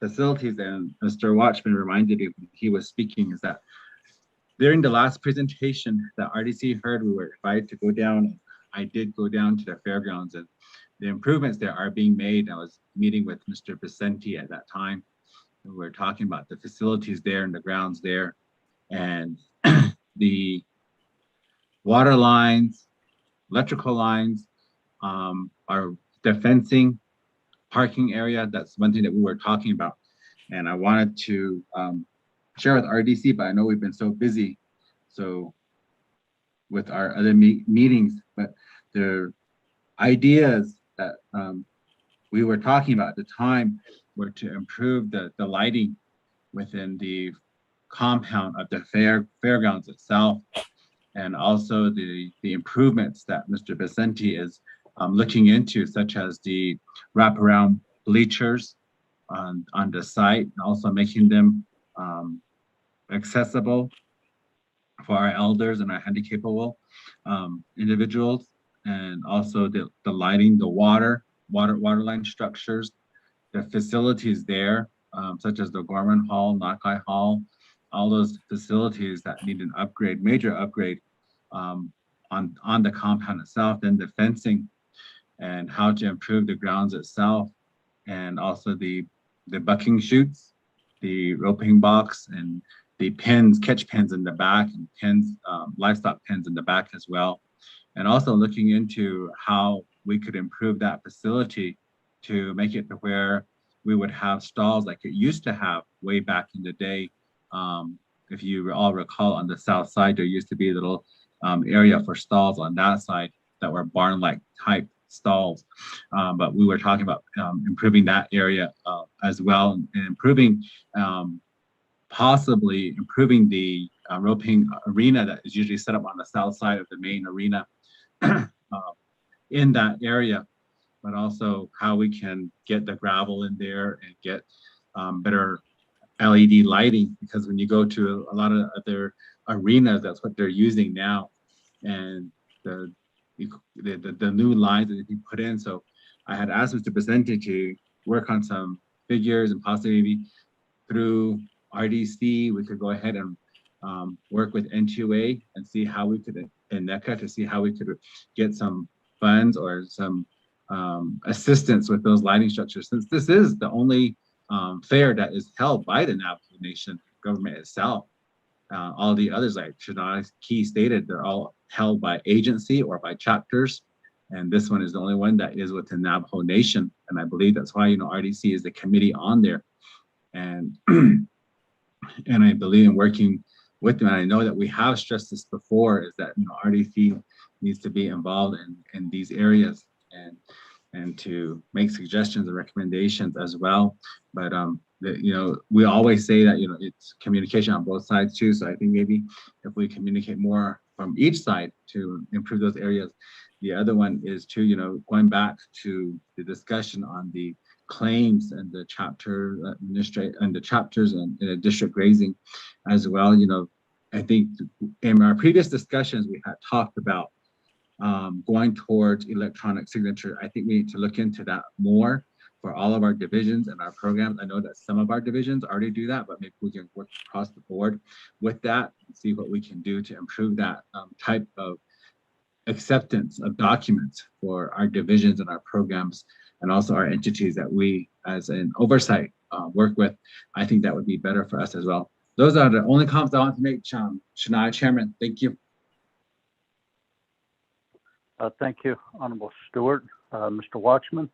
facilities, and Mr. Watchman reminded me when he was speaking, is that during the last presentation that RDC heard, we were invited to go down. I did go down to the fairgrounds, and the improvements there are being made. I was meeting with Mr. Vicente at that time. We were talking about the facilities there and the grounds there, and the water lines, electrical lines, are the fencing, parking area. That's one thing that we were talking about. And I wanted to share with RDC, but I know we've been so busy, so with our other meetings, but the ideas that we were talking about at the time were to improve the lighting within the compound of the fairgrounds itself, and also the improvements that Mr. Vicente is looking into, such as the wraparound bleachers on the site, and also making them accessible for our elders and our handicapable individuals, and also the lighting, the water line structures, the facilities there, such as the Gorman Hall, Nakai Hall, all those facilities that need an upgrade, major upgrade on the compound itself, then the fencing and how to improve the grounds itself, and also the bucking chutes, the roping box, and the pens, catch pens in the back, and pens, livestock pens in the back as well. And also looking into how we could improve that facility to make it to where we would have stalls like it used to have way back in the day. If you all recall, on the south side, there used to be a little area for stalls on that side that were barn-like type stalls. But we were talking about improving that area as well, and improving, possibly improving the roping arena that is usually set up on the south side of the main arena in that area, but also how we can get the gravel in there and get better LED lighting, because when you go to a lot of other arenas, that's what they're using now, and the new lines that you put in. So I had asked Mr. Vicente to work on some figures, and possibly through RDC we could go ahead and work with N2A and see how we could, in NECA, to see how we could get some funds or some assistance with those lighting structures, since this is the only fair that is held by the Navajo Nation government itself. All the others, like Shadana Key stated, they're all held by agency or by chapters, and this one is the only one that is within Navajo Nation. And I believe that's why, RDC is the committee on there, and and I believe in working with them. And I know that we have stressed this before, is that RDC needs to be involved in these areas, and to make suggestions and recommendations as well. But we always say that it's communication on both sides too. So I think maybe if we communicate more from each side to improve those areas. The other one is to going back to the discussion on the claims and the chapter and the chapters and the district grazing as well. You know, I think in our previous discussions, we had talked about going towards electronic signature. I think we need to look into that more for all of our divisions and our programs. I know that some of our divisions already do that, but maybe we can work across the board with that and see what we can do to improve that type of acceptance of documents for our divisions and our programs, and also our entities that we as an oversight work with. I think that would be better for us as well. Those are the only comments I want to make, Shania, Chairman. Thank you. Thank you, Honorable Stewart. Mr. Watchman.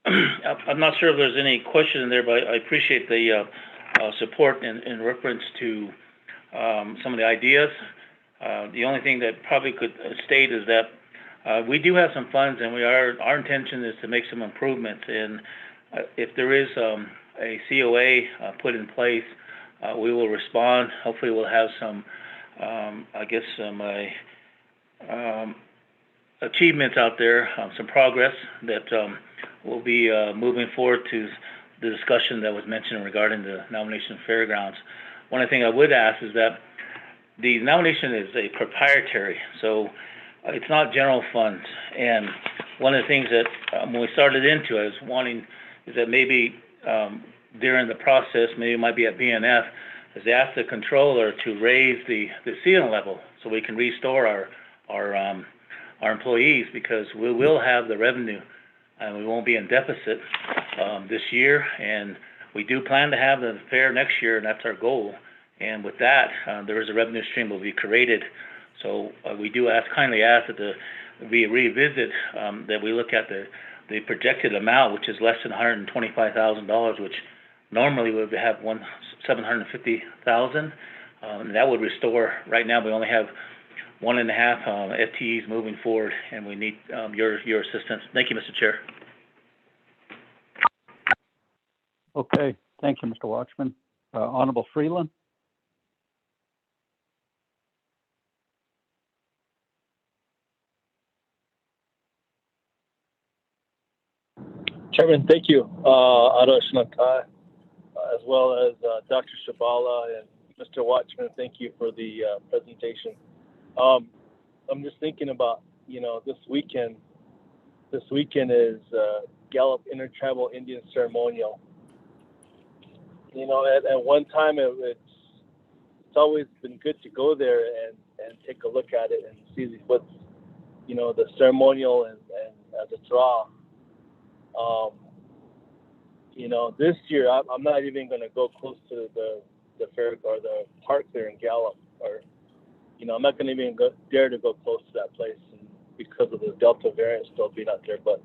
I'm not sure if there's any question in there, but I appreciate the support in reference to some of the ideas. The only thing that probably could state is that we do have some funds, and our intention is to make some improvements. And if there is a COA put in place, we will respond. Hopefully, we'll have some, I guess, some achievements out there, some progress that will be moving forward to the discussion that was mentioned regarding the nomination fairgrounds. One of the things I would ask is that the nomination is a proprietary, so it's not general funds. And one of the things that when we started into, I was wanting is that maybe during the process, maybe it might be at BNF, is they ask the controller to raise the ceiling level so we can restore our employees, because we will have the revenue and we won't be in deficit this year. And we do plan to have the fair next year, and that's our goal. And with that, there is a revenue stream will be created. So we do kindly ask that we revisit, that we look at the projected amount, which is less than $125,000, which normally we would have $750,000. That would restore. Right now, we only have 1.5 FTEs moving forward, and we need your assistance. Thank you, Mr. Chair. Okay, thank you, Mr. Watchman. Honorable Freeland. Chairman, thank you. Ado Shnakai, as well as Dr. Shabala and Mr. Watchman, thank you for the presentation. I'm just thinking about, this weekend is Gallup Intertribal Indian Ceremonial. At one time it's always been good to go there and take a look at it and see what's, the ceremonial and the draw. This year I'm not even going to go close to the fair or the park there in Gallup, or I'm not going to even dare to go close to that place because of the Delta variant still being out there. But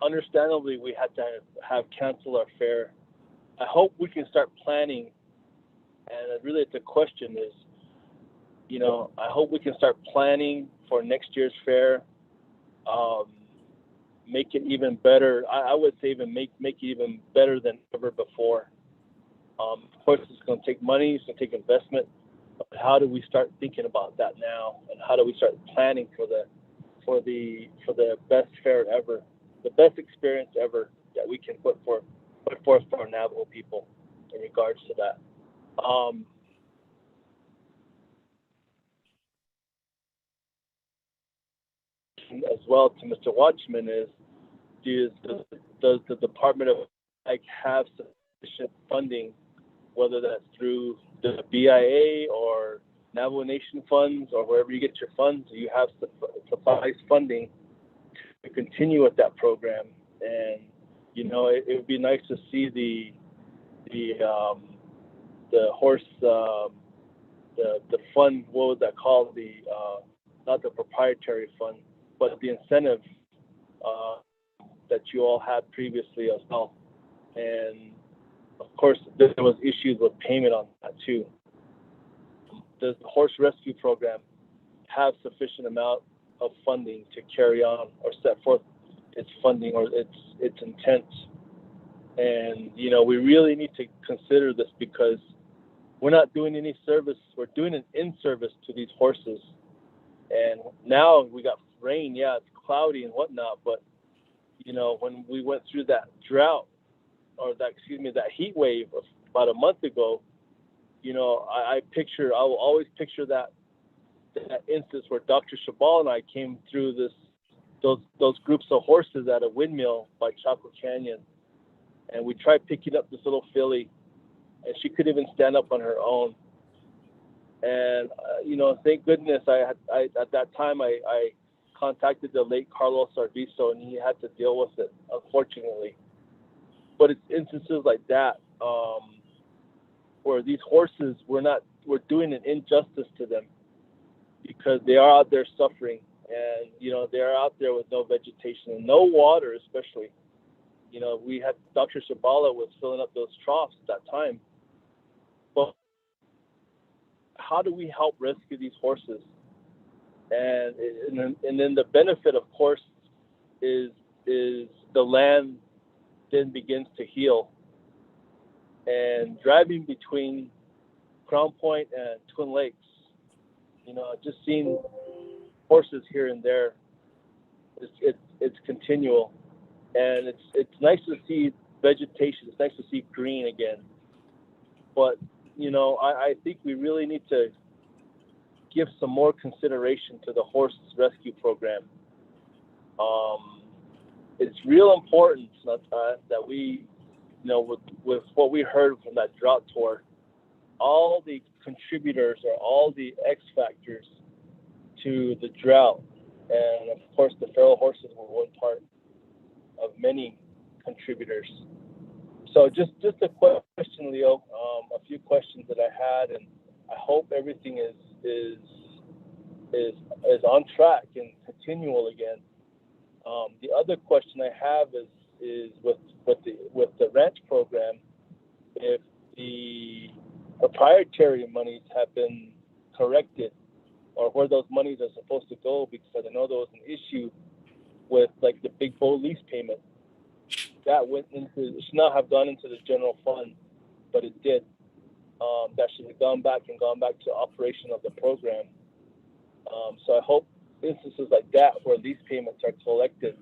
understandably we had to have cancel our fair. I hope we can start planning, and really the question is, I hope we can start planning for next year's fair. Make it even better. I would say even make it even better than ever before. Of course, it's going to take money, it's going to take investment. But how do we start thinking about that now? And how do we start planning for the best fair ever, the best experience ever that we can put forth for our Navajo people in regards to that? As well to Mr. Watchman is, does the Department of Ag have sufficient funding, whether that's through the BIA or Navajo Nation funds or wherever you get your funds? Do you have sufficient funding to continue with that program? And it would be nice to see the horse the fund. What was that called? Not the proprietary fund, but the incentive that you all had previously as well. And of course, there was issues with payment on that too. Does the horse rescue program have sufficient amount of funding to carry on or set forth its funding or its intent? And we really need to consider this, because we're not doing any service. We're doing an in-service to these horses. And now we got rain. Yeah, it's cloudy and whatnot. But, you know, when we went through that drought, or that heat wave of about a month ago, you know, I will always picture that instance where Dr. Shabal and I came through those groups of horses at a windmill by Chaco Canyon. And we tried picking up this little filly, and she couldn't even stand up on her own. And, you know, thank goodness at that time I contacted the late Carlos Sarviso, and he had to deal with it, unfortunately. But it's instances like that where these horses, we're doing an injustice to them because they are out there suffering, and, you know, they're out there with no vegetation and no water, especially. You know, we had Dr. Shabala was filling up those troughs at that time. But how do we help rescue these horses? And then the benefit, of course, is the land then begins to heal. And driving between Crown Point and Twin Lakes, you know, just seeing horses here and there, it's continual. And it's nice to see vegetation. It's nice to see green again. But, you know, I think we really need to give some more consideration to the horse rescue program. It's real important that we, you know, with what we heard from that drought tour, all the contributors or all the X factors to the drought, and of course the feral horses were one part of many contributors. So just a question, Leo. A few questions that I had, and I hope everything is on track and continual again. The other question I have is with the ranch program, if the proprietary monies have been corrected, or where those monies are supposed to go, because I know there was an issue with like the big bull lease payment that it should not have gone into the general fund, but it did. That should have gone back to operation of the program. So I hope instances like that where these payments are collected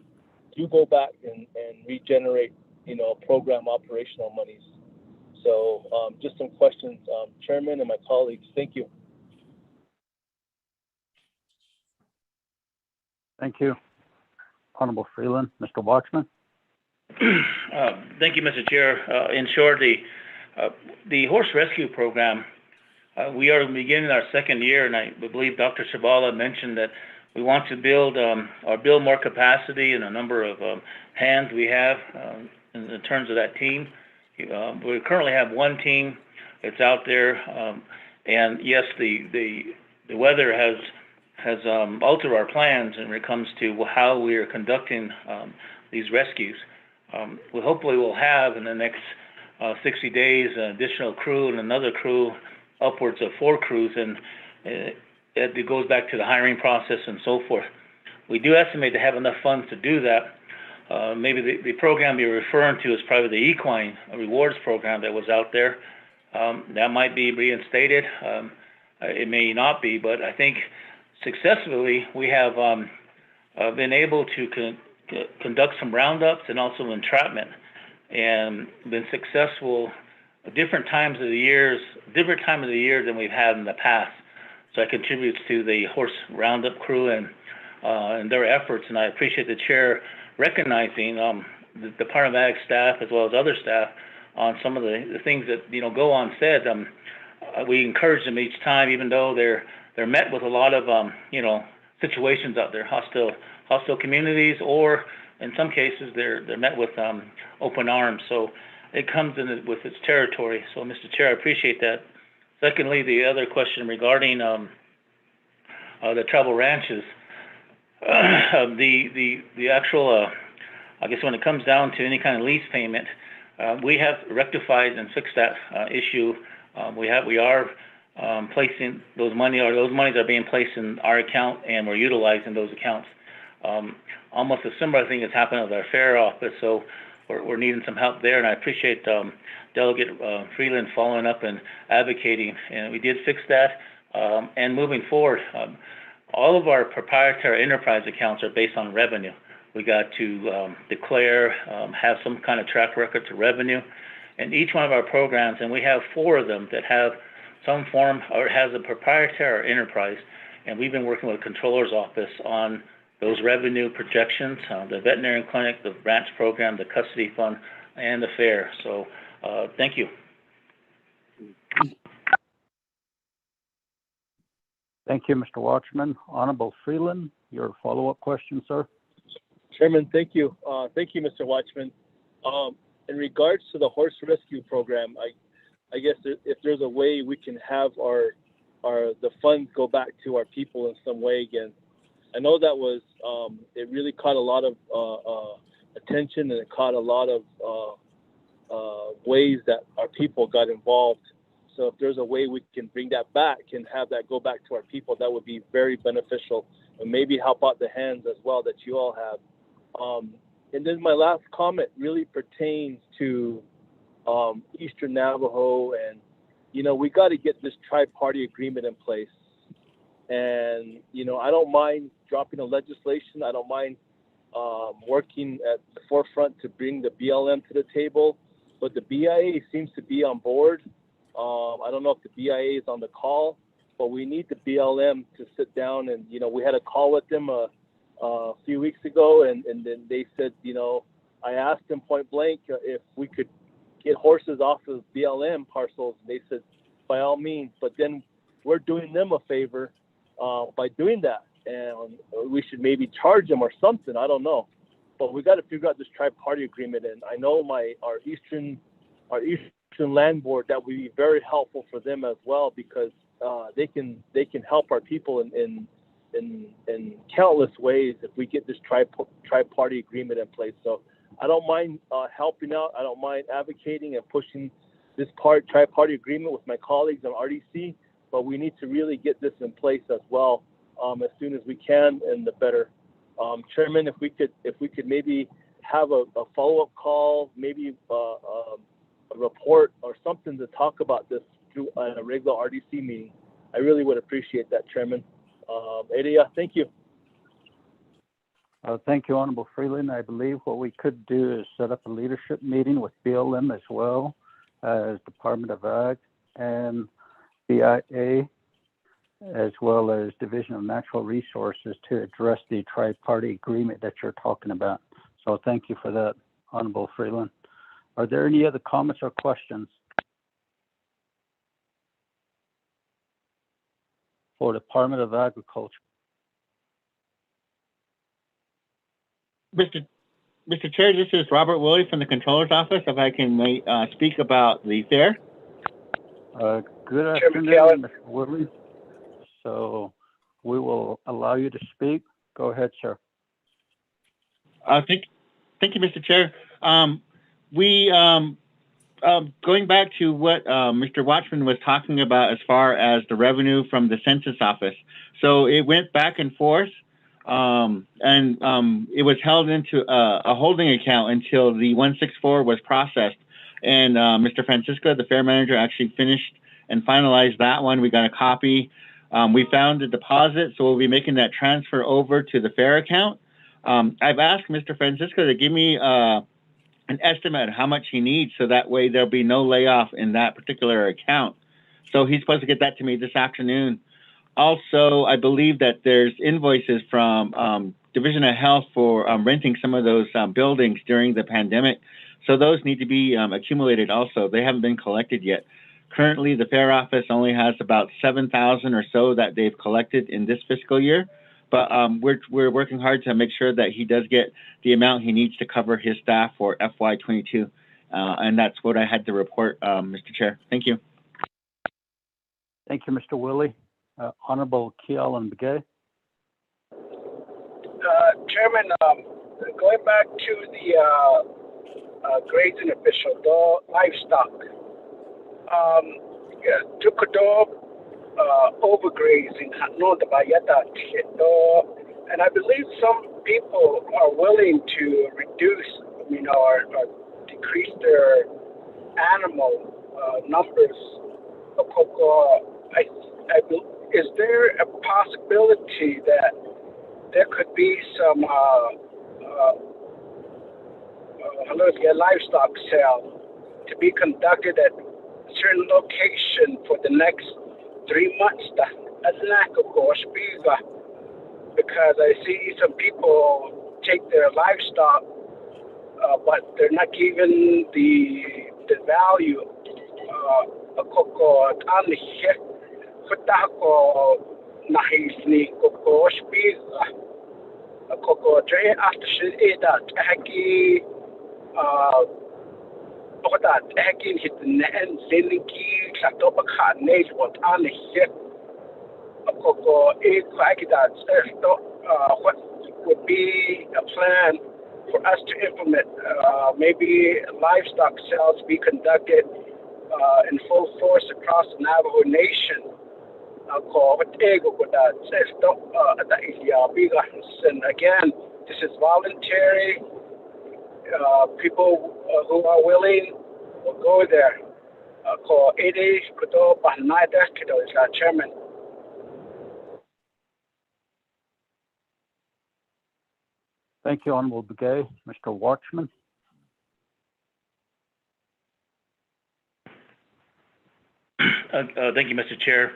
do go back and regenerate, you know, program operational monies. So just some questions, Chairman and my colleagues. Thank you. Thank you. Honorable Freeland, Mr. Watchman. Thank you, Mr. Chair. In short, the horse rescue program, we are beginning our second year, and I believe Dr. Shabala mentioned that we want to build more capacity in a number of hands we have in terms of that team. We currently have one team that's out there, and yes, the weather has altered our plans when it comes to how we are conducting these rescues. We hopefully will have in the next 60 days an additional crew and another crew, upwards of 4 crews, and it goes back to the hiring process and so forth. We do estimate to have enough funds to do that. Maybe the program you're referring to is probably the equine rewards program that was out there. That might be reinstated. It may not be, but I think successfully we have been able to conduct some roundups and also entrapment, and been successful at different times of the year than we've had in the past. So that contributes to the horse roundup crew and their efforts, and I appreciate the chair recognizing the Department of Ag staff as well as other staff on some of the things that, you know, go unsaid. We encourage them each time, even though they're met with a lot of you know, situations out there, hostile communities, or in some cases they're met with open arms. So it comes in with its territory. So, Mr. Chair, I appreciate that. Secondly, the other question regarding the tribal ranches, the actual, I guess when it comes down to any kind of lease payment, we have rectified and fixed that issue. We are placing those monies are being placed in our account, and we're utilizing those accounts. Almost a similar thing has happened with our fair office. So we're needing some help there, and I appreciate Delegate Freeland following up and advocating, and we did fix that. And moving forward, all of our proprietary enterprise accounts are based on revenue. We got to declare, have some kind of track record to revenue, and each one of our programs, and we have 4 of them that have some form or has a proprietary enterprise, and we've been working with the Controller's Office on those revenue projections, the veterinarian clinic, the ranch program, the custody fund, and the fair. So thank you. Thank you, Mr. Watchman. Honorable Freeland, your follow-up question, sir. Chairman, thank you. Thank you, Mr. Watchman. In regards to the horse rescue program, I guess if there's a way we can have the funds go back to our people in some way again. I know that was it really caught a lot of attention, and it caught a lot of ways that our people got involved. So if there's a way we can bring that back and have that go back to our people, that would be very beneficial, and maybe help out the hands as well that you all have. And then my last comment really pertains to Eastern Navajo, and we got to get this tri-party agreement in place. And I don't mind dropping a legislation. I don't mind working at the forefront to bring the BLM to the table, but the BIA seems to be on board. I don't know if the BIA is on the call, but we need the BLM to sit down, and we had a call with them a few weeks ago, and then they said, I asked them point blank if we could get horses off of BLM parcels. They said by all means, but then we're doing them a favor by doing that, and we should maybe charge them or something. I don't know, but we got to figure out this tri-party agreement. And I know our Eastern Land Board, that would be very helpful for them as well, because they can help our people in countless ways if we get this tri-party agreement in place. So I don't mind helping out. I don't mind advocating and pushing this tri-party agreement with my colleagues on RDC, but we need to really get this in place as well as soon as we can, and the better. Chairman, if we could maybe have a follow-up call, maybe a report or something to talk about this through a regular RDC meeting, I really would appreciate that, Chairman. Elia, thank you. Thank you, Honorable Freeland. I believe what we could do is set up a leadership meeting with BLM as well as Department of Ag and BIA, as well as Division of Natural Resources, to address the tri-party agreement that you're talking about. So thank you for that, Honorable Freeland. Are there any other comments or questions for Department of Agriculture? Mr. Chair, this is Robert Willie from the Controller's Office. If I can speak about the fair. Good afternoon, Mr. Willie. So we will allow you to speak. Go ahead, sir. Thank you, Mr. Chair. Going back to what Mr. Watchman was talking about as far as the revenue from the Census Office. So it went back and forth, and it was held into a holding account until the 164 was processed. And Mr. Francisco, the fair manager, actually finished and finalized that one. We got a copy. We found the deposit, so we'll be making that transfer over to the fair account. I've asked Mr. Francisco to give me an estimate of how much he needs, so that way there'll be no layoff in that particular account. So he's supposed to get that to me this afternoon. Also, I believe that there's invoices from Division of Health for renting some of those buildings during the pandemic. So those need to be accumulated also. They haven't been collected yet. Currently, the fair office only has about 7,000 or so that they've collected in this fiscal year. But we're working hard to make sure that he does get the amount he needs to cover his staff for FY22. And that's what I had to report, Mr. Chair. Thank you. Thank you, Mr. Willie. Honorable Kealan Begay. Chairman, going back to the grazing official, the livestock, Tukado overgrazing, and I believe some people are willing to reduce or decrease their animal numbers. Is there a possibility that there could be some livestock sale to be conducted at a certain location for the next 3 months? Because I see some people take their livestock, but they're not given the value. What would be a plan for us to implement? Maybe livestock sales be conducted in full force across the Navajo Nation. And again, this is voluntary. People who are willing will go there. Chairman. Thank you, Honorable Begay. Mr. Watchman. Thank you, Mr. Chair.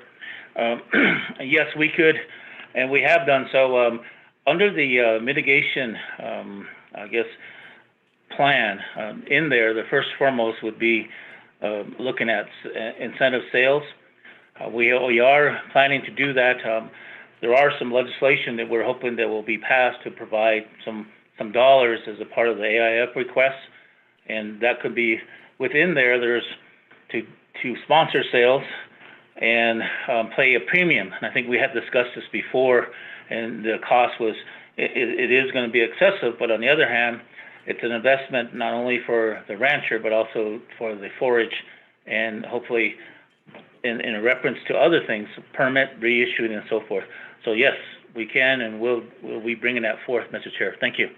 Yes, we could, and we have done so. Under the mitigation, plan in there, the first foremost would be looking at incentive sales. We are planning to do that. There are some legislation that we're hoping that will be passed to provide some dollars as a part of the AIF request, and that could be within there. There's to sponsor sales and pay a premium. And I think we had discussed this before, and the cost was it is going to be excessive, but on the other hand, it's an investment not only for the rancher but also for the forage, and hopefully in reference to other things, permit reissued and so forth. So yes, we can, and we'll be bringing that forth, Mr. Chair. Thank you.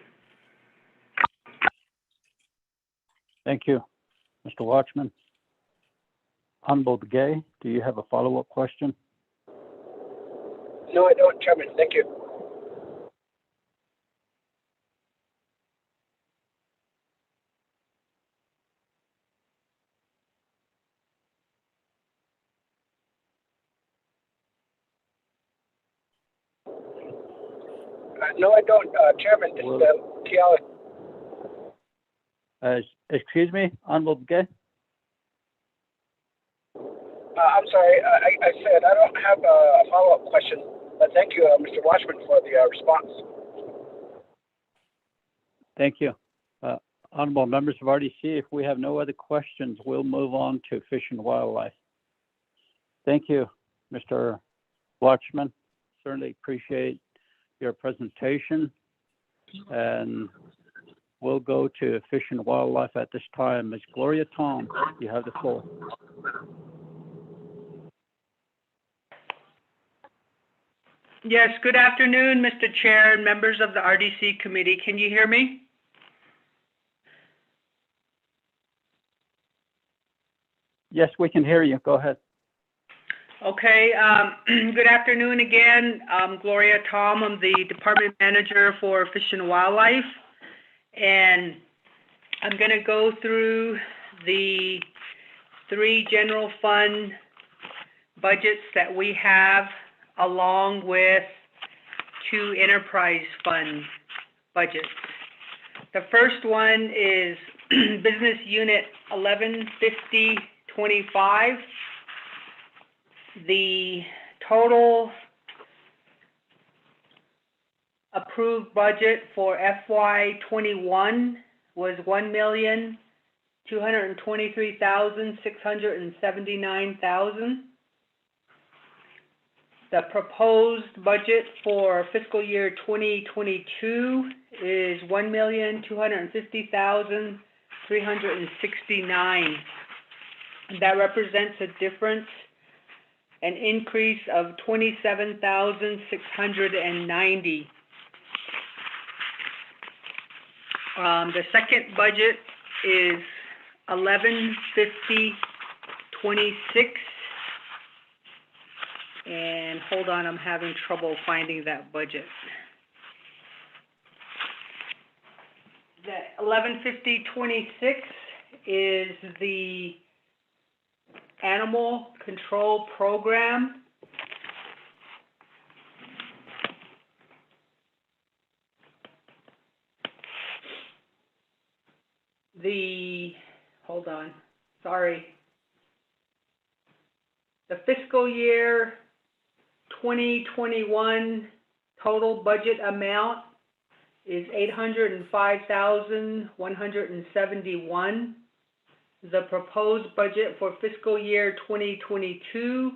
Thank you, Mr. Watchman. Honorable Begay, do you have a follow-up question? No, I don't, Chairman. Thank you. No, I don't, Chairman. This is Kiala. Excuse me, Honorable Begay? I'm sorry, I said I don't have a follow-up question, but thank you, Mr. Watchman, for the response. Thank you. Honorable members of RDC, if we have no other questions, we'll move on to Fish and Wildlife. Thank you, Mr. Watchman. Certainly appreciate your presentation. And we'll go to Fish and Wildlife at this time. Ms. Gloria Tom, you have the floor. Yes, good afternoon, Mr. Chair and members of the RDC committee. Can you hear me? Yes, we can hear you. Go ahead. Okay, good afternoon again. I'm Gloria Tom. I'm the Department Manager for Fish and Wildlife. And I'm going to go through the 3 general fund budgets that we have, along with 2 enterprise fund budgets. The first one is Business Unit 115025. The total approved budget for FY21 was $1,223,679,000. The proposed budget for fiscal year 2022 is $1,250,369. That represents a difference, an increase of $27,690. The second budget is 115026. And hold on, I'm having trouble finding that budget. The 115026 is the animal control program. Hold on, sorry. The fiscal year 2021 total budget amount is $805,171. The proposed budget for fiscal year 2022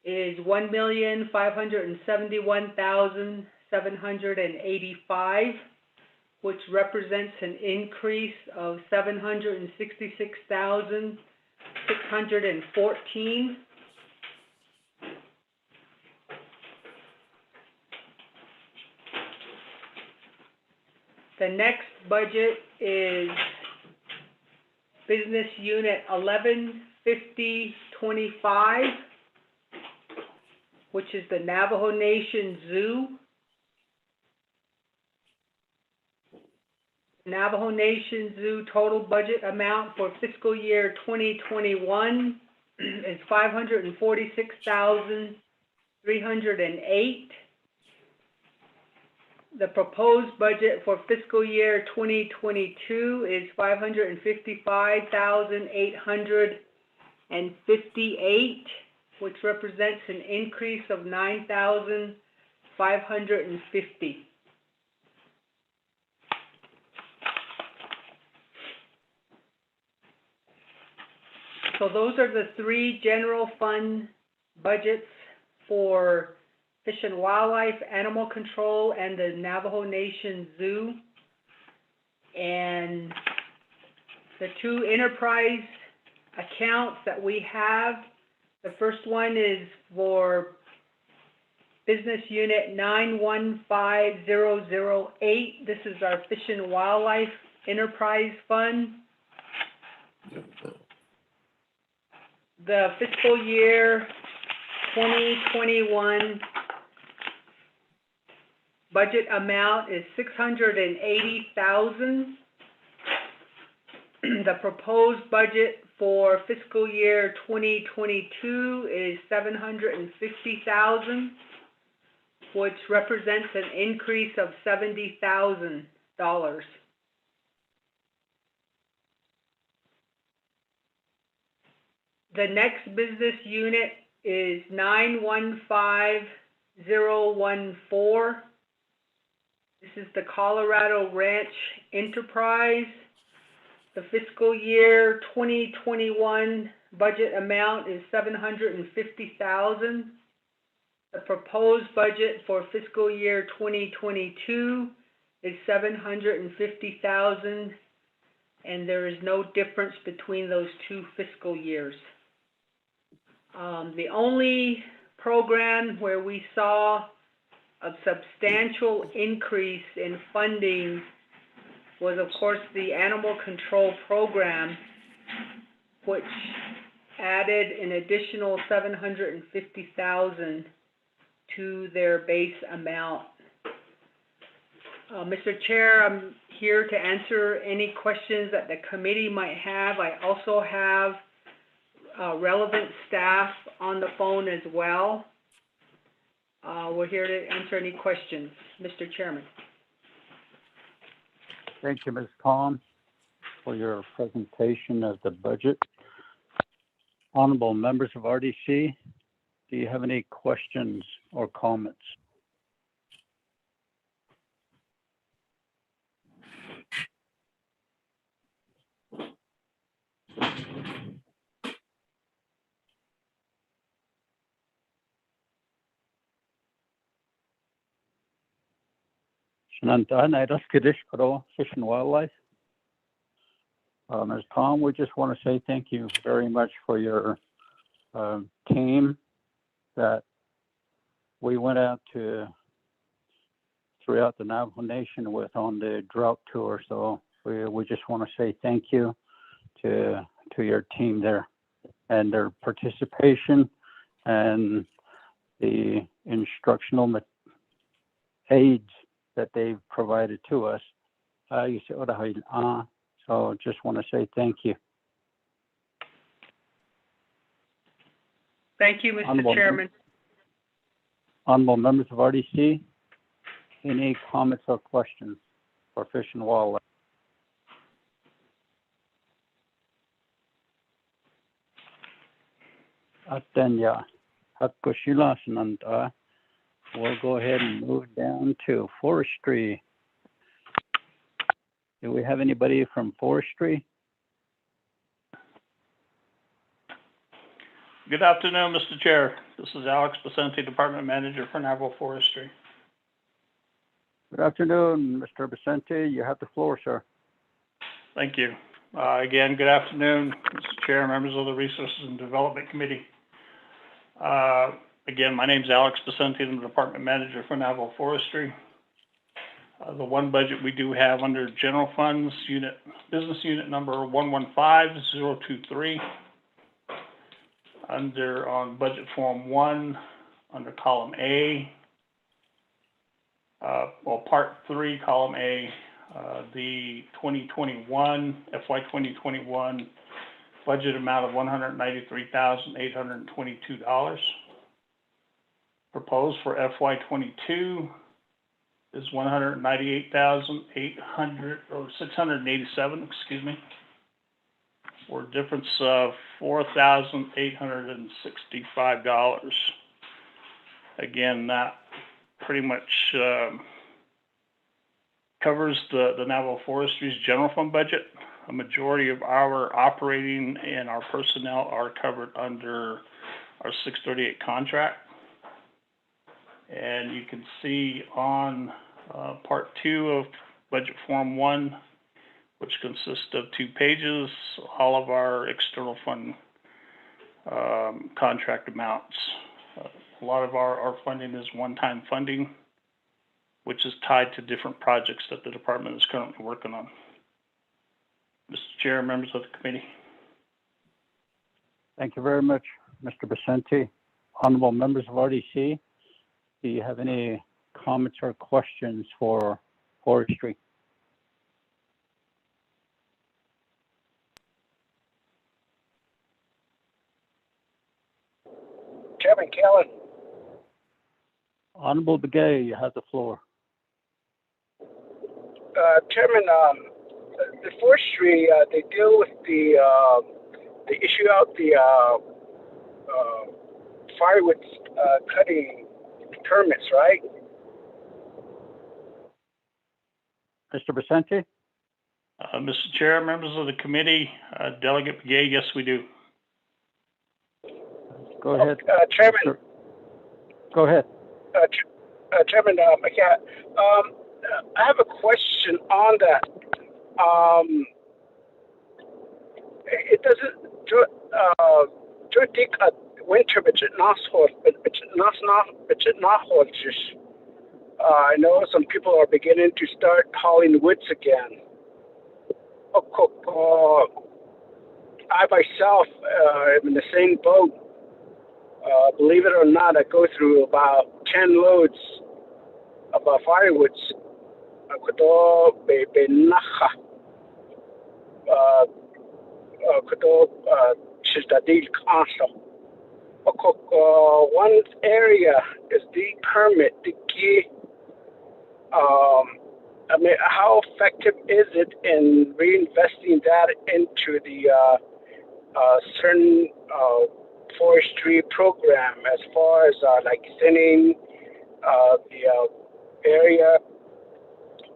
is $1,571,785, which represents an increase of $766,614. The next budget is Business Unit 115025, which is the Navajo Nation Zoo. Navajo Nation Zoo total budget amount for fiscal year 2021 is $546,308. The proposed budget for fiscal year 2022 is $555,858, which represents an increase of $9,550. So those are the three general fund budgets for Fish and Wildlife, Animal Control, and the Navajo Nation Zoo. And the two enterprise accounts that we have, the first one is for Business Unit 915008. This is our Fish and Wildlife Enterprise Fund. The fiscal year 2021 budget amount is $680,000. The proposed budget for fiscal year 2022 is $750,000, which represents an increase of $70,000. The next business unit is 915014. This is the Colorado Ranch Enterprise. The fiscal year 2021 budget amount is $750,000. The proposed budget for fiscal year 2022 is $750,000, and there is no difference between those two fiscal years. The only program where we saw a substantial increase in funding was, of course, the Animal Control Program, which added an additional $750,000 to their base amount. Mr. Chair, I'm here to answer any questions that the committee might have. I also have relevant staff on the phone as well. We're here to answer any questions. Mr. Chairman. Thank you, Ms. Tom, for your presentation of the budget. Honorable members of RDC, do you have any questions or comments? Fish and Wildlife. Ms. Tom, we just want to say thank you very much for your team that we went out to throughout the Navajo Nation with on the drought tour. So we just want to say thank you to your team there and their participation and the instructional aids that they've provided to us. So just want to say thank you. Thank you, Mr. Chairman. Honorable members of RDC, any comments or questions for Fish and Wildlife? Atenya, Hakushila Sananda. We'll go ahead and move down to forestry. Do we have anybody from forestry? Good afternoon, Mr. Chair. This is Alex Basenti, Department Manager for Navajo Forestry. Good afternoon, Mr. Basenti. You have the floor, sir. Thank you. Again, good afternoon, Mr. Chair, members of the Resources and Development Committee. Again, my name is Alex Basenti. I'm the Department Manager for Navajo Forestry. The one budget we do have under General Funds, business unit number 115023. On budget form 1, under column A, part 3, column A, the 2021, FY 2021 budget amount of $193,822. Proposed for FY 22 is $687, excuse me, for a difference of $4,865. Again, that pretty much covers the Navajo Forestry's general fund budget. A majority of our operating and our personnel are covered under our 638 contract. And you can see on part 2 of budget form 1, which consists of 2 pages, all of our external fund contract amounts. A lot of our funding is one-time funding, which is tied to different projects that the department is currently working on. Mr. Chair, members of the committee. Thank you very much, Mr. Basenti. Honorable members of RDC, do you have any comments or questions for forestry? Chairman Kellen. Honorable Begay, you have the floor. Chairman, the forestry, they deal with they issue out the firewood cutting permits, right? Mr. Basenti? Mr. Chair, members of the committee, Delegate Begay, yes, we do. Go ahead. Chairman. Go ahead. Chairman, I have a question on that. It doesn't take a winter budget not I know some people are beginning to start hauling woods again. I myself am in the same boat. Believe it or not, I go through about 10 loads of firewoods. One area is the permit. I mean, how effective is it in reinvesting that into the certain forestry program, as far as like thinning the area,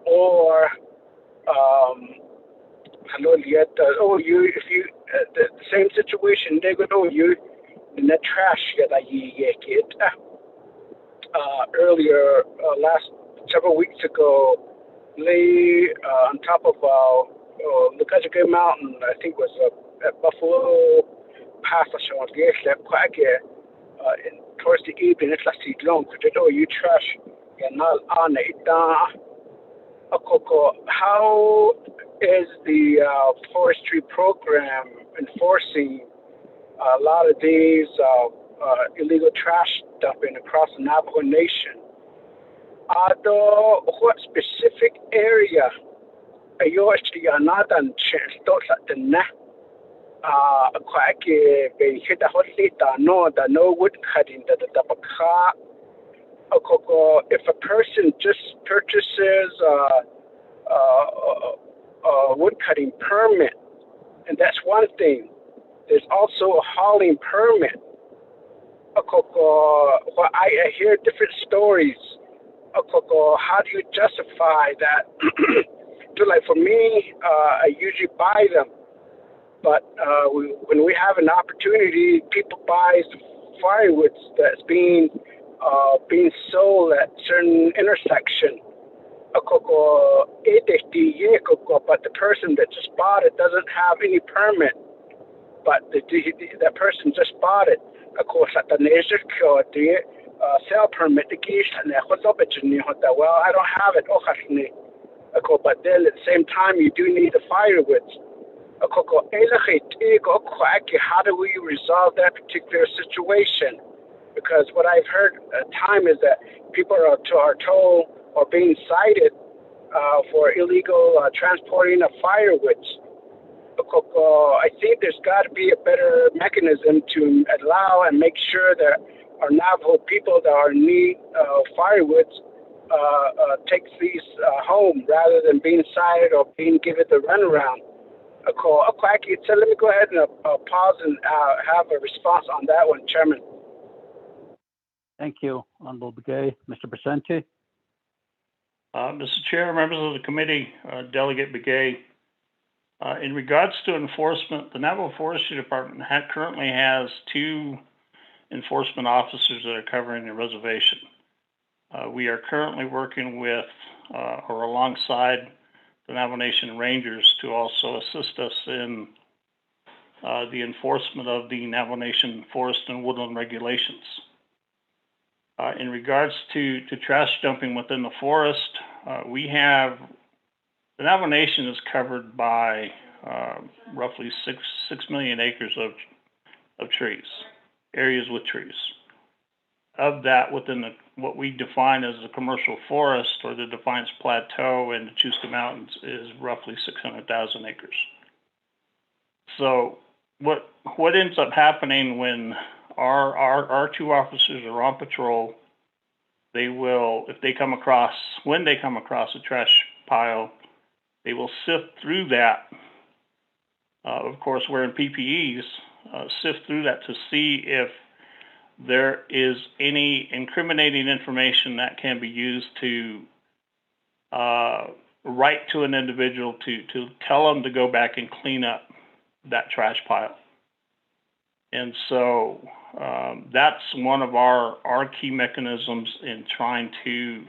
or the same situation they go you in the trash that you get earlier last several weeks ago, lay on top of the Mountain, I think was at Buffalo Pass, towards the evening, it's like long, you trash, you're not on it. How is the forestry program enforcing a lot of these illegal trash dumping across the Navajo Nation? What specific area are not on no wood cutting if a person just purchases a wood cutting permit, and that's one thing. There's also a hauling permit. I hear different stories. How do you justify that? Like for me, I usually buy them, but when we have an opportunity, people buy firewood that's being sold at certain intersection. But the person that just bought it doesn't have any permit. But that person just bought it. Of course, at the nation sale permit, well, I don't have it. But then at the same time, you do need the firewood. How do we resolve that particular situation? Because what I've heard at time is that people are told or being cited for illegal transporting of firewood. I think there's got to be a better mechanism to allow and make sure that our Navajo people that are in need of firewood takes these home rather than being cited or being given the runaround. So let me go ahead and pause and have a response on that one, Chairman. Thank you, Honorable Begay. Mr. Presenti? Mr. Chair, members of the committee, Delegate Begay, in regards to enforcement, the Navajo Forestry Department currently has 2 enforcement officers that are covering the reservation. We are currently working with or alongside the Navajo Nation Rangers to also assist us in the enforcement of the Navajo Nation forest and woodland regulations. In regards to trash dumping within the forest, the Navajo Nation is covered by roughly 6 million acres of trees, areas with trees. Of that, within what we define as the commercial forest or the Defiance Plateau and the Chusca Mountains is roughly 600,000 acres. So what ends up happening when our 2 officers are on patrol, they will, when they come across a trash pile, they will sift through that. Of course, wearing PPEs, sift through that to see if there is any incriminating information that can be used to write to an individual to tell them to go back and clean up that trash pile. And so that's one of our key mechanisms in trying to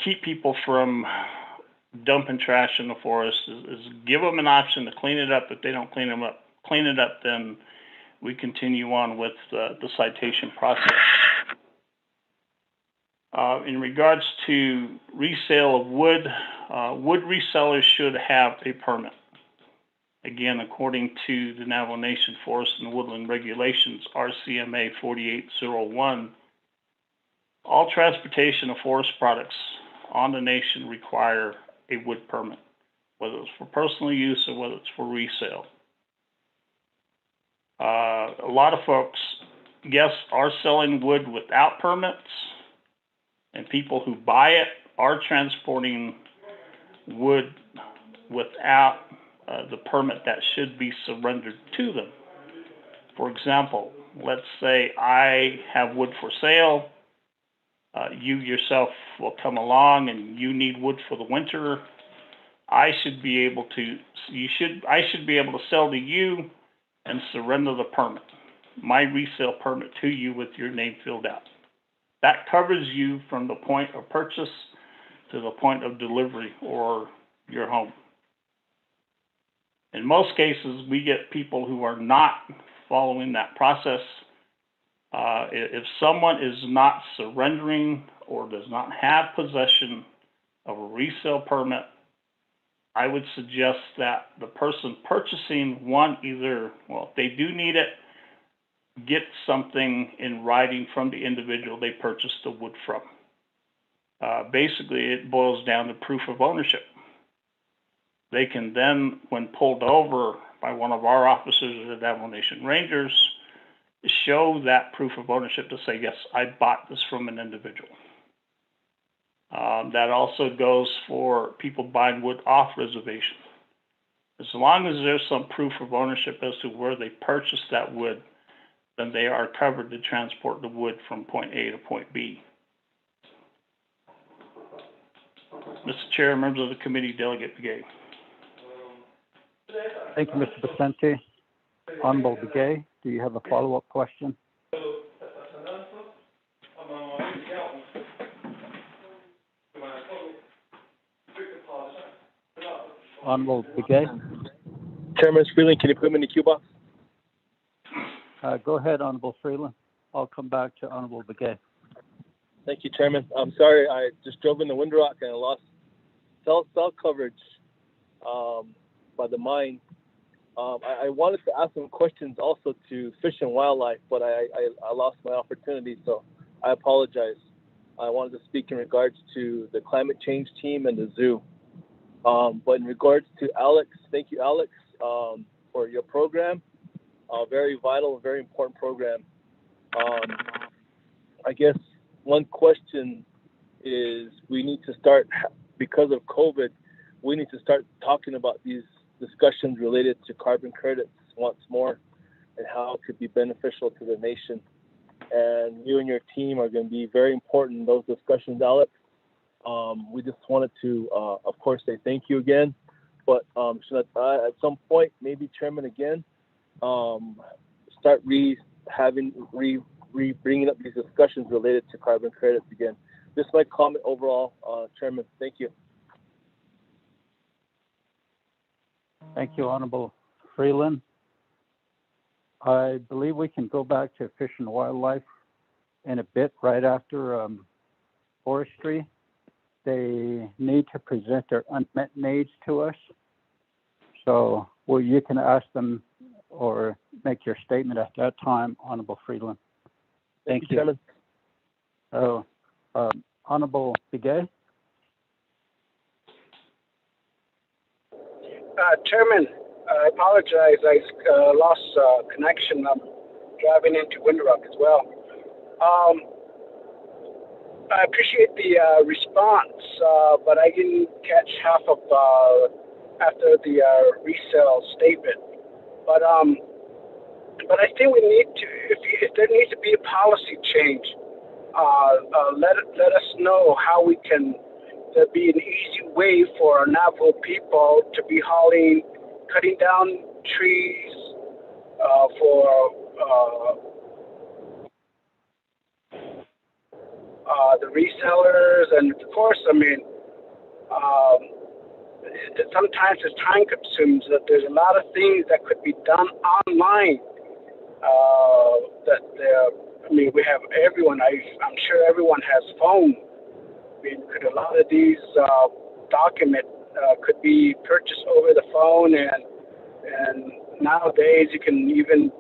keep people from dumping trash in the forest is give them an option to clean it up. If they don't clean it up, then we continue on with the citation process. In regards to resale of wood, wood resellers should have a permit. Again, according to the Navajo Nation Forest and Woodland Regulations, RCMA 4801, all transportation of forest products on the nation require a wood permit, whether it's for personal use or whether it's for resale. A lot of folks, yes, are selling wood without permits, and people who buy it are transporting wood without the permit that should be surrendered to them. For example, let's say I have wood for sale. You yourself will come along and you need wood for the winter. I should be able to sell to you and surrender the permit, my resale permit to you with your name filled out. That covers you from the point of purchase to the point of delivery or your home. In most cases, we get people who are not following that process. If someone is not surrendering or does not have possession of a resale permit, I would suggest that the person purchasing one either, well, if they do need it, get something in writing from the individual they purchased the wood from. Basically, it boils down to proof of ownership. They can then, when pulled over by one of our officers or the Navajo Nation Rangers, show that proof of ownership to say, yes, I bought this from an individual. That also goes for people buying wood off reservation. As long as there's some proof of ownership as to where they purchased that wood, then they are covered to transport the wood from point A to point B. Mr. Chair, members of the committee, Delegate Begay. Thank you, Mr. Vicente. Honorable Begay, do you have a follow-up question? Honorable Begay. Chairman Freeland, can you put him in the queue box? Go ahead, Honorable Freeland. I'll come back to Honorable Begay. Thank you, Chairman. I'm sorry, I just drove into Wind Rock and I lost cell coverage by the mine. I wanted to ask some questions also to Fish and Wildlife, but I lost my opportunity, so I apologize. I wanted to speak in regards to the climate change team and the zoo. But in regards to Alex, thank you, Alex, for your program. Very vital, very important program. I guess one question is we need to start, because of COVID, we need to start talking about these discussions related to carbon credits once more and how it could be beneficial to the nation. And you and your team are going to be very important in those discussions, Alex. We just wanted to, of course, say thank you again. But should I, at some point, maybe Chairman again, start bringing up these discussions related to carbon credits again. Just my comment overall, Chairman. Thank you. Thank you, Honorable Freeland. I believe we can go back to Fish and Wildlife in a bit right after forestry. They need to present their unmet needs to us. So you can ask them or make your statement at that time, Honorable Freeland. Thank you. Chairman. Honorable Begay. Chairman, I apologize. I lost connection. I'm driving into Wind Rock as well. I appreciate the response, but I didn't catch half of after the resale statement. But I think we need to, if there needs to be a policy change, let us know how we can. There'd be an easy way for our Navajo people to be cutting down trees for the resellers, and of course, I mean, sometimes it's time consuming. That there's a lot of things that could be done online. We have everyone. I'm sure everyone has phone. I mean, could a lot of these documents could be purchased over the phone, and nowadays you can even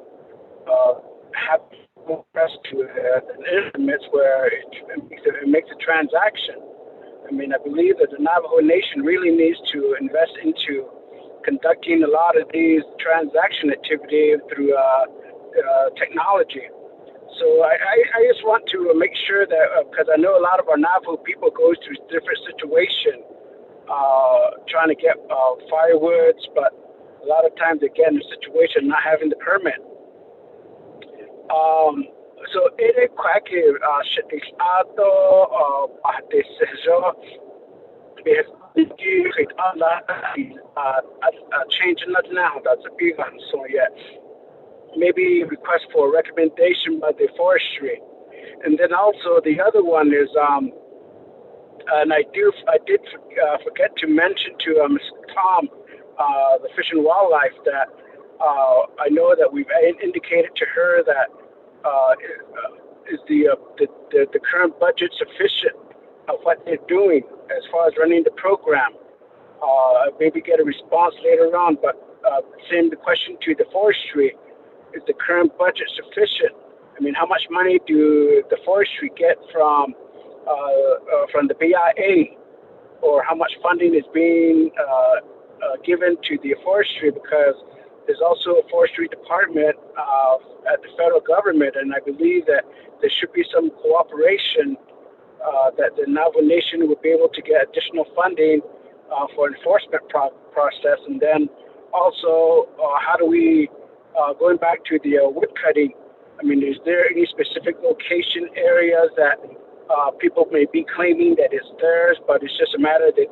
have press to an internet where it makes a transaction. I mean, I believe that the Navajo Nation really needs to invest into conducting a lot of these transaction activity through technology. So I just want to make sure that, because I know a lot of our Navajo people go through different situations trying to get firewoods, but a lot of times they get in a situation not having the permit. So ele kwake shitishado change not now. That's a big one. So yeah, maybe request for a recommendation by the forestry, and then also the other one is and I did forget to mention to Mr. Tom, the Fish and Wildlife, that I know that we've indicated to her that is the current budget sufficient of what they're doing as far as running the program. maybe get a response later on. But same the question to the forestry: is the current budget sufficient? I mean, how much money do the forestry get from the BIA, or how much funding is being given to the forestry? Because there's also a forestry department at the federal government, and I believe that there should be some cooperation that the Navajo Nation would be able to get additional funding for enforcement process. And then also, how do we, going back to the wood cutting, I mean, is there any specific location areas that people may be claiming that it's theirs, but it's just a matter that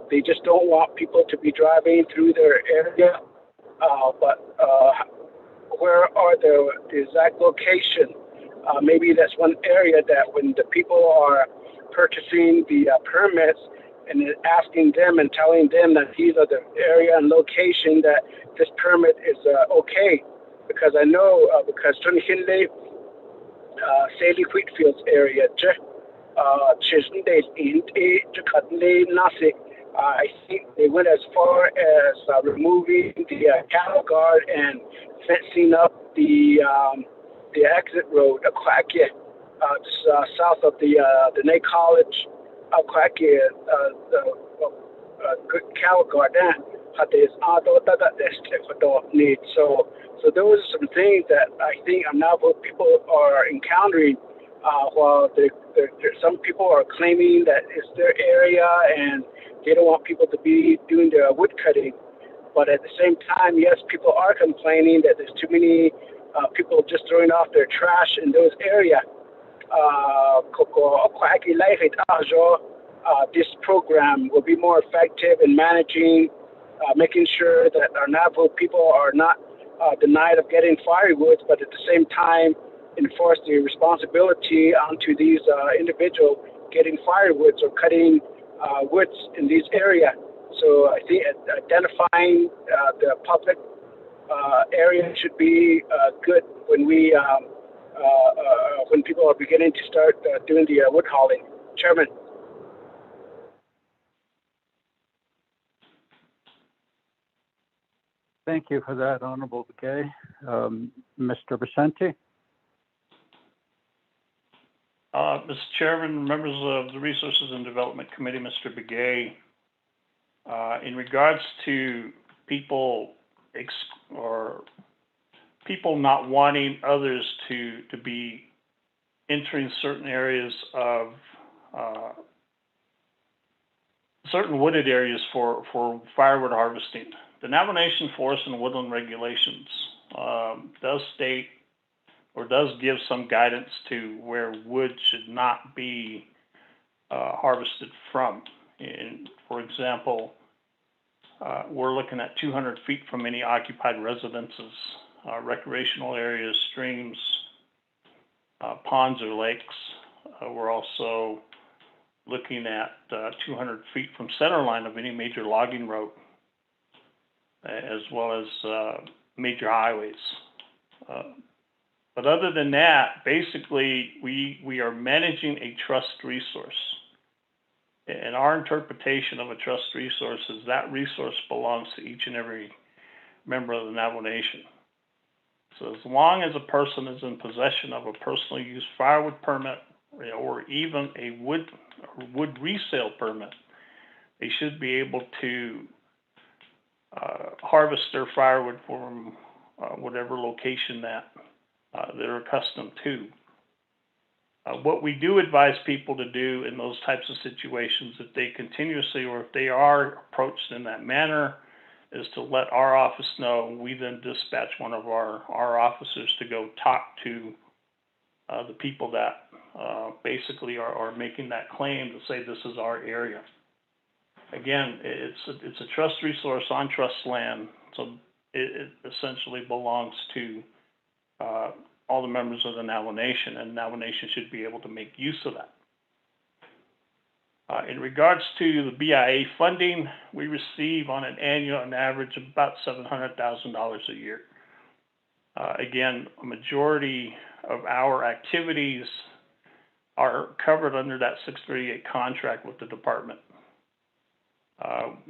they just don't want people to be driving through their area? But where are the exact location? Maybe that's one area that when the people are purchasing the permits and asking them and telling them that these are the area and location that this permit is okay. Because I know, because Tony Hinley, Saley Wheatfields area, I think they went as far as removing the cattle guard and fencing up the exit road, south of the Nay College, good cattle guard. So those are some things that I think Navajo people are encountering. While some people are claiming that it's their area and they don't want people to be doing their wood cutting, but at the same time, yes, people are complaining that there's too many people just throwing off their trash in those areas. This program will be more effective in managing, making sure that our Navajo people are not denied of getting firewoods, but at the same time enforce the responsibility onto these individuals getting firewoods or cutting woods in these areas. So I think identifying the public area should be good when we when people are beginning to start doing the wood hauling. Chairman. Thank you for that, Honorable Begay. Mr. Vicente? Mr. Chairman, members of the Resources and Development Committee, Mr. Begay, in regards to people not wanting others to be entering certain areas of certain wooded areas for firewood harvesting. The Navajo Nation Forest and Woodland Regulations does state or does give some guidance to where wood should not be harvested from. For example, we're looking at 200 feet from any occupied residences, recreational areas, streams, ponds or lakes. We're also looking at 200 feet from center line of any major logging road, as well as major highways. But other than that, basically, we are managing a trust resource. And our interpretation of a trust resource is that resource belongs to each and every member of the Navajo Nation. So as long as a person is in possession of a personal use firewood permit or even a wood resale permit, they should be able to harvest their firewood from whatever location that they're accustomed to. What we do advise people to do in those types of situations, if they continuously or if they are approached in that manner, is to let our office know. We then dispatch one of our officers to go talk to the people that basically are making that claim to say this is our area. Again, it's a trust resource on trust land, so it essentially belongs to all the members of the Navajo Nation, and Navajo Nation should be able to make use of that. In regards to the BIA funding, we receive on an average of about $700,000 a year. Again, a majority of our activities are covered under that 638 contract with the department.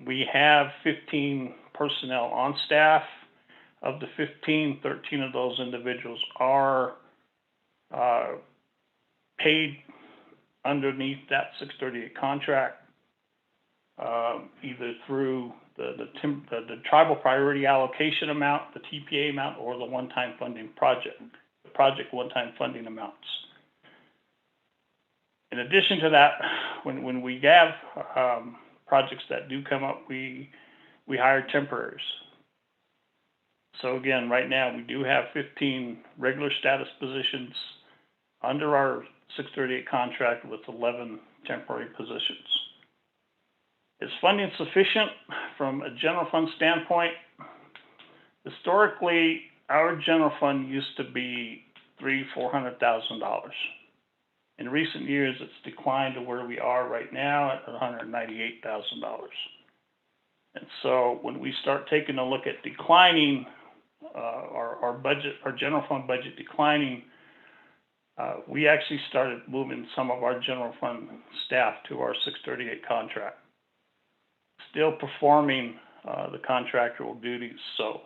We have 15 personnel on staff. Of the 15, 13 of those individuals are paid underneath that 638 contract, either through the tribal priority allocation amount, the TPA amount, or the one-time funding project one-time funding amounts. In addition to that, when we have projects that do come up, we hire temporaries. So again, right now we do have 15 regular status positions under our 638 contract with 11 temporary positions. Is funding sufficient from a general fund standpoint? Historically, our general fund used to be $300,000-$400,000. In recent years, it's declined to where we are right now at $198,000. And so when we start taking a look at declining our budget, our general fund budget declining, we actually started moving some of our general fund staff to our 638 contract, still performing the contractual duties. So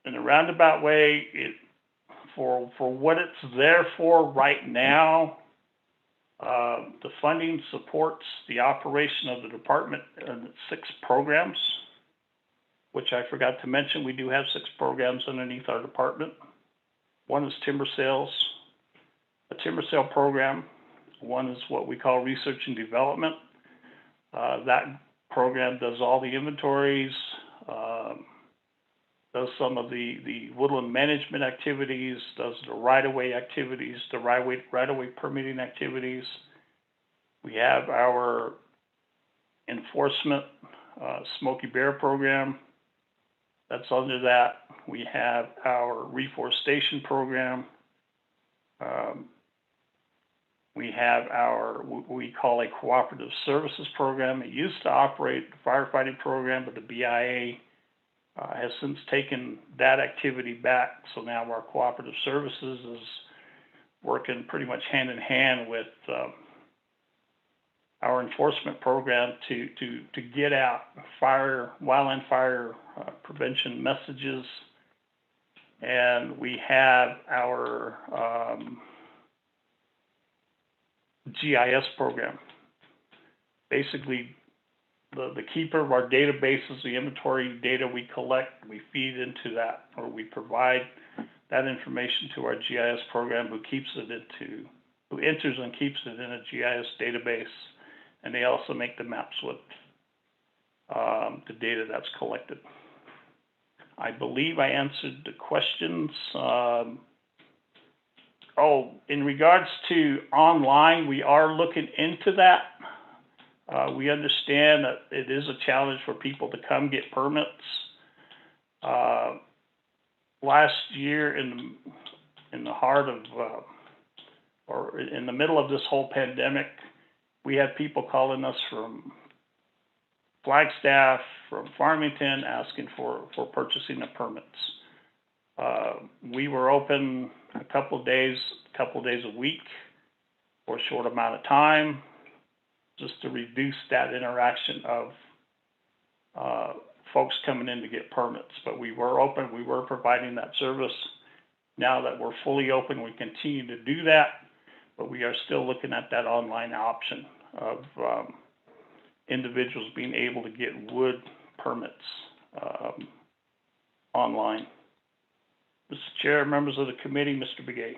in a roundabout way, for what it's there for right now, the funding supports the operation of the department and 6 programs, which I forgot to mention. We do have 6 programs underneath our department. One is timber sales, a timber sale program. One is what we call research and development. That program does all the inventories, does some of the woodland management activities, does the right-of-way activities, the right-of-way permitting activities. We have our enforcement Smoky Bear program. That's under that. We have our reforestation program. We have our, what we call a cooperative services program. It used to operate the firefighting program, but the BIA has since taken that activity back. So now our cooperative services is working pretty much hand in hand with our enforcement program to get out wildland fire prevention messages. And we have our GIS program. Basically, the keeper of our databases, the inventory data we collect, we feed into that, or we provide that information to our GIS program, who enters and keeps it in a GIS database, and they also make the maps with the data that's collected. I believe I answered the questions. In regards to online, we are looking into that. We understand that it is a challenge for people to come get permits. Last year, in the heart of, or in the middle of this whole pandemic, we had people calling us from Flagstaff, from Farmington, asking for purchasing the permits. We were open a couple of days a week for a short amount of time, just to reduce that interaction of folks coming in to get permits. But we were open, we were providing that service. Now that we're fully open, we continue to do that, but we are still looking at that online option of individuals being able to get wood permits online. Mr. Chair, members of the committee, Mr. Begay.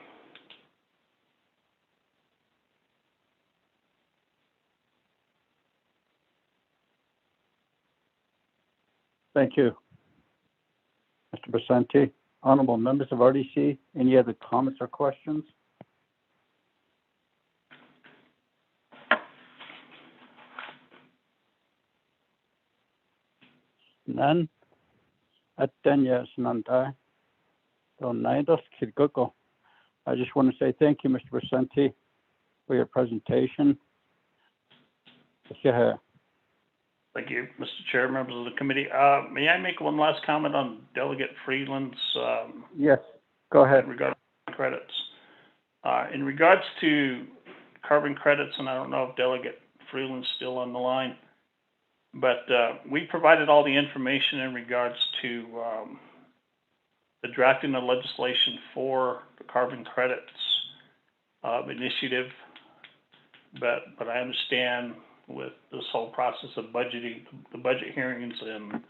Thank you, Mr. Vicente. Honorable members of RDC, any other comments or questions? None. Atenya Snanta. I just want to say thank you, Mr. Vicente, for your presentation. Thank you, Mr. Chair, members of the committee. May I make one last comment on Delegate Freeland's? Yes, go ahead. In regards to credits. In regards to carbon credits, and I don't know if Delegate Freeland's still on the line, But we provided all the information in regards to the drafting of legislation for the carbon credits initiative. But I understand with this whole process of budgeting, the budget hearings, and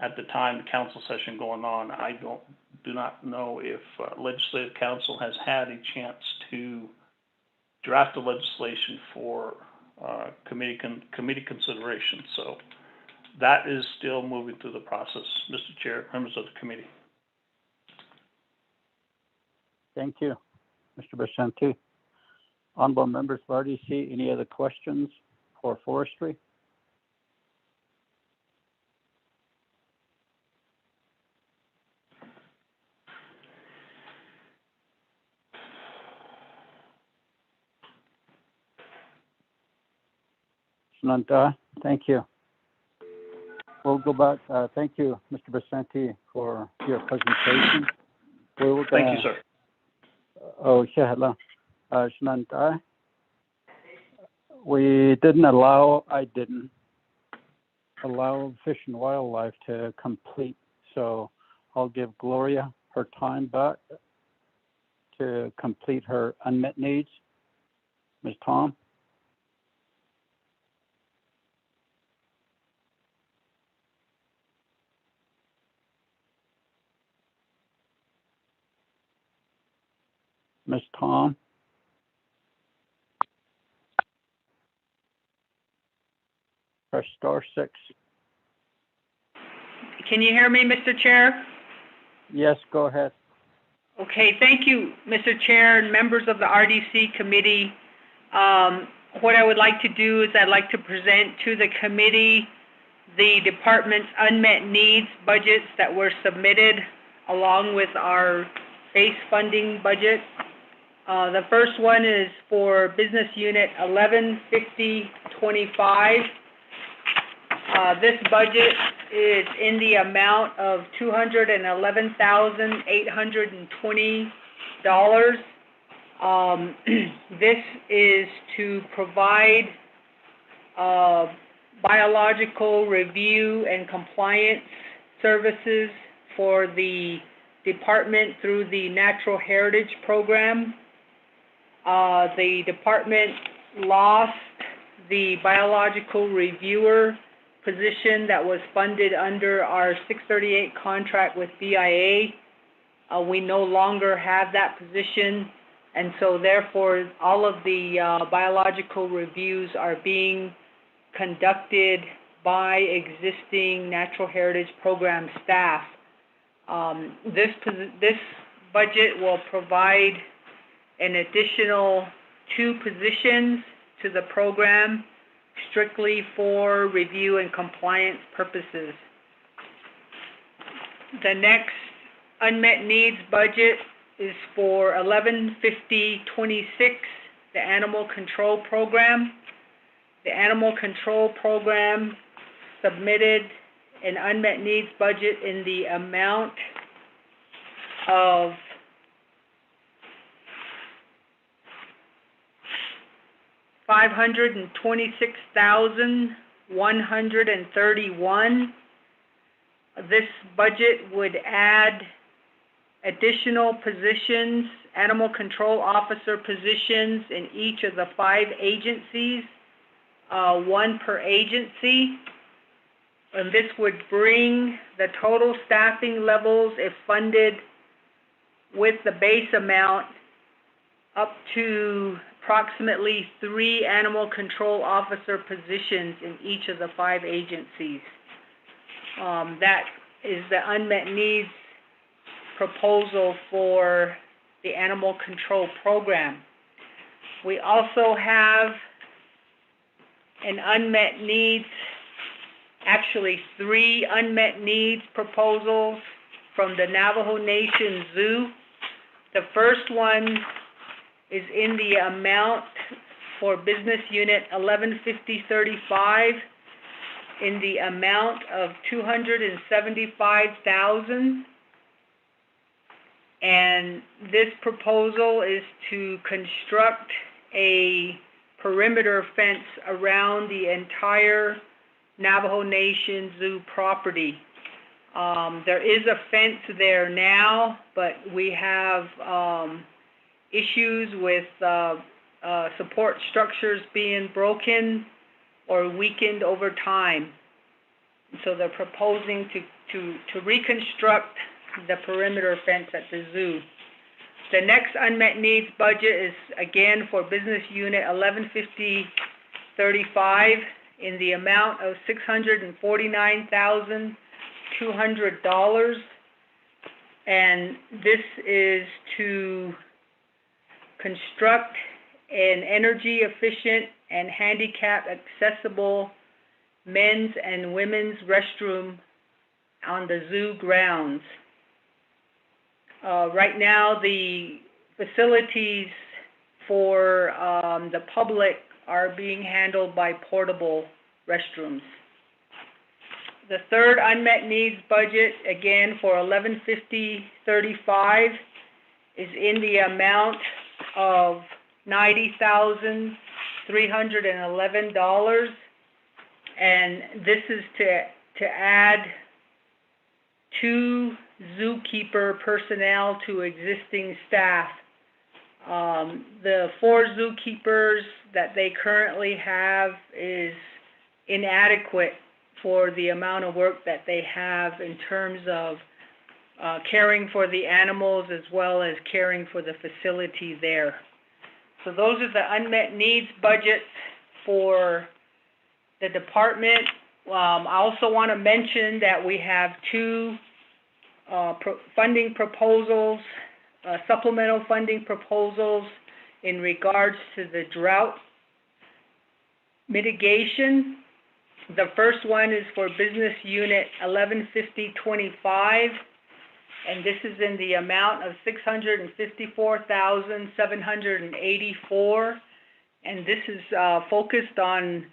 at the time the council session going on, I do not know if legislative council has had a chance to draft the legislation for committee consideration. So that is still moving through the process, Mr. Chair, members of the committee. Thank you, Mr. Bashanti. Honorable members of RDC, any other questions for forestry? Nanta, thank you. We'll go back. Thank you, Mr. Bashanti, for your presentation. Thank you, sir. Oh, Shahla. Shananta, I didn't allow Fish and Wildlife to complete, so I'll give Gloria her time back to complete her unmet needs. Ms. Tom? Ms. Tom? Press *6. Can you hear me, Mr. Chair? Yes, go ahead. Okay, thank you, Mr. Chair and members of the RDC committee. What I would like to do is I'd like to present to the committee the department's unmet needs budgets that were submitted along with our base funding budget. The first one is for business unit 115025. This budget is in the amount of $211,820. This is to provide biological review and compliance services for the department through the Natural Heritage Program. The department lost the biological reviewer position that was funded under our 638 contract with BIA. We no longer have that position, and so therefore all of the biological reviews are being conducted by existing Natural Heritage Program staff. This budget will provide an additional 2 positions to the program strictly for review and compliance purposes. The next unmet needs budget is for 115026, the Animal Control Program. The Animal Control Program submitted an unmet needs budget in the amount of $526,131. This budget would add additional positions, animal control officer positions in each of the 5 agencies, 1 per agency. And this would bring the total staffing levels, if funded with the base amount, up to approximately 3 animal control officer positions in each of the 5 agencies. That is the unmet needs proposal for the animal control program. We also have an unmet needs, actually 3 unmet needs proposals from the Navajo Nation Zoo. The first one is in the amount for business unit 115035 in the amount of $275,000. And this proposal is to construct a perimeter fence around the entire Navajo Nation Zoo property. There is a fence there now, but we have issues with support structures being broken or weakened over time. So they're proposing to reconstruct the perimeter fence at the zoo. The next unmet needs budget is again for business unit 115035 in the amount of $649,200. And this is to construct an energy efficient and handicap accessible men's and women's restroom on the zoo grounds. Right now, the facilities for the public are being handled by portable restrooms. The third unmet needs budget, again for 115035, is in the amount of $90,311, and this is to add 2 zookeeper personnel to existing staff. The 4 zookeepers that they currently have is inadequate for the amount of work that they have in terms of caring for the animals as well as caring for the facility there. So those are the unmet needs budgets for the department. I also want to mention that we have 2 funding proposals, supplemental funding proposals in regards to the drought mitigation. The first one is for business unit 115025, and this is in the amount of $654,784, and this is focused on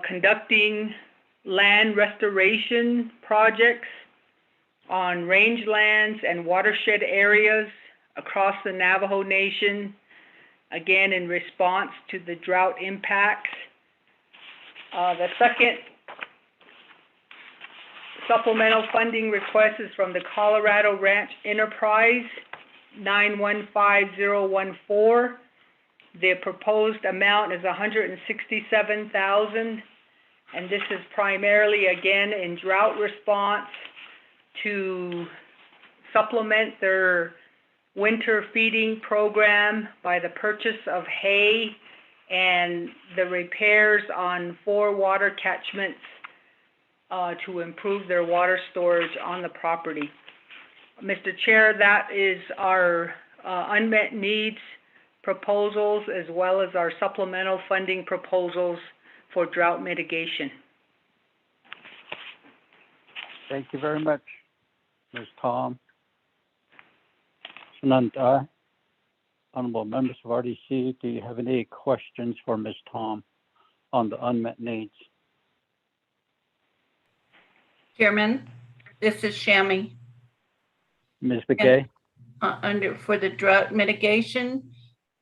conducting land restoration projects on rangelands and watershed areas across the Navajo Nation, again in response to the drought impacts. The second supplemental funding request is from the Colorado Ranch Enterprise 915014. The proposed amount is $167,000, and this is primarily again in drought response to supplement their winter feeding program by the purchase of hay and the repairs on 4 water catchments to improve their water storage on the property. Mr. Chair, that is our unmet needs proposals as well as our supplemental funding proposals for drought mitigation. Thank you very much, Ms. Tom. Honorable members of RDC, do you have any questions for Ms. Tom on the unmet needs? Chairman, this is Shammy. Ms. Begay? For the drought mitigation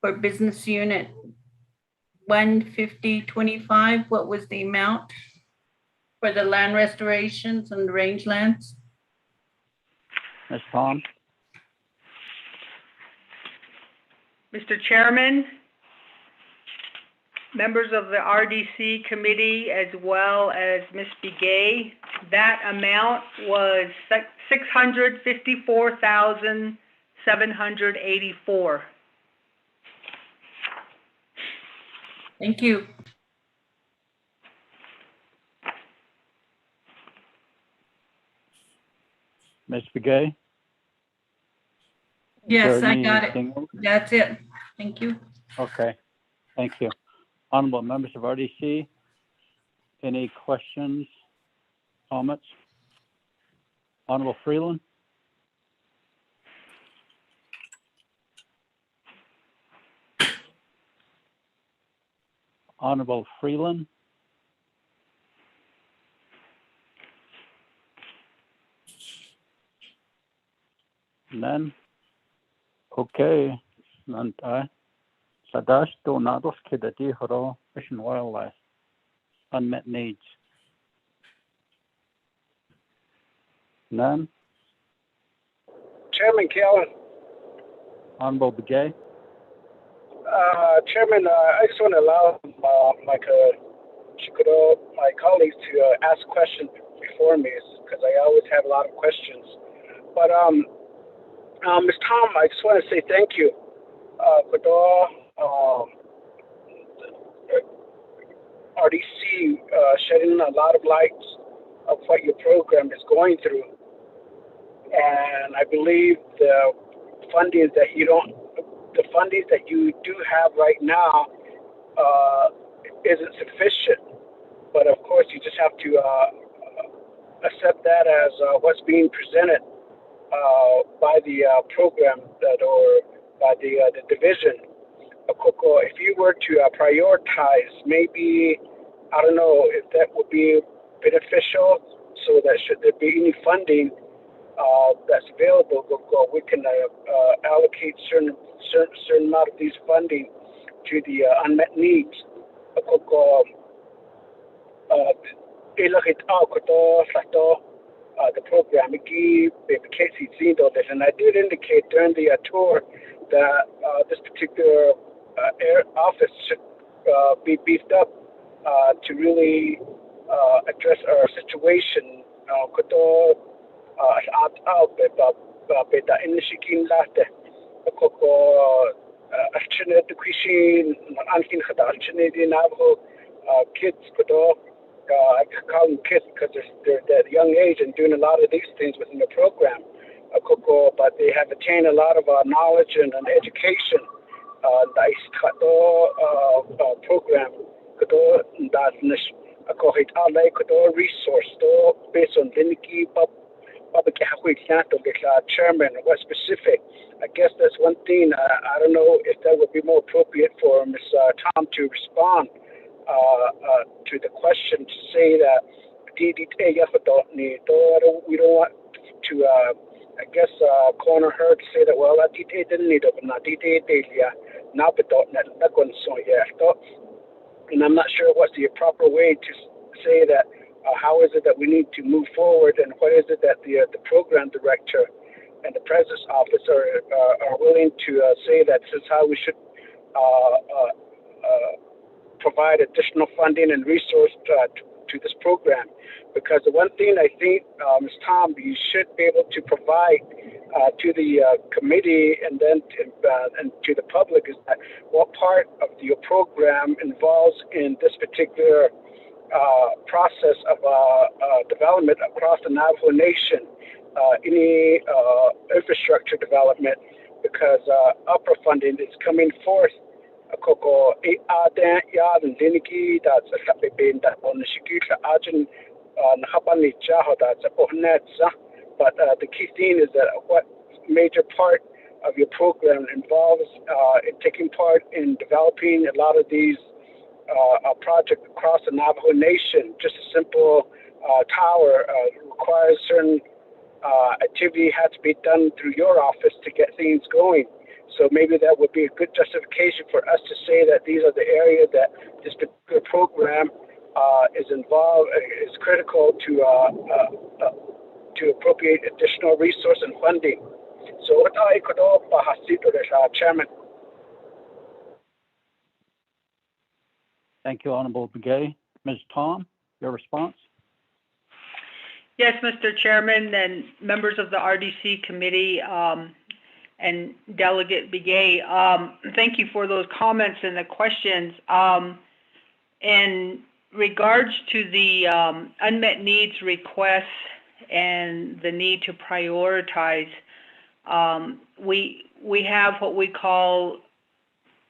for business unit 15025, what was the amount for the land restorations and rangelands? Ms. Tom? Mr. Chairman, members of the RDC committee, as well as Ms. Begay, that amount was $654,784. Thank you. Ms. Begay? Yes, I got it. Else? That's it. Thank you. Okay, thank you. Honorable members of RDC, any questions, comments? Honorable Freeland? Honorable Freeland? None? Okay, none. Sadash donados kidati horo fish and wildlife. Unmet needs. None. Chairman Kellen. Honorable Begay. Chairman, I just want to allow my colleagues to ask questions before me because I always have a lot of questions. But Ms. Tom, I just want to say thank you for the RDC shedding a lot of light of what your program is going through. And I believe the funding that you do have right now isn't sufficient. But of course, you just have to accept that as what's being presented by the program or by the division. If you were to prioritize, maybe, I don't know if that would be beneficial, so that should there be any funding that's available, we can allocate certain amount of these funding to the unmet needs. The program, and I did indicate during the tour that this particular office should be beefed up to really address our situation. Kids, I call them kids because they're at a young age and doing a lot of these things within the program. But they have attained a lot of knowledge and education. Program resource based on public chairman, what specific. I guess that's one thing. I don't know if that would be more appropriate for Ms. Tom to respond to the question, to say that we don't want to, I guess, corner her to say that, well, didn't need it, and I'm not sure what's the proper way to say that. How is it that we need to move forward, and what is it that the program director and the president's office are willing to say that this is how we should provide additional funding and resource to this program? Because the one thing I think, Ms. Tom, you should be able to provide to the committee and then and to the public is that what part of your program involves in this particular process of development across the Navajo Nation, any infrastructure development, because upper funding is coming forth. But the key thing is that what major part of your program involves in taking part in developing a lot of these projects across the Navajo Nation. Just a simple tower requires certain activity has to be done through your office to get things going. So maybe that would be a good justification for us to say that these are the areas that this particular program is involved, is critical to appropriate additional resource and funding. So what I could Chairman. Thank you, Honorable Begay. Ms. Tom, your response? Yes, Mr. Chairman and members of the RDC committee and Delegate Begay, thank you for those comments and the questions. In regards to the unmet needs requests and the need to prioritize, we have what we call,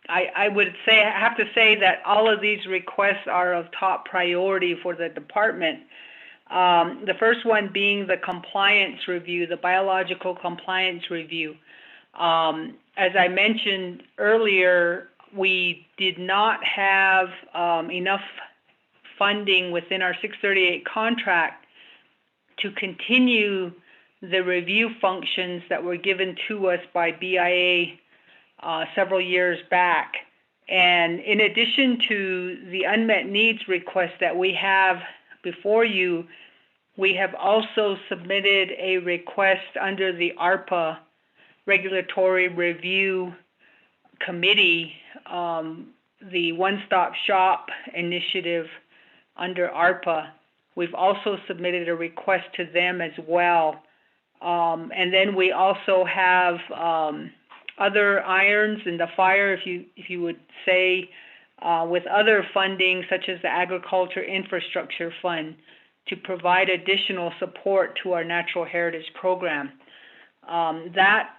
I have to say that all of these requests are of top priority for the department. The first one being the compliance review, the biological compliance review. As I mentioned earlier, we did not have enough funding within our 638 contract to continue the review functions that were given to us by BIA several years back. And in addition to the unmet needs request that we have before you, We have also submitted a request under the ARPA Regulatory Review Committee, the One Stop Shop initiative under ARPA. We've also submitted a request to them as well. And then we also have other irons in the fire, if you would say, with other funding such as the Agriculture Infrastructure Fund to provide additional support to our natural heritage program. That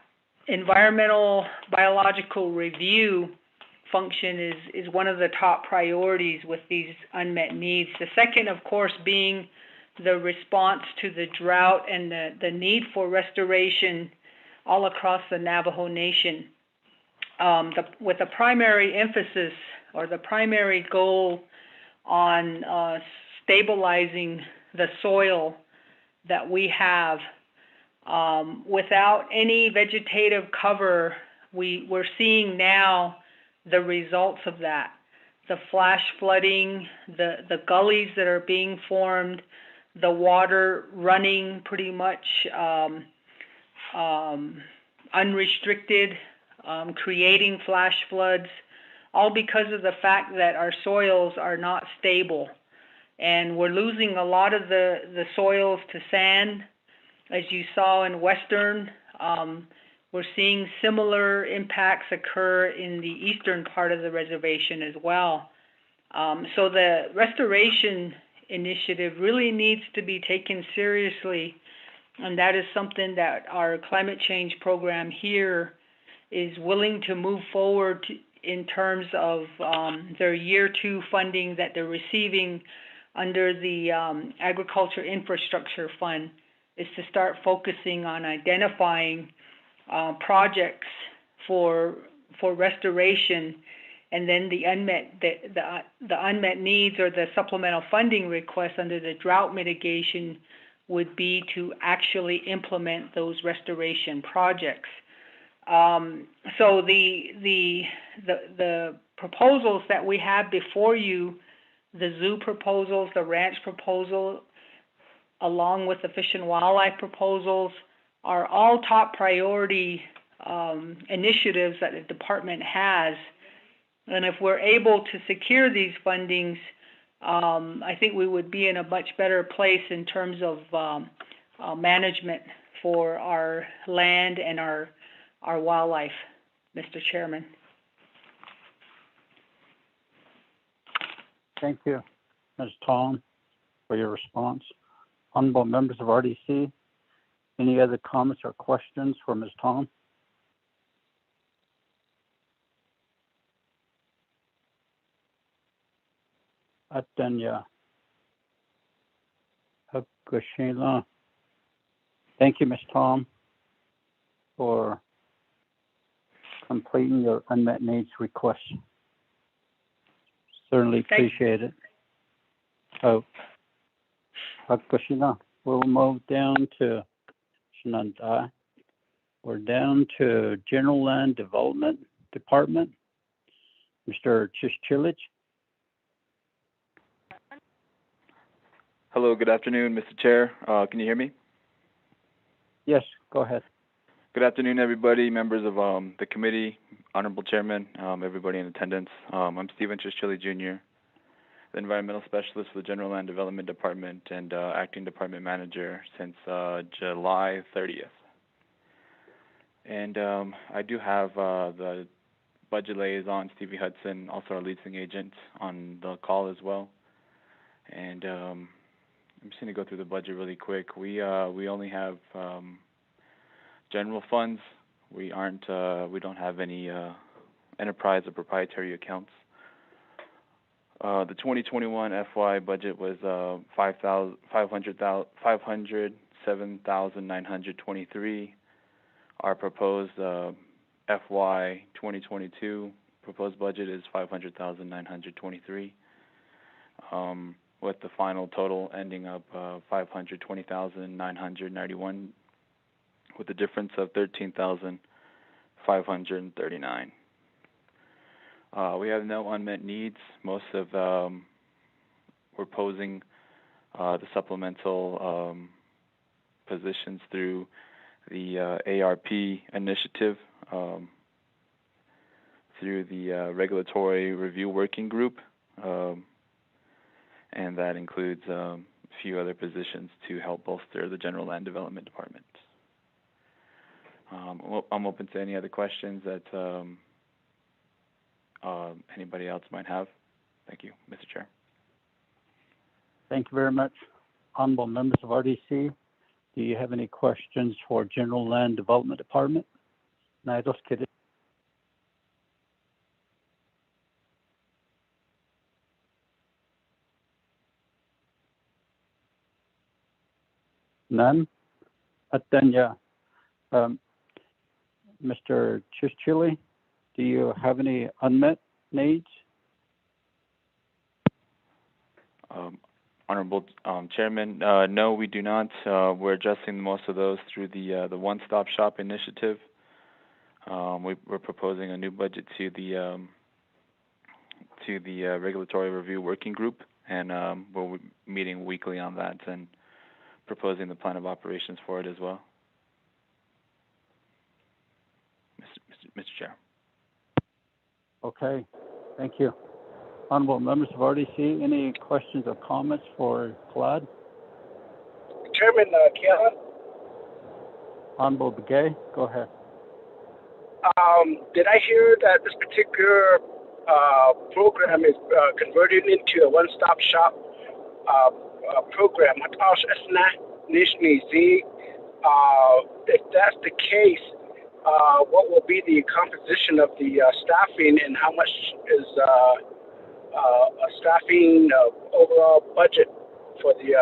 environmental biological review function is one of the top priorities with these unmet needs. The second, of course, being the response to the drought and the need for restoration all across the Navajo Nation. With the primary emphasis or the primary goal on stabilizing the soil that we have. Without any vegetative cover, we're seeing now the results of that. The flash flooding, the gullies that are being formed, the water running pretty much unrestricted, creating flash floods, all because of the fact that our soils are not stable. And we're losing a lot of the soils to sand. As you saw in Western, we're seeing similar impacts occur in the eastern part of the reservation as well. So the restoration initiative really needs to be taken seriously, and that is something that our climate change program here is willing to move forward in terms of their year 2 funding that they're receiving under the Agriculture Infrastructure Fund, is to start focusing on identifying projects for restoration, and then the unmet needs or the supplemental funding request under the drought mitigation would be to actually implement those restoration projects. So the proposals that we have before you, the zoo proposals, the ranch proposal, along with the Fish and Wildlife proposals, are all top priority initiatives that the department has. And if we're able to secure these fundings, I think we would be in a much better place in terms of management for our land and our wildlife, Mr. Chairman. Thank you, Ms. Tom, for your response. Honorable members of RDC, any other comments or questions for Ms. Tom? Atanya Hakushila. Thank you, Ms. Tom, for completing your unmet needs request. Certainly appreciate it. Oh, Hakushila. We'll move down to Shananda. We're down to General Land Development Department. Mr. Chilich. Hello, good afternoon, Mr. Chair. Can you hear me? Yes, go ahead. Good afternoon, everybody, members of the committee, Honorable Chairman, everybody in attendance. I'm Stephen Chischilli, Jr., the Environmental Specialist for the General Land Development Department and Acting Department Manager since July 30th. And I do have the budget liaison, Stevie Hudson, also our leasing agent, on the call as well. And I'm just going to go through the budget really quick. We only have general funds. We don't have any enterprise or proprietary accounts. The 2021 FY budget was $507,923. Our proposed FY 2022 proposed budget is $500,923. With the final total ending up $520,991, with a difference of $13,539. We have no unmet needs. Most of we're posing the supplemental positions through the ARP initiative, through the Regulatory Review Working Group, and that includes a few other positions to help bolster the General Land Development Department. I'm open to any other questions that anybody else might have. Thank you, Mr. Chair. Thank you very much. Honorable members of RDC, do you have any questions for General Land Development Department? None? Atenya, Mr. Chischili, do you have any unmet needs? Honorable Chairman, no, we do not. We're addressing most of those through the one-stop shop initiative. We're proposing a new budget to the Regulatory Review Working Group, and we're meeting weekly on that and proposing the plan of operations for it as well. Mr. Chair. Okay, thank you. Honorable members of RDC, any questions or comments for Claude? Chairman Keelan? Honorable Begay, go ahead. Did I hear that this particular program is converted into a one-stop shop program? If that's the case, what will be the composition of the staffing, and how much is staffing overall budget for the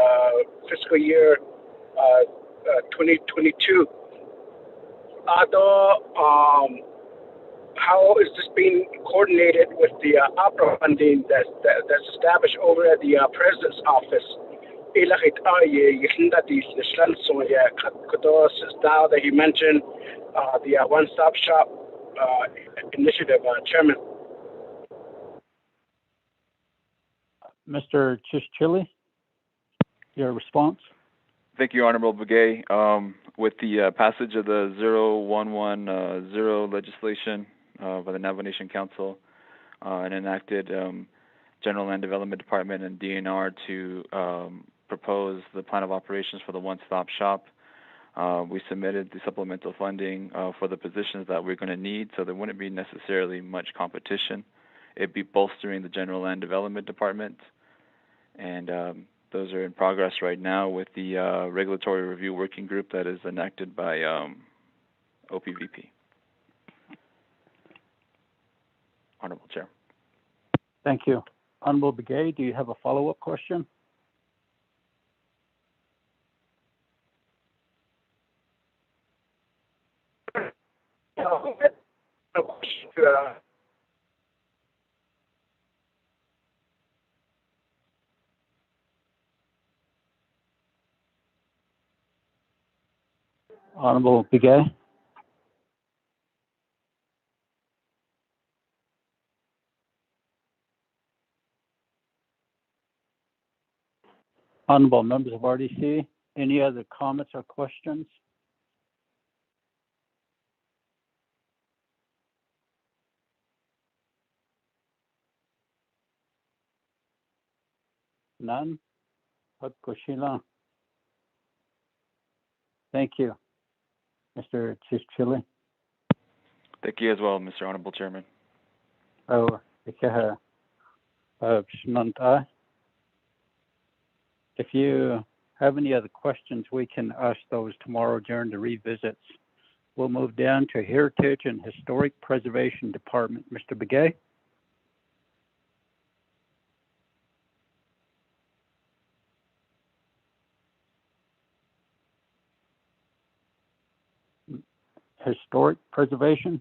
fiscal year 2022? How is this being coordinated with the opera funding that's established over at the President's office? Now that he mentioned the one-stop shop initiative, Chairman. Mr. Chischili, your response? Thank you, Honorable Begay. With the passage of the 0110 legislation by the Navajo Nation Council and enacted General Land Development Department and DNR to propose the plan of operations for the one-stop shop, we submitted the supplemental funding for the positions that we're going to need, so there wouldn't be necessarily much competition. It'd be bolstering the General Land Development Department, and those are in progress right now with the Regulatory Review Working Group that is enacted by OPVP. Honorable Chair. Thank you. Honorable Begay, do you have a follow-up question? Honorable Begay. Honorable members of RDC, any other comments or questions? None? Thank you, Mr. Chischili. Thank you as well, Mr. Honorable Chairman. If you have any other questions, we can ask those tomorrow during the revisits. We'll move down to Heritage and Historic Preservation Department. Mr. Begay? Historic Preservation?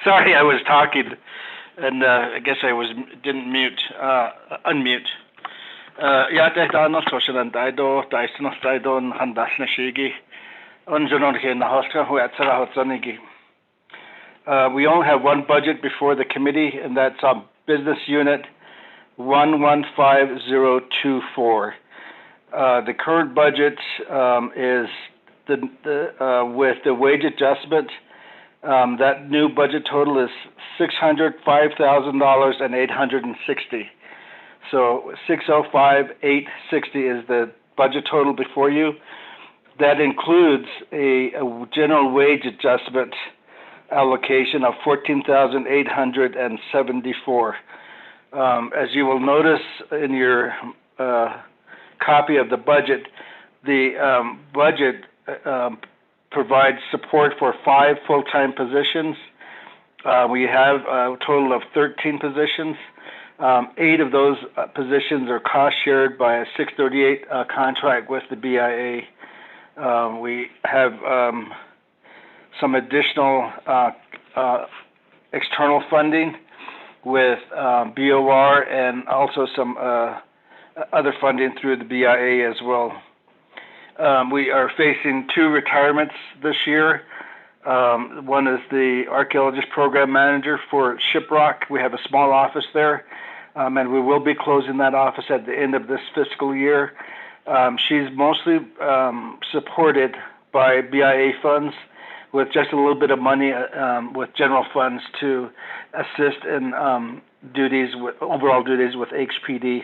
Sorry, I was talking, and I guess I didn't unmute. We only have one budget before the committee, and that's business unit 115,024. The current budget is with the wage adjustment. That new budget total is $605,860. So 605,860 is the budget total before you. That includes a general wage adjustment allocation of 14,874. As you will notice in your copy of the budget, the budget provides support for 5 full-time positions. We have a total of 13 positions. 8 of those positions are cost shared by a 638 contract with the BIA. We have some additional external funding with BOR and also some other funding through the BIA as well. We are facing 2 retirements this year. One is the archaeologist program manager for Shiprock. We have a small office there, and we will be closing that office at the end of this fiscal year. She's mostly supported by BIA funds with just a little bit of money with general funds to assist in overall duties with HPD.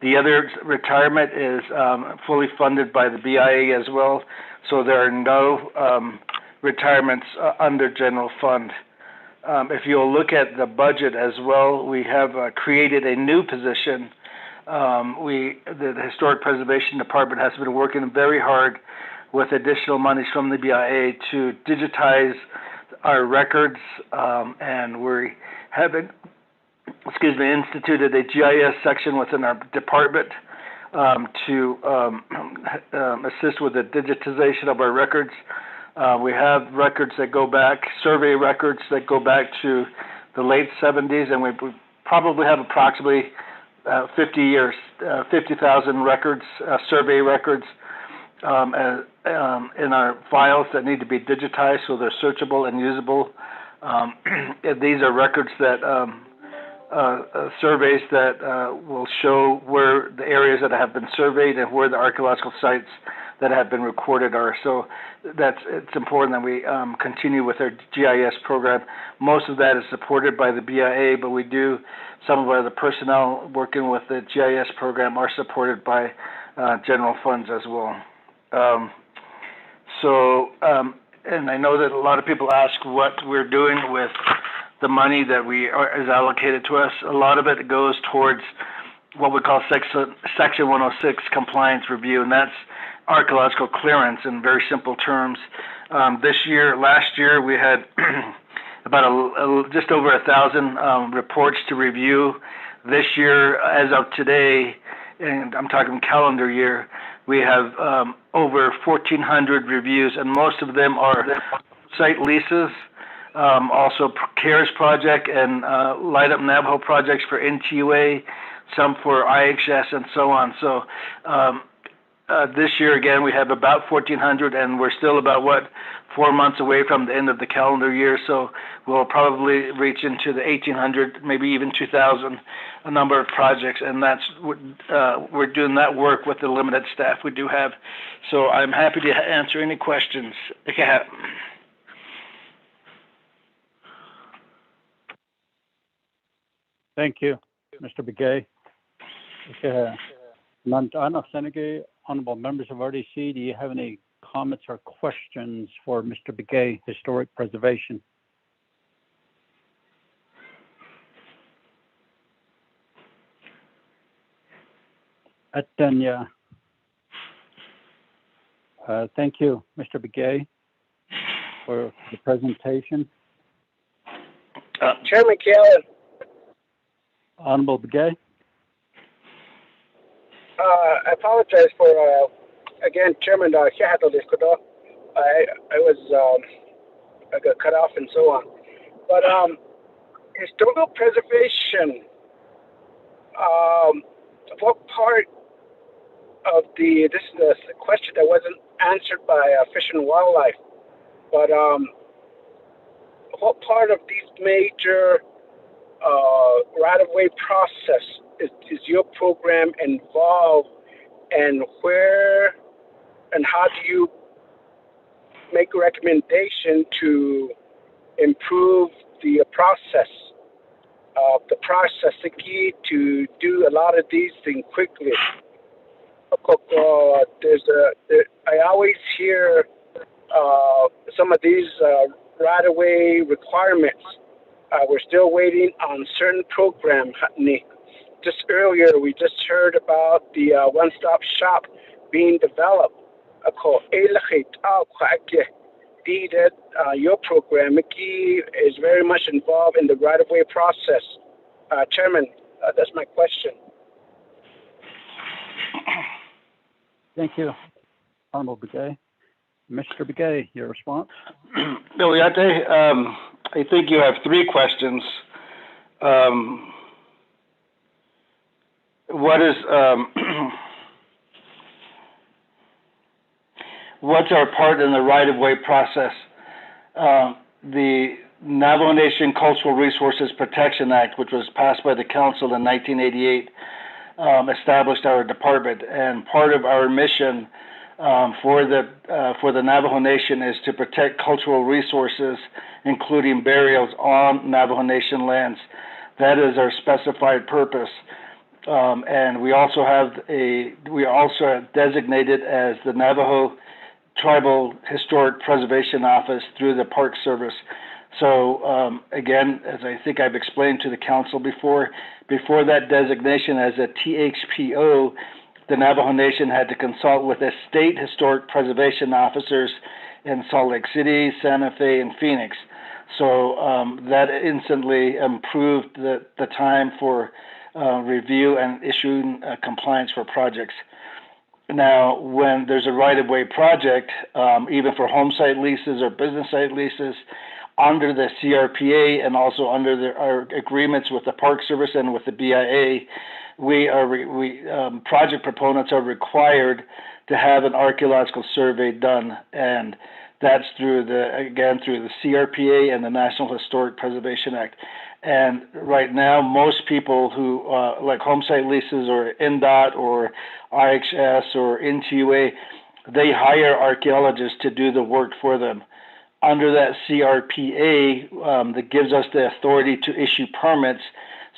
The other retirement is fully funded by the BIA as well, so there are no retirements under general fund. If you'll look at the budget as well, we have created a new position. The Historic Preservation Department has been working very hard with additional monies from the BIA to digitize our records, and we have instituted a GIS section within our department to assist with the digitization of our records. We have records that go back, survey records that go back to the late 70s, and we probably have approximately 50,000 records, survey records in our files that need to be digitized so they're searchable and usable. These are records that surveys that will show where the areas that have been surveyed and where the archaeological sites that have been recorded are. So it's important that we continue with our GIS program. Most of that is supported by the BIA, but we do, some of our other personnel working with the GIS program are supported by general funds as well. And I know that a lot of people ask what we're doing with the money that is allocated to us. A lot of it goes towards what we call Section 106 compliance review, and that's archaeological clearance in very simple terms. Last year, we had about just over 1,000 reports to review. This year, as of today, and I'm talking calendar year, we have over 1,400 reviews, and most of them are site leases, also CARES project and Light Up Navajo projects for NTUA, some for IHS, and so on. So this year, again, we have about 1,400, and we're still about, 4 months away from the end of the calendar year, so we'll probably reach into the 1,800, maybe even 2,000, a number of projects, and that's we're doing that work with the limited staff we do have. So I'm happy to answer any questions. Okay. Thank you, Mr. Begay. Okay. Nantana Senegay, honorable members of RDC, do you have any comments or questions for Mr. Begay, Historic Preservation? Atenya. Thank you, Mr. Begay, for the presentation. Chairman Callan. Honorable Begay. I apologize for, again, Chairman I was, I got cut off and so on. But historical preservation, what part of this is a question that wasn't answered by Fish and Wildlife, but what part of these major right-of-way process is your program involved, and where and how do you make a recommendation to improve the process again to do a lot of these things quickly? I always hear some of these right-of-way requirements. We're still waiting on certain programs. Just earlier, we just heard about the one-stop shop being developed. Your program is very much involved in the right-of-way process. Chairman, that's my question. Thank you, Honorable Begay. Mr. Begay, your response? Biliate, I think you have three questions. What's our part in the right-of-way process? The Navajo Nation Cultural Resources Protection Act, which was passed by the Council in 1988, established our department, and part of our mission for the Navajo Nation is to protect cultural resources, including burials on Navajo Nation lands. That is our specified purpose. And we also have designated as the Navajo Tribal Historic Preservation Office through the Park Service. So again, as I think I've explained to the council before that designation as a THPO, the Navajo Nation had to consult with the state historic preservation officers in Salt Lake City, Santa Fe, and Phoenix. So that instantly improved the time for review and issuing compliance for projects. Now, when there's a right-of-way project, even for home site leases or business site leases, under the CRPA and also under our agreements with the Park Service and with the BIA, project proponents are required to have an archaeological survey done, and that's through the CRPA and the National Historic Preservation Act. And right now, most people who like home site leases or NDOT or IHS or NTUA, they hire archaeologists to do the work for them. Under that CRPA, that gives us the authority to issue permits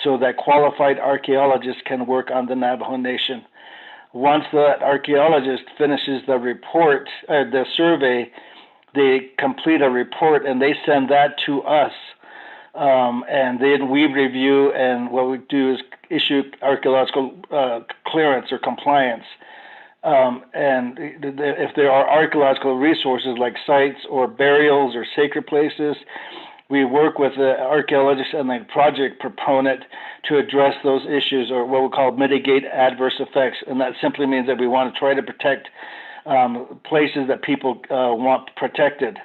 so that qualified archaeologists can work on the Navajo Nation. Once that archaeologist finishes the report, the survey, they complete a report and they send that to us. And then we review, and what we do is issue archaeological clearance or compliance. And if there are archaeological resources like sites or burials or sacred places, we work with the archaeologist and the project proponent to address those issues, or what we call mitigate adverse effects. And that simply means that we want to try to protect places that people want protected.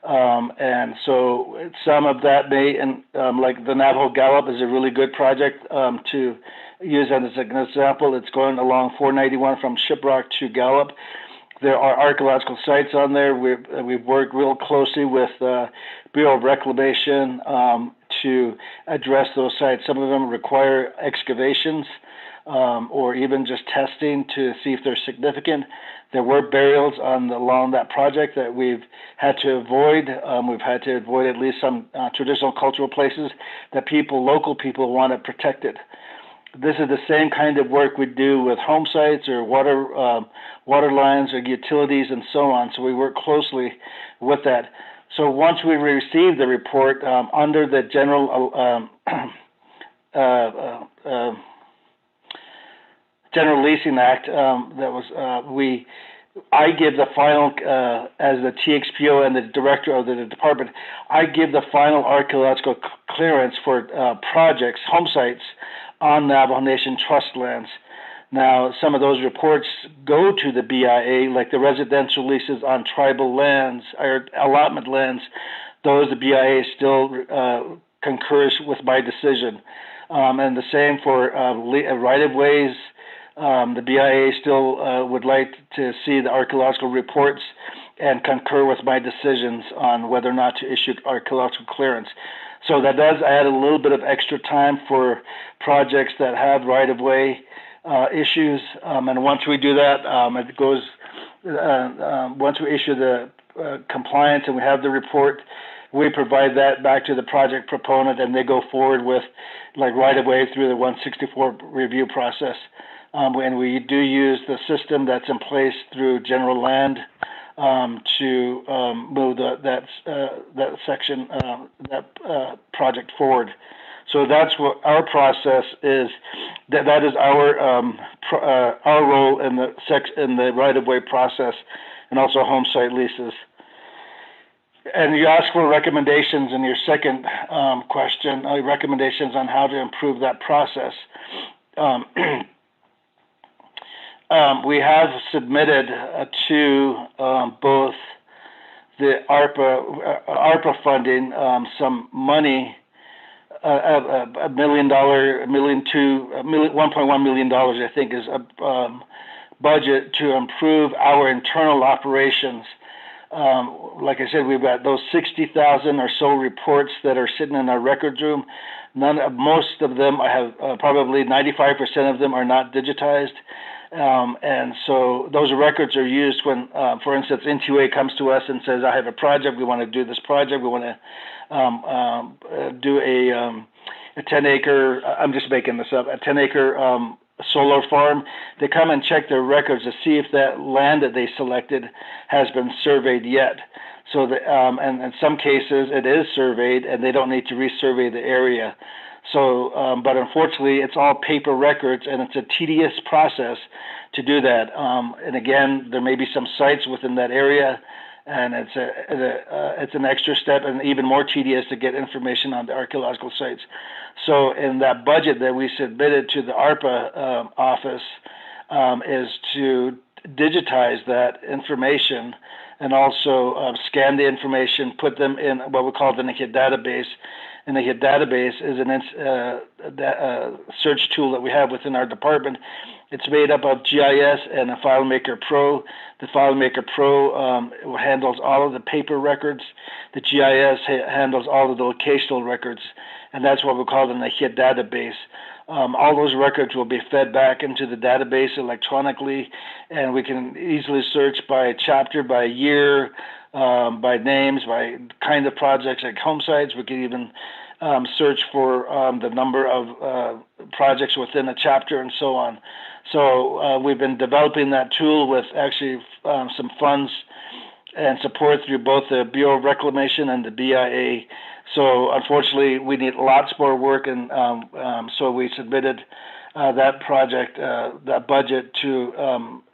And so some of that may, like the Navajo Gallup is a really good project to use as an example. It's going along 491 from Shiprock to Gallup. There are archaeological sites on there. We've worked real closely with Bureau of Reclamation to address those sites. Some of them require excavations or even just testing to see if they're significant. There were burials along that project that we've had to avoid. We've had to avoid at least some traditional cultural places that local people wanted protected. This is the same kind of work we do with home sites or water lines or utilities and so on. So we work closely with that. So once we receive the report under the general Leasing Act, I give the final, as the TXPO and the director of the department, I give the final archaeological clearance for projects, home sites on Navajo Nation trust lands. Now, some of those reports go to the BIA, like the residential leases on tribal lands or allotment lands. Those the BIA still concurs with my decision. And the same for right-of-ways. The BIA still would like to see the archaeological reports and concur with my decisions on whether or not to issue archaeological clearance. So that does add a little bit of extra time for projects that have right-of-way issues. And once we do that, it goes, once we issue the compliance and we have the report, we provide that back to the project proponent, and they go forward with like right-of-way through the 164 review process. And we do use the system that's in place through general land to move that section, that project forward. So that's what our process is. That is our role in the right-of-way process, and also home site leases. And you asked for recommendations in your second question, recommendations on how to improve that process. We have submitted to both the ARPA funding some money, $1.1 million, I think, is a budget to improve our internal operations. Like I said, we've got those 60,000 or so reports that are sitting in our records room. Most of them have probably 95% of them are not digitized. And so those records are used when, for instance, NTUA comes to us and says, I have a project, we want to do this project, we want to do a 10-acre, I'm just making this up, a 10-acre solar farm. They come and check their records to see if that land that they selected has been surveyed yet. So, and in some cases it is surveyed and they don't need to resurvey the area. So, but unfortunately it's all paper records and it's a tedious process to do that. And again, there may be some sites within that area, and it's an extra step and even more tedious to get information on the archaeological sites. So in that budget that we submitted to the ARPA office is to digitize that information and also scan the information, put them in what we call the NIHID database. And the NIHID database is a search tool that we have within our department. It's made up of GIS and a FileMaker Pro. The FileMaker Pro handles all of the paper records. The GIS handles all of the locational records, and that's what we call the NIHID database. All those records will be fed back into the database electronically, and we can easily search by chapter, by year, by names, by kind of projects like home sites. We can even search for the number of projects within a chapter and so on. So we've been developing that tool with actually some funds and support through both the Bureau of Reclamation and the BIA. So unfortunately, we need lots more work, and so we submitted that project, that budget to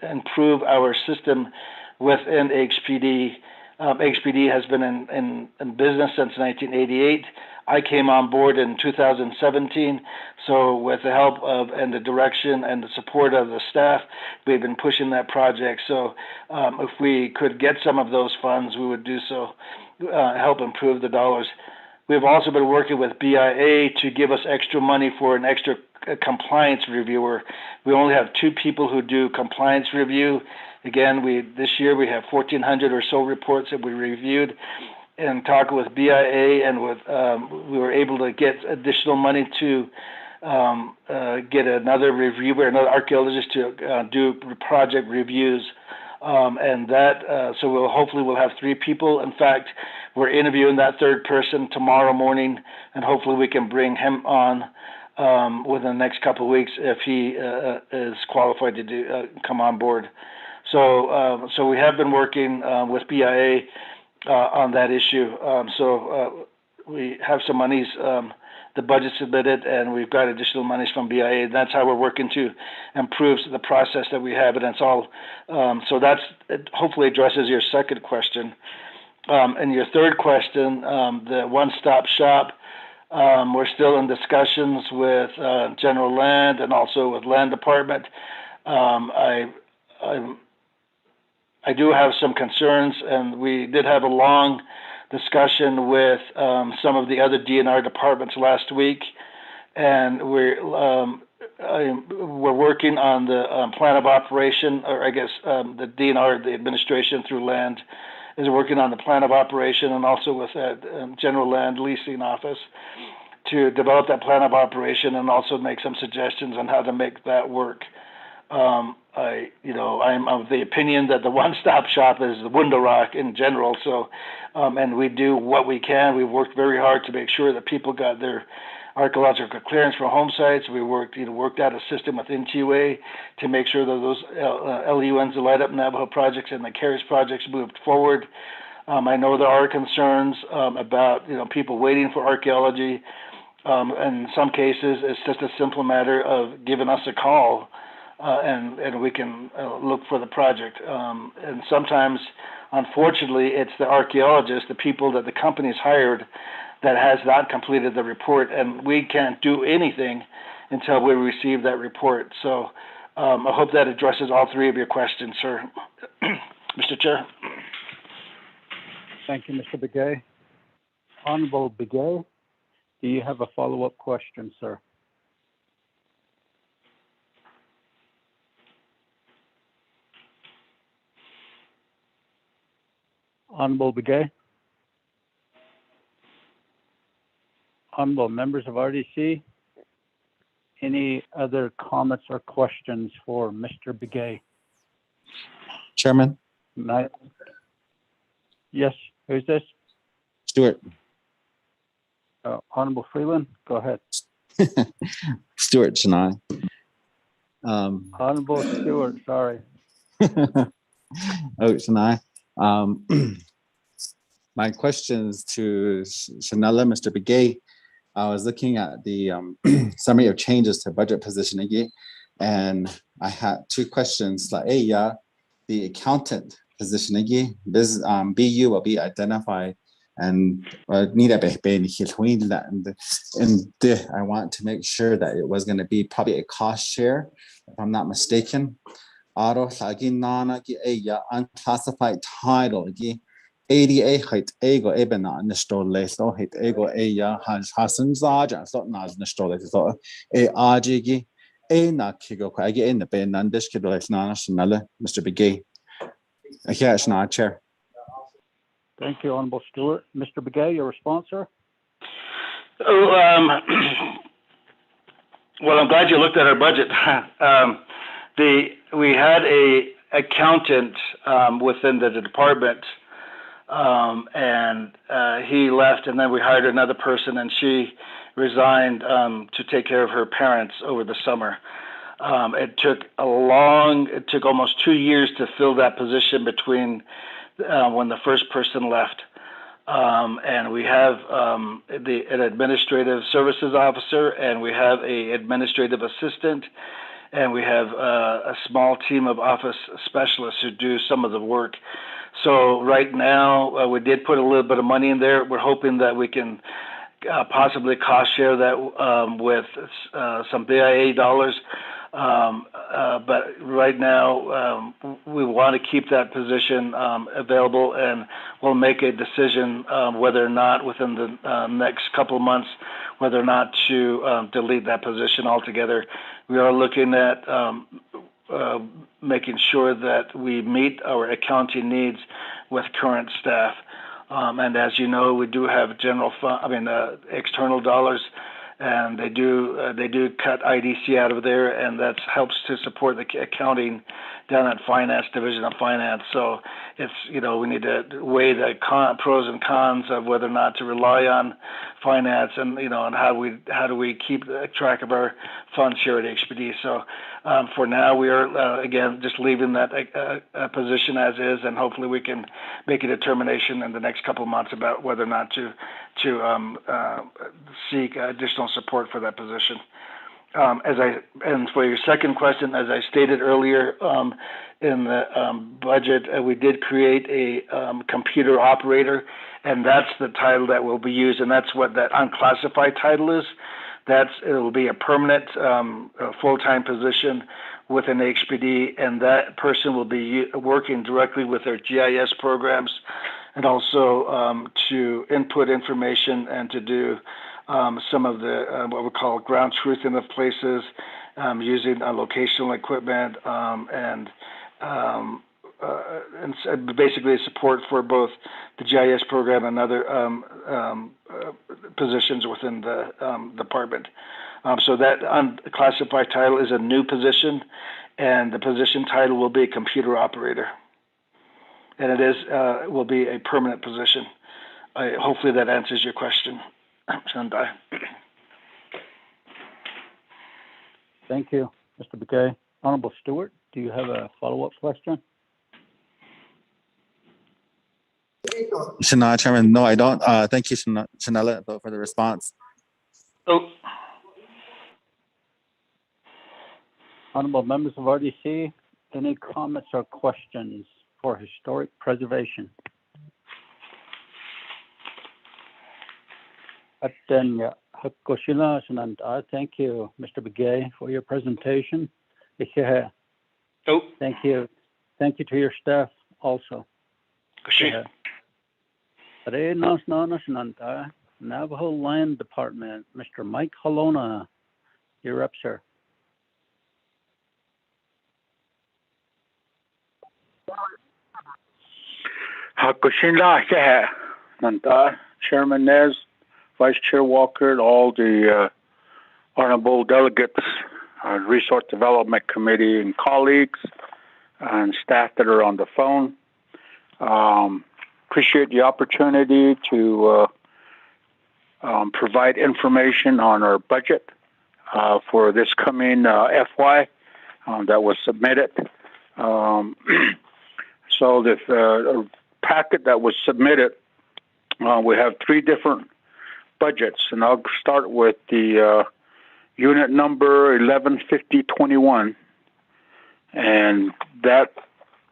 improve our system within HPD. HPD has been in business since 1988. I came on board in 2017, so with the help of and the direction and the support of the staff, we've been pushing that project. So if we could get some of those funds, we would do so, help improve the dollars. We've also been working with BIA to give us extra money for an extra compliance reviewer. We only have 2 people who do compliance review. Again, this year we have 1,400 or so reports that we reviewed. And talking with BIA, and with we were able to get additional money to get another reviewer, another archaeologist to do project reviews, and that so we'll have 3 people. In fact, we're interviewing that third person tomorrow morning, and hopefully we can bring him on within the next couple of weeks if he is qualified to come on board. So so we have been working with BIA on that issue. So we have some monies, the budget submitted, and we've got additional monies from BIA. And that's how we're working to improve the process that we have. And it's all, so it hopefully addresses your second question. And your third question, the one-stop shop, we're still in discussions with General Land and also with Land Department. I do have some concerns, and we did have a long discussion with some of the other DNR departments last week, and we're working on the plan of operation, or I guess the DNR, the administration through Land, is working on the plan of operation and also with that general land leasing office to develop that plan of operation and also make some suggestions on how to make that work. I'm of the opinion that the one-stop shop is the window rock in general. So, and we do what we can. We've worked very hard to make sure that people got their archaeological clearance for home sites. We worked out a system with NTUA to make sure that those LUNs, the Light Up Navajo projects and the CARES projects moved forward. I know there are concerns about people waiting for archaeology. In some cases, it's just a simple matter of giving us a call, and we can look for the project. And sometimes, unfortunately, it's the archaeologists, the people that the company's hired, that has not completed the report, and we can't do anything until we receive that report. So I hope that addresses all three of your questions, sir. Mr. Chair. Thank you, Mr. Begay. Honorable Begay, do you have a follow-up question, sir? Honorable Begay? Honorable members of RDC, any other comments or questions for Mr. Begay? Chairman? Yes, who's this? Stuart. Honorable Freeland, go ahead. Stuart Chennai. Honorable Stuart, sorry. Chennai. My questions to Shanella, Mr. Begay. I was looking at the summary of changes to budget position again, and I had two questions. Like, the accountant position again, this BU will be identified, and need a and I want to make sure that it was going to be probably a cost share, if I'm not mistaken. Unclassified title again. 88 height ego ebena nestole so height ego hasan zaja so nas nestole so ajigi na kigo kwagi in the ben and this kido national Mr. Begay. Yes, not chair. Thank you, Honorable Stuart. Mr. Begay, your response, sir? Well, I'm glad you looked at our budget. We had a accountant within the department. And he left, and then we hired another person, and she resigned to take care of her parents over the summer. It took almost 2 years to fill that position between when the first person left. And we have an administrative services officer, and we have an administrative assistant, and we have a small team of office specialists who do some of the work. So right now, we did put a little bit of money in there. We're hoping that we can possibly cost share that with some BIA dollars. But right now, we want to keep that position available, and we'll make a decision whether or not within the next couple of months, whether or not to delete that position altogether. We are looking at making sure that we meet our accounting needs with current staff. And as you know, we do have external dollars, and they do cut IDC out of there, and that helps to support the accounting down at Finance, Division of Finance. So it's, we need to weigh the pros and cons of whether or not to rely on finance, and and how do we keep track of our funds here at HPD. So for now, we are again just leaving that position as is, and hopefully we can make a determination in the next couple of months about whether or not to seek additional support for that position. And for your second question, as I stated earlier, in the budget, we did create a computer operator, and that's the title that will be used, and that's what that unclassified title is. It will be a permanent full-time position within HPD, and that person will be working directly with their GIS programs, and also to input information and to do some of the what we call ground truthing of places, using locational equipment, and basically support for both the GIS program and other positions within the department. So that unclassified title is a new position, and the position title will be computer operator, and it is will be a permanent position. Hopefully that answers your question, Shandai. Thank you, Mr. Begay. Honorable Stewart, do you have a follow-up question? Shana, Chairman, no, I don't. Thank you, Shanella, for the response. Oh. Honorable members of RDC, any comments or questions for historic preservation? Thank you, Mr. Begay, for your presentation. Oh. Thank you. Thank you to your staff also. Navajo Land Department, Mr. Mike Halona, you're up, sir. Chairman Nez, Vice Chair Walker, and all the honorable delegates, Resource Development Committee and colleagues and staff that are on the phone. Appreciate the opportunity to provide information on our budget for this coming FY that was submitted. So the packet that was submitted, we have three different budgets, and I'll start with the unit number 115021, and that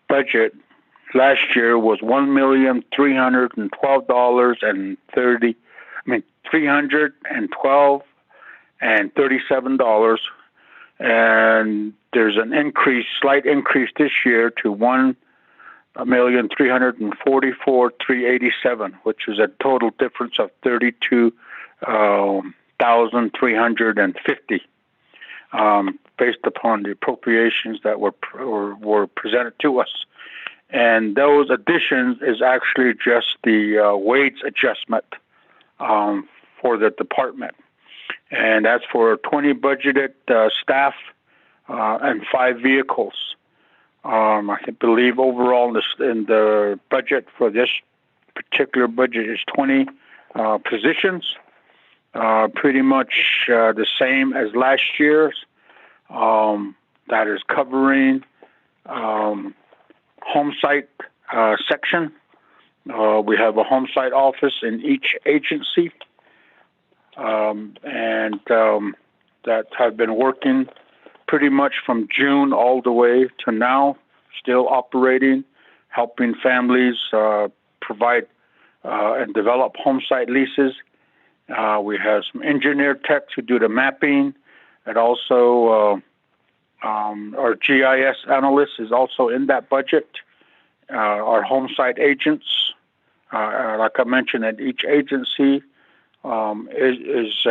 budget last year was $312.37, and there's an increase, slight increase this year to $1,344,387, which is a total difference of $32,350, based upon the appropriations that were presented to us. And those additions is actually just the wage adjustment for the department, and that's for 20 budgeted staff and 5 vehicles. I believe overall in the budget for this particular budget is 20 positions, pretty much the same as last year's. That is covering home site section. We have a home site office in each agency, and that have been working pretty much from June all the way to now, still operating, helping families provide and develop home site leases. We have some engineer techs who do the mapping, and also our GIS analyst is also in that budget. Our home site agents, like I mentioned, at each agency is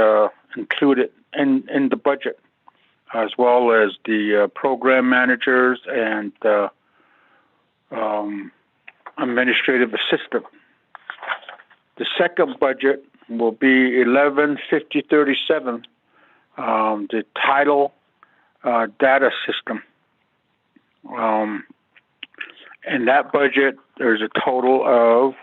included in the budget, as well as the program managers and administrative assistant. The second budget will be 115037, the title data system. In that budget, there's a total of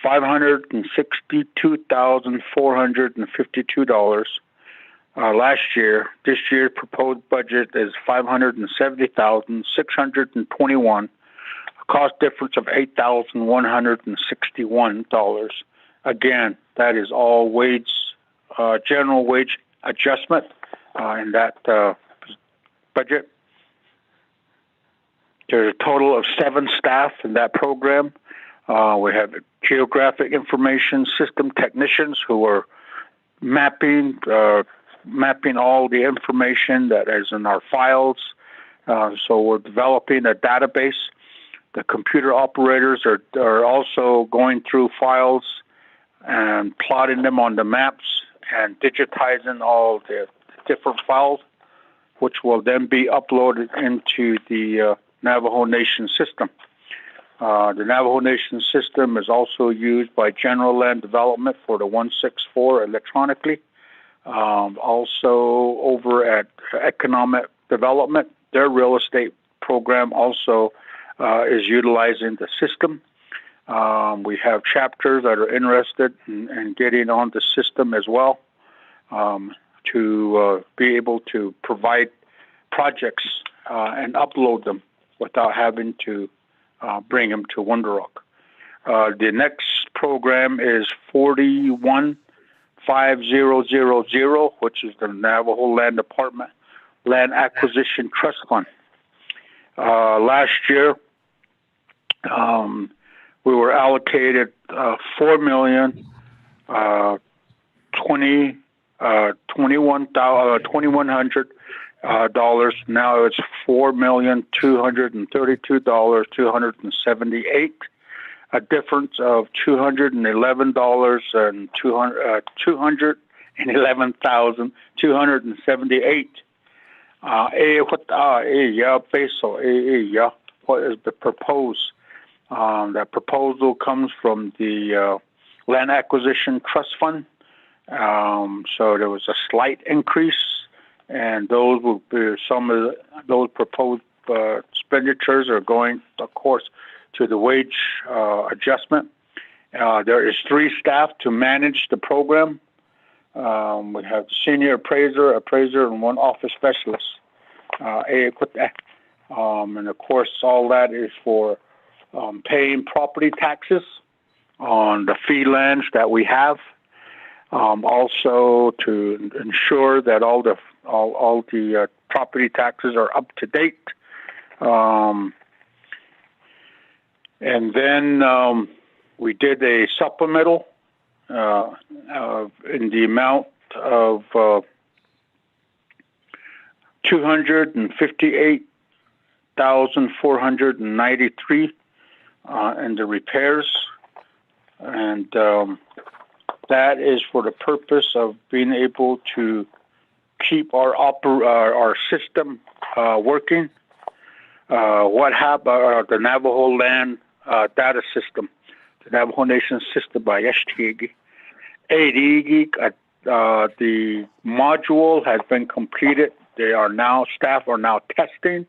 $562,452 last year. This year's proposed budget is $570,621, a cost difference of $8,161. Again, that is all wage, general wage adjustment in that budget. There's a total of 7 staff in that program. We have geographic information system technicians who are mapping all the information that is in our files. So we're developing a database. The computer operators are also going through files and plotting them on the maps and digitizing all the different files which will then be uploaded into the Navajo Nation system. The Navajo Nation system is also used by General Land Development for the 164 electronically. Also over at Economic Development, their real estate program also is utilizing the system. We have chapters that are interested in getting on the system as well, to be able to provide projects and upload them without having to bring them to Wonder Rock. The next program is 415000, which is the Navajo Land Department Land Acquisition Trust Fund. Last year, we were allocated $2,100. Now it's $4,232,278. A difference of $211,278. What is the proposed? That proposal comes from the Land Acquisition Trust Fund. So there was a slight increase, and those will be some of those proposed expenditures are going, of course, to the wage adjustment. There is 3 staff to manage the program. We have the senior appraiser, and 1 office specialist. And of course, all that is for paying property taxes on the fee lands that we have. Also to ensure that all the property taxes are up to date. And then we did a supplemental in the amount of $258,493 in the repairs, and that is for the purpose of being able to keep our system working. What happened? The Navajo Land Data System, the Navajo Nation System by STG. The module has been completed. Staff are now testing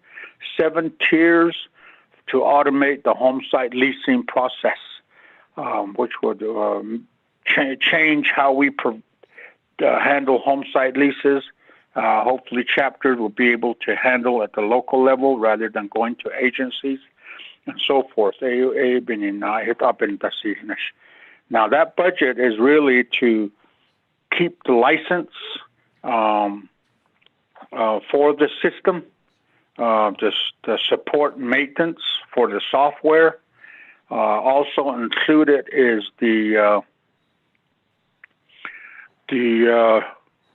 7 tiers to automate the home site leasing process, which would change how we handle home site leases. Hopefully chapters will be able to handle at the local level rather than going to agencies and so forth. Now that budget is really to keep the license for the system, just the support and maintenance for the software. Also included is the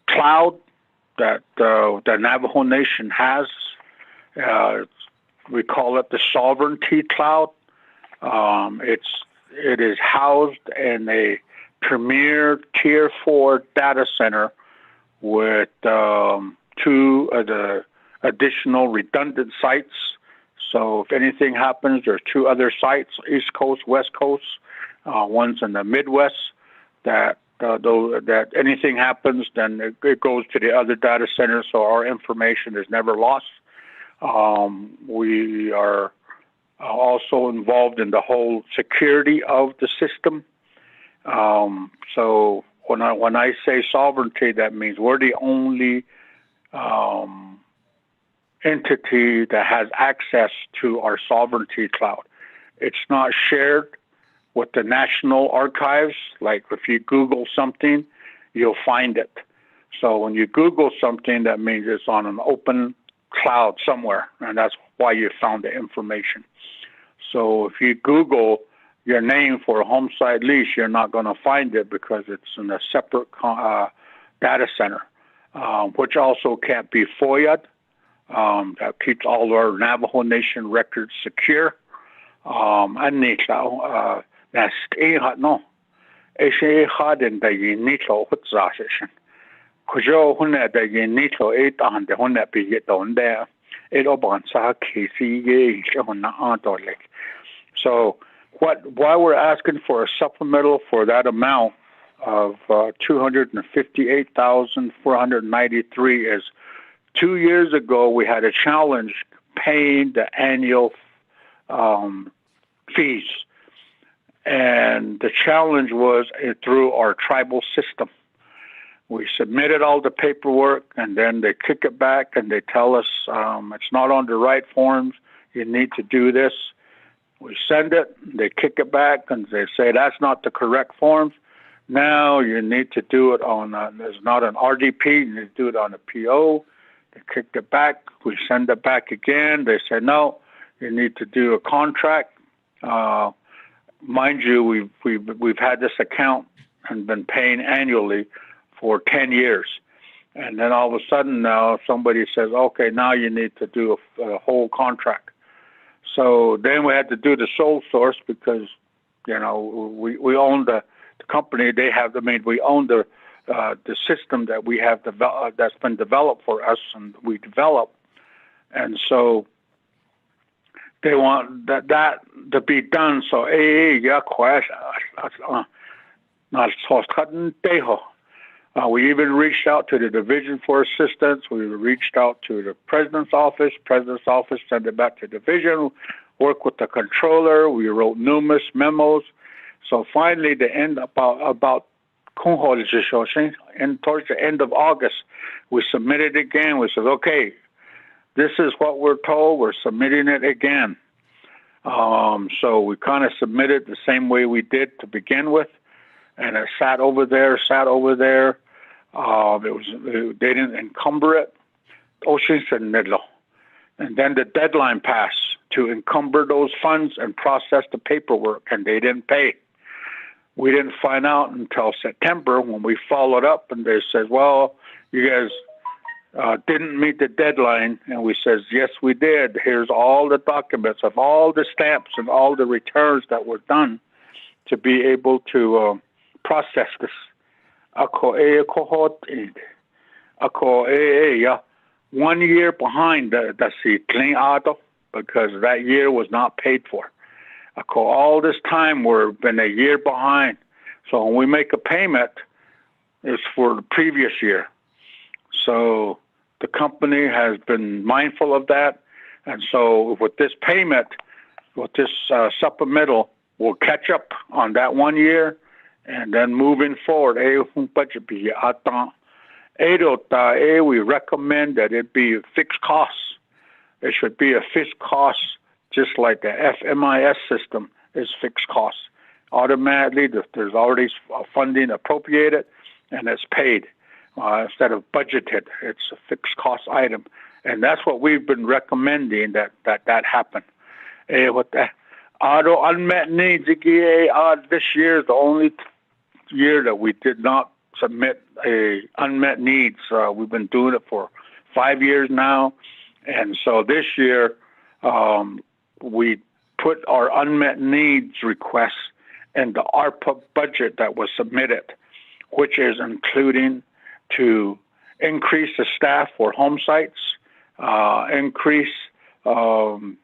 cloud that the Navajo Nation has. We call it the Sovereignty Cloud. It is housed in a premier Tier 4 data center with 2 the additional redundant sites. So if anything happens, there's 2 other sites, East Coast, West Coast, one's in the Midwest, that anything happens, then it goes to the other data center, so our information is never lost. We are also involved in the whole security of the system. So when I say sovereignty, that means we're the only entity that has access to our Sovereignty Cloud. It's not shared with the National Archives. Like if you Google something, you'll find it. So when you Google something, that means it's on an open cloud somewhere, and that's why you found the information. So if you Google your name for a home site lease, you're not going to find it because it's in a separate data center, which also can't be FOIA'd. That keeps all our Navajo Nation records secure. kujo hunna da yin ni to e ta han de hunna bi ye don there it oban sa kisi ye hunna antole. So why we're asking for a supplemental for that amount of 258,493 is 2 years ago we had a challenge paying the annual fees, and the challenge was through our tribal system. We submitted all the paperwork, and then they kick it back and they tell us it's not on the right forms. You need to do this. We send it, they kick it back, and they say that's not the correct forms. Now you need to do it on, there's not an RDP, you need to do it on a PO. They kicked it back, we send it back again. They say, no, you need to do a contract. Mind you, we've had this account and been paying annually for 10 years. And then all of a sudden now somebody says, okay, now you need to do a whole contract. So then we had to do the sole source because, we own the company. They have, we own the system that we have that's been developed for us and we develop. And so they want that to be done. So, we even reached out to the Division for Assistance. We reached out to the President's Office. President's Office sent it back to Division, worked with the controller. We wrote numerous memos. So finally, the end about towards the end of August, we submitted again. We said, okay, this is what we're told. We're submitting it again. So we kind of submitted the same way we did to begin with. And it sat over there. They didn't encumber it. And then the deadline passed to encumber those funds and process the paperwork, and they didn't pay. We didn't find out until September when we followed up, and they said, well, you guys didn't meet the deadline. And we said, yes, we did. Here's all the documents of all the stamps and all the returns that were done to be able to process this. 1 year behind that's the clean auto because that year was not paid for. All this time we've been a year behind. So when we make a payment, it's for the previous year. So the company has been mindful of that. And so with this payment, with this supplemental, we'll catch up on that 1 year. And then moving forward, we recommend that it be fixed costs. It should be a fixed cost, just like the FMIS system is fixed costs. Automatically, there's already funding appropriated, and it's paid instead of budgeted. It's a fixed cost item, and that's what we've been recommending that happen. With the auto unmet needs, this year is the only year that we did not submit a unmet needs. We've been doing it for 5 years now, and so this year we put our unmet needs requests in the ARPA budget that was submitted, which is including to increase the staff for home sites, increase the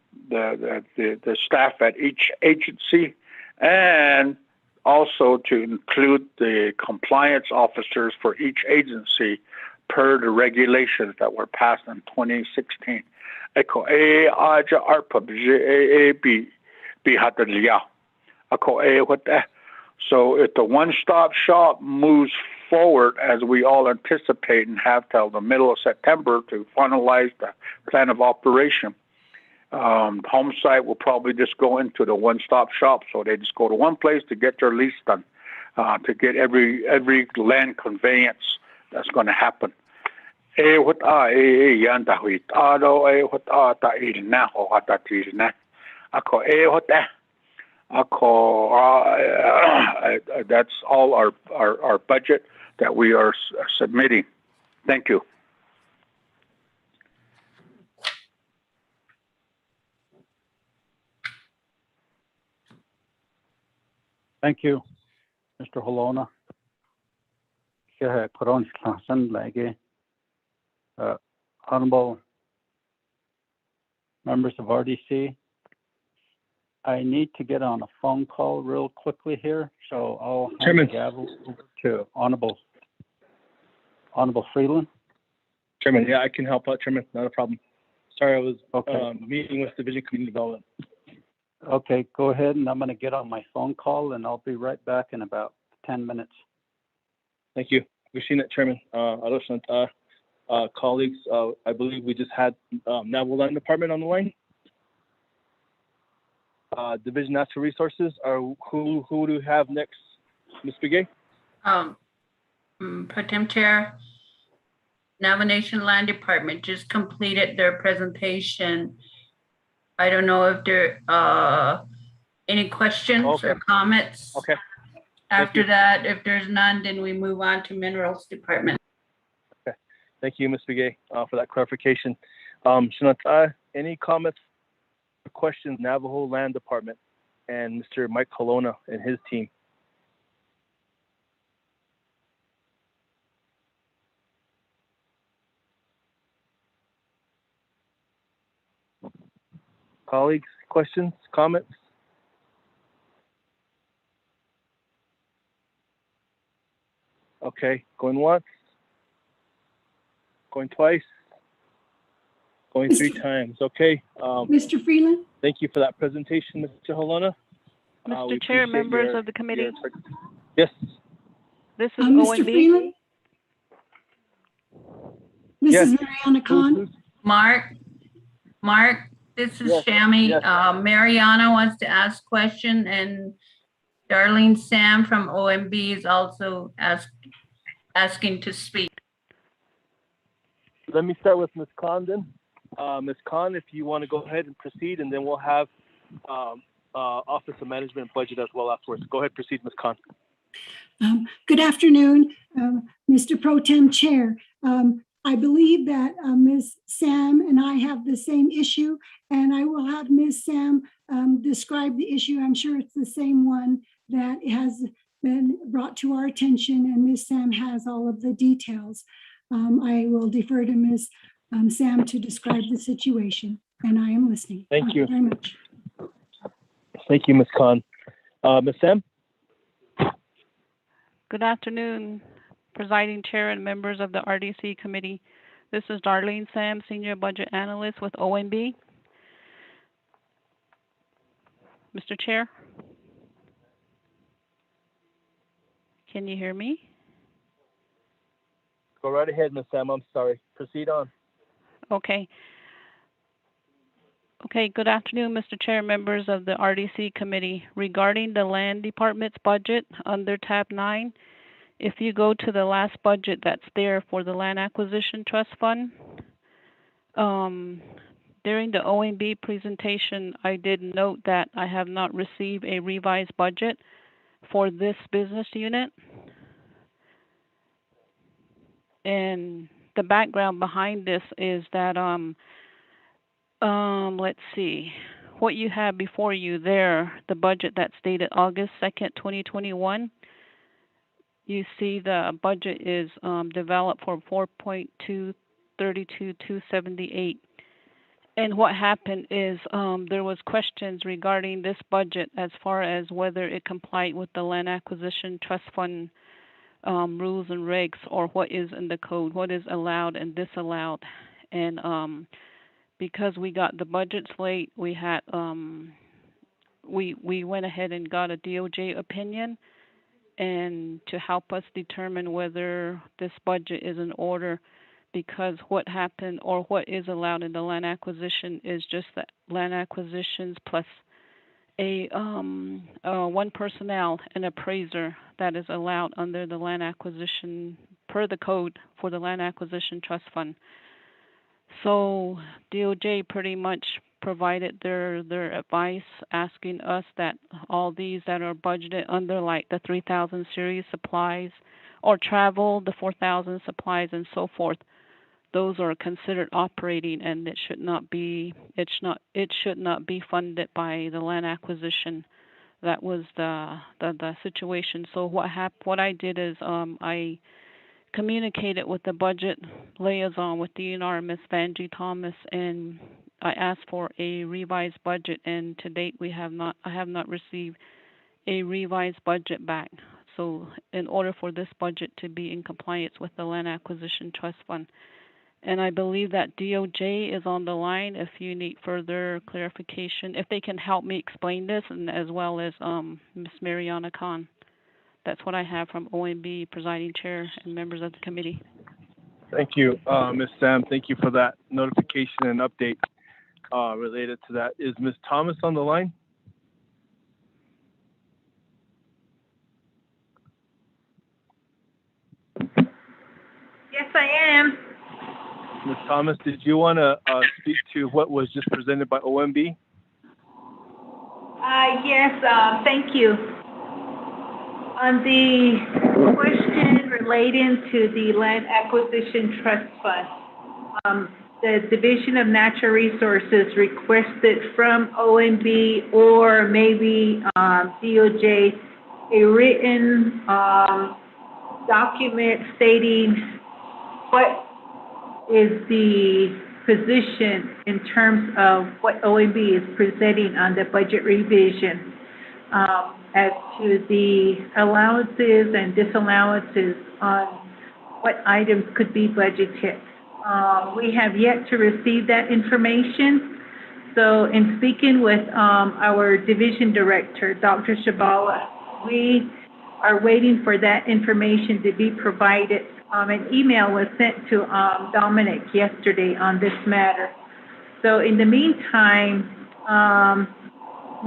staff at each agency, and also to include the compliance officers for each agency per the regulations that were passed in 2016. So if the one-stop shop moves forward as we all anticipate and have till the middle of September to finalize the plan of operation, home site will probably just go into the one-stop shop. So they just go to one place to get their lease done, to get every land conveyance that's going to happen. That's all our budget that we are submitting. Thank you. Thank you, Mr. Holona. Share Koron Klassen Lage, honorable members of RDC. I need to get on a phone call real quickly here, so I'll hand Chairman. the gavel over to Honorable Freeland. Chairman, yeah, I can help out, Chairman, not a problem. Sorry, I was Okay. meeting with Division Community Development. Okay, go ahead, and I'm going to get on my phone call, and I'll be right back in about 10 minutes. Thank you. We've seen it, Chairman. Colleagues, I believe we just had Navajo Land Department on the line. Division Natural Resources, who do we have next? Ms. Begay? Pro Tem Chair, Navajo Nation Land Department just completed their presentation. I don't know if there any questions or comments. Okay. After that, if there's none, then we move on to Minerals Department. Okay. Thank you, Ms. Begay, for that clarification. Shanata, any comments or questions, Navajo Land Department and Mr. Mike Colonna and his team? Colleagues, questions, comments? Okay, going once, going twice, going three times. Okay. Mr. Freeland? Thank you for that presentation, Mr. Holona. Mr. Chair, members of the committee. Yes. This is Mr. OMB. Freeland? This Yes. is Mariana Khan. Mark, this is Yes, Shami. yes. Mariana wants to ask question, and Darlene Sam from OMB is also asking to speak. Let me start with Ms. Khan then. Ms. Khan, if you want to go ahead and proceed, and then we'll have Office of Management and Budget as well afterwards. Go ahead, proceed, Ms. Khan. Good afternoon, Mr. Pro Tem Chair. I believe that Ms. Sam and I have the same issue, and I will have Ms. Sam describe the issue. I'm sure it's the same one that has been brought to our attention, and Ms. Sam has all of the details. I will defer to Ms. Sam to describe the situation, and I am listening. Thank you very much. Thank you, Ms. Khan. Ms. Sam? Good afternoon, Presiding Chair and members of the RDC Committee. This is Darlene Sam, Senior Budget Analyst with OMB. Mr. Chair? Can you hear me? Go right ahead, Ms. Sam. I'm sorry. Proceed on. Okay. Okay, good afternoon, Mr. Chair, members of the RDC Committee. Regarding the Land Department's budget under tab 9, if you go to the last budget that's there for the Land Acquisition Trust Fund, during the OMB presentation, I did note that I have not received a revised budget for this business unit. And the background behind this is that, let's see, what you have before you there, the budget that's dated August 2nd, 2021, you see the budget is developed for 4.232278. And what happened is there was questions regarding this budget as far as whether it complied with the Land Acquisition Trust Fund rules and regs, or what is in the code, what is allowed and disallowed. And because we got the budgets late, we had we went ahead and got a DOJ opinion, and to help us determine whether this budget is in order, because what happened or what is allowed in the land acquisition is just that land acquisitions plus a one personnel, an appraiser that is allowed under the land acquisition per the code for the Land Acquisition Trust Fund. So DOJ pretty much provided their advice, asking us that all these that are budgeted under like the 3000 series supplies or travel, the 4000 supplies and so forth, those are considered operating, and it should not be funded by the land acquisition. That was the situation. So what I did is I communicated with the budget liaison with DNR, Ms. Vanjie Thomas, and I asked for a revised budget, and to date I have not received a revised budget back. So in order for this budget to be in compliance with the Land Acquisition Trust Fund. And I believe that DOJ is on the line if you need further clarification, if they can help me explain this, and as well as Ms. Mariana Khan. That's what I have from OMB presiding chair and members of the committee. Thank you, Ms. Sam. Thank you for that notification and update related to that. Is Ms. Thomas on the line? Yes, I am. Ms. Thomas, did you want to speak to what was just presented by OMB? Yes, thank you. On the question relating to the Land Acquisition Trust Fund, the Division of Natural Resources requested from OMB or maybe DOJ a written document stating what is the position in terms of what OMB is presenting on the budget revision as to the allowances and disallowances on what items could be budgeted. We have yet to receive that information. So in speaking with our division director, Dr. Shabala, we are waiting for that information to be provided. An email was sent to Dominic yesterday on this matter. So in the meantime,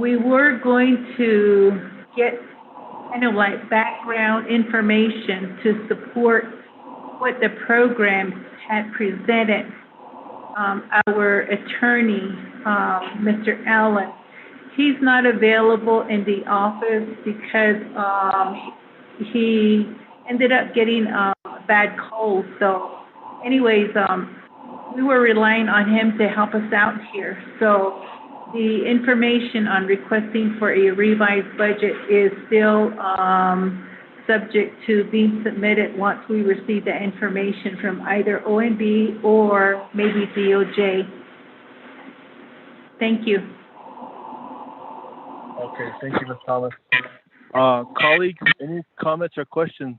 we were going to get kind of like background information to support what the program had presented. Our attorney, Mr. Allen, he's not available in the office because he ended up getting a bad cold. So anyways, we were relying on him to help us out here. So the information on requesting for a revised budget is still subject to being submitted once we receive the information from either OMB or maybe DOJ. Thank you. Okay, thank you, Ms. Thomas. Colleagues, any comments or questions?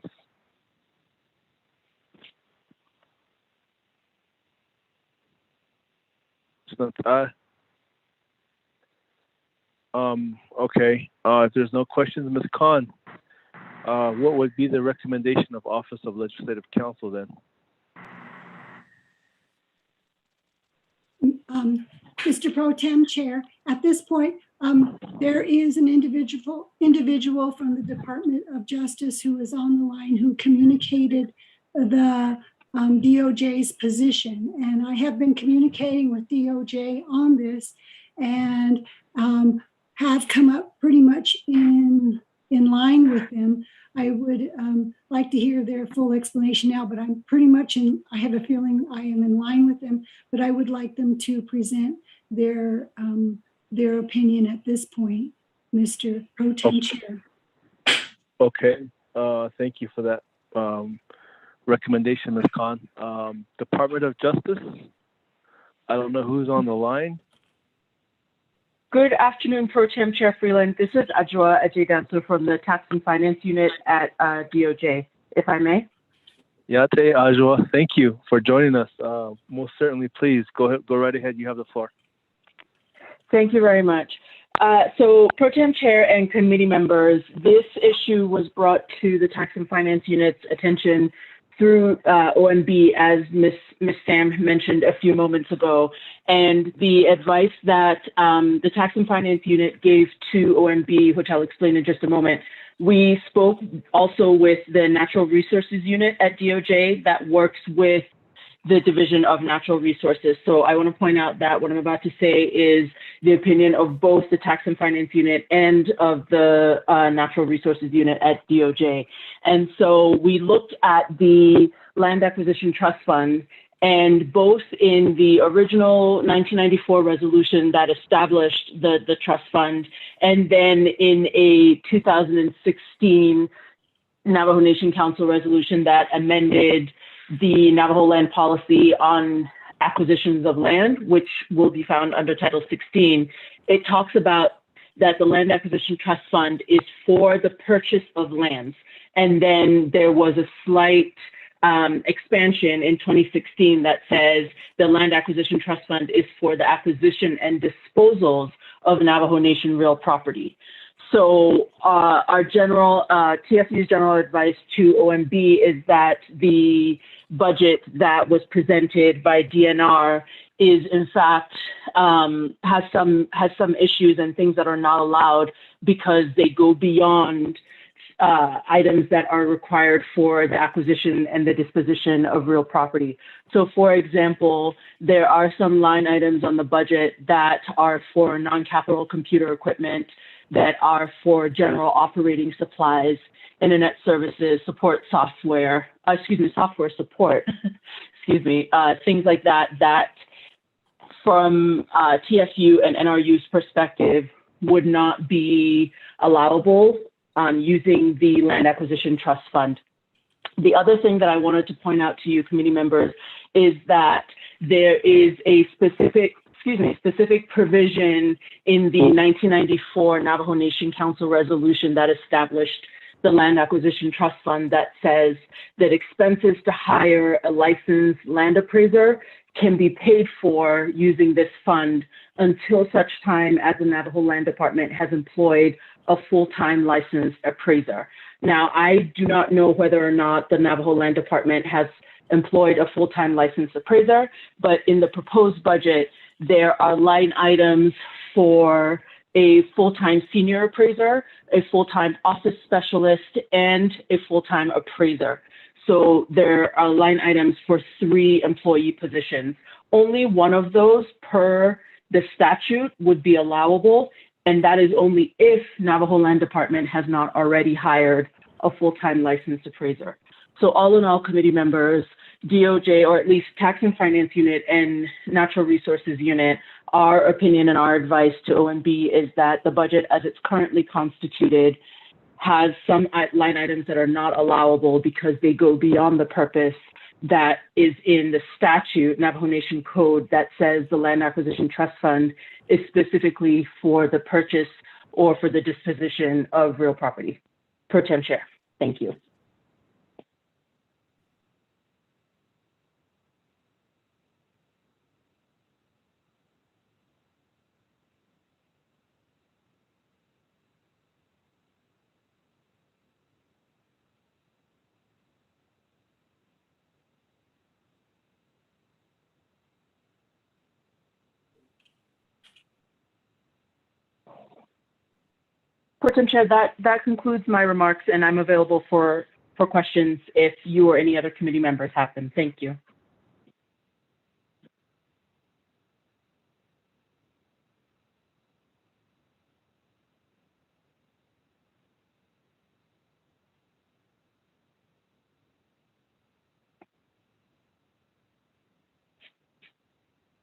Okay, if there's no questions, Ms. Khan, what would be the recommendation of Office of Legislative Counsel then? Mr. Pro Tem Chair, at this point, there is an individual from the Department of Justice who is on the line who communicated the DOJ's position. And I have been communicating with DOJ on this and have come up pretty much in line with them. I would like to hear their full explanation now, but I'm pretty much I have a feeling I am in line with them, but I would like them to present their opinion at this point, Mr. Pro Tem Chair. Okay, thank you for that recommendation, Ms. Khan. Department of Justice, I don't know who's on the line. Good afternoon, Pro Tem Chair Freeland. This is Ajwa Ajidansu from the Tax and Finance Unit at DOJ, if I may. Yate Ajwa, thank you for joining us. Most certainly, please go right ahead. You have the floor. Thank you very much. So, Pro Tem Chair and committee members, this issue was brought to the Tax and Finance Unit's attention through OMB, as Ms. Sam mentioned a few moments ago, and the advice that the Tax and Finance Unit gave to OMB, which I'll explain in just a moment. We spoke also with the Natural Resources Unit at DOJ that works with the Division of Natural Resources. So I want to point out that what I'm about to say is the opinion of both the Tax and Finance Unit and of the Natural Resources Unit at DOJ. And so we looked at the Land Acquisition Trust Fund, and both in the original 1994 resolution that established the trust fund, and then in a 2016 Navajo Nation Council resolution that amended the Navajo land policy on acquisitions of land, which will be found under Title 16. It talks about that the Land Acquisition Trust Fund is for the purchase of lands. And then there was a slight expansion in 2016 that says the Land Acquisition Trust Fund is for the acquisition and disposals of Navajo Nation real property. So our general, TFU's general advice to OMB is that the budget that was presented by DNR is in fact has some issues and things that are not allowed because they go beyond items that are required for the acquisition and the disposition of real property. So for example, there are some line items on the budget that are for non-capital computer equipment, that are for general operating supplies, internet services, software support, things like that, that from TFU and NRU's perspective would not be allowable using the Land Acquisition Trust Fund. The other thing that I wanted to point out to you, committee members, is that there is a specific provision in the 1994 Navajo Nation Council resolution that established the Land Acquisition Trust Fund that says that expenses to hire a licensed land appraiser can be paid for using this fund until such time as the Navajo Land Department has employed a full-time licensed appraiser. Now, I do not know whether or not the Navajo Land Department has employed a full-time licensed appraiser, but in the proposed budget, there are line items for a full-time senior appraiser, a full-time office specialist, and a full-time appraiser. So there are line items for 3 employee positions. Only one of those per the statute would be allowable, and that is only if Navajo Land Department has not already hired a full-time licensed appraiser. So all in all, committee members, DOJ, or at least Tax and Finance Unit and Natural Resources Unit, our opinion and our advice to OMB is that the budget as it's currently constituted has some line items that are not allowable because they go beyond the purpose that is in the statute, Navajo Nation Code, that says the Land Acquisition Trust Fund is specifically for the purchase or for the disposition of real property. Pro Tem Chair, thank you. Pro Tem Chair, that concludes my remarks, and I'm available for questions if you or any other committee members have them. Thank you.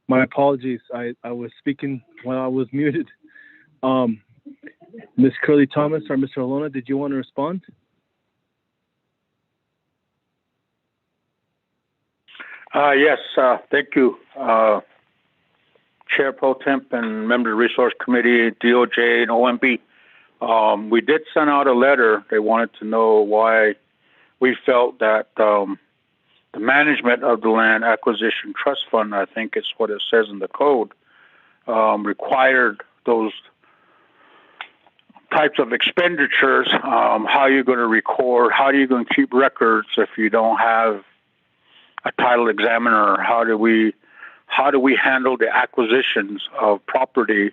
My apologies. I was speaking while I was muted. Ms. Curley Thomas or Mr. Alona, did you want to respond? Yes, thank you, Chair Pro Temp and member of the Resource Committee, DOJ, and OMB. We did send out a letter. They wanted to know why we felt that the management of the Land Acquisition Trust Fund, I think it's what it says in the code, required those types of expenditures. How are you going to record? How are you going to keep records if you don't have a title examiner? How do we handle the acquisitions of property,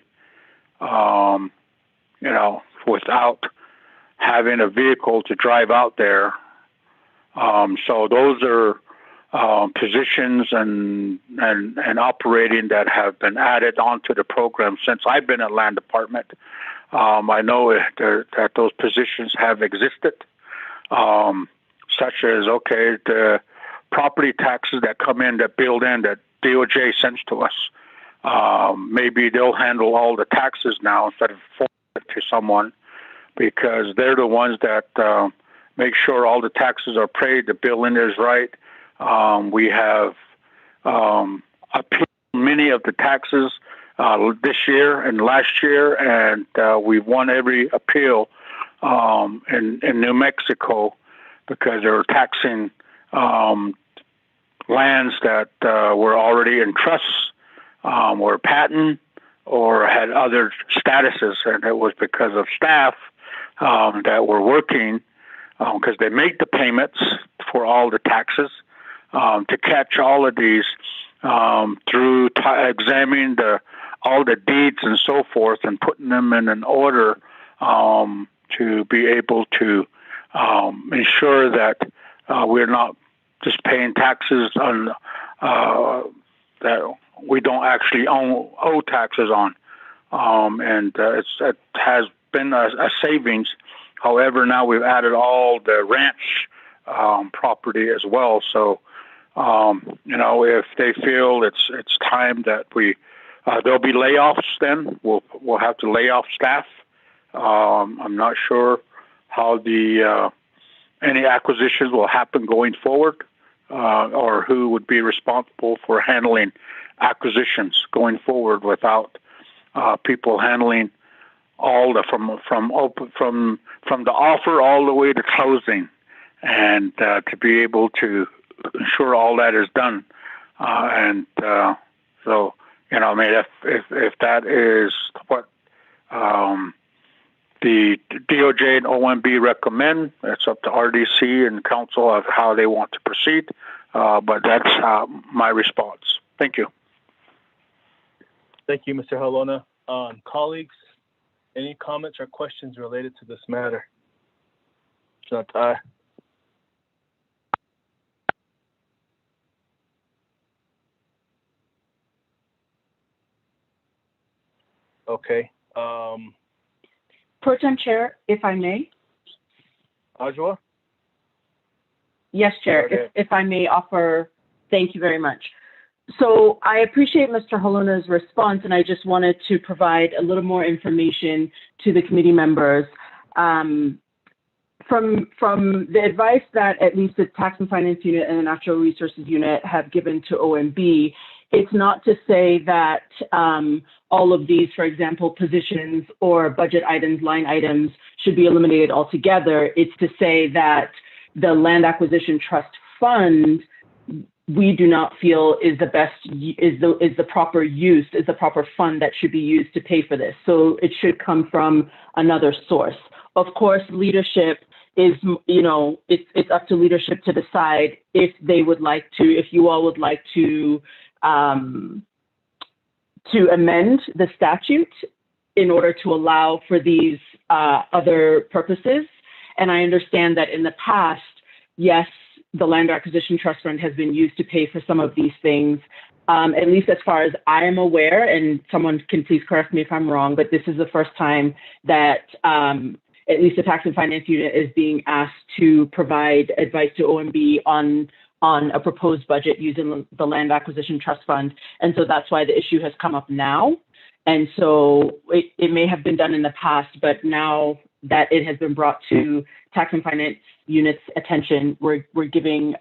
without having a vehicle to drive out there? So those are positions and operating that have been added onto the program since I've been at Land Department. I know that those positions have existed, such as, the property taxes that come in, that build in, that DOJ sends to us. Maybe they'll handle all the taxes now instead of forwarding it to someone, because they're the ones that make sure all the taxes are paid, the billing is right. We have appealed many of the taxes this year and last year, and we've won every appeal in New Mexico because they were taxing lands that were already in trusts, were patent, or had other statuses, and it was because of staff that were working because they make the payments for all the taxes to catch all of these through examining all the deeds and so forth and putting them in an order to be able to ensure that we're not just paying taxes on that we don't actually owe taxes on. And it has been a savings. However, now we've added all the ranch property as well. So, if they feel it's time that there'll be layoffs, then we'll have to lay off staff. I'm not sure how any acquisitions will happen going forward, or who would be responsible for handling acquisitions going forward without people handling all from the offer all the way to closing, and to be able to ensure all that is done. So if that is what the DOJ and OMB recommend, it's up to RDC and council of how they want to proceed. But that's my response. Thank you. Thank you, Mr. Halona. Colleagues, any comments or questions related to this matter? Chantal? Okay. Pro Tem Chair, if I may. Ajwa? Yes, Chair, if I may offer, thank you very much. So I appreciate Mr. Halona's response, and I just wanted to provide a little more information to the committee members. From the advice that at least the Tax and Finance Unit and the Natural Resources Unit have given to OMB, it's not to say that all of these, for example, positions or budget items, line items should be eliminated altogether. It's to say that the Land Acquisition Trust Fund, we do not feel is the best, is the proper use, is the proper fund that should be used to pay for this. So it should come from another source. Of course, leadership is, it's up to leadership to decide if they would like to, if you all would like to amend the statute in order to allow for these other purposes. And I understand that in the past, yes, the Land Acquisition Trust Fund has been used to pay for some of these things, at least as far as I am aware, and someone can please correct me if I'm wrong, but this is the first time that at least the Tax and Finance Unit is being asked to provide advice to OMB on a proposed budget using the Land Acquisition Trust Fund. And so that's why the issue has come up now. And so it may have been done in the past, but now that it has been brought to Tax and Finance Unit's attention, we're giving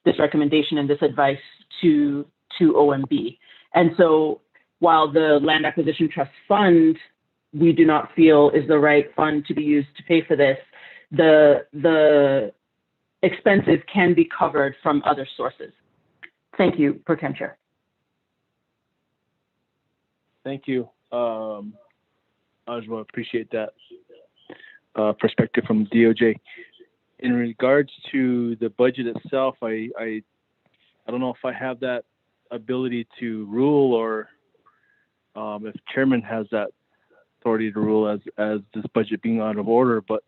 this recommendation and this advice to OMB. And so while the Land Acquisition Trust Fund, we do not feel is the right fund to be used to pay for this, the expenses can be covered from other sources. Thank you, Pro Tem Chair. Thank you, Ajwa. Appreciate that perspective from DOJ. In regards to the budget itself, I don't know if I have that ability to rule, or if Chairman has that authority to rule as this budget being out of order, but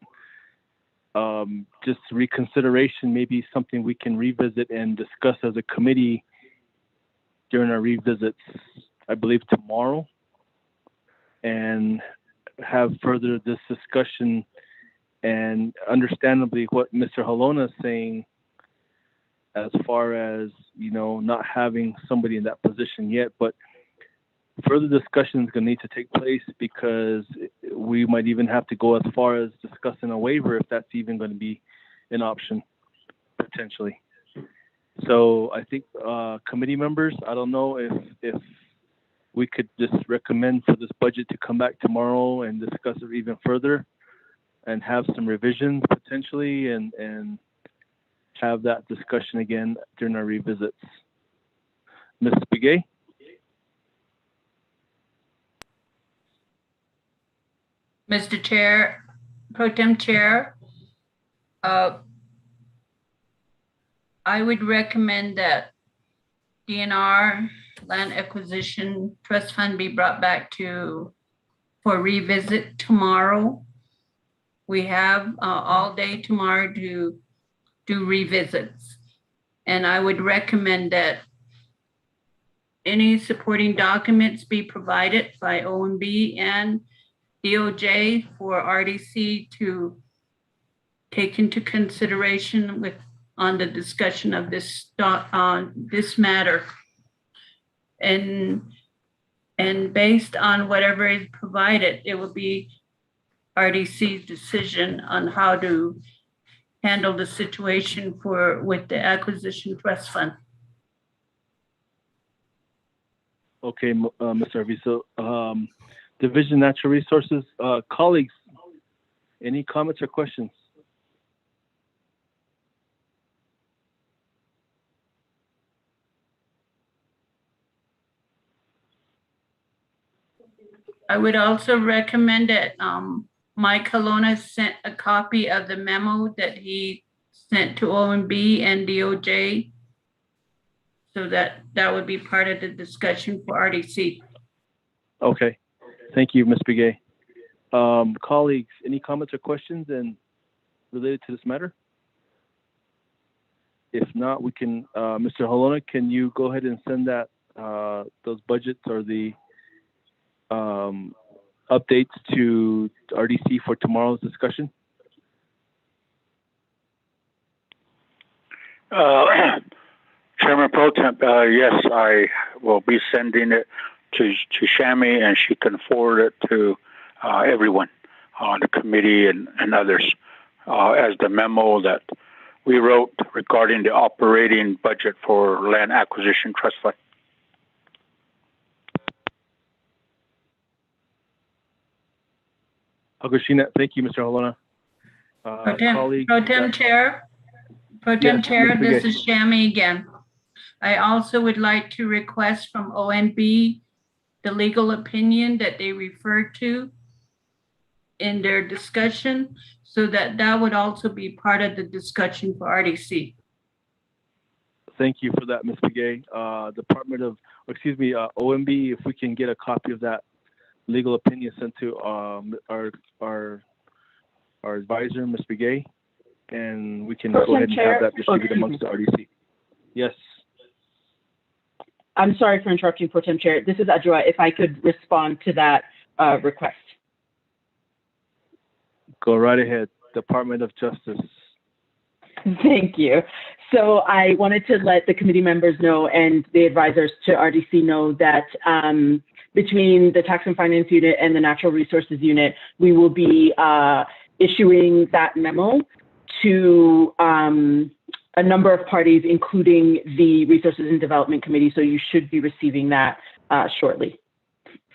just reconsideration may be something we can revisit and discuss as a committee during our revisits, I believe tomorrow, and have further this discussion. And understandably what Mr. Halona is saying as far as, not having somebody in that position yet, but further discussion is going to need to take place, because we might even have to go as far as discussing a waiver if that's even going to be an option potentially. So I think committee members, I don't know if we could just recommend for this budget to come back tomorrow and discuss it even further and have some revisions potentially and have that discussion again during our revisits. Ms. Begay? Mr. Chair, Pro Tem Chair, I would recommend that DNR Land Acquisition Trust Fund be brought back for revisit tomorrow. We have all day tomorrow to do revisits. And I would recommend that any supporting documents be provided by OMB and DOJ for RDC to take into consideration on the discussion of this matter. And based on whatever is provided, it will be RDC's decision on how to handle the situation with the Acquisition Trust Fund. Okay, Mr. Arvizo. Division Natural Resources, colleagues, any comments or questions? I would also recommend that Mike Colonna sent a copy of the memo that he sent to OMB and DOJ, so that would be part of the discussion for RDC. Okay, thank you, Ms. Begay. Colleagues, any comments or questions related to this matter? If not, we can, Mr. Holona, can you go ahead and send that those budgets or the updates to RDC for tomorrow's discussion? Chairman Pro Temp, yes, I will be sending it to Shami, and she can forward it to everyone on the committee and others as the memo that we wrote regarding the operating budget for Land Acquisition Trust Fund. Augustina, thank you, Mr. Holona. Pro Tem Chair, this is Shami again. I also would like to request from ONB the legal opinion that they referred to in their discussion, so that would also be part of the discussion for RDC. Thank you for that, Ms. Begay. OMB, if we can get a copy of that legal opinion sent to our advisor, Ms. Begay, and we can go ahead and have that distributed amongst the RDC. Yes. I'm sorry for interrupting, Pro Tem Chair. This is Adjoa. If I could respond to that request. Go right ahead, Department of Justice. Thank you. So I wanted to let the committee members know and the advisors to RDC know that between the Tax and Finance Unit and the Natural Resources Unit, we will be issuing that memo to a number of parties, including the Resources and Development Committee. So you should be receiving that shortly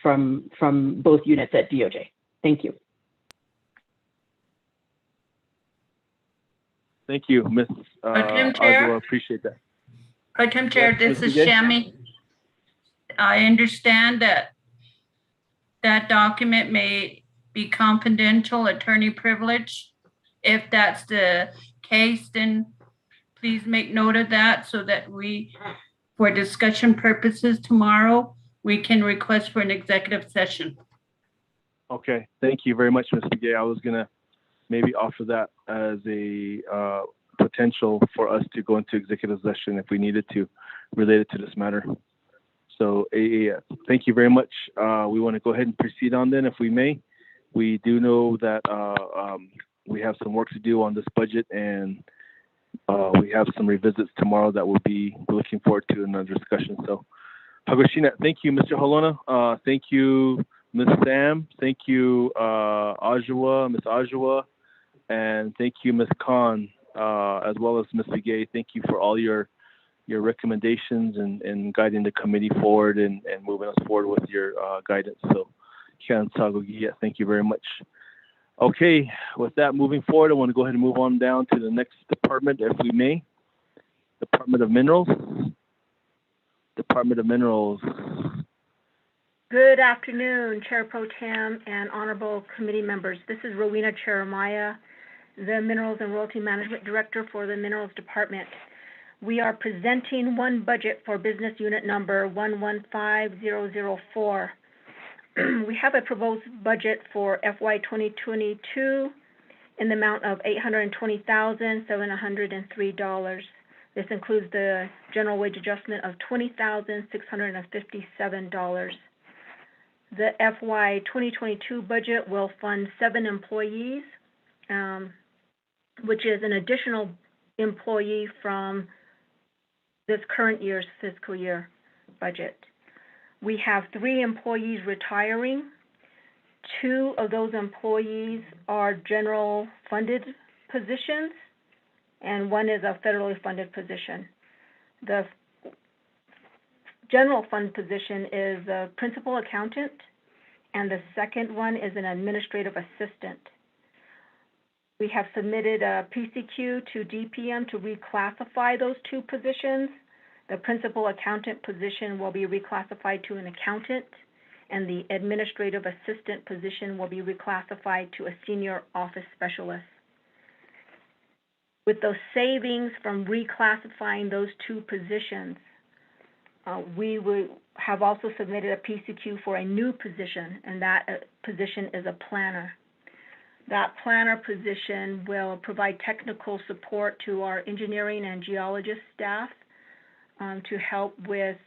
from both units at DOJ. Thank you. Thank you, Ms. Chair. Appreciate that. Pro Tem Chair, this is Shami. I understand that document may be confidential, attorney privilege. If that's the case, then please make note of that so that for discussion purposes tomorrow, we can request for an executive session. Okay, thank you very much, Ms. Begay. I was gonna maybe offer that as a potential for us to go into executive session if we needed to, related to this matter. So thank you very much. We want to go ahead and proceed on then, if we may. We do know that we have some work to do on this budget, and we have some revisits tomorrow that we're looking forward to in our discussion. So, Hagashina, thank you, Mr. Holona. Thank you, Ms. Sam. Thank you, Ms. Ajwa, and thank you, Ms. Khan. as well as Ms. Begay. Thank you for all your recommendations and guiding the committee forward and moving us forward with your guidance. So, thank you very much. Okay, with that, moving forward, I want to go ahead and move on down to the next department, if we may. Department of Minerals. Department of Minerals. Good afternoon, Chair Pro Tem and honorable committee members. This is Rowena Jeremiah, the Minerals and Royalty Management Director for the Minerals Department. We are presenting one budget for business unit number 115004. We have a proposed budget for FY 2022 in the amount of $820,703. This includes the general wage adjustment of $20,657. The FY 2022 budget will fund 7 employees, which is an additional employee from this current year's fiscal year budget. We have 3 employees retiring. 2 of those employees are general funded positions, and 1 is a federally funded position. The general fund position is a principal accountant, and the second one is an administrative assistant. We have submitted a PCQ to DPM to reclassify those 2 positions. The principal accountant position will be reclassified to an accountant, and the administrative assistant position will be reclassified to a senior office specialist. With those savings from reclassifying those 2 positions, we have also submitted a PCQ for a new position, and that position is a planner. That planner position will provide technical support to our engineering and geologist staff to help with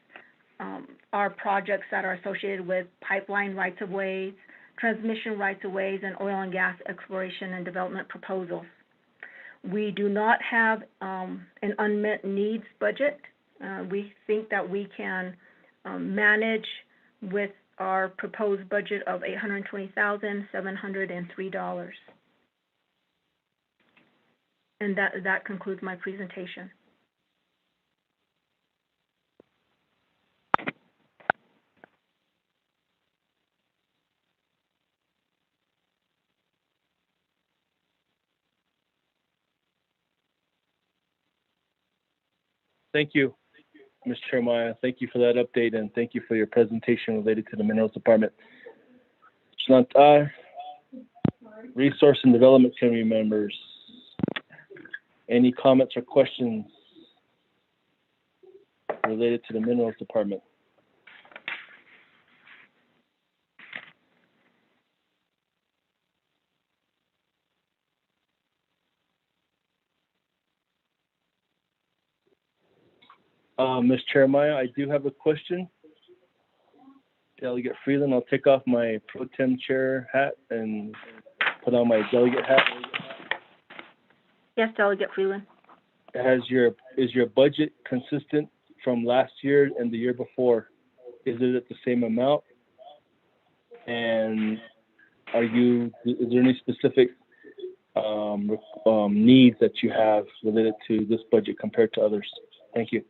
our projects that are associated with pipeline rights-of-ways, transmission rights-of-ways, and oil and gas exploration and development proposals. We do not have an unmet needs budget. We think that we can manage with our proposed budget of $820,703. And that concludes my presentation. Thank you, Ms. Jeremiah. Thank you for that update, and thank you for your presentation related to the Minerals Department. Resource and Development Committee members, any comments or questions related to the Minerals Department? Ms. Jeremiah, I do have a question. Delegate Freeland, I'll take off my pro tem chair hat and put on my delegate hat. Yes, Delegate Freeland. Is your budget consistent from last year and the year before? Is it at the same amount? And is there any specific needs that you have related to this budget compared to others? Thank you.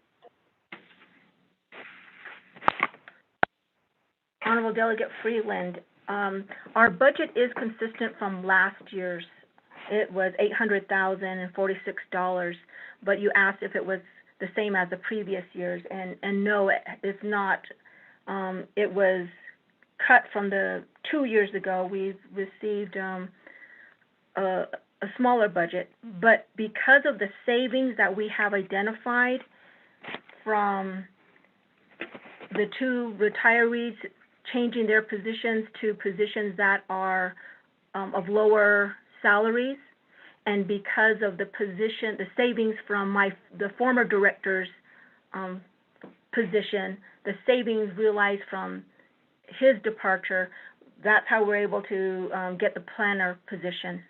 Honorable Delegate Freeland, our budget is consistent from last year's. It was $800,046, but you asked if it was the same as the previous year's, and no, it's not. It was cut from the 2 years ago. We've received a smaller budget, but because of the savings that we have identified from the 2 retirees changing their positions to positions that are of lower salaries, and because of the savings from the former director's position, the savings realized from his departure, that's how we're able to get the planner position.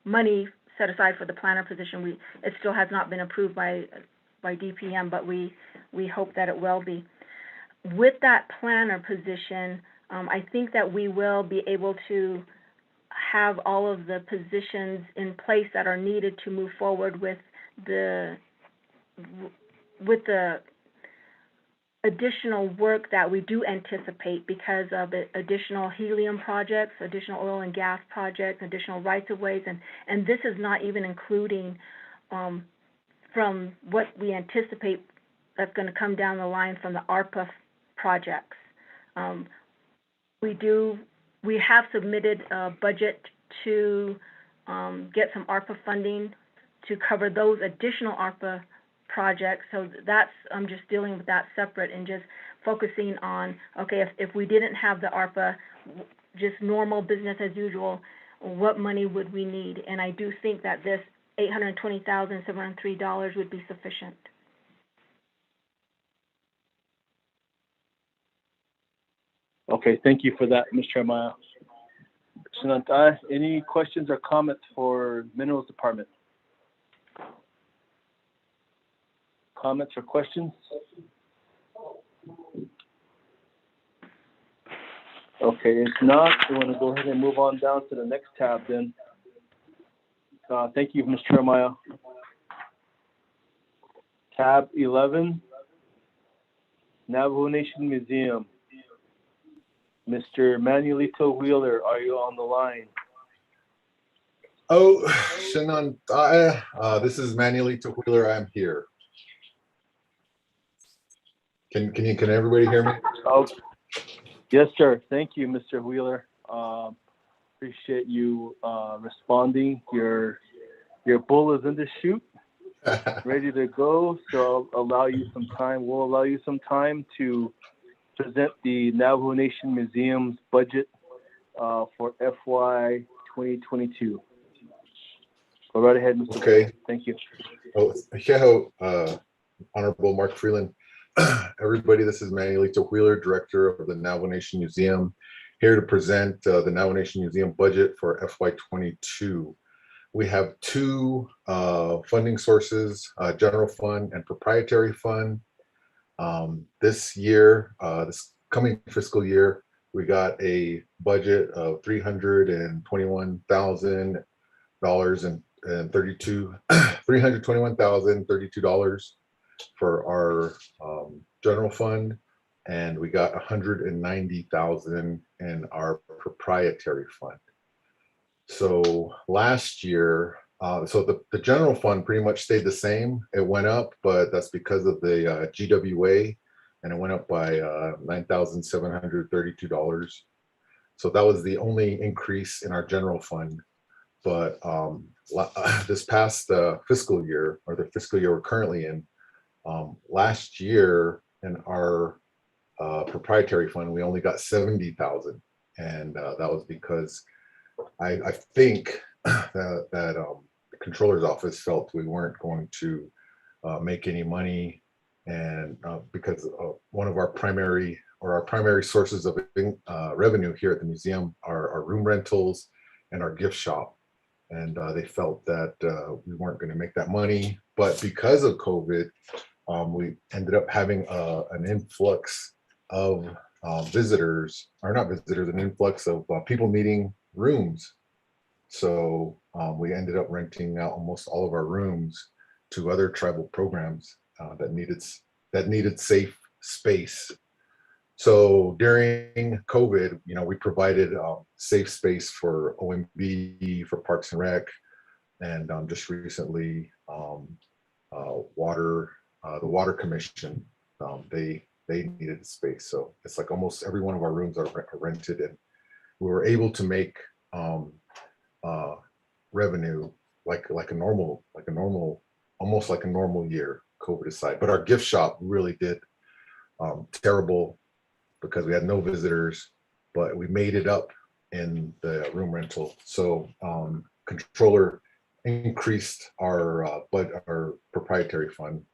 Money set aside for the planner position. It still has not been approved by DPM, but we hope that it will be. With that planner position, I think that we will be able to have all of the positions in place that are needed to move forward with the additional work that we do anticipate because of additional helium projects, additional oil and gas projects, additional rights-of-ways, and this is not even including from what we anticipate that's going to come down the line from the ARPA projects. We have submitted a budget to get some ARPA funding to cover those additional ARPA projects. So that's, I'm just dealing with that separate and just focusing on, okay, if we didn't have the ARPA, just normal business as usual, what money would we need? And I do think that this $820,703 would be sufficient. Okay, thank you for that, Ms. Jeremiah. Shananta, any questions or comments for Minerals Department? Comments or questions? Okay, if not, we want to go ahead and move on down to the next tab then. Thank you, Ms. Jeremiah. Tab 11, Navajo Nation Museum. Mr. Manuelito Wheeler, are you on the line? Oh, Shannon, this is Manuelito Wheeler. I'm here. Can everybody hear me? Oh, yes, sir. Thank you, Mr. Wheeler. Appreciate you responding. Your bull is in the chute, ready to go. So I'll allow you some time. We'll allow you some time to present the Navajo Nation Museum's budget for FY 2022. Go right ahead, Mr. Okay. Wheeler. Thank you. Honorable Mark Freeland. Everybody, this is Manuelito Wheeler, Director of the Navajo Nation Museum, here to present the Navajo Nation Museum budget for FY 22. We have two funding sources, general fund and proprietary fund. This year, this coming fiscal year, we got a budget of $321,032 for our general fund, and we got $190,000 in our proprietary fund. So last year, so the general fund pretty much stayed the same. It went up, but that's because of the GWA, and it went up by $9,732. So that was the only increase in our general fund. But this past fiscal year, or the fiscal year we're currently in, last year in our proprietary fund, we only got 70,000, and that was because I think that the controller's office felt we weren't going to make any money, and because one of our primary sources of revenue here at the museum are our room rentals and our gift shop, and they felt that we weren't going to make that money. But because of COVID, we ended up having an influx of visitors, or not visitors, an influx of people needing rooms. So we ended up renting out almost all of our rooms to other tribal programs that needed safe space. So during COVID, we provided safe space for OMB, for Parks and Rec, and just recently the Water Commission, they needed space. So it's like almost every one of our rooms are rented, and we were able to make revenue like a normal, almost like a normal year, COVID aside. But our gift shop really did terrible because we had no visitors, but we made it up in the room rental. So controller increased our proprietary fund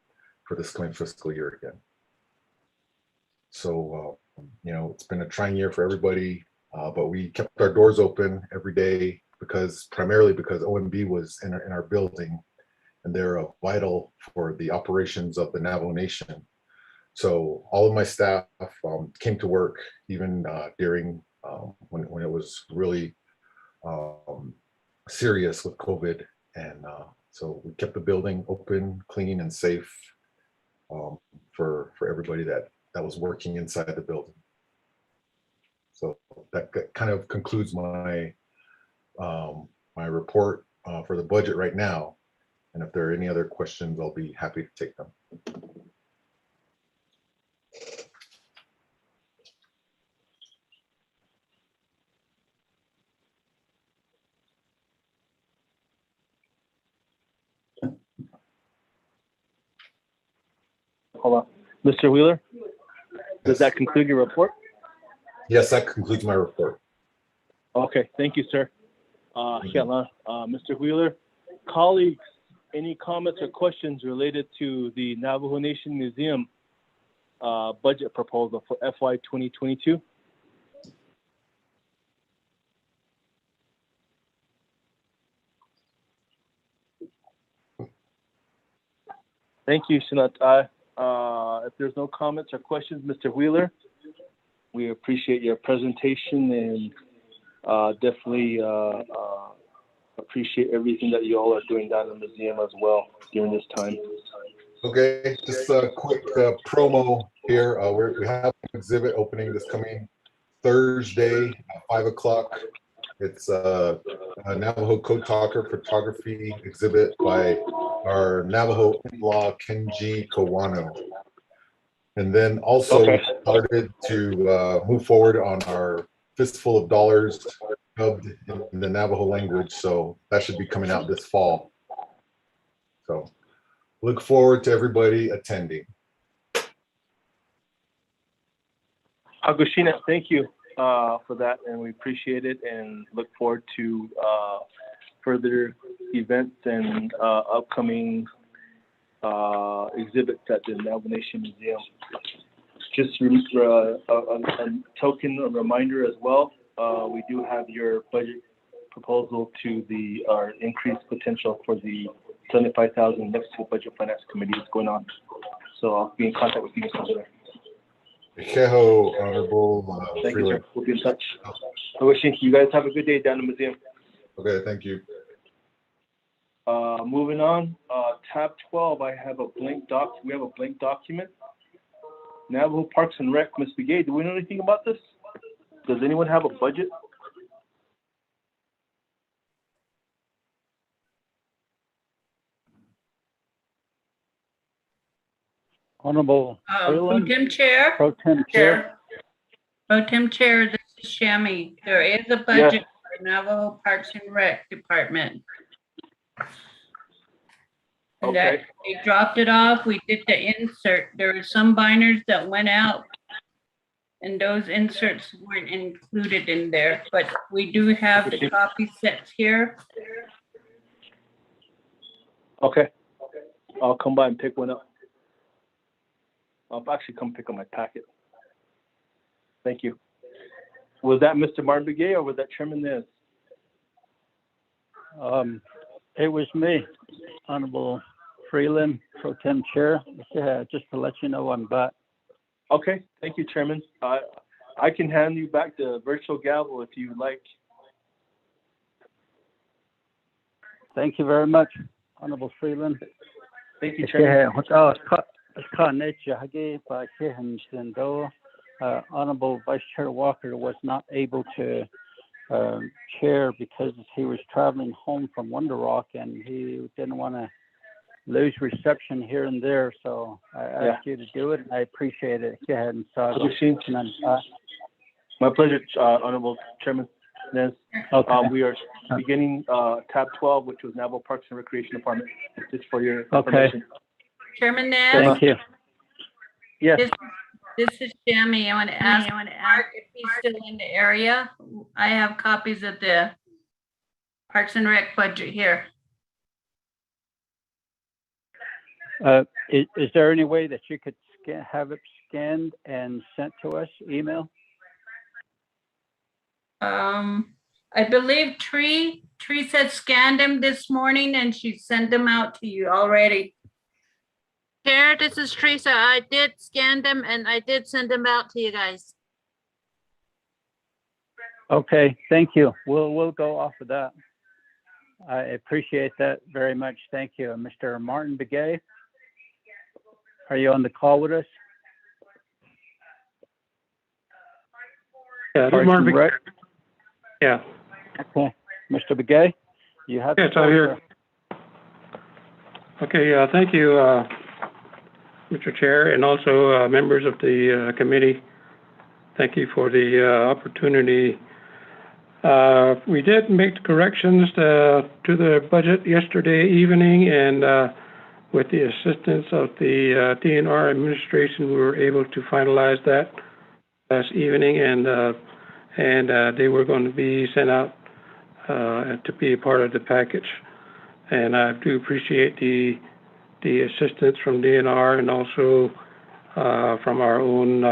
for this coming fiscal year again. So it's been a trying year for everybody, but we kept our doors open every day primarily because OMB was in our building, and they're vital for the operations of the Navajo Nation. So all of my staff came to work even during when it was really serious with COVID. And so we kept the building open, clean, and safe for everybody that was working inside the building. So that kind of concludes my my report for the budget right now. And if there are any other questions, I'll be happy to take them. Hold on. Mr. Wheeler, does that conclude your report? Yes, that concludes my report. Okay, thank you, sir. Mr. Wheeler, colleagues, any comments or questions related to the Navajo Nation Museum budget proposal for FY 2022? Thank you, Shanat. If there's no comments or questions, Mr. Wheeler, we appreciate your presentation and definitely appreciate everything that you all are doing down in the museum as well during this time. Okay, just a quick promo here. We have an exhibit opening this coming Thursday at 5 o'clock. It's a Navajo Code Talker photography exhibit by our Navajo in-law Kenji Kawano. And then also we started to move forward on our Fistful of Dollars dubbed in the Navajo language. So that should be coming out this fall. So look forward to everybody attending. Agushina, thank you for that, and we appreciate it and look forward to further events and upcoming exhibits at the Navajo Nation Museum. Just a token, a reminder as well, we do have your budget proposal to our increased potential for the $75,000 next to the Budget Finance Committee is going on. So I'll be in contact with you there. Keho, Honorable Thank you, sir. We'll be in touch. I wish you guys have a good day down in the museum. Okay, thank you. Moving on, tab 12, I have a blank doc. We have a blank document. Navajo Parks and Rec, Ms. Begay, do we know anything about this? Does anyone have a budget? Honorable Pro Tem Chair. Pro Tem Chair. Pro Tem Chair, this is Shammy. There is a budget for Navajo Parks and Rec Department. And that they dropped it off. We did the insert. There were some binders that went out, and those inserts weren't included in there. But we do have the copy sets here. Okay. I'll come by and pick one up. I'll actually come pick up my packet. Thank you. Was that Mr. Martin Begay or was that Chairman Nez? It was me, Honorable Freeland, Pro Tem Chair. Yeah, just to let you know I'm back. Okay, thank you, Chairman. I can hand you back the virtual gavel if you like. Thank you very much, Honorable Freeland. Thank you, Chairman. Honorable Vice Chair Walker was not able to chair because he was traveling home from Wonder Rock and he didn't want to lose reception here and there. So I asked you to do it, and I appreciate it. Go ahead and start. My pleasure, Honorable Chairman Nez. We are beginning tab 12, which was Navajo Parks and Recreation Department. Just for your information. Chairman Nez. Thank you. Yes. This is Shammy. I want to ask Mark if he's still in the area. I have copies of the Parks and Rec budget here. Is there any way that you could have it scanned and sent to us, email? I believe Tree said scanned them this morning and she sent them out to you already. Chair, this is Teresa. I did scan them and I did send them out to you guys. Okay, thank you. We'll go off of that. I appreciate that very much. Thank you. Mr. Martin Begay, are you on the call with us? Yeah, this is Martin Begay. Yeah. Okay, Mr. Begay, you have yes, I'm here. Okay, thank you, Mr. Chair, and also members of the committee. Thank you for the opportunity. We did make corrections to the budget yesterday evening, and with the assistance of the DNR administration, we were able to finalize that last evening, and they were going to be sent out to be a part of the package. And I do appreciate the assistance from DNR and also from our own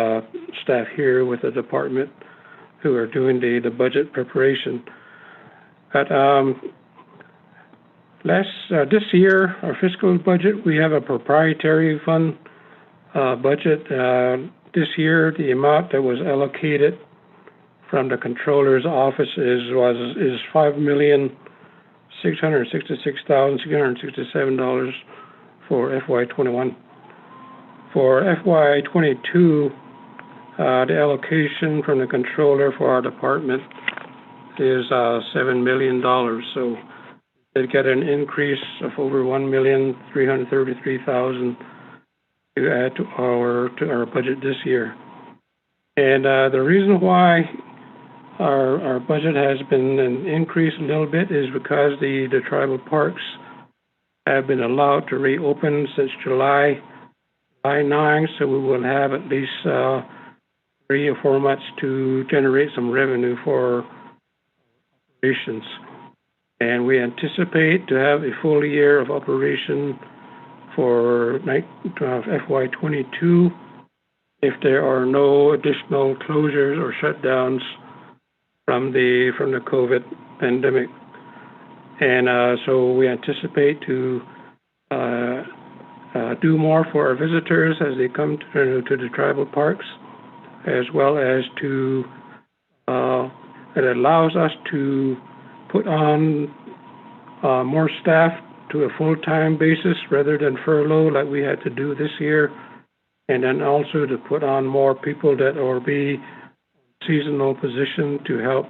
staff here with the department who are doing the budget preparation. But this year, our fiscal budget, we have a proprietary fund budget. This year, the amount that was allocated from the controller's office is $5,666,667 for FY21. For FY22, the allocation from the controller for our department is $7 million. So they get an increase of over $1,333,000 to add to our budget this year. And the reason why our budget has been increased a little bit is because the tribal parks have been allowed to reopen since July 9, so we will have at least 3 or 4 months to generate some revenue for operations. And we anticipate to have a full year of operation for FY22 if there are no additional closures or shutdowns from the COVID pandemic. And so we anticipate to do more for our visitors as they come to the tribal parks, as well as to it allows us to put on more staff to a full-time basis rather than furlough like we had to do this year, and then also to put on more people that will be seasonal position to help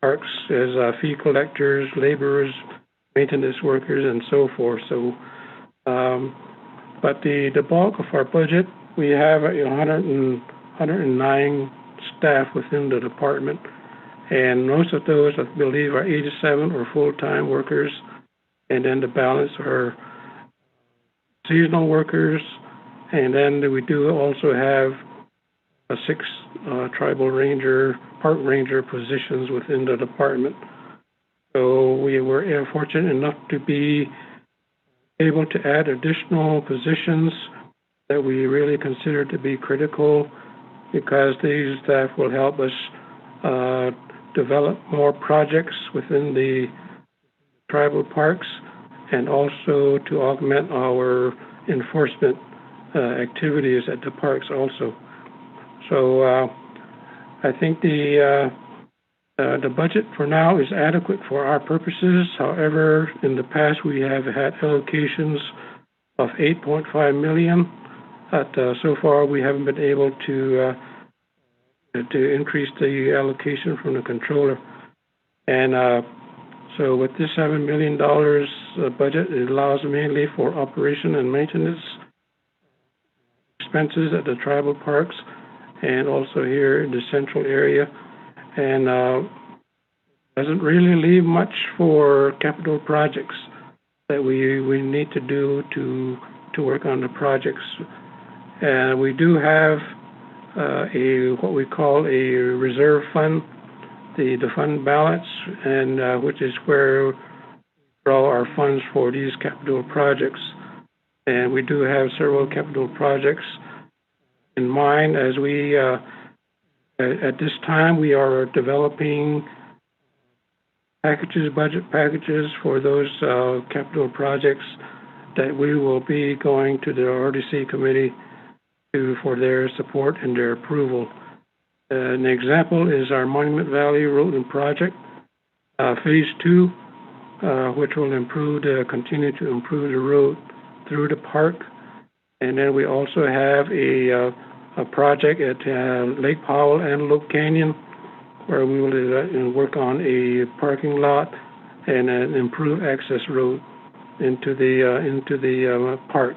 parks as fee collectors, laborers, maintenance workers, and so forth. So, but the bulk of our budget, we have 109 staff within the department, and most of those, I believe, are 87 or full-time workers, and then the balance are seasonal workers, and then we do also have 6 tribal ranger, park ranger positions within the department. So we were fortunate enough to be able to add additional positions that we really consider to be critical, because these staff will help us develop more projects within the tribal parks, and also to augment our enforcement activities at the parks also. So I think the budget for now is adequate for our purposes. However, in the past we have had allocations of $8.5 million. But so far we haven't been able to increase the allocation from the controller. And so with this $7 million budget, it allows mainly for operation and maintenance expenses at the tribal parks, and also here in the central area, and doesn't really leave much for capital projects that we need to do to work on the projects. And we do have what we call a reserve fund, the fund balance, and which is where we draw our funds for these capital projects. And we do have several capital projects in mind as we, at this time, we are developing budget packages for those capital projects that we will be going to the RDC committee for their support and their approval. An example is our Monument Valley Road and Project, Phase 2, which will continue to improve the road through the park. And then we also have a project at Lake Powell and Loop Canyon, where we will work on a parking lot and an improved access road into the park.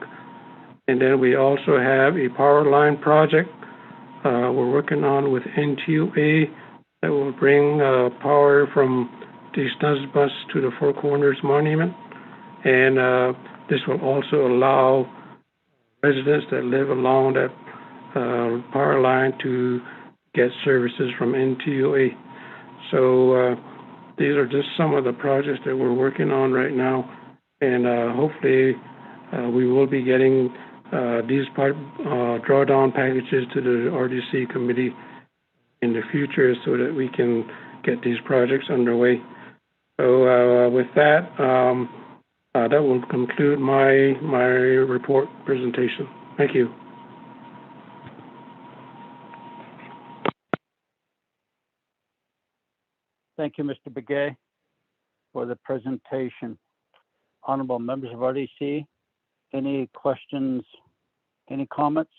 And then we also have a power line project we're working on with NTUA that will bring power from the Snuzzbus to the Four Corners Monument. And this will also allow residents that live along that power line to get services from NTUA. So these are just some of the projects that we're working on right now. And hopefully we will be getting these drawdown packages to the RDC committee in the future so that we can get these projects underway. So with that, that will conclude my report presentation. Thank you. Thank you, Mr. Begay, for the presentation. Honorable members of RDC, any questions, any comments?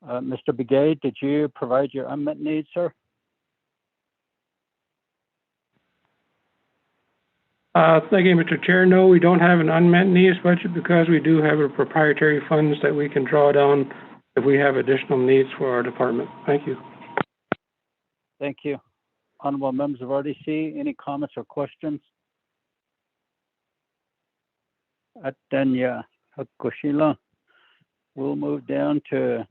Mr. Begay, did you provide your unmet needs, sir? Thank you, Mr. Chair. No, we don't have an unmet needs budget because we do have a proprietary funds that we can draw down if we have additional needs for our department. Thank you. Thank you. Honorable members of RDC, any comments or questions? Atanya Hakushila. We'll move down to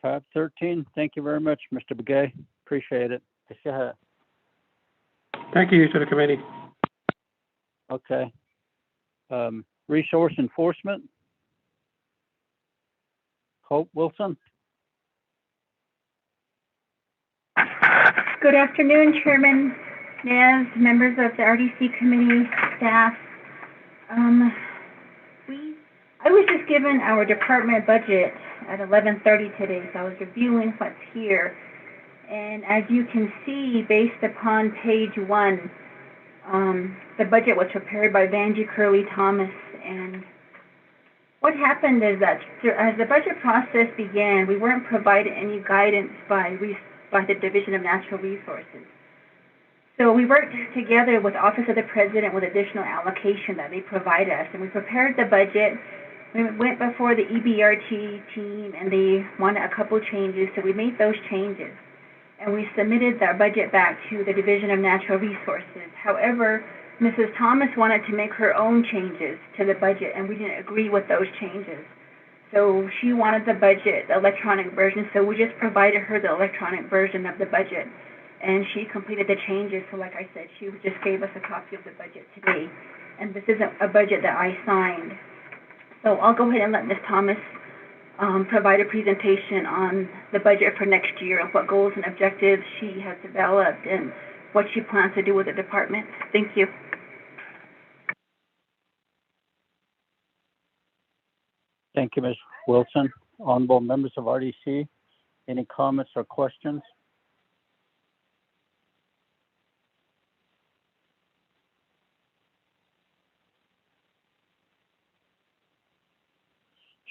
tab 13. Thank you very much, Mr. Begay. Appreciate it. Thank you to the committee. Okay. Resource enforcement. Hope Wilson. Good afternoon, Chairman Nez, members of the RDC committee, staff. I was just given our department budget at 11:30 today, so I was reviewing what's here. And as you can see, based upon page 1, the budget was prepared by Vanjie Curley Thomas. And what happened is that as the budget process began, we weren't provided any guidance by the Division of Natural Resources. So we worked together with the Office of the President with additional allocation that they provide us, and we prepared the budget. We went before the EBRT team, and they wanted a couple changes, so we made those changes. And we submitted our budget back to the Division of Natural Resources. However, Mrs. Thomas wanted to make her own changes to the budget, and we didn't agree with those changes. So she wanted the budget, the electronic version, so we just provided her the electronic version of the budget. And she completed the changes, so like I said, she just gave us a copy of the budget today. And this isn't a budget that I signed. So I'll go ahead and let Ms. Thomas provide a presentation on the budget for next year and what goals and objectives she has developed and what she plans to do with the department. Thank you. Thank you, Ms. Wilson. Honorable members of RDC, any comments or questions?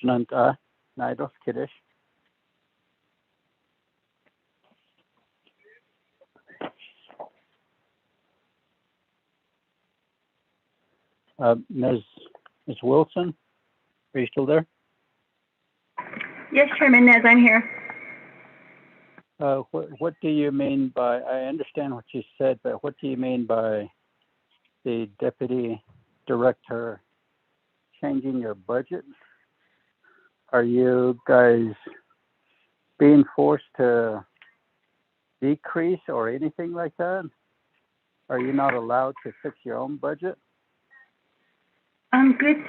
Naidos Kiddish. Ms. Wilson, are you still there? Yes, Chairman Nez, I'm here. What do you mean by, I understand what you said, but what do you mean by the deputy director changing your budget? Are you guys being forced to decrease or anything like that? Are you not allowed to fix your own budget? Good.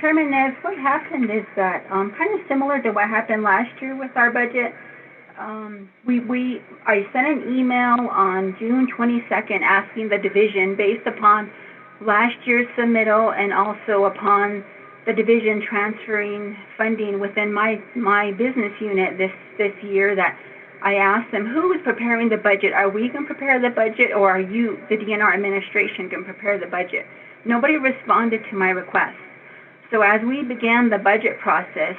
Chairman Nez, what happened is that kind of similar to what happened last year with our budget. I sent an email on June 22nd asking the division, based upon last year's submittal and also upon the division transferring funding within my business unit this year, that I asked them, who is preparing the budget? Are we going to prepare the budget, or are you, the DNR administration, going to prepare the budget? Nobody responded to my request. So as we began the budget process,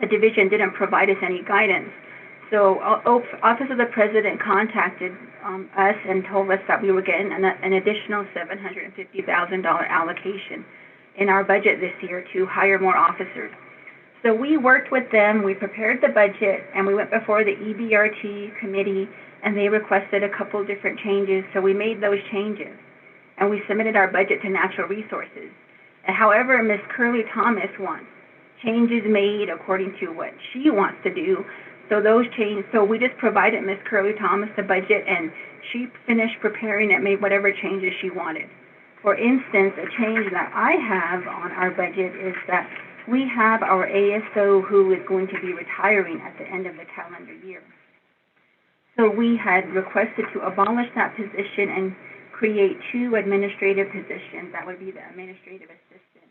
the division didn't provide us any guidance. So Office of the President contacted us and told us that we were getting an additional $750,000 allocation in our budget this year to hire more officers. So we worked with them, we prepared the budget, and we went before the EBRT committee, and they requested a couple different changes. So we made those changes, and we submitted our budget to Natural Resources. And however, Ms. Curley Thomas wants changes made according to what she wants to do. So those changes, so we just provided Ms. Curley Thomas the budget, and she finished preparing it, made whatever changes she wanted. For instance, a change that I have on our budget is that we have our ASO who is going to be retiring at the end of the calendar year. So we had requested to abolish that position and create 2 administrative positions. That would be the administrative assistant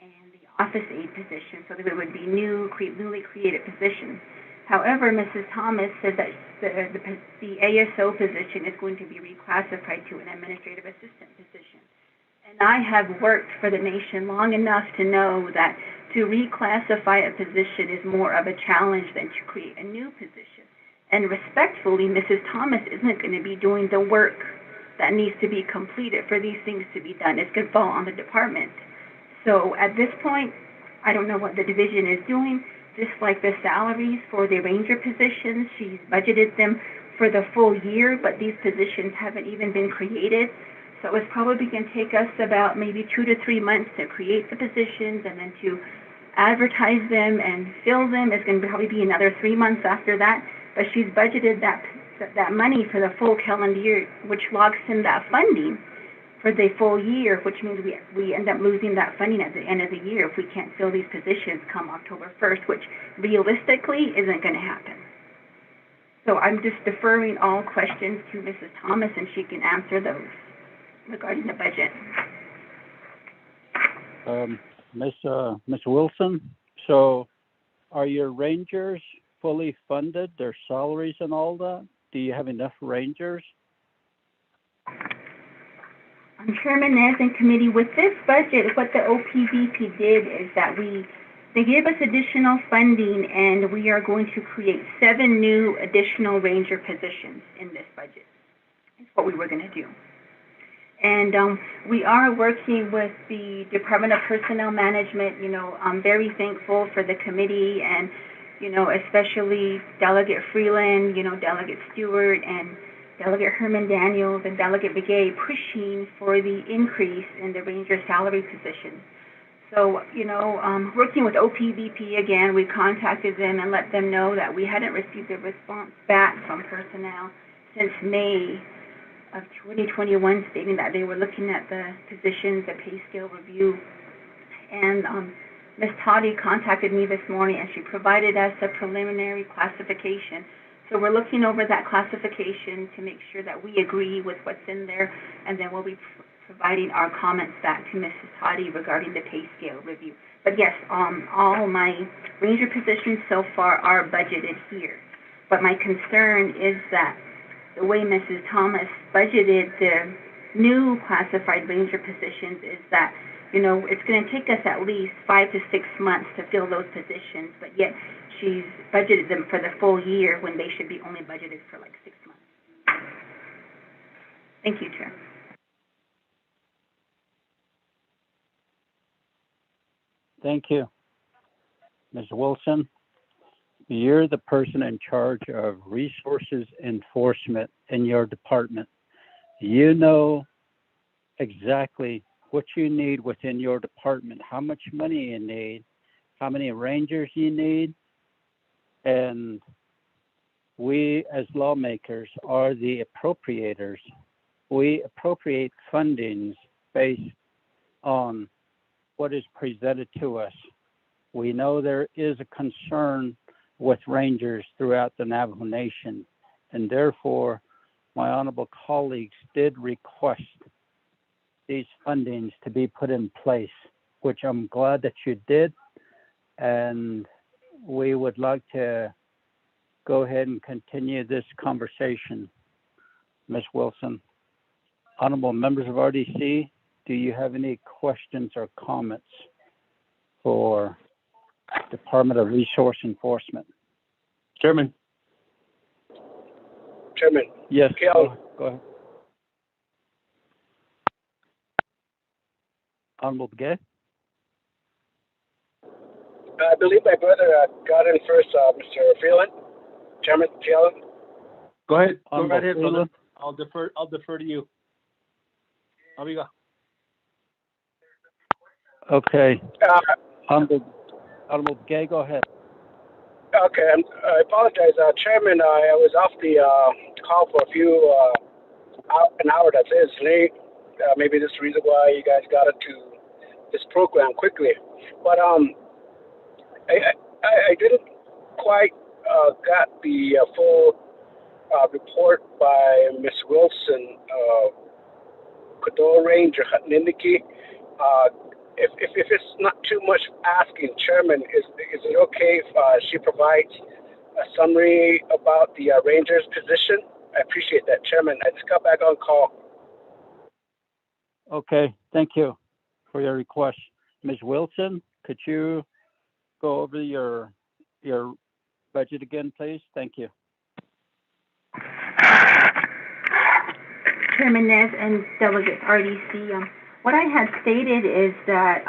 and the office aide position, so that it would be newly created positions. However, Mrs. Thomas said that the ASO position is going to be reclassified to an administrative assistant position. And I have worked for the nation long enough to know that to reclassify a position is more of a challenge than to create a new position. And respectfully, Mrs. Thomas isn't going to be doing the work that needs to be completed for these things to be done. It's going to fall on the department. So at this point, I don't know what the division is doing. Just like the salaries for the ranger positions, she's budgeted them for the full year, but these positions haven't even been created. So it's probably going to take us about maybe 2 to 3 months to create the positions, and then to advertise them and fill them. It's going to probably be another 3 months after that. But she's budgeted that money for the full calendar year, which locks in that funding for the full year, which means we end up losing that funding at the end of the year if we can't fill these positions come October 1st, which realistically isn't going to happen. So I'm just deferring all questions to Mrs. Thomas, and she can answer those regarding the budget. Ms. Wilson, so are your rangers fully funded, their salaries and all that? Do you have enough rangers? Chairman Nez and committee, with this budget, what the OPVP did is that they gave us additional funding, and we are going to create 7 new additional ranger positions in this budget. That's what we were going to do. And we are working with the Department of Personnel Management. You know, I'm very thankful for the committee, and, you know, especially Delegate Freeland, you know, Delegate Stewart, and Delegate Herman Daniels and Delegate Begay pushing for the increase in the ranger salary position. So, you know, working with OPVP again, we contacted them and let them know that we hadn't received a response back from personnel since May of 2021, stating that they were looking at the positions, the pay scale review. And Ms. Toddy contacted me this morning, and she provided us a preliminary classification. So we're looking over that classification to make sure that we agree with what's in there, and then we'll be providing our comments back to Mrs. Toddy regarding the pay scale review. But yes, all my ranger positions so far are budgeted here. But my concern is that the way Mrs. Thomas budgeted the new classified ranger positions is that, you know, it's going to take us at least 5 to 6 months to fill those positions, but yet she's budgeted them for the full year when they should be only budgeted for like 6 months. Thank you, Chair. Thank you. Ms. Wilson, you're the person in charge of resources enforcement in your department. You know exactly what you need within your department, how much money you need, how many rangers you need, and we as lawmakers are the appropriators. We appropriate fundings based on what is presented to us. We know there is a concern with rangers throughout the Navajo Nation, and therefore my honorable colleagues did request these fundings to be put in place, which I'm glad that you did. And we would like to go ahead and continue this conversation. Ms. Wilson, honorable members of RDC, do you have any questions or comments for Department of Resource Enforcement? Chairman. Yes, go ahead. Honorable Begay? I believe my brother got in first, Mr. Freeland. Chairman Freeland. Go ahead. Go Honorable right ahead, brother. Freeland. I'll defer to you. Amiga. Okay. Honorable Begay, go ahead. Okay, I apologize, Chairman. I was off the call for a few an hour. That is late. Maybe this is the reason why you guys got into this program quickly. But I didn't quite got the full report by Ms. Wilson, Caddo Range or Hutniniki. If it's not too much asking, Chairman, is it okay if she provides a summary about the Rangers position? I appreciate that, Chairman. I just got back on call. Okay, thank you for your request. Ms. Wilson, could you go over your budget again, please? Thank you. Chairman Nez and delegates RDC, what I had stated is that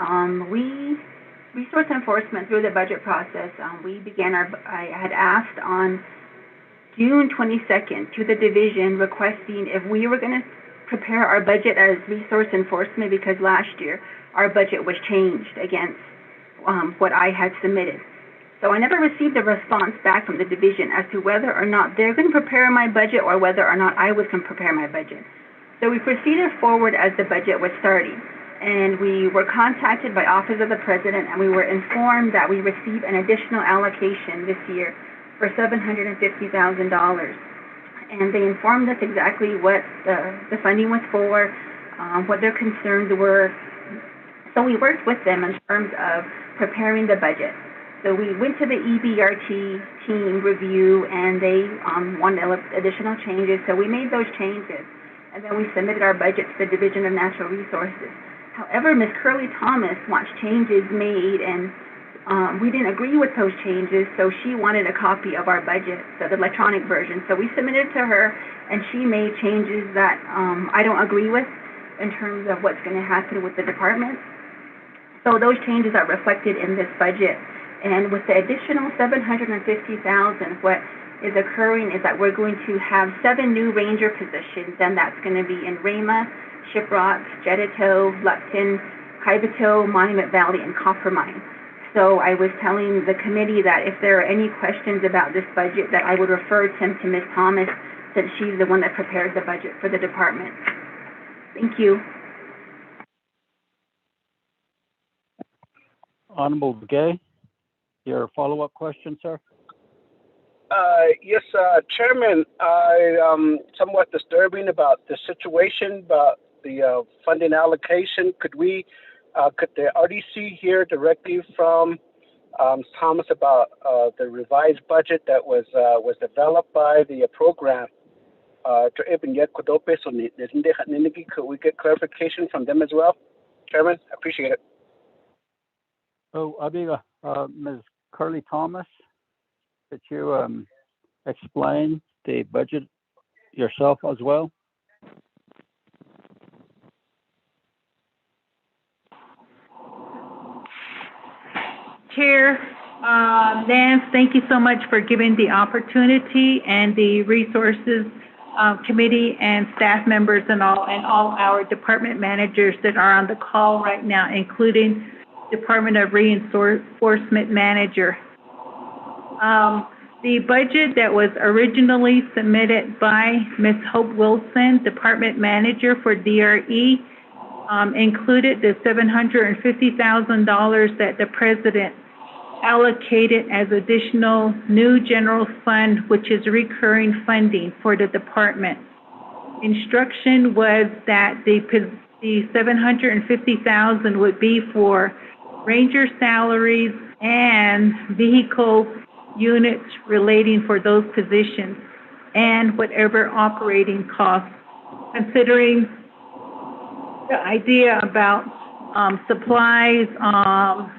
resource enforcement through the budget process, I had asked on June 22nd to the division requesting if we were going to prepare our budget as resource enforcement, because last year our budget was changed against what I had submitted. So I never received a response back from the division as to whether or not they're going to prepare my budget or whether or not I was going to prepare my budget. So we proceeded forward as the budget was starting, and we were contacted by Office of the President, and we were informed that we received an additional allocation this year for $750,000. And they informed us exactly what the funding was for, what their concerns were. So we worked with them in terms of preparing the budget. So we went to the EBRT team review, and they wanted additional changes. So we made those changes, and then we submitted our budget to the Division of Natural Resources. However, Ms. Curley Thomas wants changes made, and we didn't agree with those changes, so she wanted a copy of our budget, the electronic version. So we submitted it to her, and she made changes that I don't agree with in terms of what's going to happen with the department. So those changes are reflected in this budget. And with the additional $750,000, what is occurring is that we're going to have 7 new ranger positions, and that's going to be in Rama, Shiprock, Jedito, Lupton, Kaibito, Monument Valley, and Coppermine. So I was telling the committee that if there are any questions about this budget, that I would refer them to Ms. Thomas, since she's the one that prepared the budget for the department. Thank you. Honorable Begay, your follow-up question, sir? Yes, Chairman, I somewhat disturbing about the situation, about the funding allocation. Could the RDC hear directly from Thomas about the revised budget that was developed by the program? Could we get clarification from them as well? Chairman, I appreciate it. Oh, Abiga, Ms. Curley Thomas, could you explain the budget yourself as well? Chair, Nance, thank you so much for giving the opportunity, and the Resources Committee and staff members and all our department managers that are on the call right now, including Department of Reinforcement Manager. The budget that was originally submitted by Ms. Hope Wilson, Department Manager for DRE, included the $750,000 that the President allocated as additional new general fund, which is recurring funding for the department. Instruction was that the the $750,000 would be for ranger salaries and vehicle units relating for those positions and whatever operating costs, considering the idea about supplies,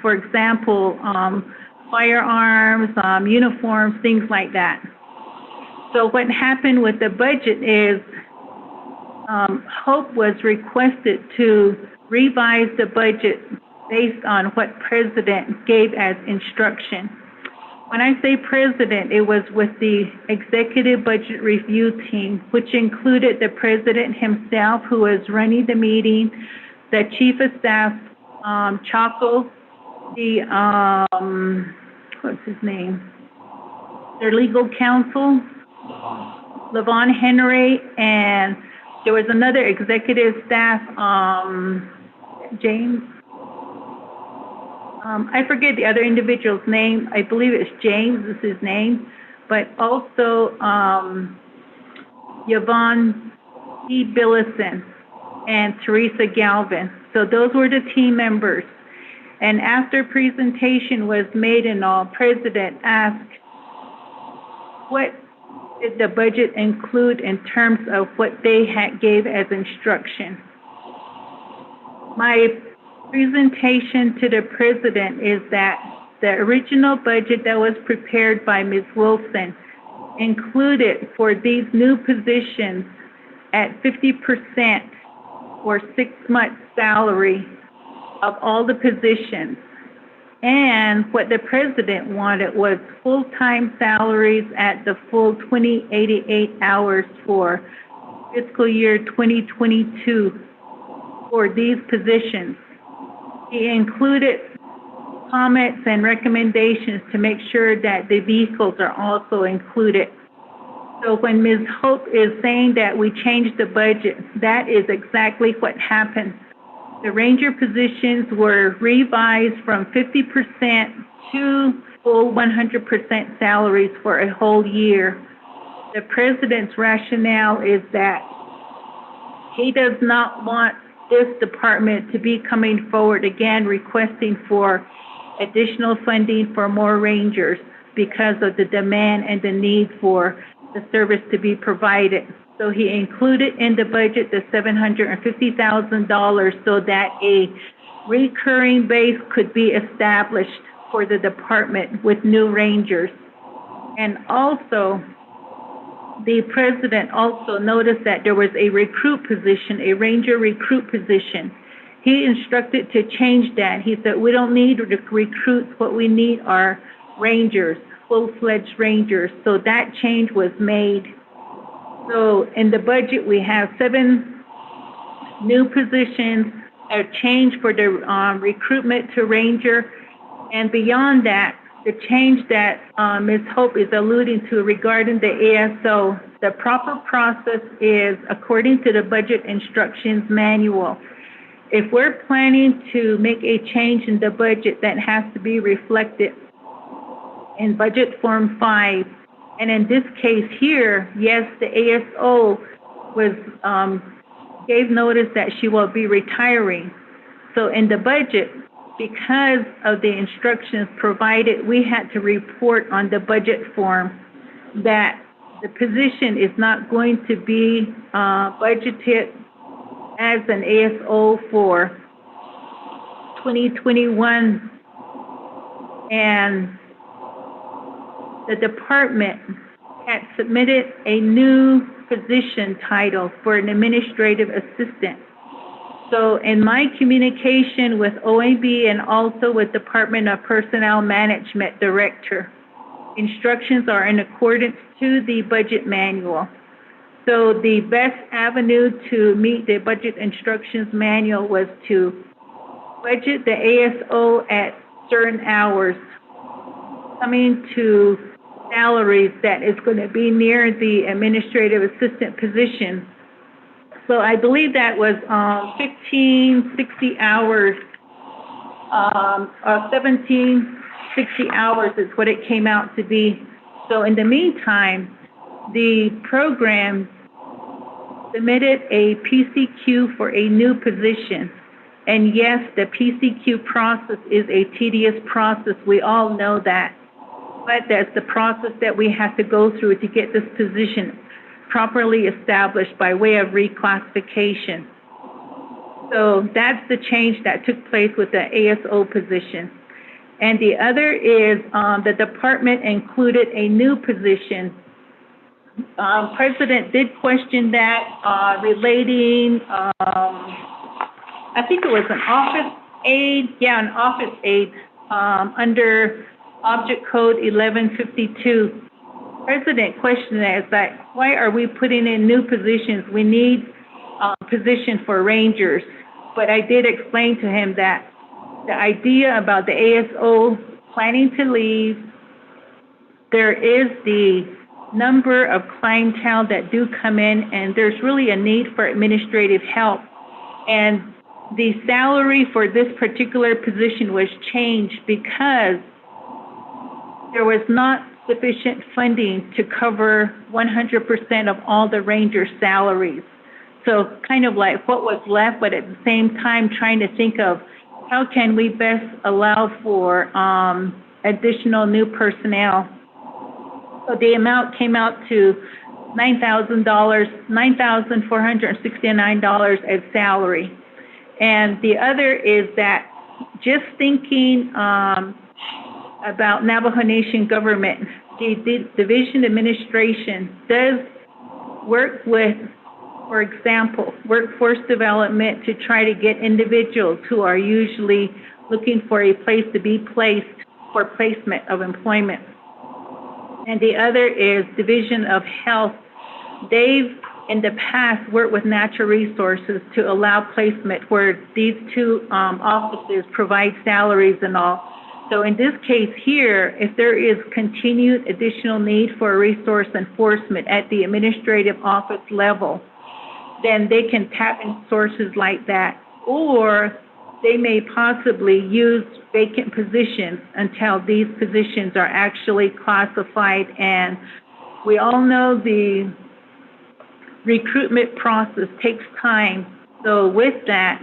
for example, firearms, uniforms, things like that. So what happened with the budget is Hope was requested to revise the budget based on what President gave as instruction. When I say President, it was with the Executive Budget Review Team, which included the President himself, who was running the meeting, the Chief of Staff, Chaco, the, what's his name? Their legal counsel, Levon Henry, and there was another executive staff, James. I forget the other individual's name. I believe it's James is his name, but also Yvonne E. Billison and Teresa Galvin. So those were the team members. And after presentation was made and all, President asked, what did the budget include in terms of what they had gave as instruction? My presentation to the President is that the original budget that was prepared by Ms. Wilson included for these new positions at 50% or 6 months salary of all the positions. And what the President wanted was full-time salaries at the full 2088 hours for fiscal year 2022 for these positions. He included comments and recommendations to make sure that the vehicles are also included. So when Ms. Hope is saying that we changed the budget, that is exactly what happened. The ranger positions were revised from 50% to full 100% salaries for a whole year. The President's rationale is that he does not want this department to be coming forward again requesting for additional funding for more rangers because of the demand and the need for the service to be provided. So he included in the budget the $750,000 so that a recurring base could be established for the department with new rangers. And also, the President also noticed that there was a recruit position, a ranger recruit position. He instructed to change that. He said, we don't need recruits, what we need are rangers, full-fledged rangers. So that change was made. So in the budget, we have 7 new positions, a change for the recruitment to ranger. And beyond that, the change that Ms. Hope is alluding to regarding the ASO, the proper process is according to the budget instructions manual. If we're planning to make a change in the budget, that has to be reflected in Budget Form 5. And in this case here, yes, the ASO was gave notice that she will be retiring. So in the budget, because of the instructions provided, we had to report on the budget form that the position is not going to be budgeted as an ASO for 2021, and the department had submitted a new position title for an administrative assistant. So in my communication with OAB and also with Department of Personnel Management Director, instructions are in accordance to the budget manual. So the best avenue to meet the budget instructions manual was to budget the ASO at certain hours, coming to salaries that is going to be near the administrative assistant position. So I believe that was 1560 hours, 1760 hours is what it came out to be. So in the meantime, the program submitted a PCQ for a new position. And yes, the PCQ process is a tedious process. We all know that. But that's the process that we have to go through to get this position properly established by way of reclassification. So that's the change that took place with the ASO position. And the other is the department included a new position. President did question that relating, I think it was an office aide, an office aide under Object Code 1152. President questioned that, is that why are we putting in new positions? We need position for rangers. But I did explain to him that the idea about the ASO planning to leave, there is the number of clientele that do come in, and there's really a need for administrative help. And the salary for this particular position was changed because there was not sufficient funding to cover 100% of all the ranger salaries. So kind of like what was left, but at the same time trying to think of how can we best allow for additional new personnel. So the amount came out to $9,000, $9,469 as salary. And the other is that just thinking about Navajo Nation government, the division administration does work with, for example, workforce development to try to get individuals who are usually looking for a place to be placed for placement of employment. And the other is Division of Health. They've, in the past, worked with natural resources to allow placement where these two offices provide salaries and all. So in this case here, if there is continued additional need for resource enforcement at the administrative office level, then they can tap in sources like that, or they may possibly use vacant positions until these positions are actually classified. And we all know the recruitment process takes time. So with that,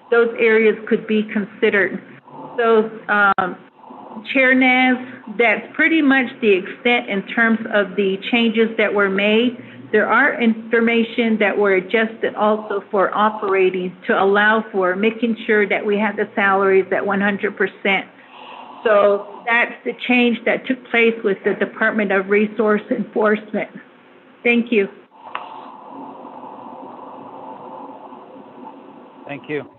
those areas could be considered. So Chair Naz, that's pretty much the extent in terms of the changes that were made. There are information that were adjusted also for operating to allow for making sure that we have the salaries at 100%. So that's the change that took place with the Department of Resource Enforcement. Thank you. Thank you,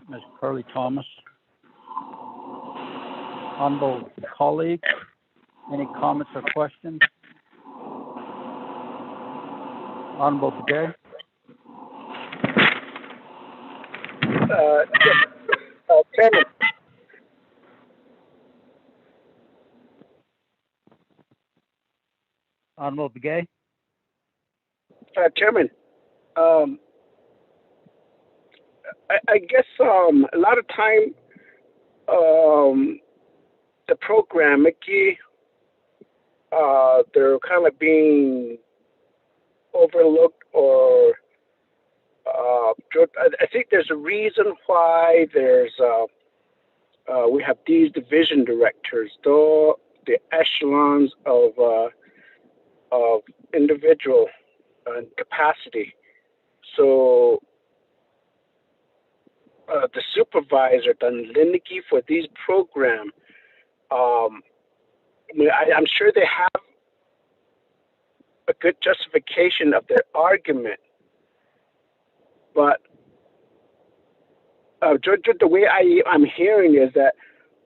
Ms. Curley Thomas. Honorable colleagues, any comments or questions? Honorable Begay. Chairman. Honorable Begay. Chairman, I guess a lot of time the program, they're kind of being overlooked, or I think there's a reason why there's we have these division directors, though the echelons of individual capacity. So the supervisor, the Liniki for these programs, I'm sure they have a good justification of their argument, but the way I'm hearing is that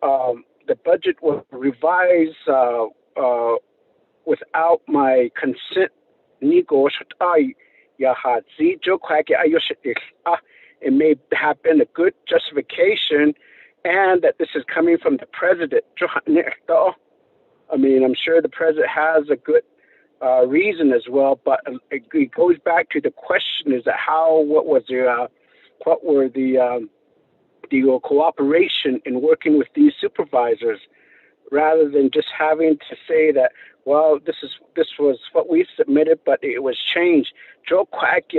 the budget was revised without my consent. It may have been a good justification, and that this is coming from the president. I mean, I'm sure the president has a good reason as well, but it goes back to the question: is that what were the cooperation in working with these supervisors, rather than just having to say that, well, this was what we submitted, but it was changed. Joe Quack,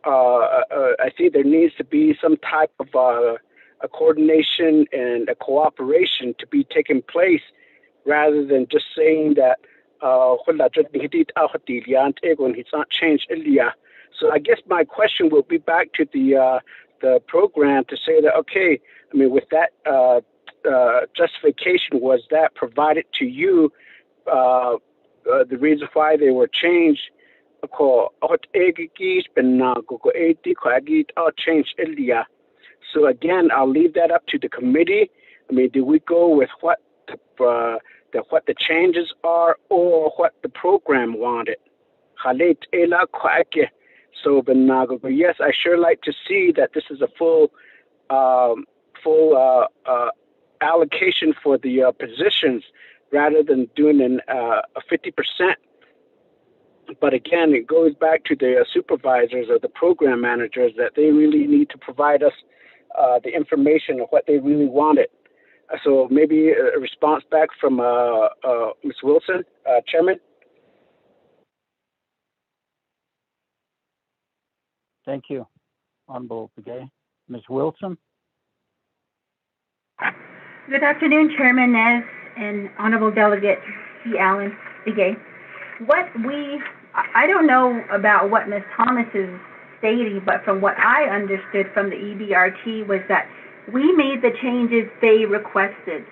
I think there needs to be some type of a coordination and a cooperation to be taking place, rather than just saying that he's not changed earlier. So I guess my question will be back to the program to say that, okay, I mean, with that justification, was that provided to you, the reason why they were changed? Changed earlier. So again, I'll leave that up to the committee. I mean, do we go with what the changes are, or what the program wanted? So, yes, I sure like to see that this is a full allocation for the positions, rather than doing a 50%. But again, it goes back to the supervisors or the program managers, that they really need to provide us the information of what they really wanted. So maybe a response back from Ms. Wilson, Chairman. Thank you, Honorable Begay. Ms. Wilson? Good afternoon, Chairman Nez and Honorable Delegate C. Allen Begay. I don't know about what Ms. Thomas is stating, but from what I understood from the EBRT was that we made the changes they requested.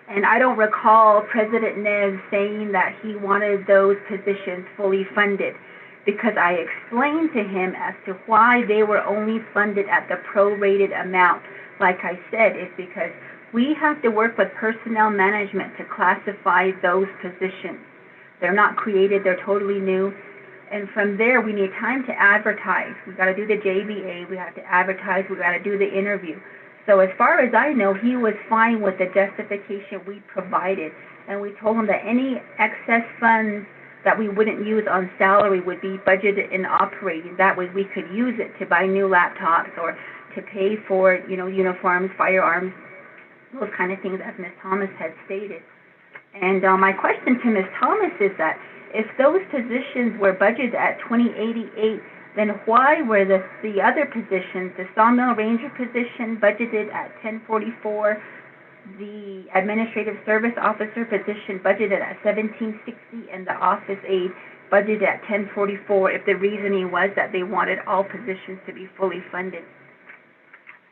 And I don't recall President Nez saying that he wanted those positions fully funded, because I explained to him as to why they were only funded at the prorated amount. Like I said, it's because we have to work with personnel management to classify those positions. They're not created, they're totally new. And from there, we need time to advertise. We got to do the JBA, we have to advertise, we got to do the interview. So as far as I know, he was fine with the justification we provided. And we told him that any excess funds that we wouldn't use on salary would be budgeted in operating. That way we could use it to buy new laptops or to pay for, uniforms, firearms, those kind of things, as Ms. Thomas had stated. And my question to Ms. Thomas is that if those positions were budgeted at 2088, then why were the other positions, the Sawmill Ranger position budgeted at 1044, the Administrative Service Officer position budgeted at 1760, and the Office Aide budgeted at 1044, if the reasoning was that they wanted all positions to be fully funded?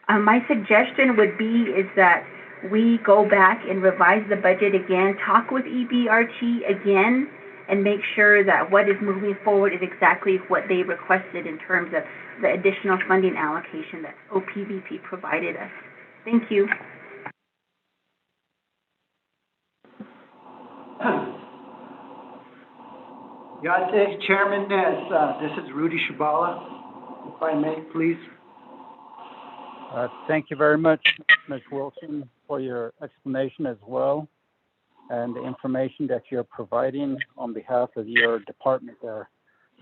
My suggestion would be is that we go back and revise the budget again, talk with EBRT again, and make sure that what is moving forward is exactly what they requested in terms of the additional funding allocation that OPVP provided us. Thank you. Yate, Chairman Nez, this is Rudy Shabala, if I may, please. Thank you very much, Ms. Wilson, for your explanation as well, and the information that you're providing on behalf of your department there.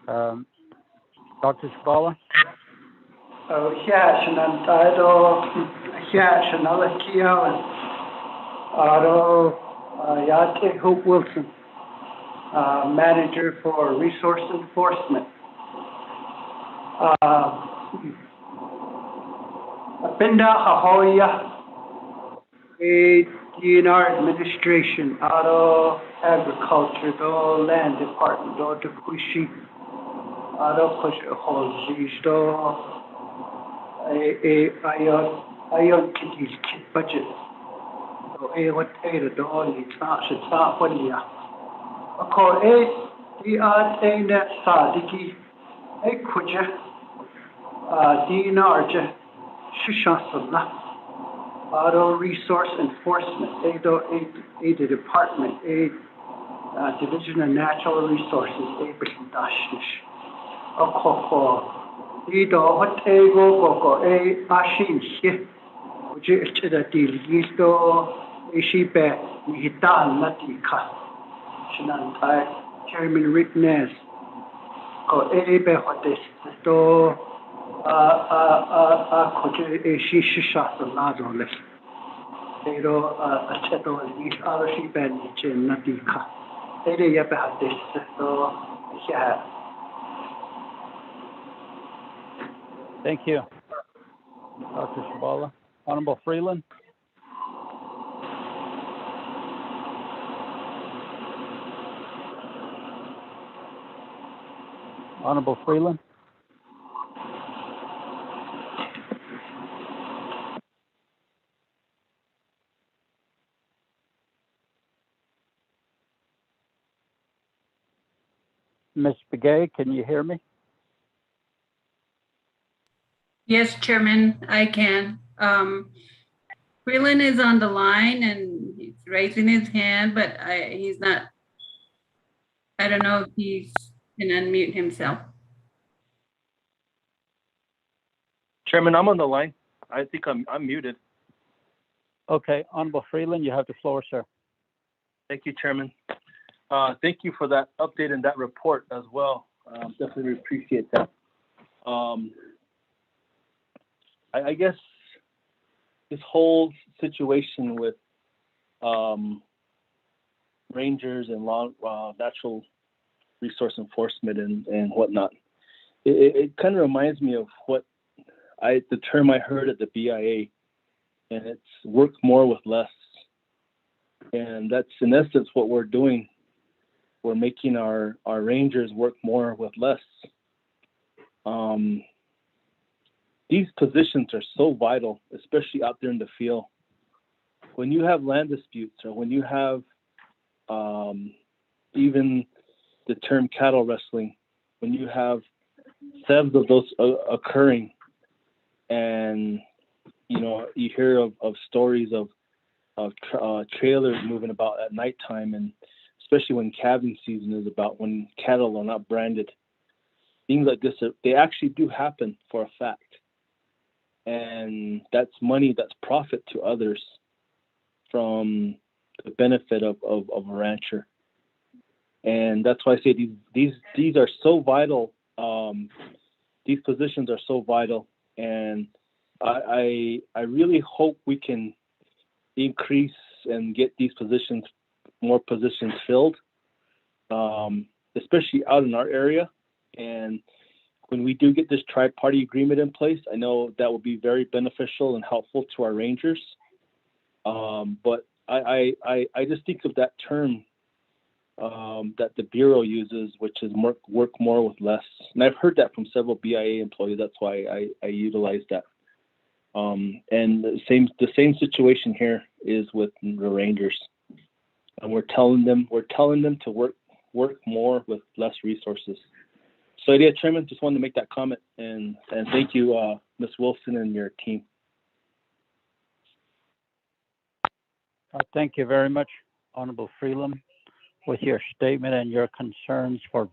Dr. Shabala? Yate Hope Wilson, Manager for Resource Enforcement. Pinda Hahoya, DNR Administration, Auto Agriculture, do Land Department, do Kushi, Auto Kushi, do Ayon Kitty budget, do what do it's not what ya. A call that Sadiki, Kuja, DNR, Shishasala. Auto Resource Enforcement, ADO Department, Division of Natural Resources, Dashish. Ido, what go, Ashin, which is the deal, Ishibe, Nihitan, Latika, Shanantai, Chairman Rick Nez, go, Ebe, what is the area bahatish so yeah. Thank you, Dr. Shabala. Honorable Freeland. Honorable Freeland. Ms. Begay, can you hear me? Yes, Chairman, I can. Freeland is on the line and he's raising his hand, but he's not, I don't know if he can unmute himself. Chairman, I'm on the line. I think I'm muted. Okay, Honorable Freeland, you have the floor, sir. Thank you, Chairman. Thank you for that update and that report as well. Definitely appreciate that. I guess this whole situation with rangers and natural resource enforcement and whatnot, it kind of reminds me of the term I heard at the BIA, and it's work more with less. And that's in essence what we're doing. We're making our rangers work more with less. These positions are so vital, especially out there in the field. When you have land disputes, or when you have even the term cattle wrestling, when you have thefts of those occurring, and you hear of stories of trailers moving about at nighttime, and especially when calving season is about, when cattle are not branded, things like this, they actually do happen for a fact. And that's money, that's profit to others from the benefit of a rancher. And that's why I say these are so vital. These positions are so vital, and I really hope we can increase and get these positions, more positions filled, especially out in our area. And when we do get this tri-party agreement in place, I know that will be very beneficial and helpful to our rangers. But I just think of that term that the Bureau uses, which is work more with less. And I've heard that from several BIA employees. That's why I utilize that. And the same situation here is with the rangers. And we're telling them to work more with less resources. So, Chairman, just wanted to make that comment, and thank you, Ms. Wilson and your team. Thank you very much, Honorable Freeland, with your statement and your concerns for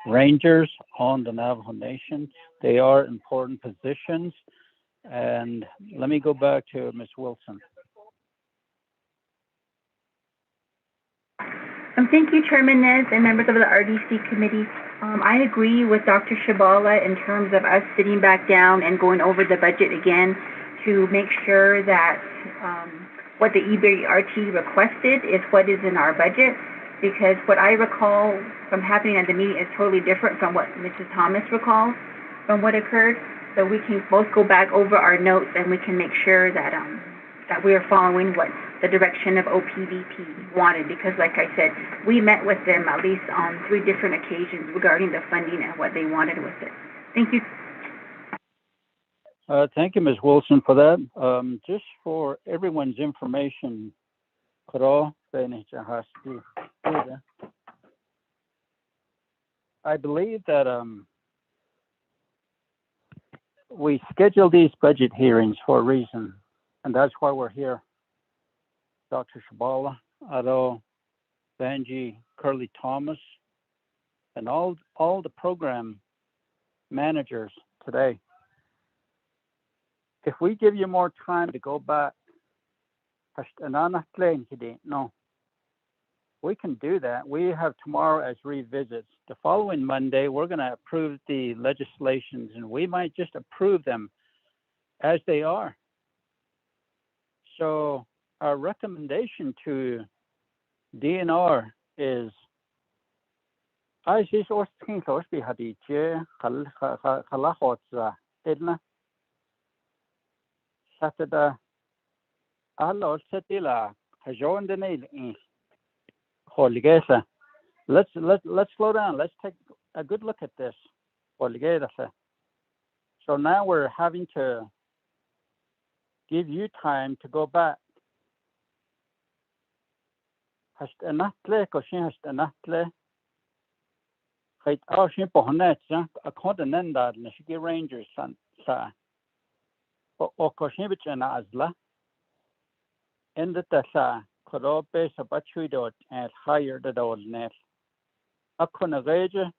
rangers on the Navajo Nation. They are important positions. And let me go back to Ms. Wilson. Thank you, Chairman Nez and members of the RDC committee. I agree with Dr. Shabala in terms of us sitting back down and going over the budget again to make sure that what the EBRT requested is what is in our budget, because what I recall from happening at the meeting is totally different from what Mrs. Thomas recalls from what occurred. So we can both go back over our notes and we can make sure that that we are following what the direction of OPVP wanted, because like I said, we met with them at least on 3 different occasions regarding the funding and what they wanted with it. Thank you. Thank you, Ms. Wilson, for that. Just for everyone's information, I believe that we schedule these budget hearings for a reason, and that's why we're here. Dr. Shabala, Ado, Banji, Curly Thomas, and all the program managers today. If we give you more time to go back, no, we can do that. We have tomorrow as revisits. The following Monday, we're going to approve the legislations, and we might just approve them as they are. So our recommendation to DNR is I see so things so be hadi che khala hotza edna satada allo setila hajon de nail in holigesa. Let's slow down. Let's take a good look at this. Holigesa. So now we're having to give you time to go back. Hastanatle koshin hastanatle. Kait aushin pohonet ja according that Nashiki Rangers san sa. O koshin bichana azla. In the tasa korobe sabachuidot and higher the old net. Akuna reja.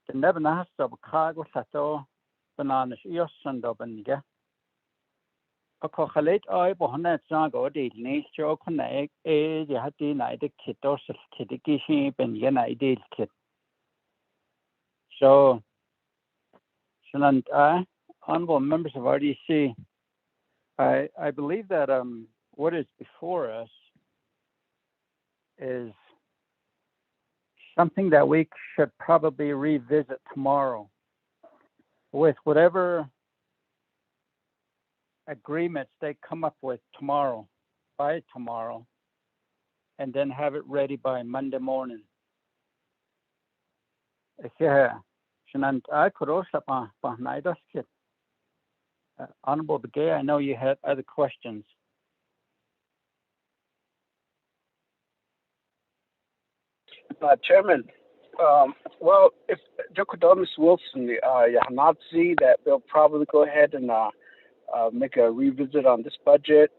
The never has of cargo sato bananas eos and dobaniga. A cochalate eye bohonet zango de nature connect a the hati night the kit or kitty ben yenai kit. So Shanant honorable members of RDC, I believe that what is before us is something that we should probably revisit tomorrow with whatever agreements they come up with by tomorrow, and then have it ready by Monday morning. Honorable Begay, I know you had other questions. Chairman, well, if Jokodomus Wilson, you have not see that they'll probably go ahead and make a revisit on this budget.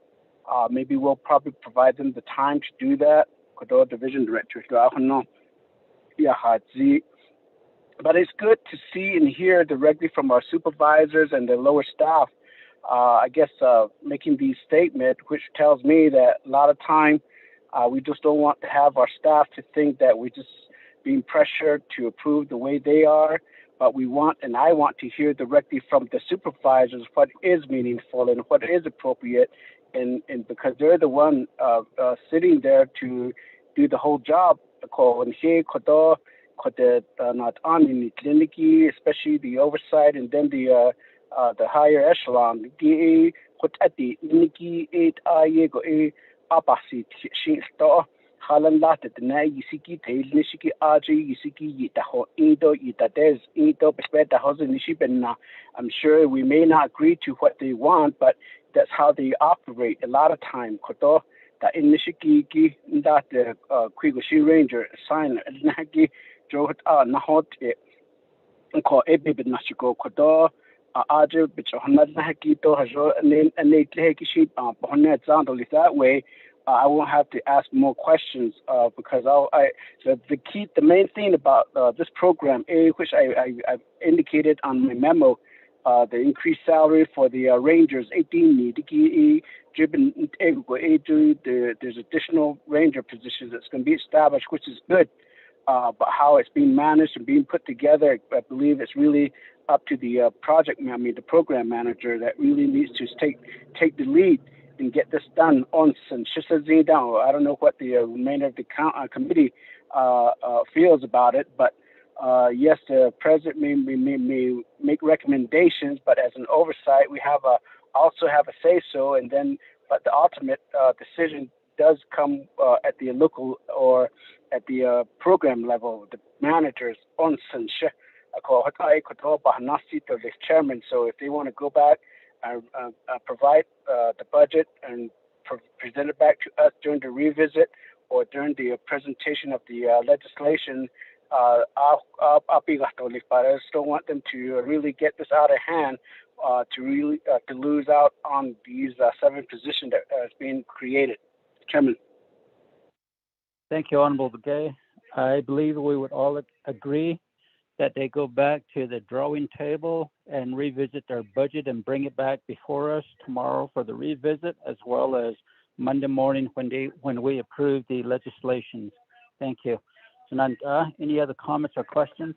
Maybe we'll probably provide them the time to do that. Kodo Division Director, but it's good to see and hear directly from our supervisors and the lower staff. I guess making these statements, which tells me that a lot of time we just don't want to have our staff to think that we're just being pressured to approve the way they are. But we want, and I want to hear directly from the supervisors what is meaningful and what is appropriate, and because they're the one sitting there to do the whole job. Not on in the clinic, especially the oversight, and then the higher echelon. The at the Niki 8 go a apasi shinsto. Halan latte na yisiki tail nishiki aji yisiki yitaho ido yitates ido bespeta house nishibenna. I'm sure we may not agree to what they want, but that's how they operate a lot of time. Koto that in nishiki ki that the Quigoshi Ranger sign nagi johat nahot ko ebibit nashiko koto aji bichonad nahaki to hajo and they take shi bonet zandoli that way. I won't have to ask more questions because the main thing about this program, which I've indicated on my memo, the increased salary for the Rangers, 18 there's additional Ranger positions that's going to be established, which is good. But how it's being managed and being put together, I believe it's really up to the the program manager that really needs to take the lead and get this done on down. I don't know what the remainder of the committee feels about it, but yes, the president may make recommendations, but as an oversight, we also have a say so, and then but the ultimate decision does come at the local or at the program level. The managers on the chairman. So if they want to go back and provide the budget and present it back to us during the revisit or during the presentation of the legislation, I'll be but I just don't want them to really get this out of hand, to lose out on these 7 positions that is being created. Chairman. Thank you, Honorable Begay. I believe we would all agree that they go back to the drawing table and revisit their budget and bring it back before us tomorrow for the revisit, as well as Monday morning when we approve the legislations. Thank you. Sananta, any other comments or questions?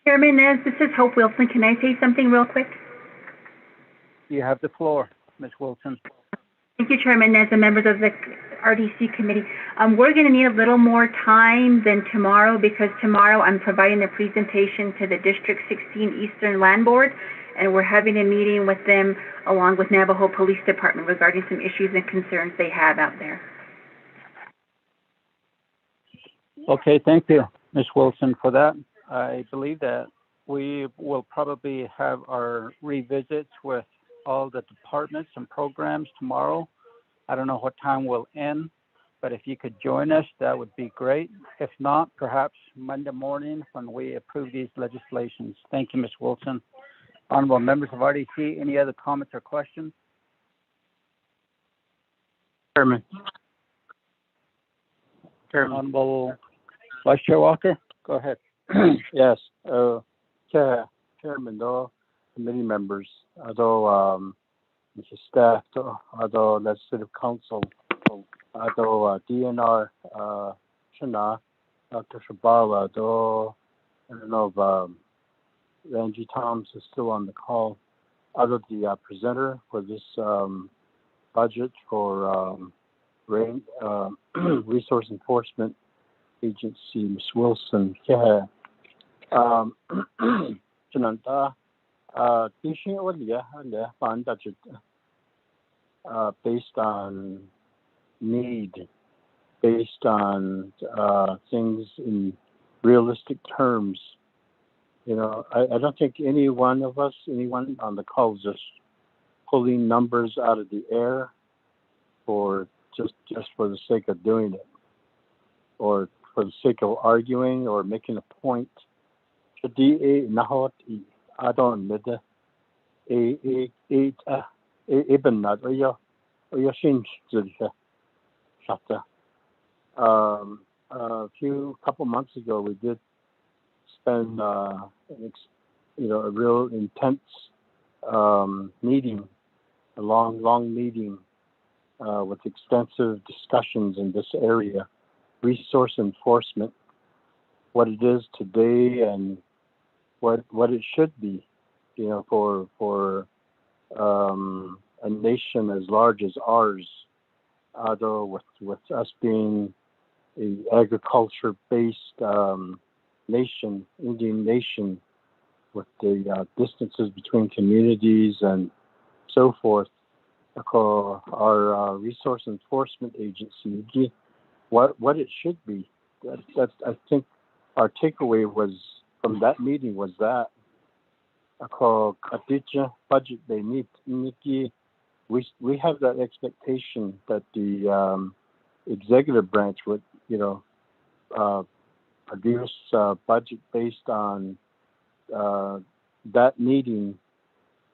Chairman, this is Hope Wilson. Can I say something real quick? You have the floor, Ms. Wilson. Thank you, Chairman Nez and members of the RDC committee. We're going to need a little more time than tomorrow because tomorrow I'm providing a presentation to the District 16 Eastern Land Board, and we're having a meeting with them along with Navajo Police Department regarding some issues and concerns they have out there. Okay, thank you, Ms. Wilson, for that. I believe that we will probably have our revisits with all the departments and programs tomorrow. I don't know what time we'll end, but if you could join us, that would be great. If not, perhaps Monday morning when we approve these legislations. Thank you, Ms. Wilson. Honorable members of RDC, any other comments or questions? Chairman. Honorable Vice Chair Walker, go ahead. Yes, Chairman, though, committee members, although Mr. Staff, although Legislative Council, although DNR, Shana, Dr. Shabala, though I don't know if Angie Thomas is still on the call, although the presenter for this budget for Resource Enforcement Agency, Ms. Wilson, based on need, based on things in realistic terms. You know, I don't think any one of us, anyone on the call is just pulling numbers out of the air for just for the sake of doing it, or for the sake of arguing or making a point. I don't know. A couple months ago, we did spend a real intense meeting, a long meeting with extensive discussions in this area, resource enforcement, what it is today and what it should be, you know, for a nation as large as ours, although with us being a agriculture-based nation, Indian nation, with the distances between communities and so forth, our resource enforcement agency, what it should be. That's I think our takeaway was from that meeting was that budget they need. We have that expectation that the executive branch would, you know, produce a budget based on that meeting.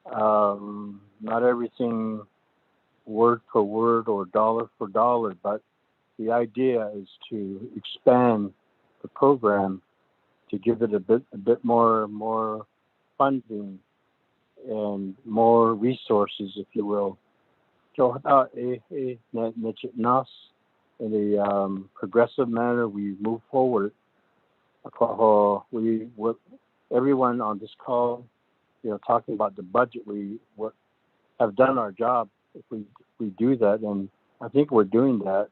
Not everything word for word or dollar for dollar, but the idea is to expand the program, to give it a bit more funding and more resources, if you will. In a progressive manner, we move forward. Everyone on this call, you know, talking about the budget, we have done our job if we do that, and I think we're doing that.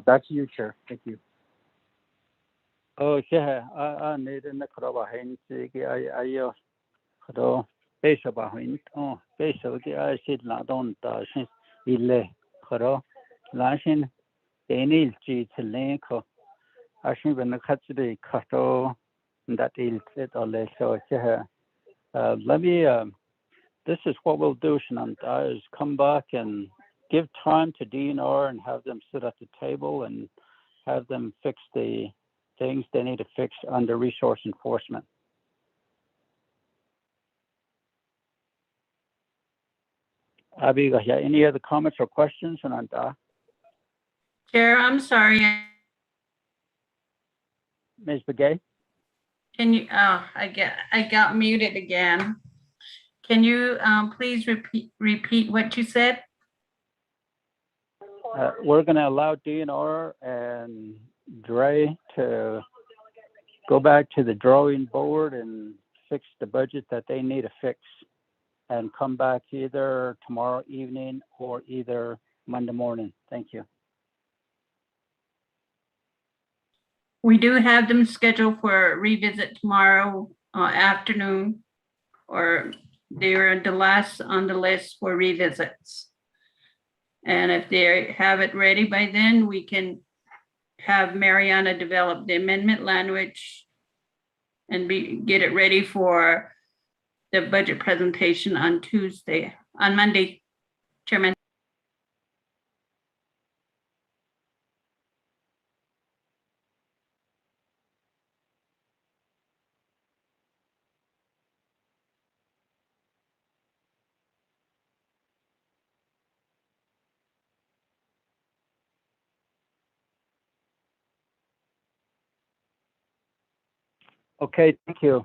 Back to you, Chair. Thank you. Okay, I need a necroba hens. I Hello, Bishop Ahin. Oh, Bishop, I said, not on the since Ile, Hello, Lashin, Daniel G. Telenko. I think when the Katsuri Kato, that is it all so let me this is what we'll do, Shananta, is come back and give time to DNR and have them sit at the table and have them fix the things they need to fix under resource enforcement. Abby, any other comments or questions, Shananta? Chair, I'm sorry. Ms. Begay? Can you, I got muted again. Can you please repeat what you said? We're going to allow DNR and Dre to go back to the drawing board and fix the budget that they need to fix and come back either tomorrow evening or either Monday morning. Thank you. We do have them scheduled for a revisit tomorrow afternoon, or they're the last on the list for revisits. And if they have it ready by then, we can have Mariana develop the amendment language and get it ready for the budget presentation on Monday, Chairman. Okay, thank you,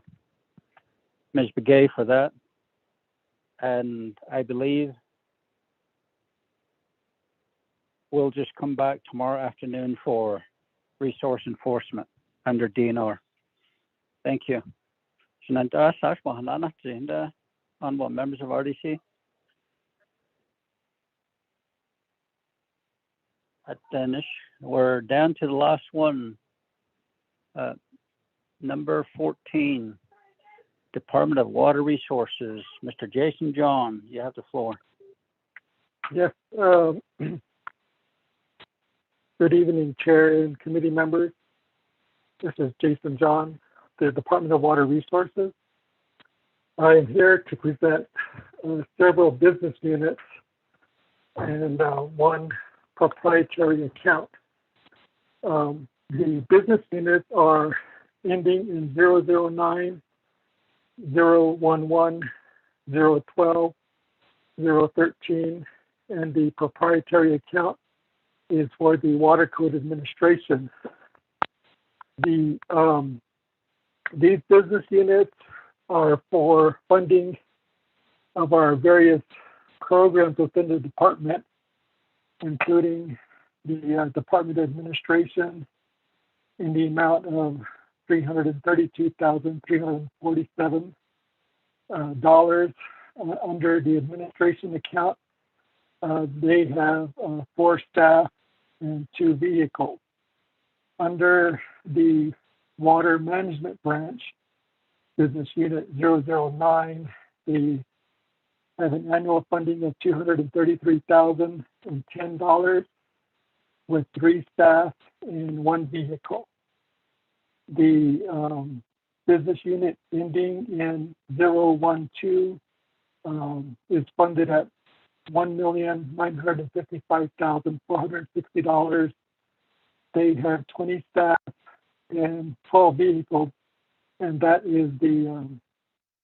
Ms. Begay, for that. And I believe we'll just come back tomorrow afternoon for resource enforcement under DNR. Thank you. Honorable members of RDC. We're down to the last one. Number 14, Department of Water Resources. Mr. Jason John, you have the floor. Yes. Good evening, Chair and committee members. This is Jason John, the Department of Water Resources. I am here to present several business units and one proprietary account. The business units are ending in 009, 011, 012, 013, and the proprietary account is for the Water Code Administration. These business units are for funding of our various programs within the department, including the Department of Administration in the amount of $332,347 under the administration account. They have 4 staff and 2 vehicles. Under the Water Management Branch, Business Unit 009, they have an annual funding of $233,010 with 3 staff and 1 vehicle. The business unit ending in 012 is funded at $1,955,460. They have 20 staff and 12 vehicles, and that is the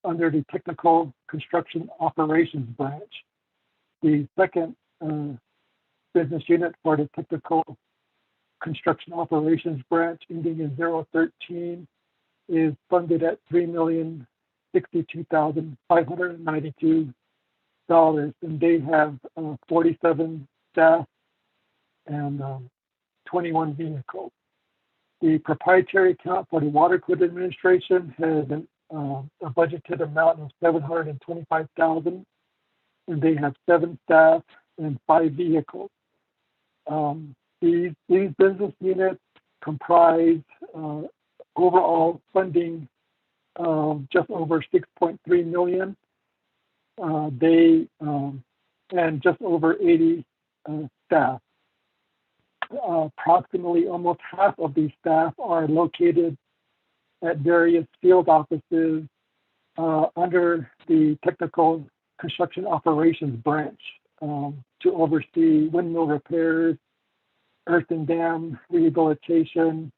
under the Technical Construction Operations Branch. The second business unit for the Technical Construction Operations Branch ending in 013 is funded at $3,062,592, and they have 47 staff and 21 vehicles. The proprietary account for the Water Code Administration has a budgeted amount of $725,000, and they have 7 staff and 5 vehicles. These business units comprise overall funding of just over $6.3 million. And just over 80 staff. Approximately almost half of these staff are located at various field offices under the Technical Construction Operations branch to oversee windmill repairs, earth and dam rehabilitation,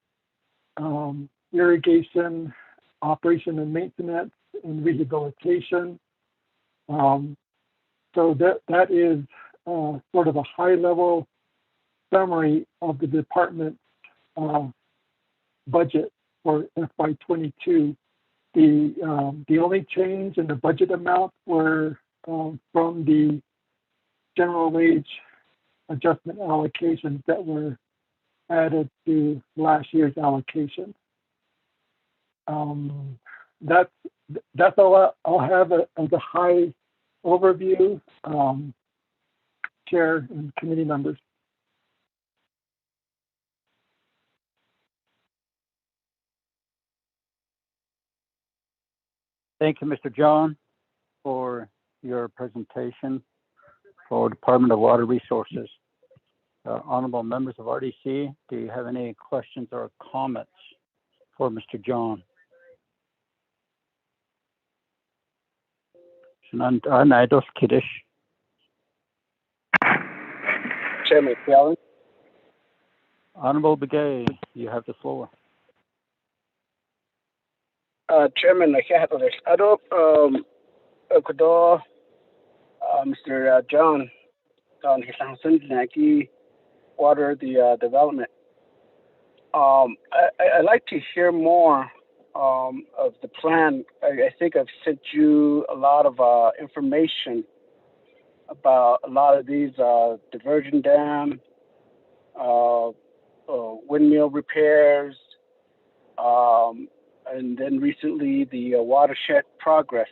irrigation, operation and maintenance, and rehabilitation. So that is sort of a high-level summary of the department's budget for FY22. The only change in the budget amount were from the general wage adjustment allocations that were added to last year's allocation. That's all I'll have as a high overview, Chair and committee members. Thank you, Mr. John, for your presentation for Department of Water Resources. Honorable members of RDC, do you have any questions or comments for Mr. John? Chairman Callan. Honorable Begay, you have the floor. Chairman, Mr. John on his Naki water the development. I'd like to hear more of the plan. I think I've sent you a lot of information about a lot of these diversion dam, windmill repairs, and then recently the watershed progress,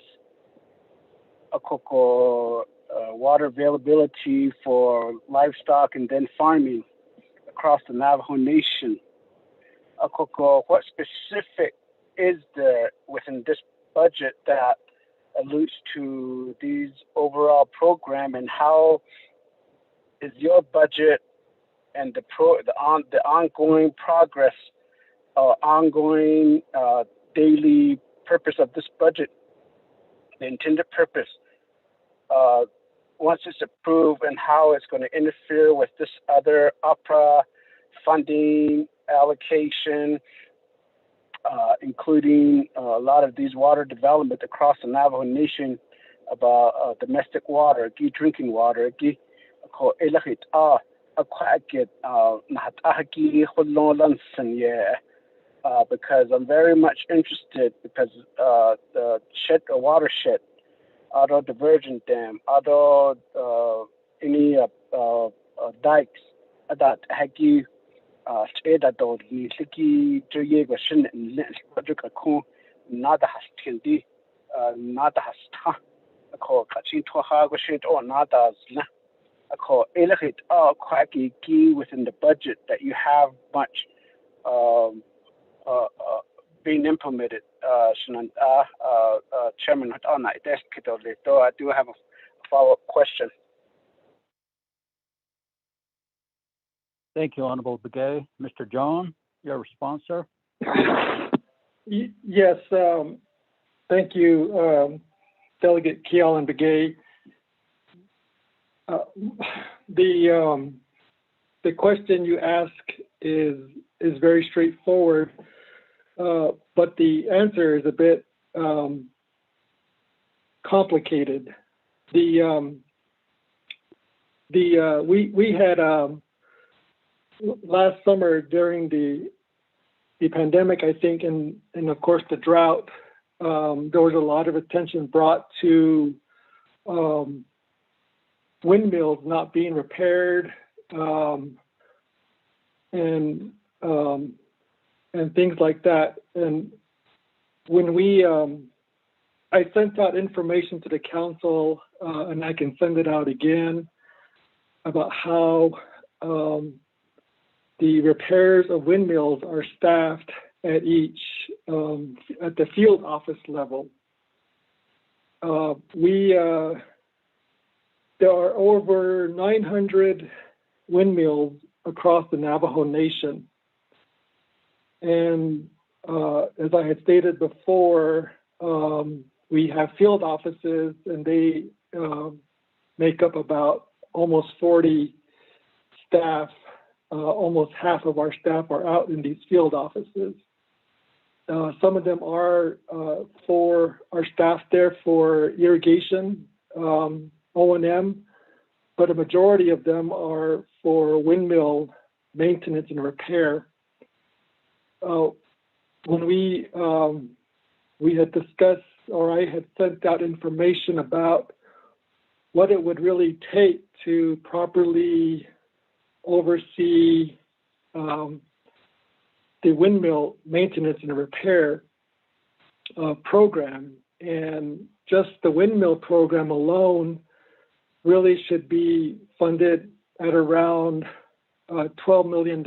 water availability for livestock and then farming across the Navajo Nation. What specific is there within this budget that alludes to these overall program, and how is your budget and the ongoing progress, ongoing daily purpose of this budget, the intended purpose, once it's approved, and how it's going to interfere with this other opera funding allocation, including a lot of these water development across the Navajo Nation about domestic water, drinking water, because I'm very much interested, because the watershed, other diversion dam, other any dikes that hagi da do ni liki joye go shin ka ko nada hastildi nada hasta ko kachin to ha go shin to nada zna ko elahit kwaki ki within the budget that you have much being implemented. Chairman, I do have a follow-up question. Thank you, Honorable Begay. Mr. John, your response, sir? Yes, thank you, Delegate Kiel and Begay. The question you ask is very straightforward, but the answer is a bit complicated. We had last summer during the pandemic, I think, and of course the drought, there was a lot of attention brought to windmills not being repaired, and things like that. And when I sent out information to the council, and I can send it out again, about how the repairs of windmills are staffed at each, at the field office level. There are over 900 windmills across the Navajo Nation. And as I had stated before, we have field offices, and they make up about almost 40 staff. Almost half of our staff are out in these field offices. Some of them are for our staff there for irrigation, O&M, but a majority of them are for windmill maintenance and repair. When we had discussed, or I had sent out information about what it would really take to properly oversee the windmill maintenance and repair program. And just the windmill program alone really should be funded at around $12 million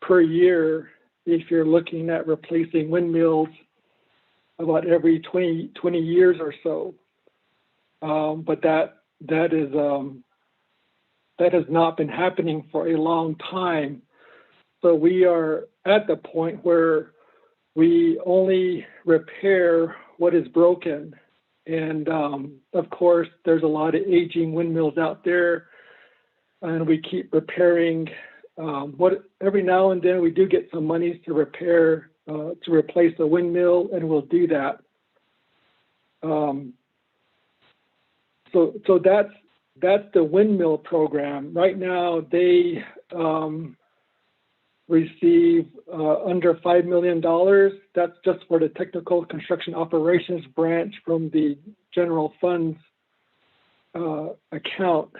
per year if you're looking at replacing windmills about every 20 years or so. But that has not been happening for a long time. So we are at the point where we only repair what is broken. And of course, there's a lot of aging windmills out there, and we keep repairing. Every now and then we do get some monies to repair, to replace a windmill, and we'll do that. So that's the windmill program. Right now, they receive under $5 million. That's just for the technical construction operations branch from the general funds account.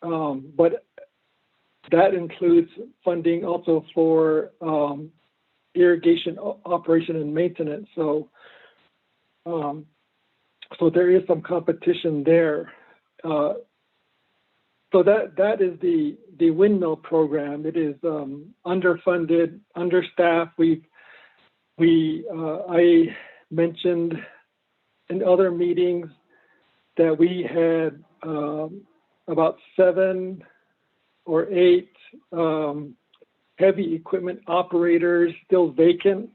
But that includes funding also for irrigation operation and maintenance. So there is some competition there. So that is the windmill program. It is underfunded, understaffed. I mentioned in other meetings that we had about 7 or 8 heavy equipment operators still vacant.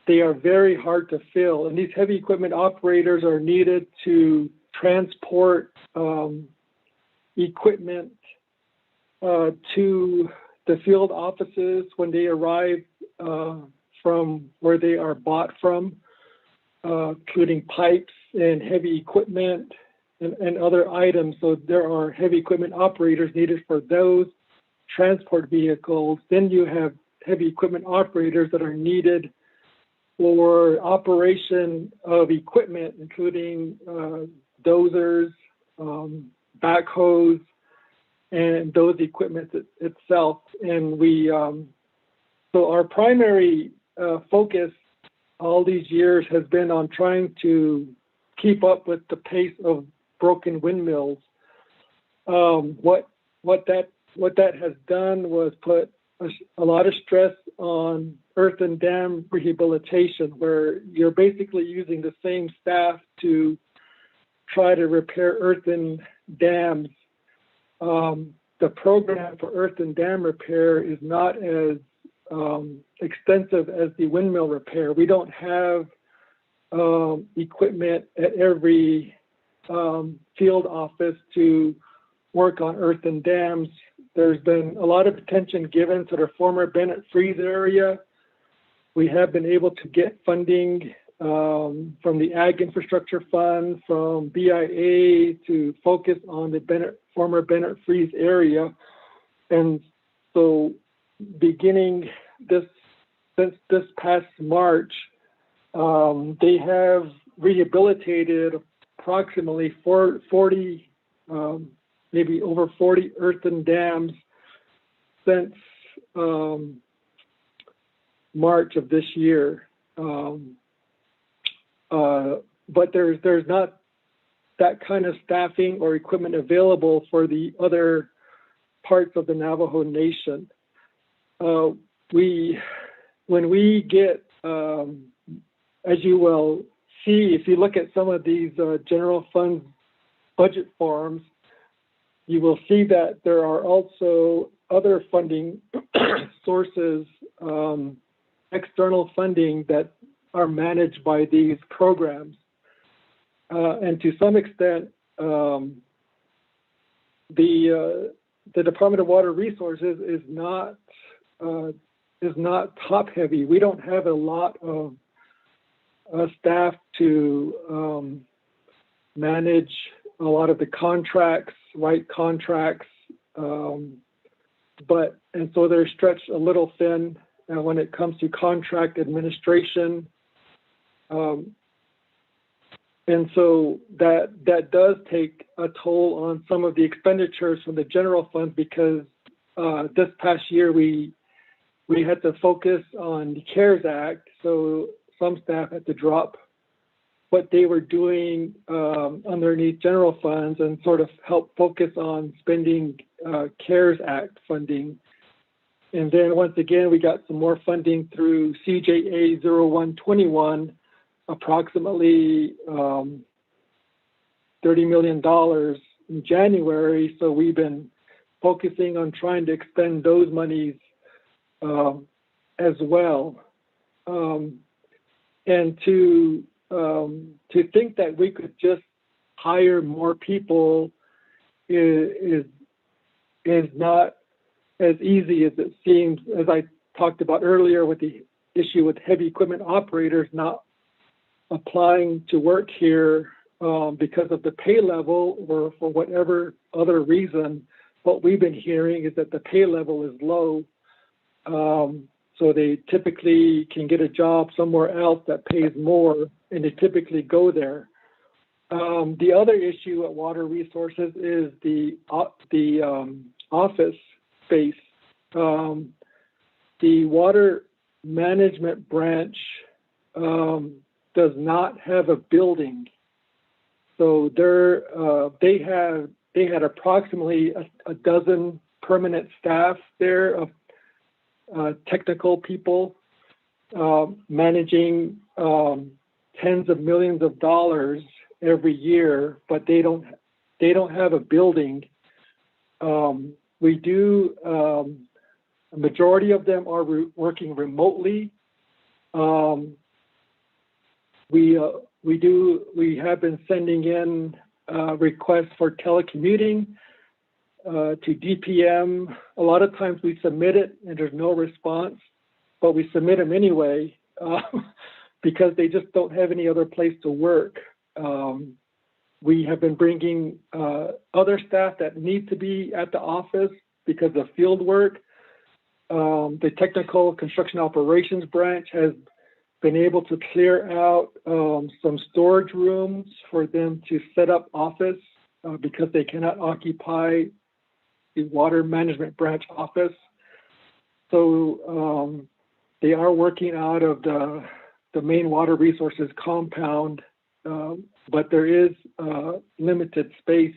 They are very hard to fill, and these heavy equipment operators are needed to transport equipment to the field offices when they arrive from where they are bought from, including pipes and heavy equipment and other items. So there are heavy equipment operators needed for those transport vehicles. Then you have heavy equipment operators that are needed for operation of equipment, including dozers, backhoes, and those equipment itself. And so our primary focus all these years has been on trying to keep up with the pace of broken windmills. What that has done was put a lot of stress on earth and dam rehabilitation, where you're basically using the same staff to try to repair earthen dams. The program for earthen dam repair is not as extensive as the windmill repair. We don't have equipment at every field office to work on earthen dams. There's been a lot of attention given to the former Bennett Freeze area. We have been able to get funding from the Ag Infrastructure Fund, from BIA, to focus on the former Bennett Freeze area. And so beginning since this past March, they have rehabilitated approximately 40, maybe over 40 earthen dams since March of this year. But there's not that kind of staffing or equipment available for the other parts of the Navajo Nation. When we get, as you will see, if you look at some of these general fund budget forms, you will see that there are also other funding sources external funding that are managed by these programs. And to some extent, the Department of Water Resources is not top heavy. We don't have a lot of staff to manage a lot of the contracts, write contracts, and so they're stretched a little thin when it comes to contract administration. And so that does take a toll on some of the expenditures from the general fund, because this past year we had to focus on the CARES Act. So some staff had to drop what they were doing underneath general funds and sort of help focus on spending CARES Act funding. And then once again, we got some more funding through CJA 0121, approximately $30 million in January. So we've been focusing on trying to expend those monies as well. And to think that we could just hire more people is not as easy as it seems. As I talked about earlier with the issue with heavy equipment operators not applying to work here because of the pay level or for whatever other reason, what we've been hearing is that the pay level is low. So they typically can get a job somewhere else that pays more, and they typically go there. The other issue at Water Resources is the office space. The water management branch does not have a building, so they had approximately a dozen permanent staff there of technical people managing tens of millions of dollars every year, but they don't have a building. We do. A majority of them are working remotely. We have been sending in requests for telecommuting to DPM. A lot of times we submit it and there's no response, but we submit them anyway because they just don't have any other place to work. We have been bringing other staff that need to be at the office because of field work. The Technical Construction Operations Branch has been able to clear out some storage rooms for them to set up office because they cannot occupy the Water Management Branch office. So they are working out of the main Water Resources compound, but there is limited space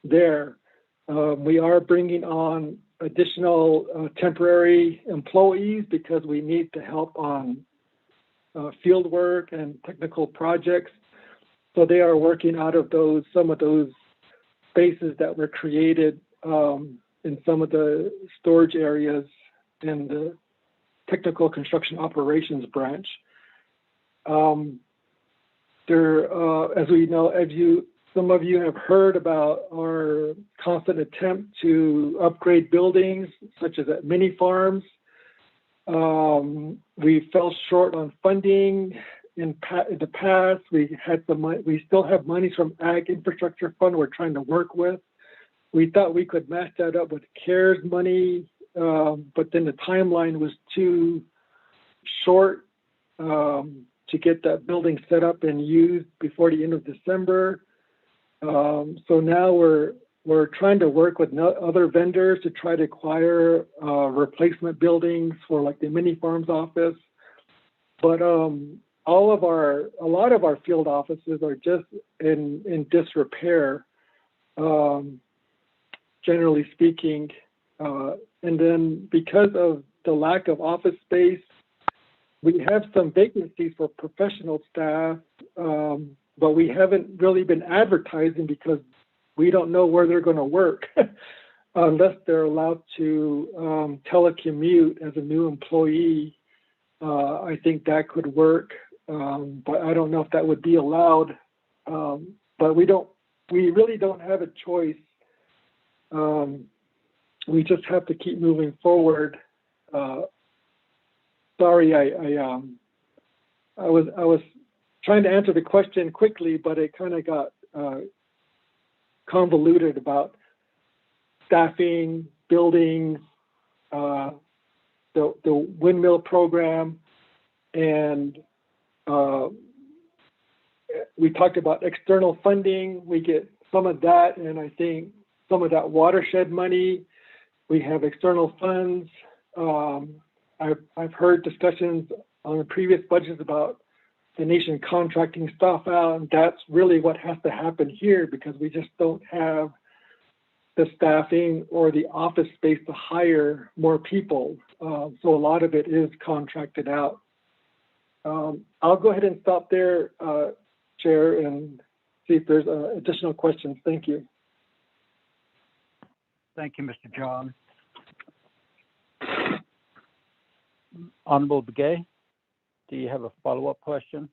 there. We are bringing on additional temporary employees because we need to help on field work and technical projects. So they are working out of some of those spaces that were created in some of the storage areas in the Technical Construction Operations Branch. As we know, some of you have heard about our constant attempt to upgrade buildings, such as at mini farms. We fell short on funding in the past. We still have monies from Ag Infrastructure Fund we're trying to work with. We thought we could match that up with CARES money, but then the timeline was too short to get that building set up and used before the end of December. So now we're trying to work with other vendors to try to acquire replacement buildings for like the mini farms office. But a lot of our field offices are just in disrepair, generally speaking. And then because of the lack of office space, we have some vacancies for professional staff, but we haven't really been advertising because we don't know where they're going to work unless they're allowed to telecommute as a new employee. I think that could work, but I don't know if that would be allowed. But we really don't have a choice. We just have to keep moving forward. Sorry, I was trying to answer the question quickly, but it kind of got convoluted about staffing, buildings, the windmill program, and we talked about external funding. We get some of that, and I think some of that watershed money. We have external funds. I've heard discussions on the previous budgets about the nation contracting stuff out, and that's really what has to happen here because we just don't have the staffing or the office space to hire more people. So a lot of it is contracted out. I'll go ahead and stop there, Chair, and see if there's additional questions. Thank you. Thank you, Mr. John. Honorable Begay, do you have a follow-up question?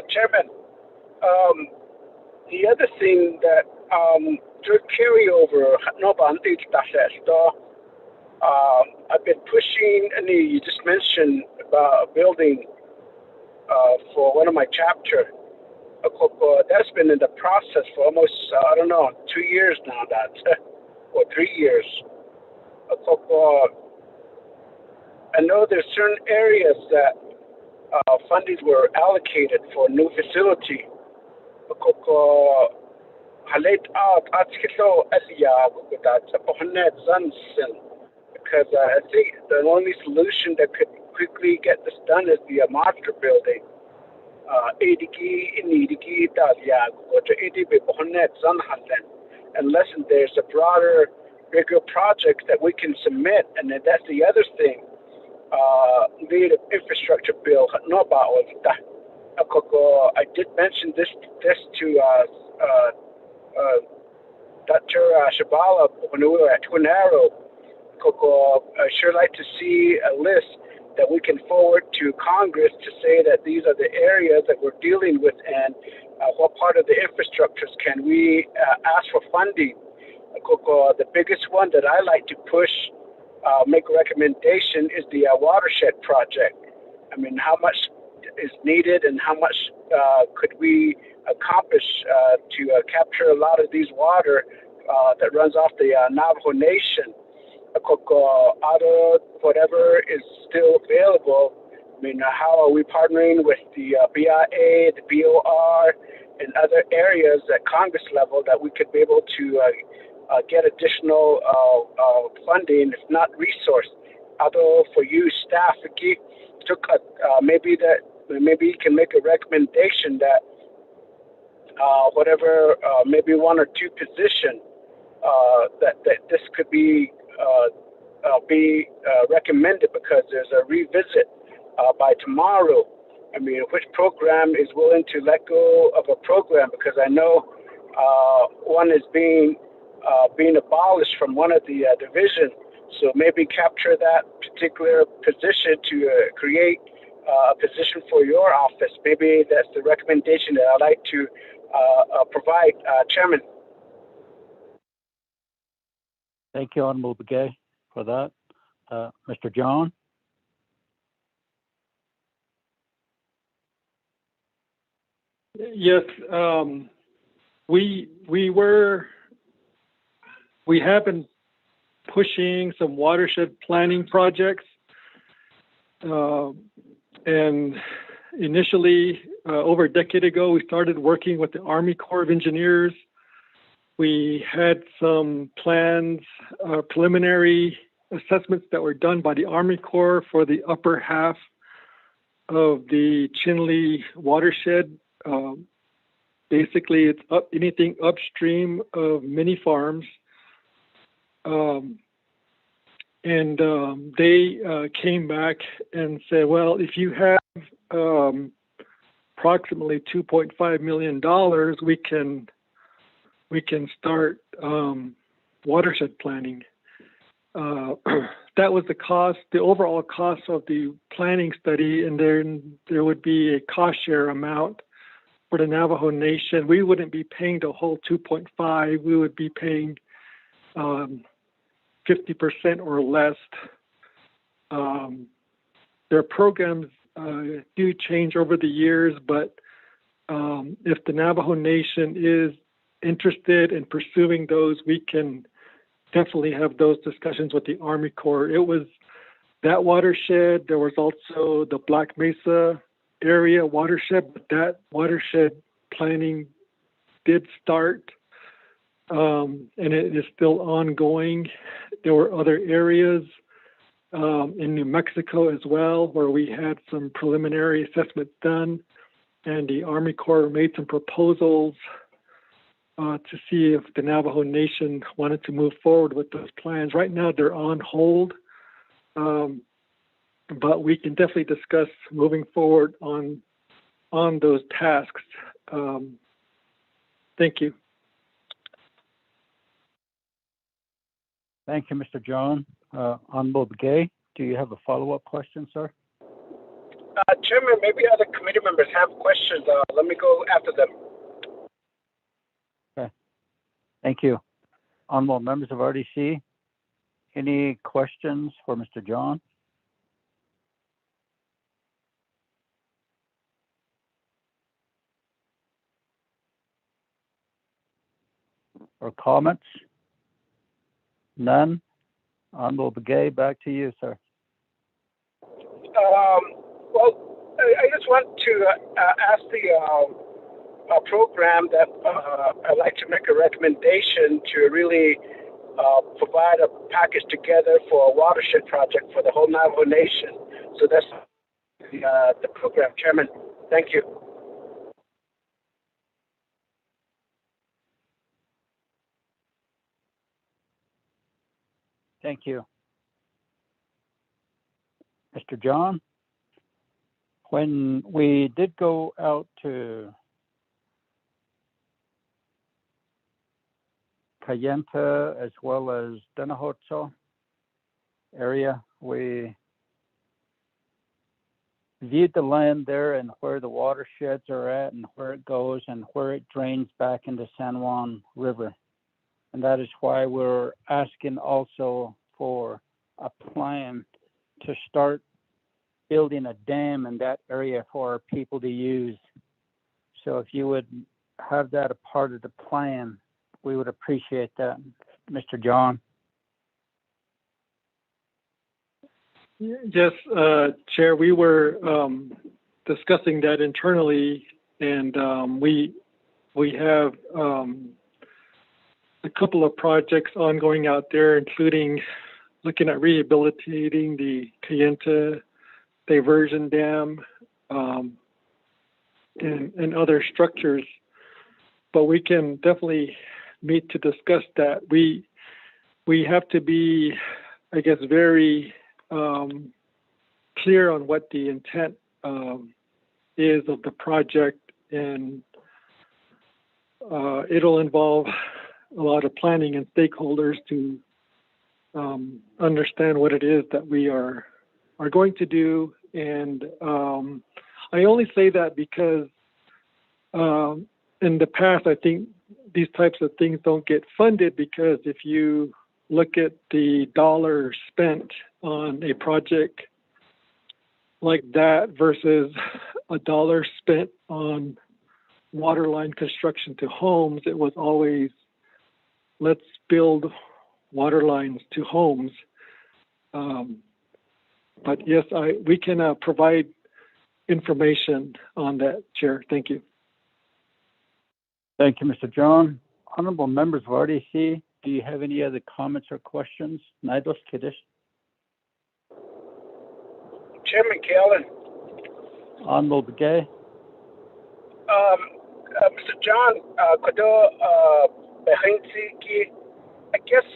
Chairman, the other thing that to carry over, I've been pushing, and you just mentioned about a building for one of my chapter. That's been in the process for almost, 2 years now, or 3 years. I know there's certain areas that fundings were allocated for new facility. Because I think the only solution that could quickly get this done is the master building. Unless there's a broader, bigger project that we can submit, and then that's the other thing. The infrastructure bill. I did mention this to Dr. Shabala when we were at Twin Arrow. I sure like to see a list that we can forward to Congress to say that these are the areas that we're dealing with and what part of the infrastructures can we ask for funding. The biggest one that I like to push, make a recommendation is the watershed project. I mean, how much is needed and how much could we accomplish to capture a lot of these water that runs off the Navajo Nation. Out of whatever is still available, I mean, how are we partnering with the BIA, the BOR, and other areas at Congress level that we could be able to get additional funding, if not resource. Although for you staff, maybe you can make a recommendation that whatever, maybe one or two position that this could be recommended because there's a revisit by tomorrow. I mean, which program is willing to let go of a program? Because I know one is being abolished from one of the divisions. So maybe capture that particular position to create a position for your office. Maybe that's the recommendation that I'd like to provide, Chairman. Thank you, Honorable Begay, for that. Mr. John? Yes, we have been pushing some watershed planning projects, and initially, over a decade ago, we started working with the Army Corps of Engineers. We had some plans, preliminary assessments that were done by the Army Corps for the upper half of the Chinle watershed. Basically, it's anything upstream of mini farms. They came back and said, well, if you have approximately $2.5 million, we can start watershed planning. that was the cost, the overall cost of the planning study, and then there would be a cost share amount for the Navajo Nation. We wouldn't be paying the whole 2.5. We would be paying 50% or less. Their programs do change over the years, but if the Navajo Nation is interested in pursuing those, we can definitely have those discussions with the Army Corps. It was that watershed. There was also the Black Mesa area watershed, but that watershed planning did start, and it is still ongoing. There were other areas in New Mexico as well, where we had some preliminary assessments done, and the Army Corps made some proposals to see if the Navajo Nation wanted to move forward with those plans. Right now, they're on hold, but we can definitely discuss moving forward on those tasks. Thank you. Thank you, Mr. John. Honorable Begay, do you have a follow-up question, sir? Chairman, maybe other committee members have questions. Let me go after them. Okay. Thank you. Honorable members of RDC, any questions for Mr. John? Or comments? None? Honorable Begay, back to you, sir. Well, I just want to ask the program that I'd like to make a recommendation to really provide a package together for a watershed project for the whole Navajo Nation. So that's the program, Chairman. Thank you. Thank you. Mr. John, when we did go out to Kayenta as well as Denahotso area, we viewed the land there and where the watersheds are at and where it goes and where it drains back into San Juan River. And that is why we're asking also for a plan to start building a dam in that area for our people to use. So if you would have that a part of the plan, we would appreciate that, Mr. John. Yes, Chair, we were discussing that internally, and we have a couple of projects ongoing out there, including looking at rehabilitating the Kayenta diversion dam and other structures. But we can definitely meet to discuss that. We have to be, I guess, very clear on what the intent is of the project, and it'll involve a lot of planning and stakeholders to understand what it is that we are going to do. And I only say that because in the past, I think these types of things don't get funded, because if you look at the dollar spent on a project like that versus a dollar spent on waterline construction to homes, it was always, let's build water lines to homes. But yes, we can provide information on that, Chair. Thank you. Thank you, Mr. John. Honorable members of RDC, do you have any other comments or questions? Naidos Kiddish. Chairman Kellen. Honorable Begay. Mr. John, I guess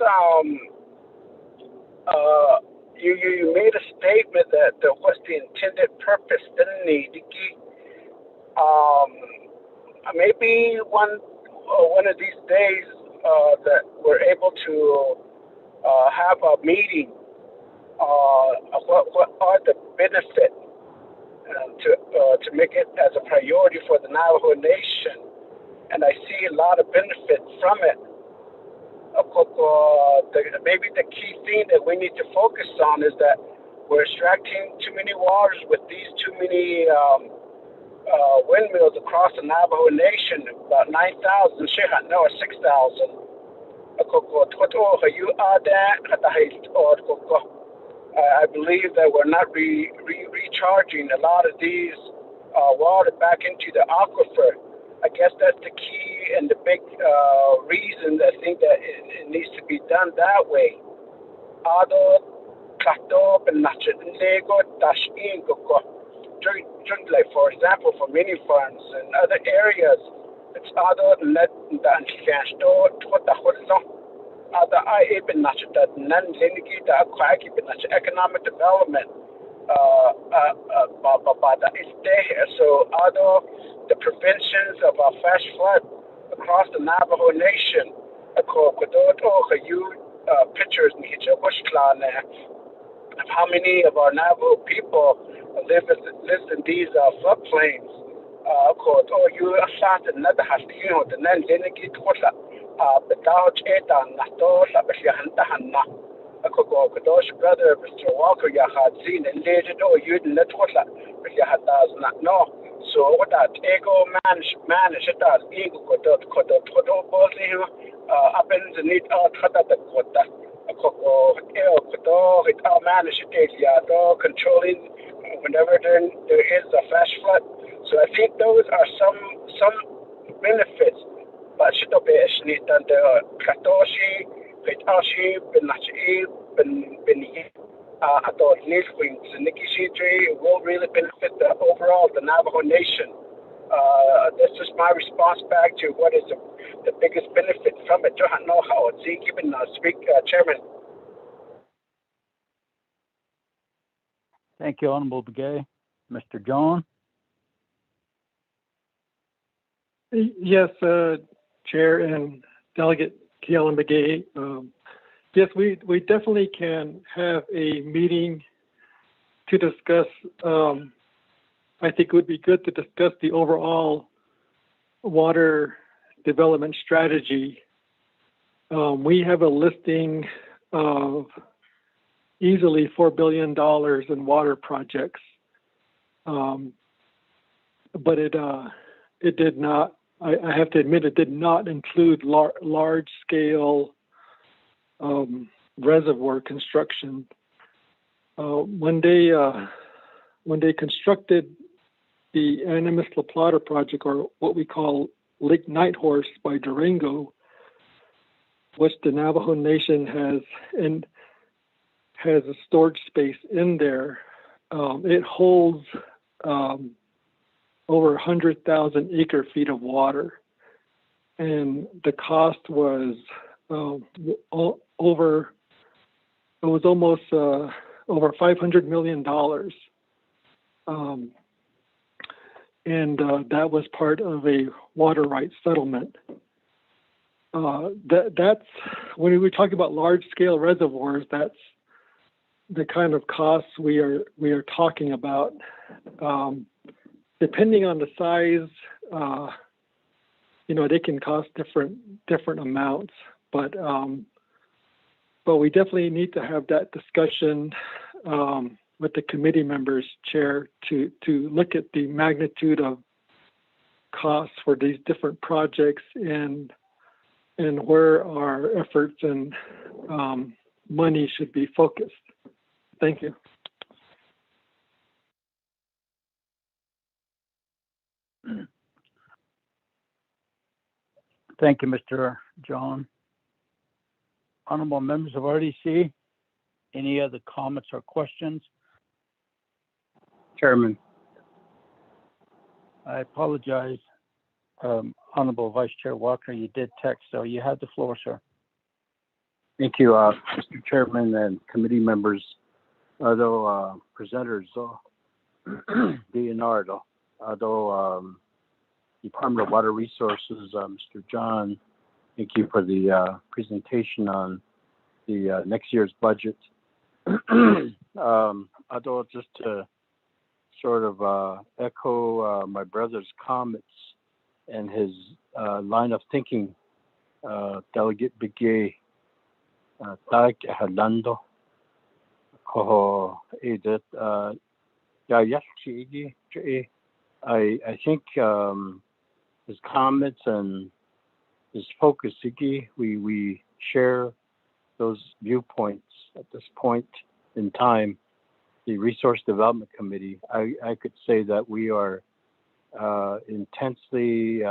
you made a statement that what's the intended purpose? Maybe one of these days that we're able to have a meeting of what are the benefits to make it as a priority for the Navajo Nation. And I see a lot of benefits from it. Maybe the key thing that we need to focus on is that we're extracting too many waters with these too many windmills across the Navajo Nation, about 9,000, no, 6,000. I believe that we're not recharging a lot of these water back into the aquifer. I guess that's the key and the big reason I think that it needs to be done that way. Like for example, for mini farms and other areas, it's economic development. So although the preventions of a flash flood across the Navajo Nation, pictures of how many of our Navajo people live in these floodplains. You started another hastino, the nan leniki twala, the Dodge Edan, Natola, Hanna. Kadosh brother, Mr. Walker, Yahad seen and later, you'd let Twala, but Yahad does not know. So what that ego manage it does, ego happens and need manage it, controlling whenever there is a flash flood. So I think those are some benefits. But should be actually done the Katoshi, Pitashi, Benachi, adult Nilwings, and Nikishi will really benefit the Navajo Nation. That's just my response back to what is the biggest benefit from it. I don't know how it's given Chairman. Thank you, Honorable Begay. Mr. John? Yes, Chair and Delegate Keelan Begay. Yes, we definitely can have a meeting to discuss. I think it would be good to discuss the overall water development strategy. We have a listing of easily $4 billion in water projects, but it did not. I have to admit, it did not include large-scale reservoir construction. When they constructed the Animus La Plata project, or what we call Lake Nighthorse by Durango, which the Navajo Nation has a storage space in there. It holds over 100,000 acre feet of water, and the cost was over $500 million, and that was part of a water rights settlement. That's when we talk about large scale reservoirs. That's the kind of costs we are talking about. Depending on the size, they can cost different amounts, but we definitely need to have that discussion with the committee members, Chair, to look at the magnitude of costs for these different projects and where our efforts and money should be focused. Thank you. Thank you, Mr. John. Honorable members of RDC, any other comments or questions? Chairman. I apologize, Honorable Vice Chair Walker, you did text, so you have the floor, sir. Thank you, Mr. Chairman and committee members, although presenters, Leonardo, although Department of Water Resources, Mr. John, thank you for the presentation on the next year's budget. Although just to sort of echo my brother's comments and his line of thinking, Delegate Begay, Taik Halando, Koho Edit, I think his comments and his focus, we share those viewpoints at this point in time. The Resource Development Committee, I could say that we are intensely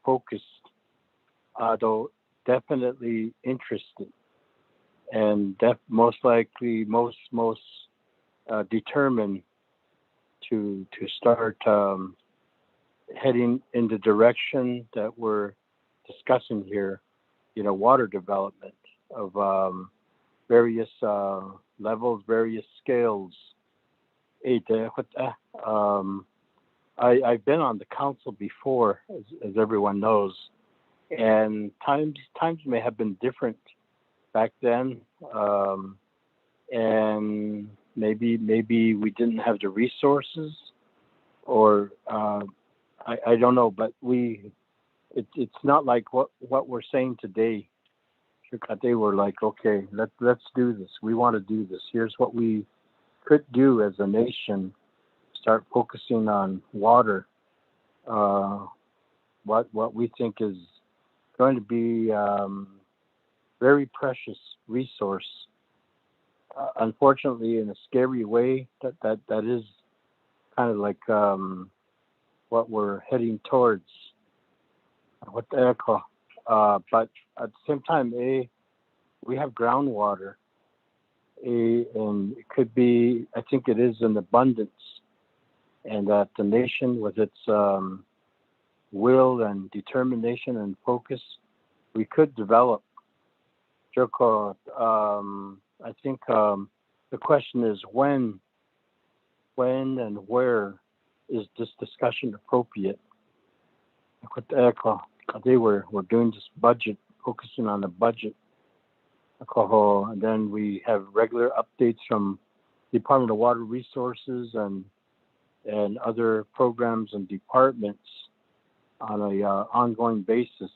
focused, though definitely interested, and most likely most determined to start heading in the direction that we're discussing here, water development of various levels, various scales. I've been on the council before, as everyone knows, and times may have been different back then, and maybe we didn't have the resources, or I don't know, but it's not like what we're saying today. They were like, okay, let's do this. We want to do this. Here's what we could do as a nation. Start focusing on water. What we think is going to be very precious resource. Unfortunately, in a scary way, that is kind of like what we're heading towards. But at the same time, we have groundwater, and it could be, I think it is in abundance, and that the nation, with its will and determination and focus, we could develop. Joko, I think the question is when and where is this discussion appropriate? Today we're doing this budget, focusing on the budget. And then we have regular updates from Department of Water Resources and other programs and departments on a ongoing basis.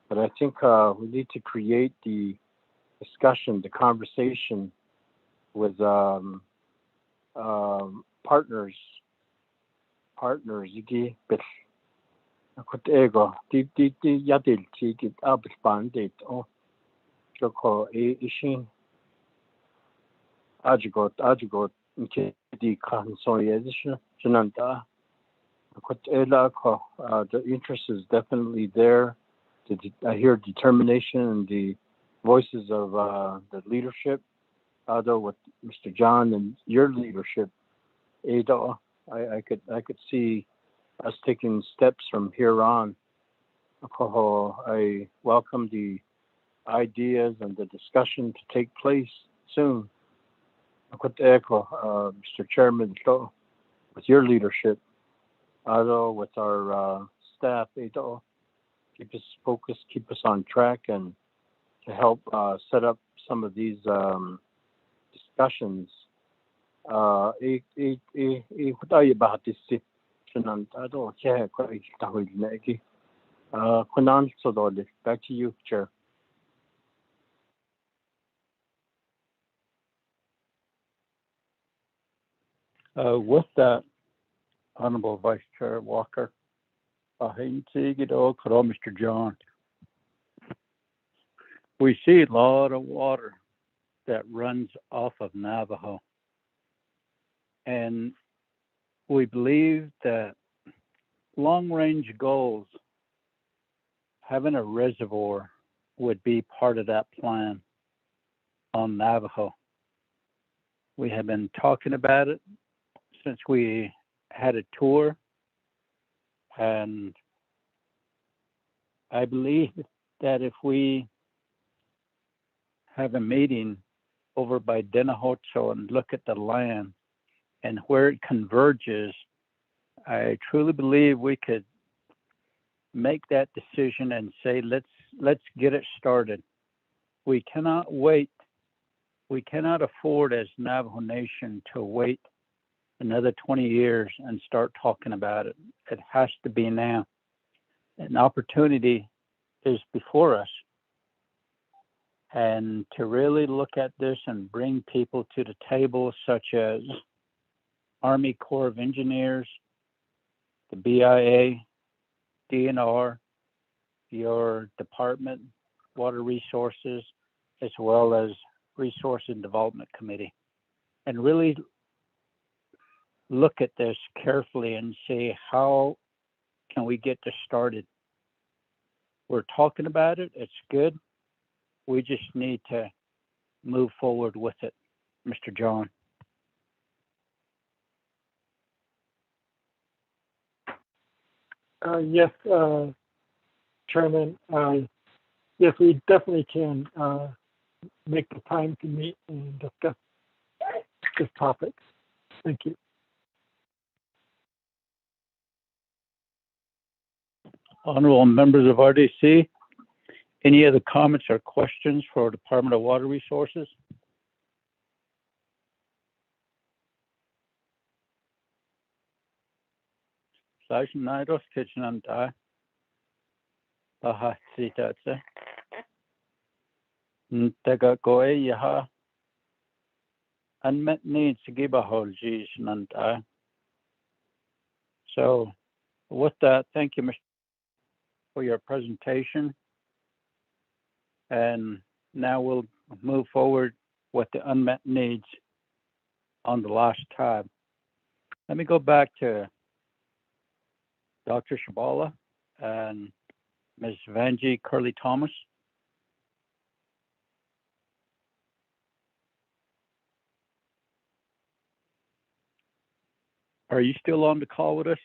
But I think we need to create the discussion, the conversation with partners. The interest is definitely there. I hear determination in the voices of the leadership, although with Mr. John and your leadership, Ada, I could see us taking steps from here on. I welcome the ideas and the discussion to take place soon. Mr. Chairman, with your leadership, although with our staff, keep us focused, keep us on track, and to help set up some of these discussions. Back to you, Chair. With that, Honorable Vice Chair Walker, Mr. John, we see a lot of water that runs off of Navajo, and we believe that long-range goals, having a reservoir would be part of that plan on Navajo. We have been talking about it since we had a tour, and I believe that if we have a meeting over by Denahocho and look at the land and where it converges, I truly believe we could make that decision and say, let's get it started. We cannot wait. We cannot afford as Navajo Nation to wait another 20 years and start talking about it. It has to be now. An opportunity is before us. And to really look at this and bring people to the table, such as Army Corps of Engineers, the BIA, DNR, your department, Water Resources, as well as Resource and Development Committee, and really look at this carefully and see how can we get this started. We're talking about it, it's good. We just need to move forward with it. Mr. John. Yes, Chairman. Yes, we definitely can make the time to meet and discuss this topic. Thank you. Honorable members of RDC, any other comments or questions for Department of Water Resources? Naidos kitchen Sita. Tega goe yaha unmet needs to give a whole G's nanta. So with that, thank you, Mr. for your presentation. And now we'll move forward with the unmet needs on the last tab. Let me go back to Dr. Shabala and Ms. Vanjie Curley-Thomas. Are you still on the call with us?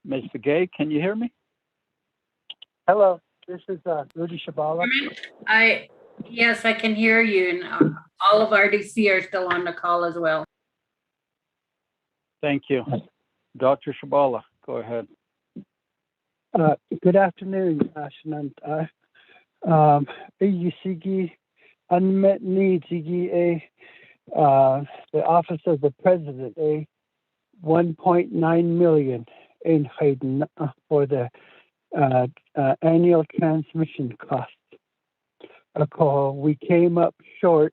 Ms. Begay, can you hear me? Hello, this is Rudy Shabala. Yes, I can hear you, and all of RDC are still on the call as well. Thank you. Dr. Shabala, go ahead. Good afternoon, Ashnant. AUCG unmet needs, the Office of the President, 1.9 million in Hayden for the annual transmission costs. We came up short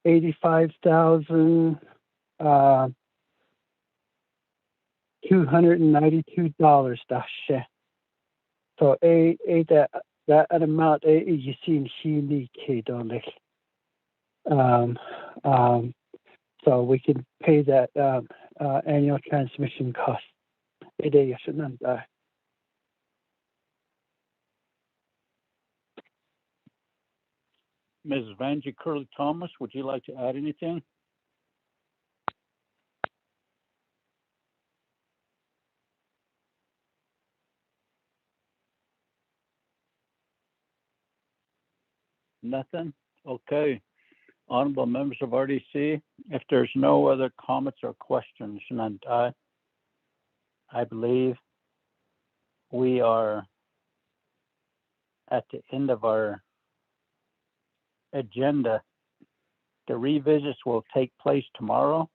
$85,292. So that amount you see in Shini K. So we can pay that annual transmission cost. Ms. Vanjie Curley-Thomas, would you like to add anything? Nothing? Okay. Honorable members of RDC, if there's no other comments or questions, and I believe we are at the end of our agenda. The revisits will take place tomorrow.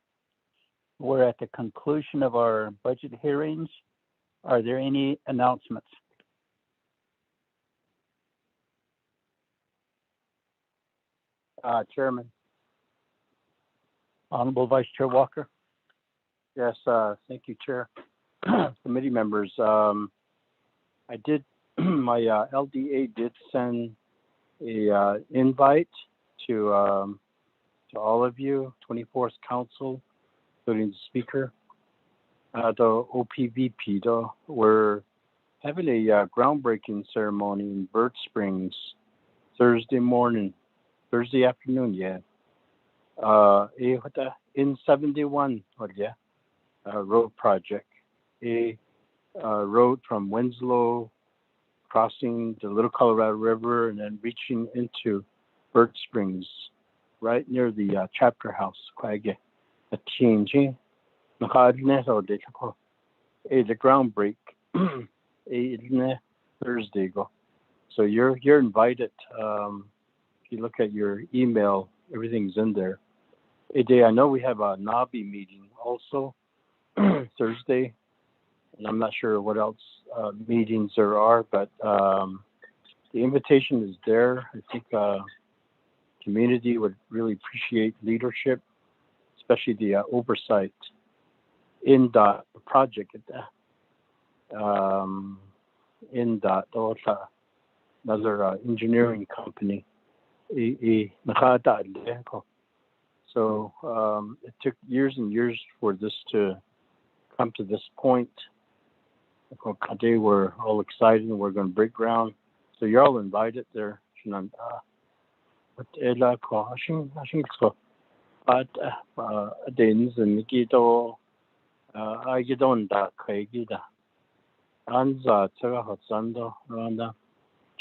We're at the conclusion of our budget hearings. Are there any announcements? Chairman. Honorable Vice Chair Walker. Yes, thank you, Chair. Committee members, I did, my LDA did send a invite to all of you, 24th Council, including the Speaker. The OPVP, though, we're having a groundbreaking ceremony in Bird Springs Thursday afternoon, yeah. In 71, road project. A road from Winslow, crossing the Little Colorado River, and then reaching into Bird Springs, right near the chapter house. The groundbreak. Thursday go. So you're invited. If you look at your email, everything's in there. Ade, I know we have a NABI meeting also Thursday, and I'm not sure what else meetings there are, but the invitation is there. I think community would really appreciate leadership, especially the oversight in the project. In that another engineering company. So it took years and years for this to come to this point. Today we're all excited and we're going to break ground. So you're all invited there.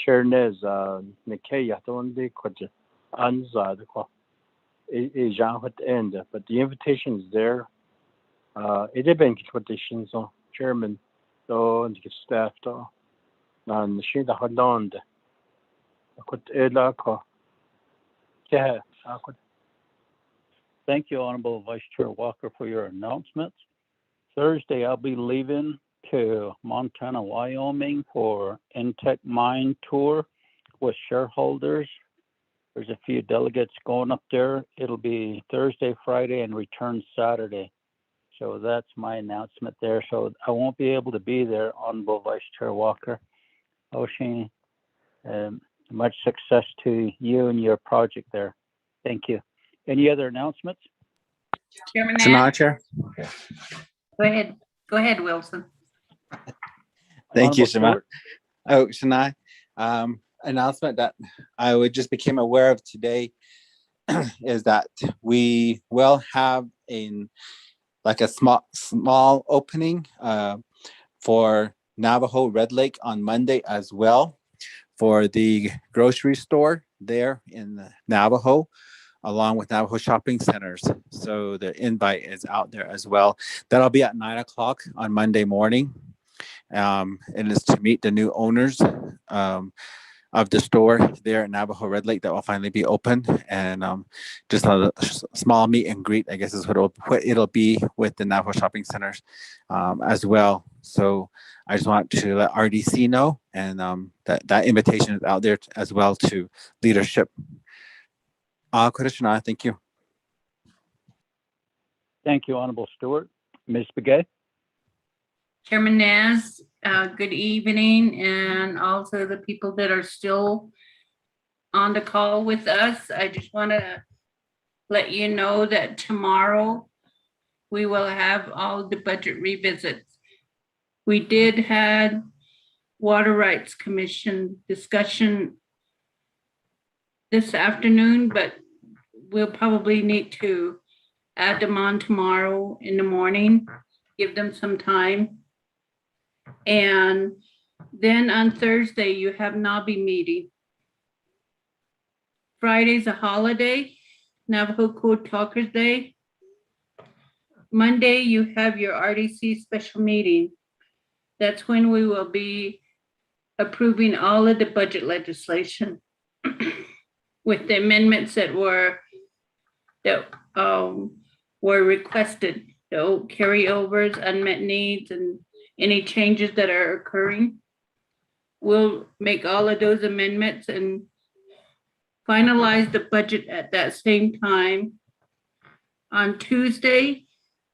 Chairness Nikaya don't be quite answer the call. Is at the end, but the invitation is there. It is been tradition, so chairman, so and the staff, so and she the Holland. I could yeah, I could. Thank you, Honorable Vice Chair Walker, for your announcements. Thursday, I'll be leaving to Montana, Wyoming for Intech Mine Tour with shareholders. There's a few delegates going up there. It'll be Thursday, Friday, and return Saturday. So that's my announcement there. So I won't be able to be there, Honorable Vice Chair Walker. Oshie, much success to you and your project there. Thank you. Any other announcements? Chairman Sanaa, Nash? Chair. Go ahead, Wilson. Thank you, Honorable Shema. Oh, Sanaa. Announcement that I just became aware of today is that we will have a small opening for Navajo Red Lake on Monday as well for the grocery store there in Navajo, along with Navajo shopping centers. So the invite is out there as well. That'll be at 9 o'clock on Monday morning. And it's to meet the new owners of the store there at Navajo Red Lake that will finally be open, and just a small meet and greet, I guess is what it'll be with the Navajo shopping centers as well. So I just want to let RDC know, and that invitation is out there as well to leadership. Krishna, thank you. Thank you, Honorable Stewart. Ms. Begay? Chairman Naz, good evening, and also the people that are still on the call with us. I just want to let you know that tomorrow we will have all the budget revisits. We did have Water Rights Commission discussion this afternoon, but we'll probably need to add them on tomorrow in the morning, give them some time. And then on Thursday, you have NABI meeting. Friday's a holiday, Navajo Code Talkers Day. Monday, you have your RDC special meeting. That's when we will be approving all of the budget legislation with the amendments that were requested, the carryovers, unmet needs, and any changes that are occurring. We'll make all of those amendments and finalize the budget at that same time. On Tuesday,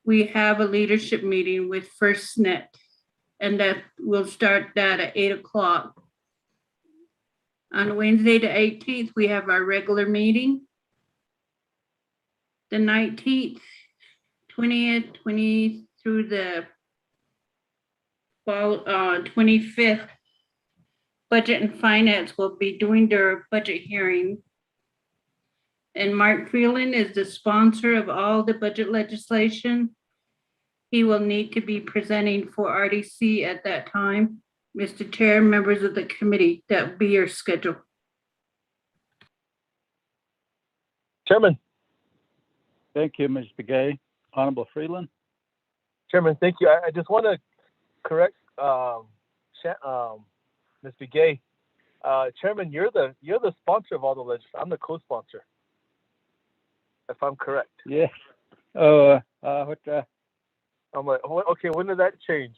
we have a leadership meeting with FirstNet, and that we'll start that at 8 o'clock. On Wednesday the 18th, we have our regular meeting. The 19th, 20th, 20th through the 25th, Budget and Finance will be doing their budget hearing. And Mark Freeland is the sponsor of all the budget legislation. He will need to be presenting for RDC at that time. Mr. Chair, members of the committee, that will be your schedule. Chairman. Thank you, Ms. Begay. Honorable Freeland? Chairman, thank you. I just want to correct Ms. Begay. Chairman, you're the sponsor of all the legislation. I'm the co-sponsor, if I'm correct. Yes. Oh, what the? I'm like, okay, when did that change?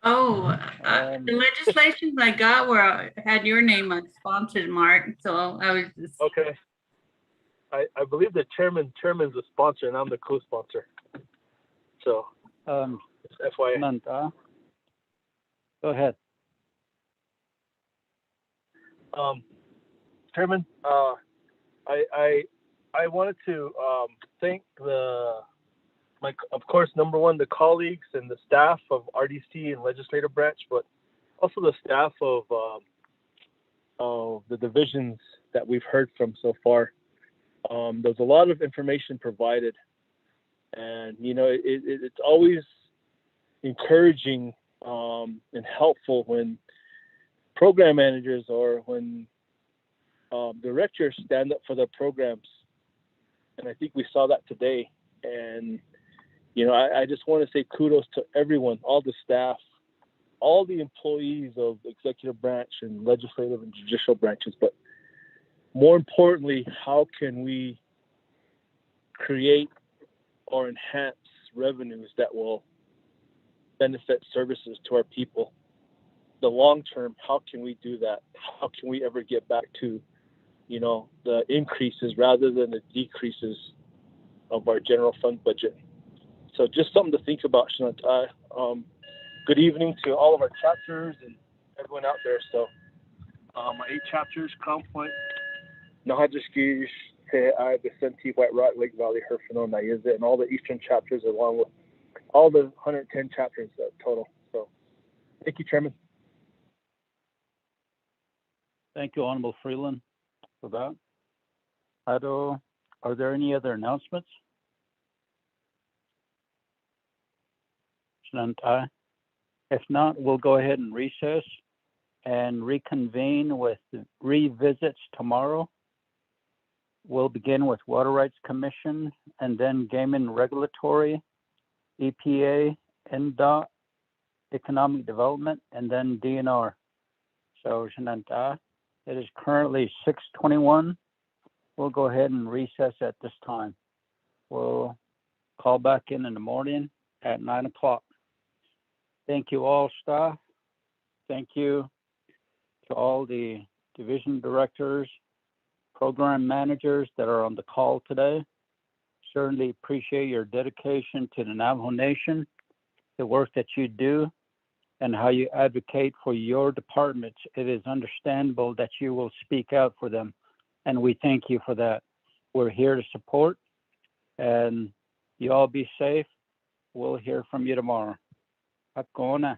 Oh, the legislations I got had your name on sponsored, Mark. So I was just Okay. I believe the chairman's the sponsor and I'm the co-sponsor. So FYI. Samantha, go ahead. Chairman, I wanted to thank of course, number one, the colleagues and the staff of RDC and legislative branch, but also the staff of the divisions that we've heard from so far. There's a lot of information provided, and it's always encouraging and helpful when program managers or when directors stand up for their programs, and I think we saw that today. And I just want to say kudos to everyone, all the staff, all the employees of the executive branch and legislative and judicial branches. But more importantly, how can we create or enhance revenues that will benefit services to our people? The long term, how can we do that? How can we ever get back to, the increases rather than the decreases of our general fund budget? So just something to think about, Shantai. Good evening to all of our chapters and everyone out there. So my 8 chapters, Crown Point, Nahajiskish, Te'ai, Vicente, White Rock, Lake Valley, Herfinone, Nayizit, and all the eastern chapters along with all the 110 chapters total. So thank you, Chairman. Thank you, Honorable Freeland, for that. Are there any other announcements? If not, we'll go ahead and recess and reconvene with the revisits tomorrow. We'll begin with Water Rights Commission and then Gaming Regulatory, EPA, NDOT, Economic Development, and then DNR. So, Shananta, it is currently 6:21. We'll go ahead and recess at this time. We'll call back in the morning at 9 o'clock. Thank you all, staff. Thank you to all the division directors, program managers that are on the call today. Certainly appreciate your dedication to the Navajo Nation, the work that you do, and how you advocate for your departments. It is understandable that you will speak out for them, and we thank you for that. We're here to support, and you all be safe. We'll hear from you tomorrow. Hakona.